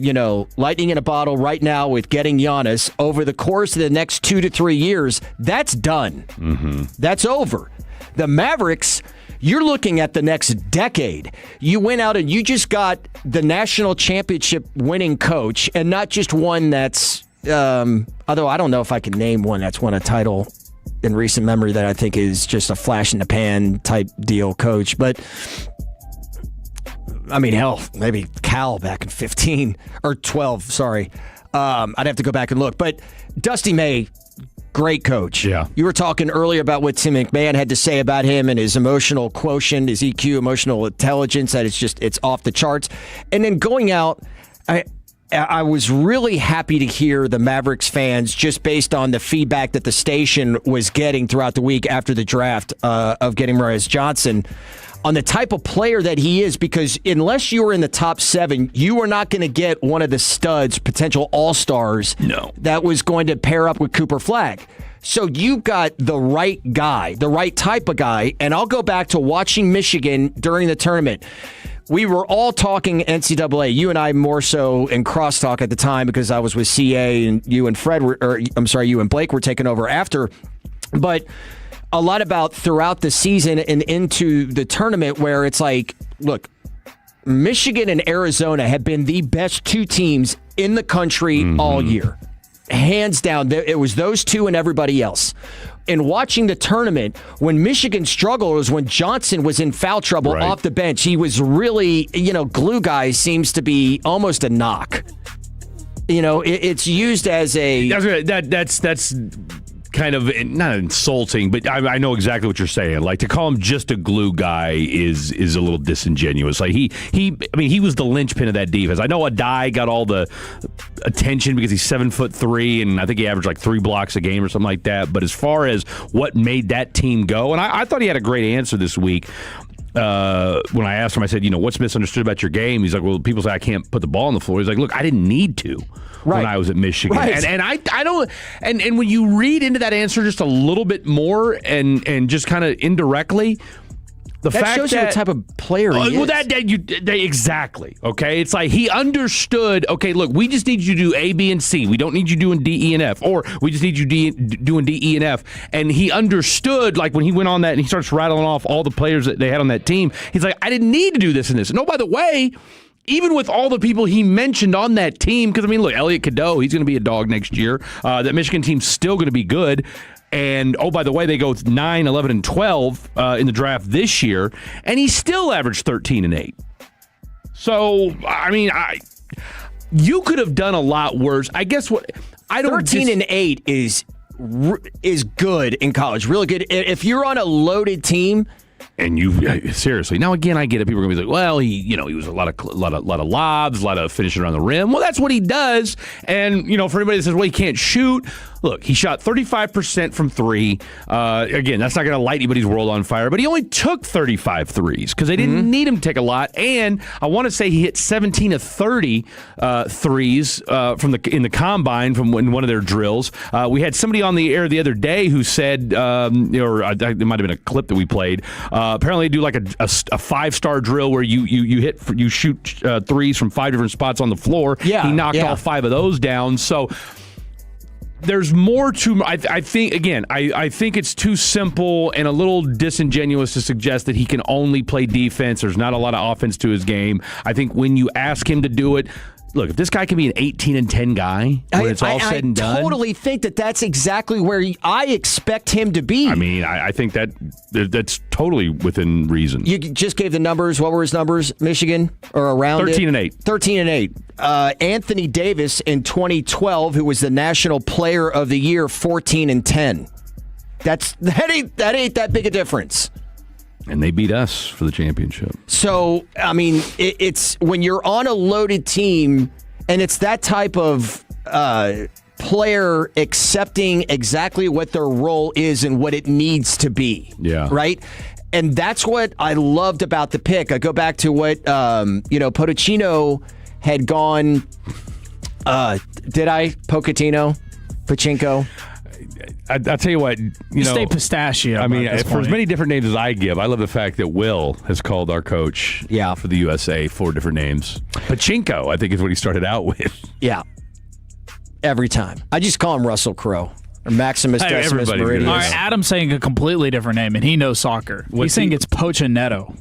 lightning in a bottle right now with getting Giannis over the course of the next 2 to 3 years, that's done. Mm-hmm. That's over. The Mavericks... You're looking at the next decade. You went out and you just got the national championship winning coach, and not just one that's, although I don't know if I can name one that's won a title in recent memory that I think is just a flash in the pan type deal coach. But, I mean, hell, maybe Cal back in 15 or 12, sorry. I'd have to go back and look. But Dusty May, great coach. Yeah. You were talking earlier about what Tim McMahon had to say about him and his emotional quotient, his EQ, emotional intelligence, that it's off the charts. And then going out, I was really happy to hear the Mavericks fans, just based on the feedback that the station was getting throughout the week after the draft of getting Marius Johnson, on the type of player that he is, because unless you were in the top 7, you were not going to get one of the studs, potential all-stars, that was going to pair up with Cooper Flagg. So you got the right guy, the right type of guy, and I'll go back to watching Michigan during the tournament. We were all talking NCAA, you and I more so in crosstalk at the time because I was with CA and you and you and Blake were taking over after, but a lot about throughout the season and into the tournament where it's like, look, Michigan and Arizona have been the best 2 teams in the country all year. Hands down, it was those 2 and everybody else. And watching the tournament, when Michigan struggled was when Johnson was in foul trouble off the bench. He was really, glue guy seems to be almost a knock. It's used as a... That's kind of not insulting, but I know exactly what you're saying. Like, to call him just a glue guy is a little disingenuous. Like he was the linchpin of that defense. I know Adai got all the attention because he's 7'3", and I think he averaged like 3 blocks a game or something like that. But as far as what made that team go, and I thought he had a great answer this week. When I asked him, I said, what's misunderstood about your game? He's like, well, people say I can't put the ball on the floor. He's like, look, I didn't need to when I was at Michigan. Right. And I don't, and when you read into that answer just a little bit more and just kind of indirectly, The that fact shows that, you the type of player he well, is. Exactly. Okay, it's like he understood. Okay, look, we just need you to do A, B, and C. We don't need you doing D, E, and F, or we just need you doing D, E, and F. And he understood, like when he went on that and he starts rattling off all the players that they had on that team. He's like, I didn't need to do this and this. And oh, by the way, even with all the people he mentioned on that team, because I mean, look, Elliot Cadeau, he's going to be a dog next year. That Michigan team's still going to be good. And, oh, by the way, they go 9, 11, and 12 in the draft this year, and he still averaged 13 and 8. So, I mean, you could have done a lot worse. I guess what I don't 13 and 8 is good in college, really good. If you're on a loaded team. And you seriously now again, I get it. People are gonna be like, "Well, he was a lot of lobs, a lot of finishing around the rim." Well, that's what he does. And for anybody that says, "Well, he can't shoot," look, he shot 35% from three. Again, that's not gonna light anybody's world on fire. But he only took 35 threes because they didn't need him to take a lot. And I want to say he hit 17 of 30 threes in the combine from one of their drills. We had somebody on the air the other day who said, or it might have been a clip that we played. Apparently, they do like a 5-star drill where you shoot threes from 5 different spots on the floor. Yeah, he knocked all 5 of those down. So there's more to. I think again. I think it's too simple and a little disingenuous to suggest that he can only play defense. There's not a lot of offense to his game. I think when you ask him to do it. Look, if this guy can be an 18 and 10 guy when it's all said and done. I totally think that's exactly where I expect him to be. I mean, I think that's totally within reason. You just gave the numbers. What were his numbers, Michigan, or around 13 and 8. 13 and 8. Anthony Davis in 2012, who was the National Player of the Year, 14 and 10. That ain't that big a difference. And they beat us for the championship. So, I mean, it's when you're on a loaded team and it's that type of player accepting exactly what their role is and what it needs to be. Yeah. Right? And that's what I loved about the pick. I go back to what, Potocino had gone. Did I? Pachinko? I'll tell you what, you stay pistachio. I mean, for as many different names as I give, I love the fact that Will has called our coach for the USA 4 different names. Pachinko, I think, is what he started out with. Yeah. Every time. I just call him Russell Crowe or Maximus Decimus Meridius. All right, Adam's saying a completely different name, and he knows soccer. He's saying it's Pochettino.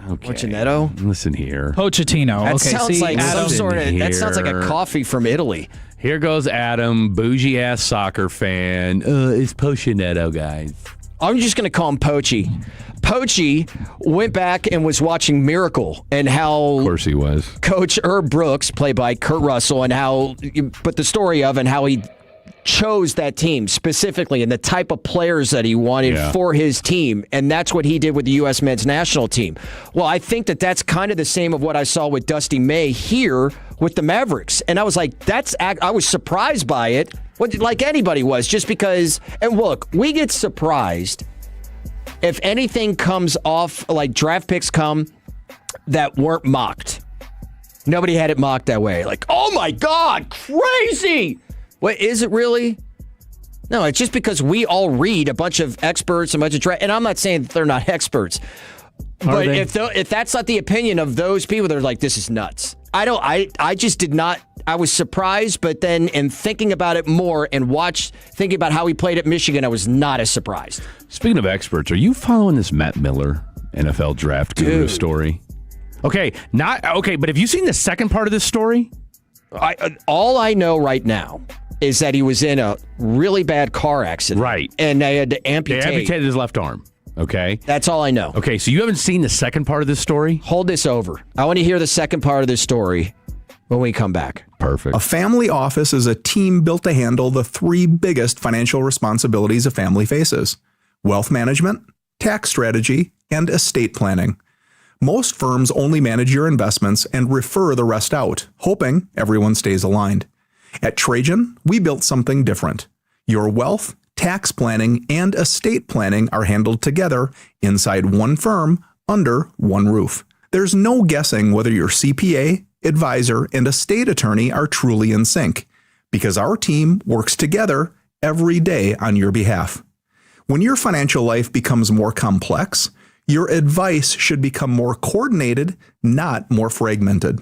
Okay. Pochettino? Listen here. Pochettino. That okay, sounds like some sort of. That sounds like a coffee from Italy. Here goes Adam, bougie-ass soccer fan. It's Pochettino, guys. I'm just going to call him Pochi. Pochi went back and was watching Miracle and how... Of course he was. Coach Herb Brooks, played by Kurt Russell, and how... But the story of and how he chose that team specifically and the type of players that he wanted for his team. And that's what he did with the U.S. men's national team. Well, I think that's kind of the same of what I saw with Dusty May here with the Mavericks. And I was like, I was surprised by it, like anybody was, just because, and look, we get surprised if anything comes off, like draft picks come that weren't mocked. Nobody had it mocked that way. Like, oh my God, crazy! What, is it really? No, it's just because we all read a bunch of experts, a bunch of draft, and I'm not saying that they're not experts, but if that's not the opinion of those people, they're like, this is nuts. I just did not. I was surprised, but then in thinking about it more and thinking about how he played at Michigan, I was not as surprised. Speaking of experts, are you following this Matt Miller NFL draft guru story? Okay, but have you seen the second part of this story? All I know right now is that he was in a really bad car accident. Right. And they had to amputate. They amputated his left arm. Okay. That's all I know. Okay, so you haven't seen the second part of this story? Hold this over. I want to hear the second part of this story when we come back. Perfect. A family office is a team built to handle the 3 biggest financial responsibilities a family faces: wealth management, tax strategy, and estate planning. Most firms only manage your investments and refer the rest out, hoping everyone stays aligned. At Trajan, we built something different. Your wealth, tax planning, and estate planning are handled together inside one firm under one roof. There's no guessing whether your CPA, advisor, and estate attorney are truly in sync, because our team works together every day on your behalf. When your financial life becomes more complex, Your advice should become more coordinated, not more fragmented.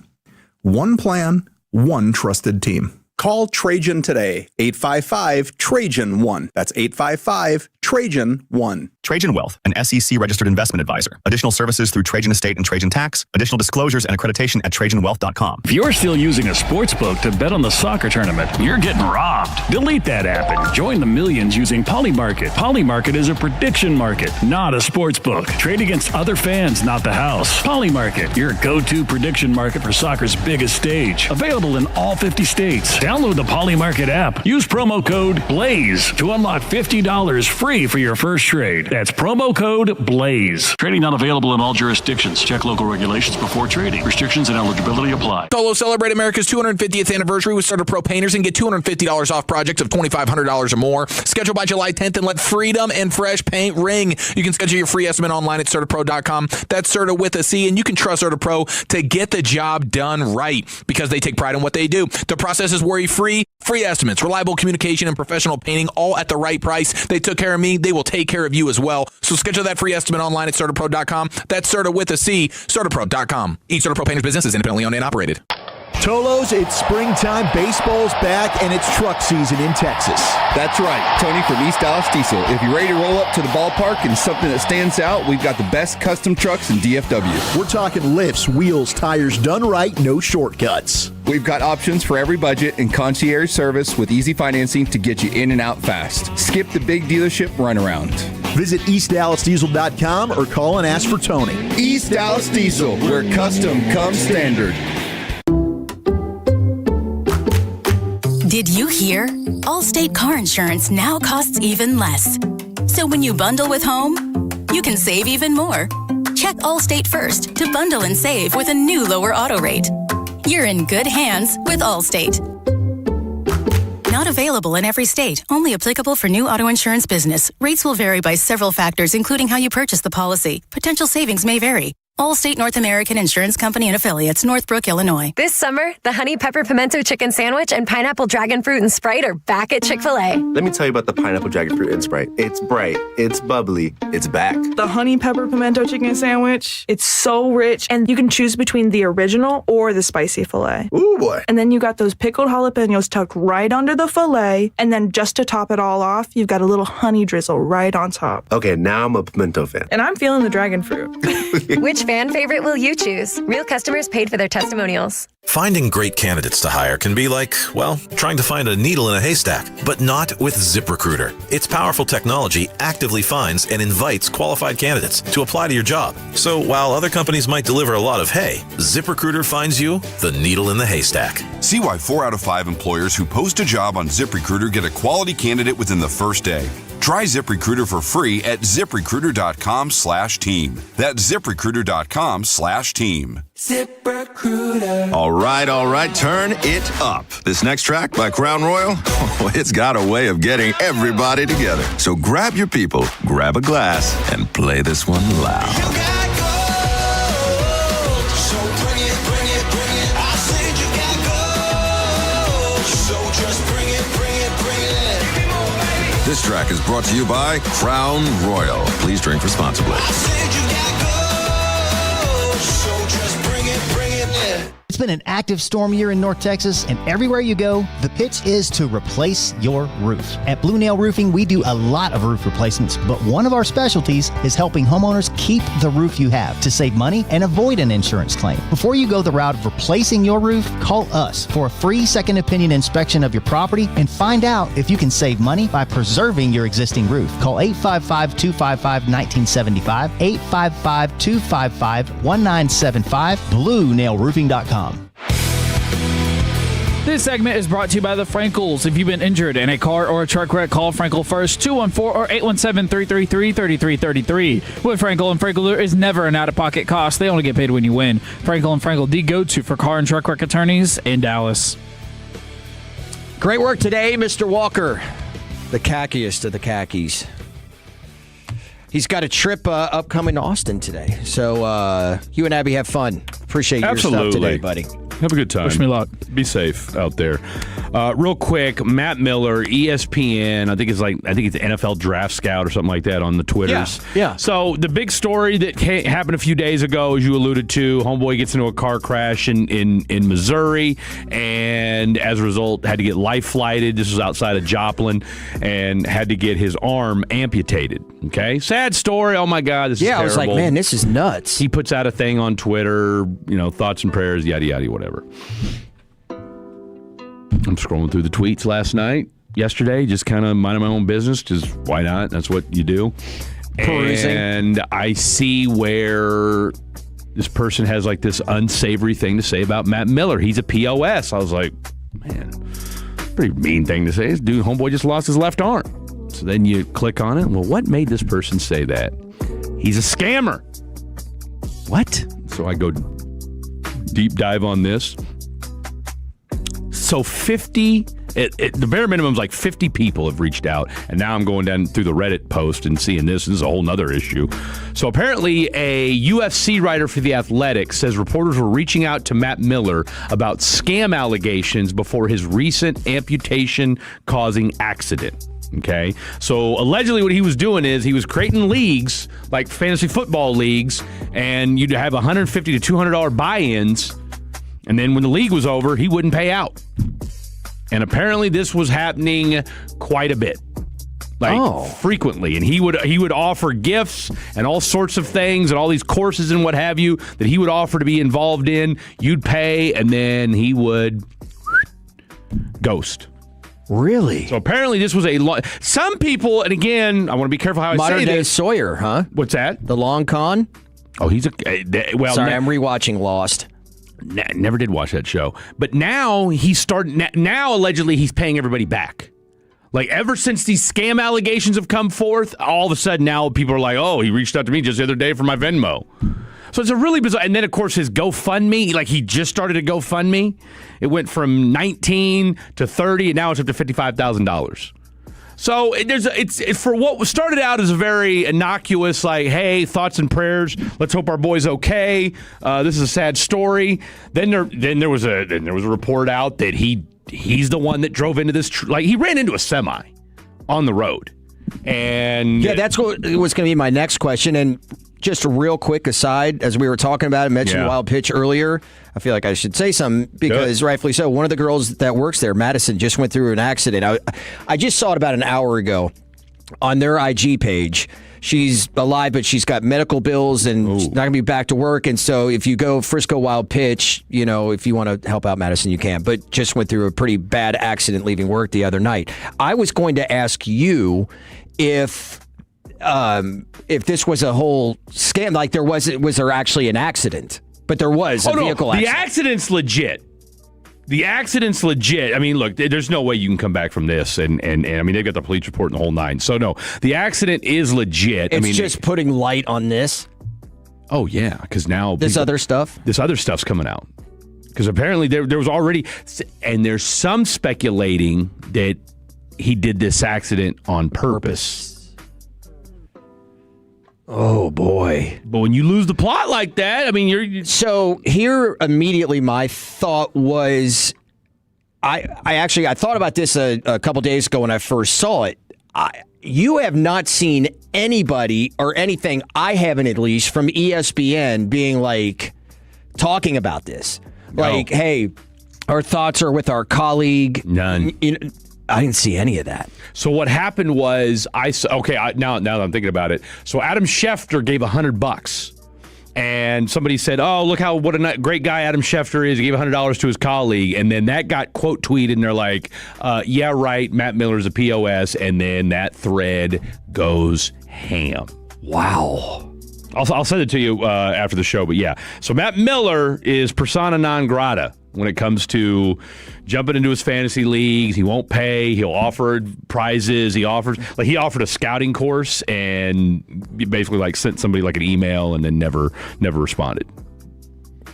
One plan, one trusted team. Call Trajan today, 855-TRAJAN-1. That's 855-TRAJAN-1. Trajan Wealth, an SEC-registered investment advisor. Additional services through Trajan Estate and Trajan Tax. Additional disclosures and accreditation at TrajanWealth.com. If you're still using a sports book to bet on the soccer tournament, you're getting robbed. Delete that app and join the millions using Polymarket. Polymarket is a prediction market, not a sports book. Trade against other fans, not the house. Polymarket, your go-to prediction market for soccer's biggest stage. Available in all 50 states. Download the Polymarket app. Use promo code BLAZE to unlock $50 free for your first trade. That's promo code BLAZE. Trading not available in all jurisdictions. Check local regulations before trading. Restrictions and eligibility apply. Tolo, celebrate America's 250th anniversary with Starter Pro Painters and get $250 off projects of $2,500 or more. Schedule by July 10th and let freedom and fresh paint ring. You can schedule your free estimate online at CertaPro.com. That's Certa with a C, and you can trust Certa Pro to get the job done right because they take pride in what they do. The process is worry-free. Free estimates, reliable communication, and professional painting, all at the right price. They took care of me. They will take care of you as well. So schedule that free estimate online at CertaPro.com. That's Certa with a C, CertaPro.com. Each Certa Pro Painters business is independently owned and operated. Tolos, it's springtime, baseball's back, and it's truck season in Texas. That's right. Tony from East Dallas Diesel. If you're ready to roll up to the ballpark and something that stands out, we've got the best custom trucks in DFW. We're talking lifts, wheels, tires done right, no shortcuts. We've got options for every budget and concierge service with easy financing to get you in and out fast. Skip the big dealership runaround. Visit EastDallasDiesel.com or call and ask for Tony. East Dallas Diesel, where custom comes standard. Did you hear? Allstate car insurance now costs even less. So when you bundle with home, you can save even more. Check Allstate first to bundle and save with a new lower auto rate. You're in good hands with Allstate. Not available in every state. Only applicable for new auto insurance business. Rates will vary by several factors, including how you purchase the policy. Potential savings may vary. Allstate North American Insurance Company and Affiliates, Northbrook, Illinois. This summer, the Honey Pepper Pimento Chicken Sandwich and Pineapple Dragon Fruit and Sprite are back at Chick-fil-A. Let me tell you about the Pineapple Dragon Fruit and Sprite. It's bright, it's bubbly, it's back. The Honey Pepper Pimento Chicken Sandwich, it's so rich, and you can choose between the original or the spicy filet. Ooh, boy. And then you got those pickled jalapenos tucked right under the filet, and then just to top it all off, you've got a little honey drizzle right on top. Okay, now I'm a pimento fan. And I'm feeling the dragon fruit. Which fan favorite will you choose? Real customers paid for their testimonials. Finding great candidates to hire can be like, well, trying to find a needle in a haystack, but not with ZipRecruiter. Its powerful technology actively finds and invites qualified candidates to apply to your job. So while other companies might deliver a lot of hay, ZipRecruiter finds you the needle in the haystack. See why 4 out of 5 employers who post a job on ZipRecruiter get a quality candidate within the first day. Try ZipRecruiter for free at ZipRecruiter.com/team. That's ZipRecruiter.com/team. ZipRecruiter. All right, turn it up. This next track by Crown Royal, it's got a way of getting everybody together. So grab your people, grab a glass, and play this one loud. This track is brought to you by Crown Royal. Please drink responsibly. It's been an active storm year in North Texas, and everywhere you go, the pitch is to replace your roof. At Blue Nail Roofing, we do a lot of roof replacements, but one of our specialties is helping homeowners keep the roof you have to save money and avoid an insurance claim. Before you go the route of replacing your roof, call us for a free second opinion inspection of your property and find out if you can save money by preserving your existing roof. Call 855-255-1975, 855-255-1975, BlueNailRoofing.com. This segment is brought to you by the Frankels. If you've been injured in a car or a truck wreck, call Frankel first, 214 or 817-333-3333. With Frankel and Frankel, there is never an out-of-pocket cost. They only get paid when you win. Frankel and Frankel, the go-to for car and truck wreck attorneys in Dallas. Great work today, Mr. Walker, the khackiest of the khakis. He's got a trip upcoming to Austin today. So you and Abby have fun. Appreciate your stuff today, buddy. Have a good time. Wish me luck. Be safe out there. Real quick, Matt Miller, ESPN. I think it's NFL Draft Scout or something like that on the Twitters. Yeah. So the big story that happened a few days ago, as you alluded to, homeboy gets into a car crash in Missouri, and as a result had to get life flighted. This was outside of Joplin, and had to get his arm amputated. Okay, sad story. Oh my God, this is terrible. I was like, man, this is nuts. He puts out a thing on Twitter, thoughts and prayers, yada yada, whatever. I'm scrolling through the tweets yesterday, just kind of minding my own business, because why not? That's what you do. Perusing. And I see where this person has like this unsavory thing to say about Matt Miller. He's a POS. I was like, man, pretty mean thing to say. This dude, homeboy, just lost his left arm. So then you click on it. Well, what made this person say that? He's a scammer. What? So I go deep dive on this. So 50, the bare minimum is like 50 people have reached out, and now I'm going down through the Reddit post and seeing this. This is a whole nother issue. So apparently a UFC writer for The Athletic says reporters were reaching out to Matt Miller about scam allegations before his recent amputation-causing accident. Okay, so allegedly what he was doing is he was creating leagues, like fantasy football leagues, and you'd have $150 to $200 buy-ins, and then when the league was over, he wouldn't pay out. And apparently this was happening quite a bit, frequently. And he would offer gifts and all sorts of things and all these courses and what have you that he would offer to be involved in. You'd pay, and then he would ghost. Really? So apparently this was some people, and again, I want to be careful how I say this. Modern day Sawyer, huh? What's that? The long con? Oh, he's I'm rewatching Lost. Never did watch that show. But now now allegedly he's paying everybody back. Like ever since these scam allegations have come forth, all of a sudden now people are like, oh, he reached out to me just the other day for my Venmo. So it's a really bizarre. And then, of course, his GoFundMe, like he just started a GoFundMe. It went from 19 to 30, and now it's up to $55,000. So it's for what started out as a very innocuous, like, hey, thoughts and prayers. Let's hope our boy's okay. This is a sad story. Then there was a report out that he's the one that drove into this. He ran into a semi on the road, and that's what was going to be my next question. And just a real quick aside, as we were talking about it, mentioned Wild Pitch earlier. I feel like I should say something because rightfully so. One of the girls that works there, Madison, just went through an accident. I just saw it about an hour ago on their IG page. She's alive, but she's got medical bills and she's not going to be back to work. And so if you go Frisco Wild Pitch, if you want to help out Madison, you can. But just went through a pretty bad accident leaving work the other night. I was going to ask you if this was a whole scam, like was there actually an accident? But there was a vehicle accident. The accident's legit. I mean, look, there's no way you can come back from this. And I mean, they've got the police report and the whole nine. So, no, the accident is legit. It's just putting light on this. Oh, yeah, because now... This other stuff's coming out. Because apparently there was already... And there's some speculating that he did this accident on purpose. Oh, boy. But when you lose the plot like that, I mean, you're... So here, immediately, my thought was... I thought about this a couple days ago when I first saw it. You have not seen anybody, or anything, I haven't at least, from ESPN being talking about this. No. Hey, our thoughts are with our colleague. None. I didn't see any of that. So what happened was, now that I'm thinking about it, so Adam Schefter gave $100, and somebody said, "Oh, look what a great guy Adam Schefter is." He gave $100 to his colleague, and then that got quote tweeted, and they're like, "Yeah, right. Matt Miller's a POS," and then that thread goes ham. Wow. I'll send it to you after the show, but yeah. So Matt Miller is persona non grata when it comes to jumping into his fantasy leagues. He won't pay. He'll offer prizes. He offered a scouting course and basically sent somebody an email and then never responded.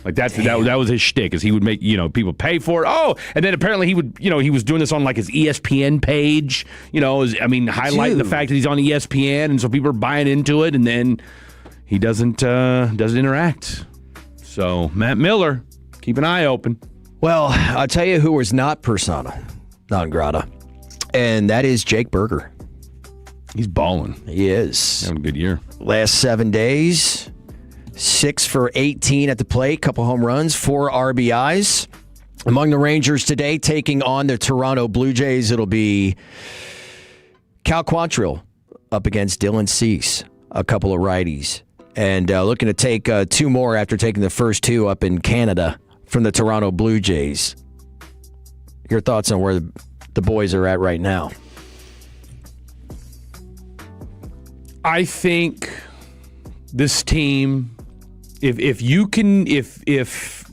That was his shtick, is he would make people pay for it. Oh, and then apparently he would he was doing this on his ESPN page. Highlighting the fact that he's on ESPN, and so people are buying into it, and then he doesn't interact. So Matt Miller, keep an eye open. Well, I'll tell you who was not persona. non grata. And that is Jake Berger. He's balling. He is. Having a good year. Last 7 days, 6 for 18 at the plate, couple home runs, 4 RBIs. Among the Rangers today, taking on the Toronto Blue Jays, it'll be Cal Quantrill up against Dylan Cease, a couple of righties. And looking to take 2 more after taking the first 2 up in Canada from the Toronto Blue Jays. Your thoughts on where the boys are at right now? I think this team, if you can, if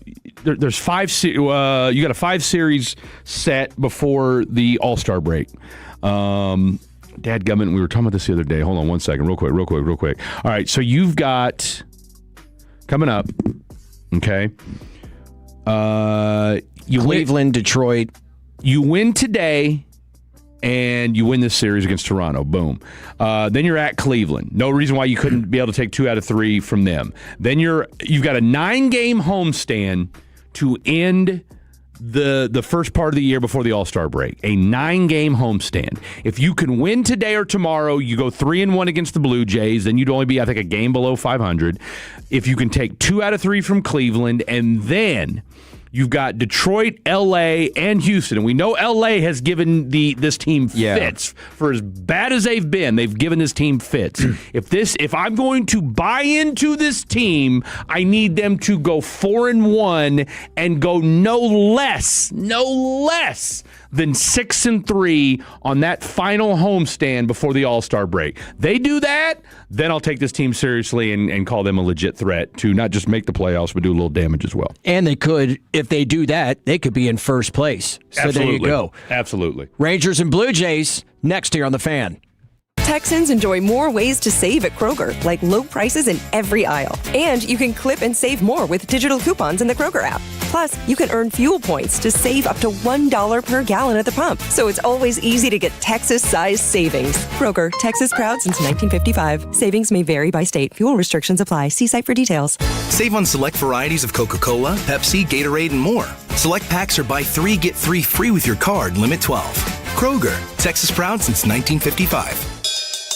there's 5, you got a 5 series set before the All-Star break. Dadgummit, we were talking about this the other day. Hold on one second, real quick. All right, so you've got coming up, okay? Cleveland, Detroit. You win today, and you win this series against Toronto. Boom. Then you're at Cleveland. No reason why you couldn't be able to take 2 out of 3 from them. Then you've got a 9-game homestand to end the first part of the year before the All-Star break. A 9-game homestand. If you can win today or tomorrow, you go 3-1 against the Blue Jays, then you'd only be, I think, a game below 500. If you can take 2 out of 3 from Cleveland, and then you've got Detroit, L.A., and Houston. And we know L.A. has given this team fits. For as bad as they've been, they've given this team fits. If I'm going to buy into this team, I need them to go 4-1 and go no less than 6-3 on that final homestand before the All-Star break. They do that, then I'll take this team seriously and call them a legit threat to not just make the playoffs, but do a little damage as well. And they could, if they do that, they could be in first place. So Absolutely. There you go. Absolutely. Rangers and Blue Jays next here on The Fan. Texans enjoy more ways to save at Kroger, like low prices in every aisle. And you can clip and save more with digital coupons in the Kroger app. Plus, you can earn fuel points to save up to $1 per gallon at the pump. So it's always easy to get Texas-sized savings. Kroger, Texas proud since 1955. Savings may vary by state. Fuel restrictions apply. See site for details. Save on select varieties of Coca-Cola, Pepsi, Gatorade, and more. Select packs are buy 3, get 3 free with your card, limit 12. Kroger, Texas proud since 1955.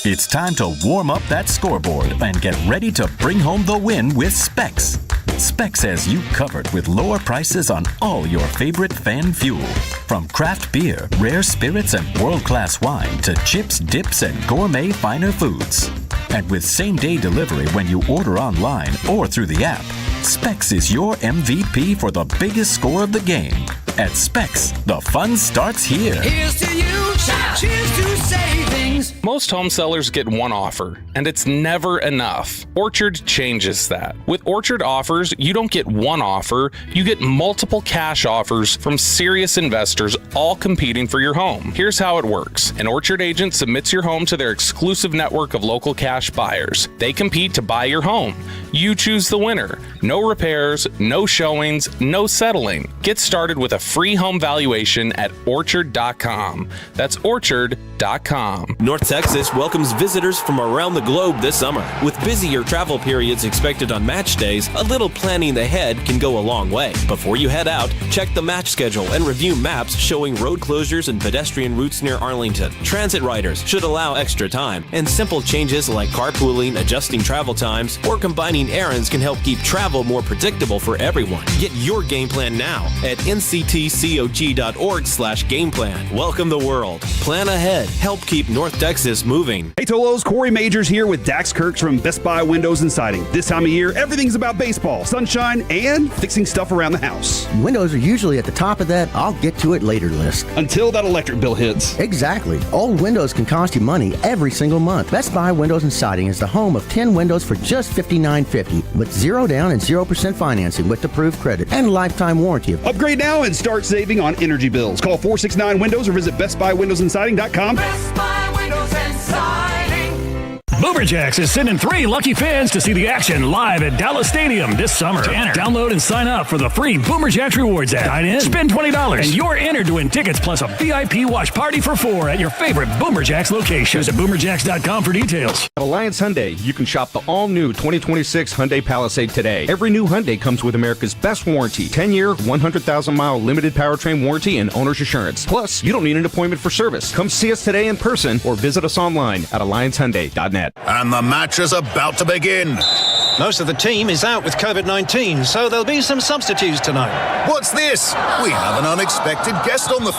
It's time to warm up that scoreboard and get ready to bring home the win with Specs. Specs has you covered with lower prices on all your favorite fan fuel. From craft beer, rare spirits, and world-class wine to chips, dips, and gourmet finer foods. And with same-day delivery when you order online or through the app, Specs is your MVP for the biggest score of the game. At Specs, the fun starts here. Here's to you, cheers to savings. Most home sellers get one offer, and it's never enough. Orchard changes that. With Orchard offers, you don't get one offer, you get multiple cash offers from serious investors all competing for your home. Here's how it works. An Orchard agent submits your home to their exclusive network of local cash buyers. They compete to buy your home. You choose the winner. No repairs, no showings, no settling. Get started with a free home valuation at orchard.com. That's orchard.com. North Texas welcomes visitors from around the globe this summer. With busier travel periods expected on match days, a little planning ahead can go a long way. Before you head out, check the match schedule and review maps showing road closures and pedestrian routes near Arlington. Transit riders should allow extra time, and simple changes like carpooling, adjusting travel times, or combining errands can help keep travel more predictable for everyone. Get your game plan now at nctcog.org/gameplan. Welcome the world. Plan ahead. Help keep North Texas moving. Hey Tolos, Corey Majors here with Dax Kirks from Best Buy Windows and Siding. This time of year, everything's about baseball, sunshine, and fixing stuff around the house. Windows are usually at the top of that I'll get to it later list. Until that electric bill hits. Exactly. Old windows can cost you money every single month. Best Buy Windows and Siding is the home of 10 windows for just $59.50 with 0 down and 0% financing with approved credit and lifetime warranty. Upgrade now and start saving on energy bills. Call 469 Windows or visit BestBuyWindowsandSiding.com. Best Buy Windows and Siding. Boomer Jacks is sending 3 lucky fans to see the action live at Dallas Stadium this summer. To enter, download and sign up for the free Boomer Jacks Rewards app. Sign in, spend $20, and you're entered to win tickets plus a VIP watch party for 4 at your favorite Boomer Jacks location. Visit boomerjacks.com for details. At Alliance Hyundai, you can shop the all-new 2026 Hyundai Palisade today. Every new Hyundai comes with America's best warranty, 10-year, 100,000-mile limited powertrain warranty and owner's assurance. Plus, you don't need an appointment for service. Come see us today in person or visit us online at alliancehyundai.net. And the match is about to begin. Most of the team is out with COVID-19, so there'll be some substitutes tonight. What's this? We have an unexpected guest on the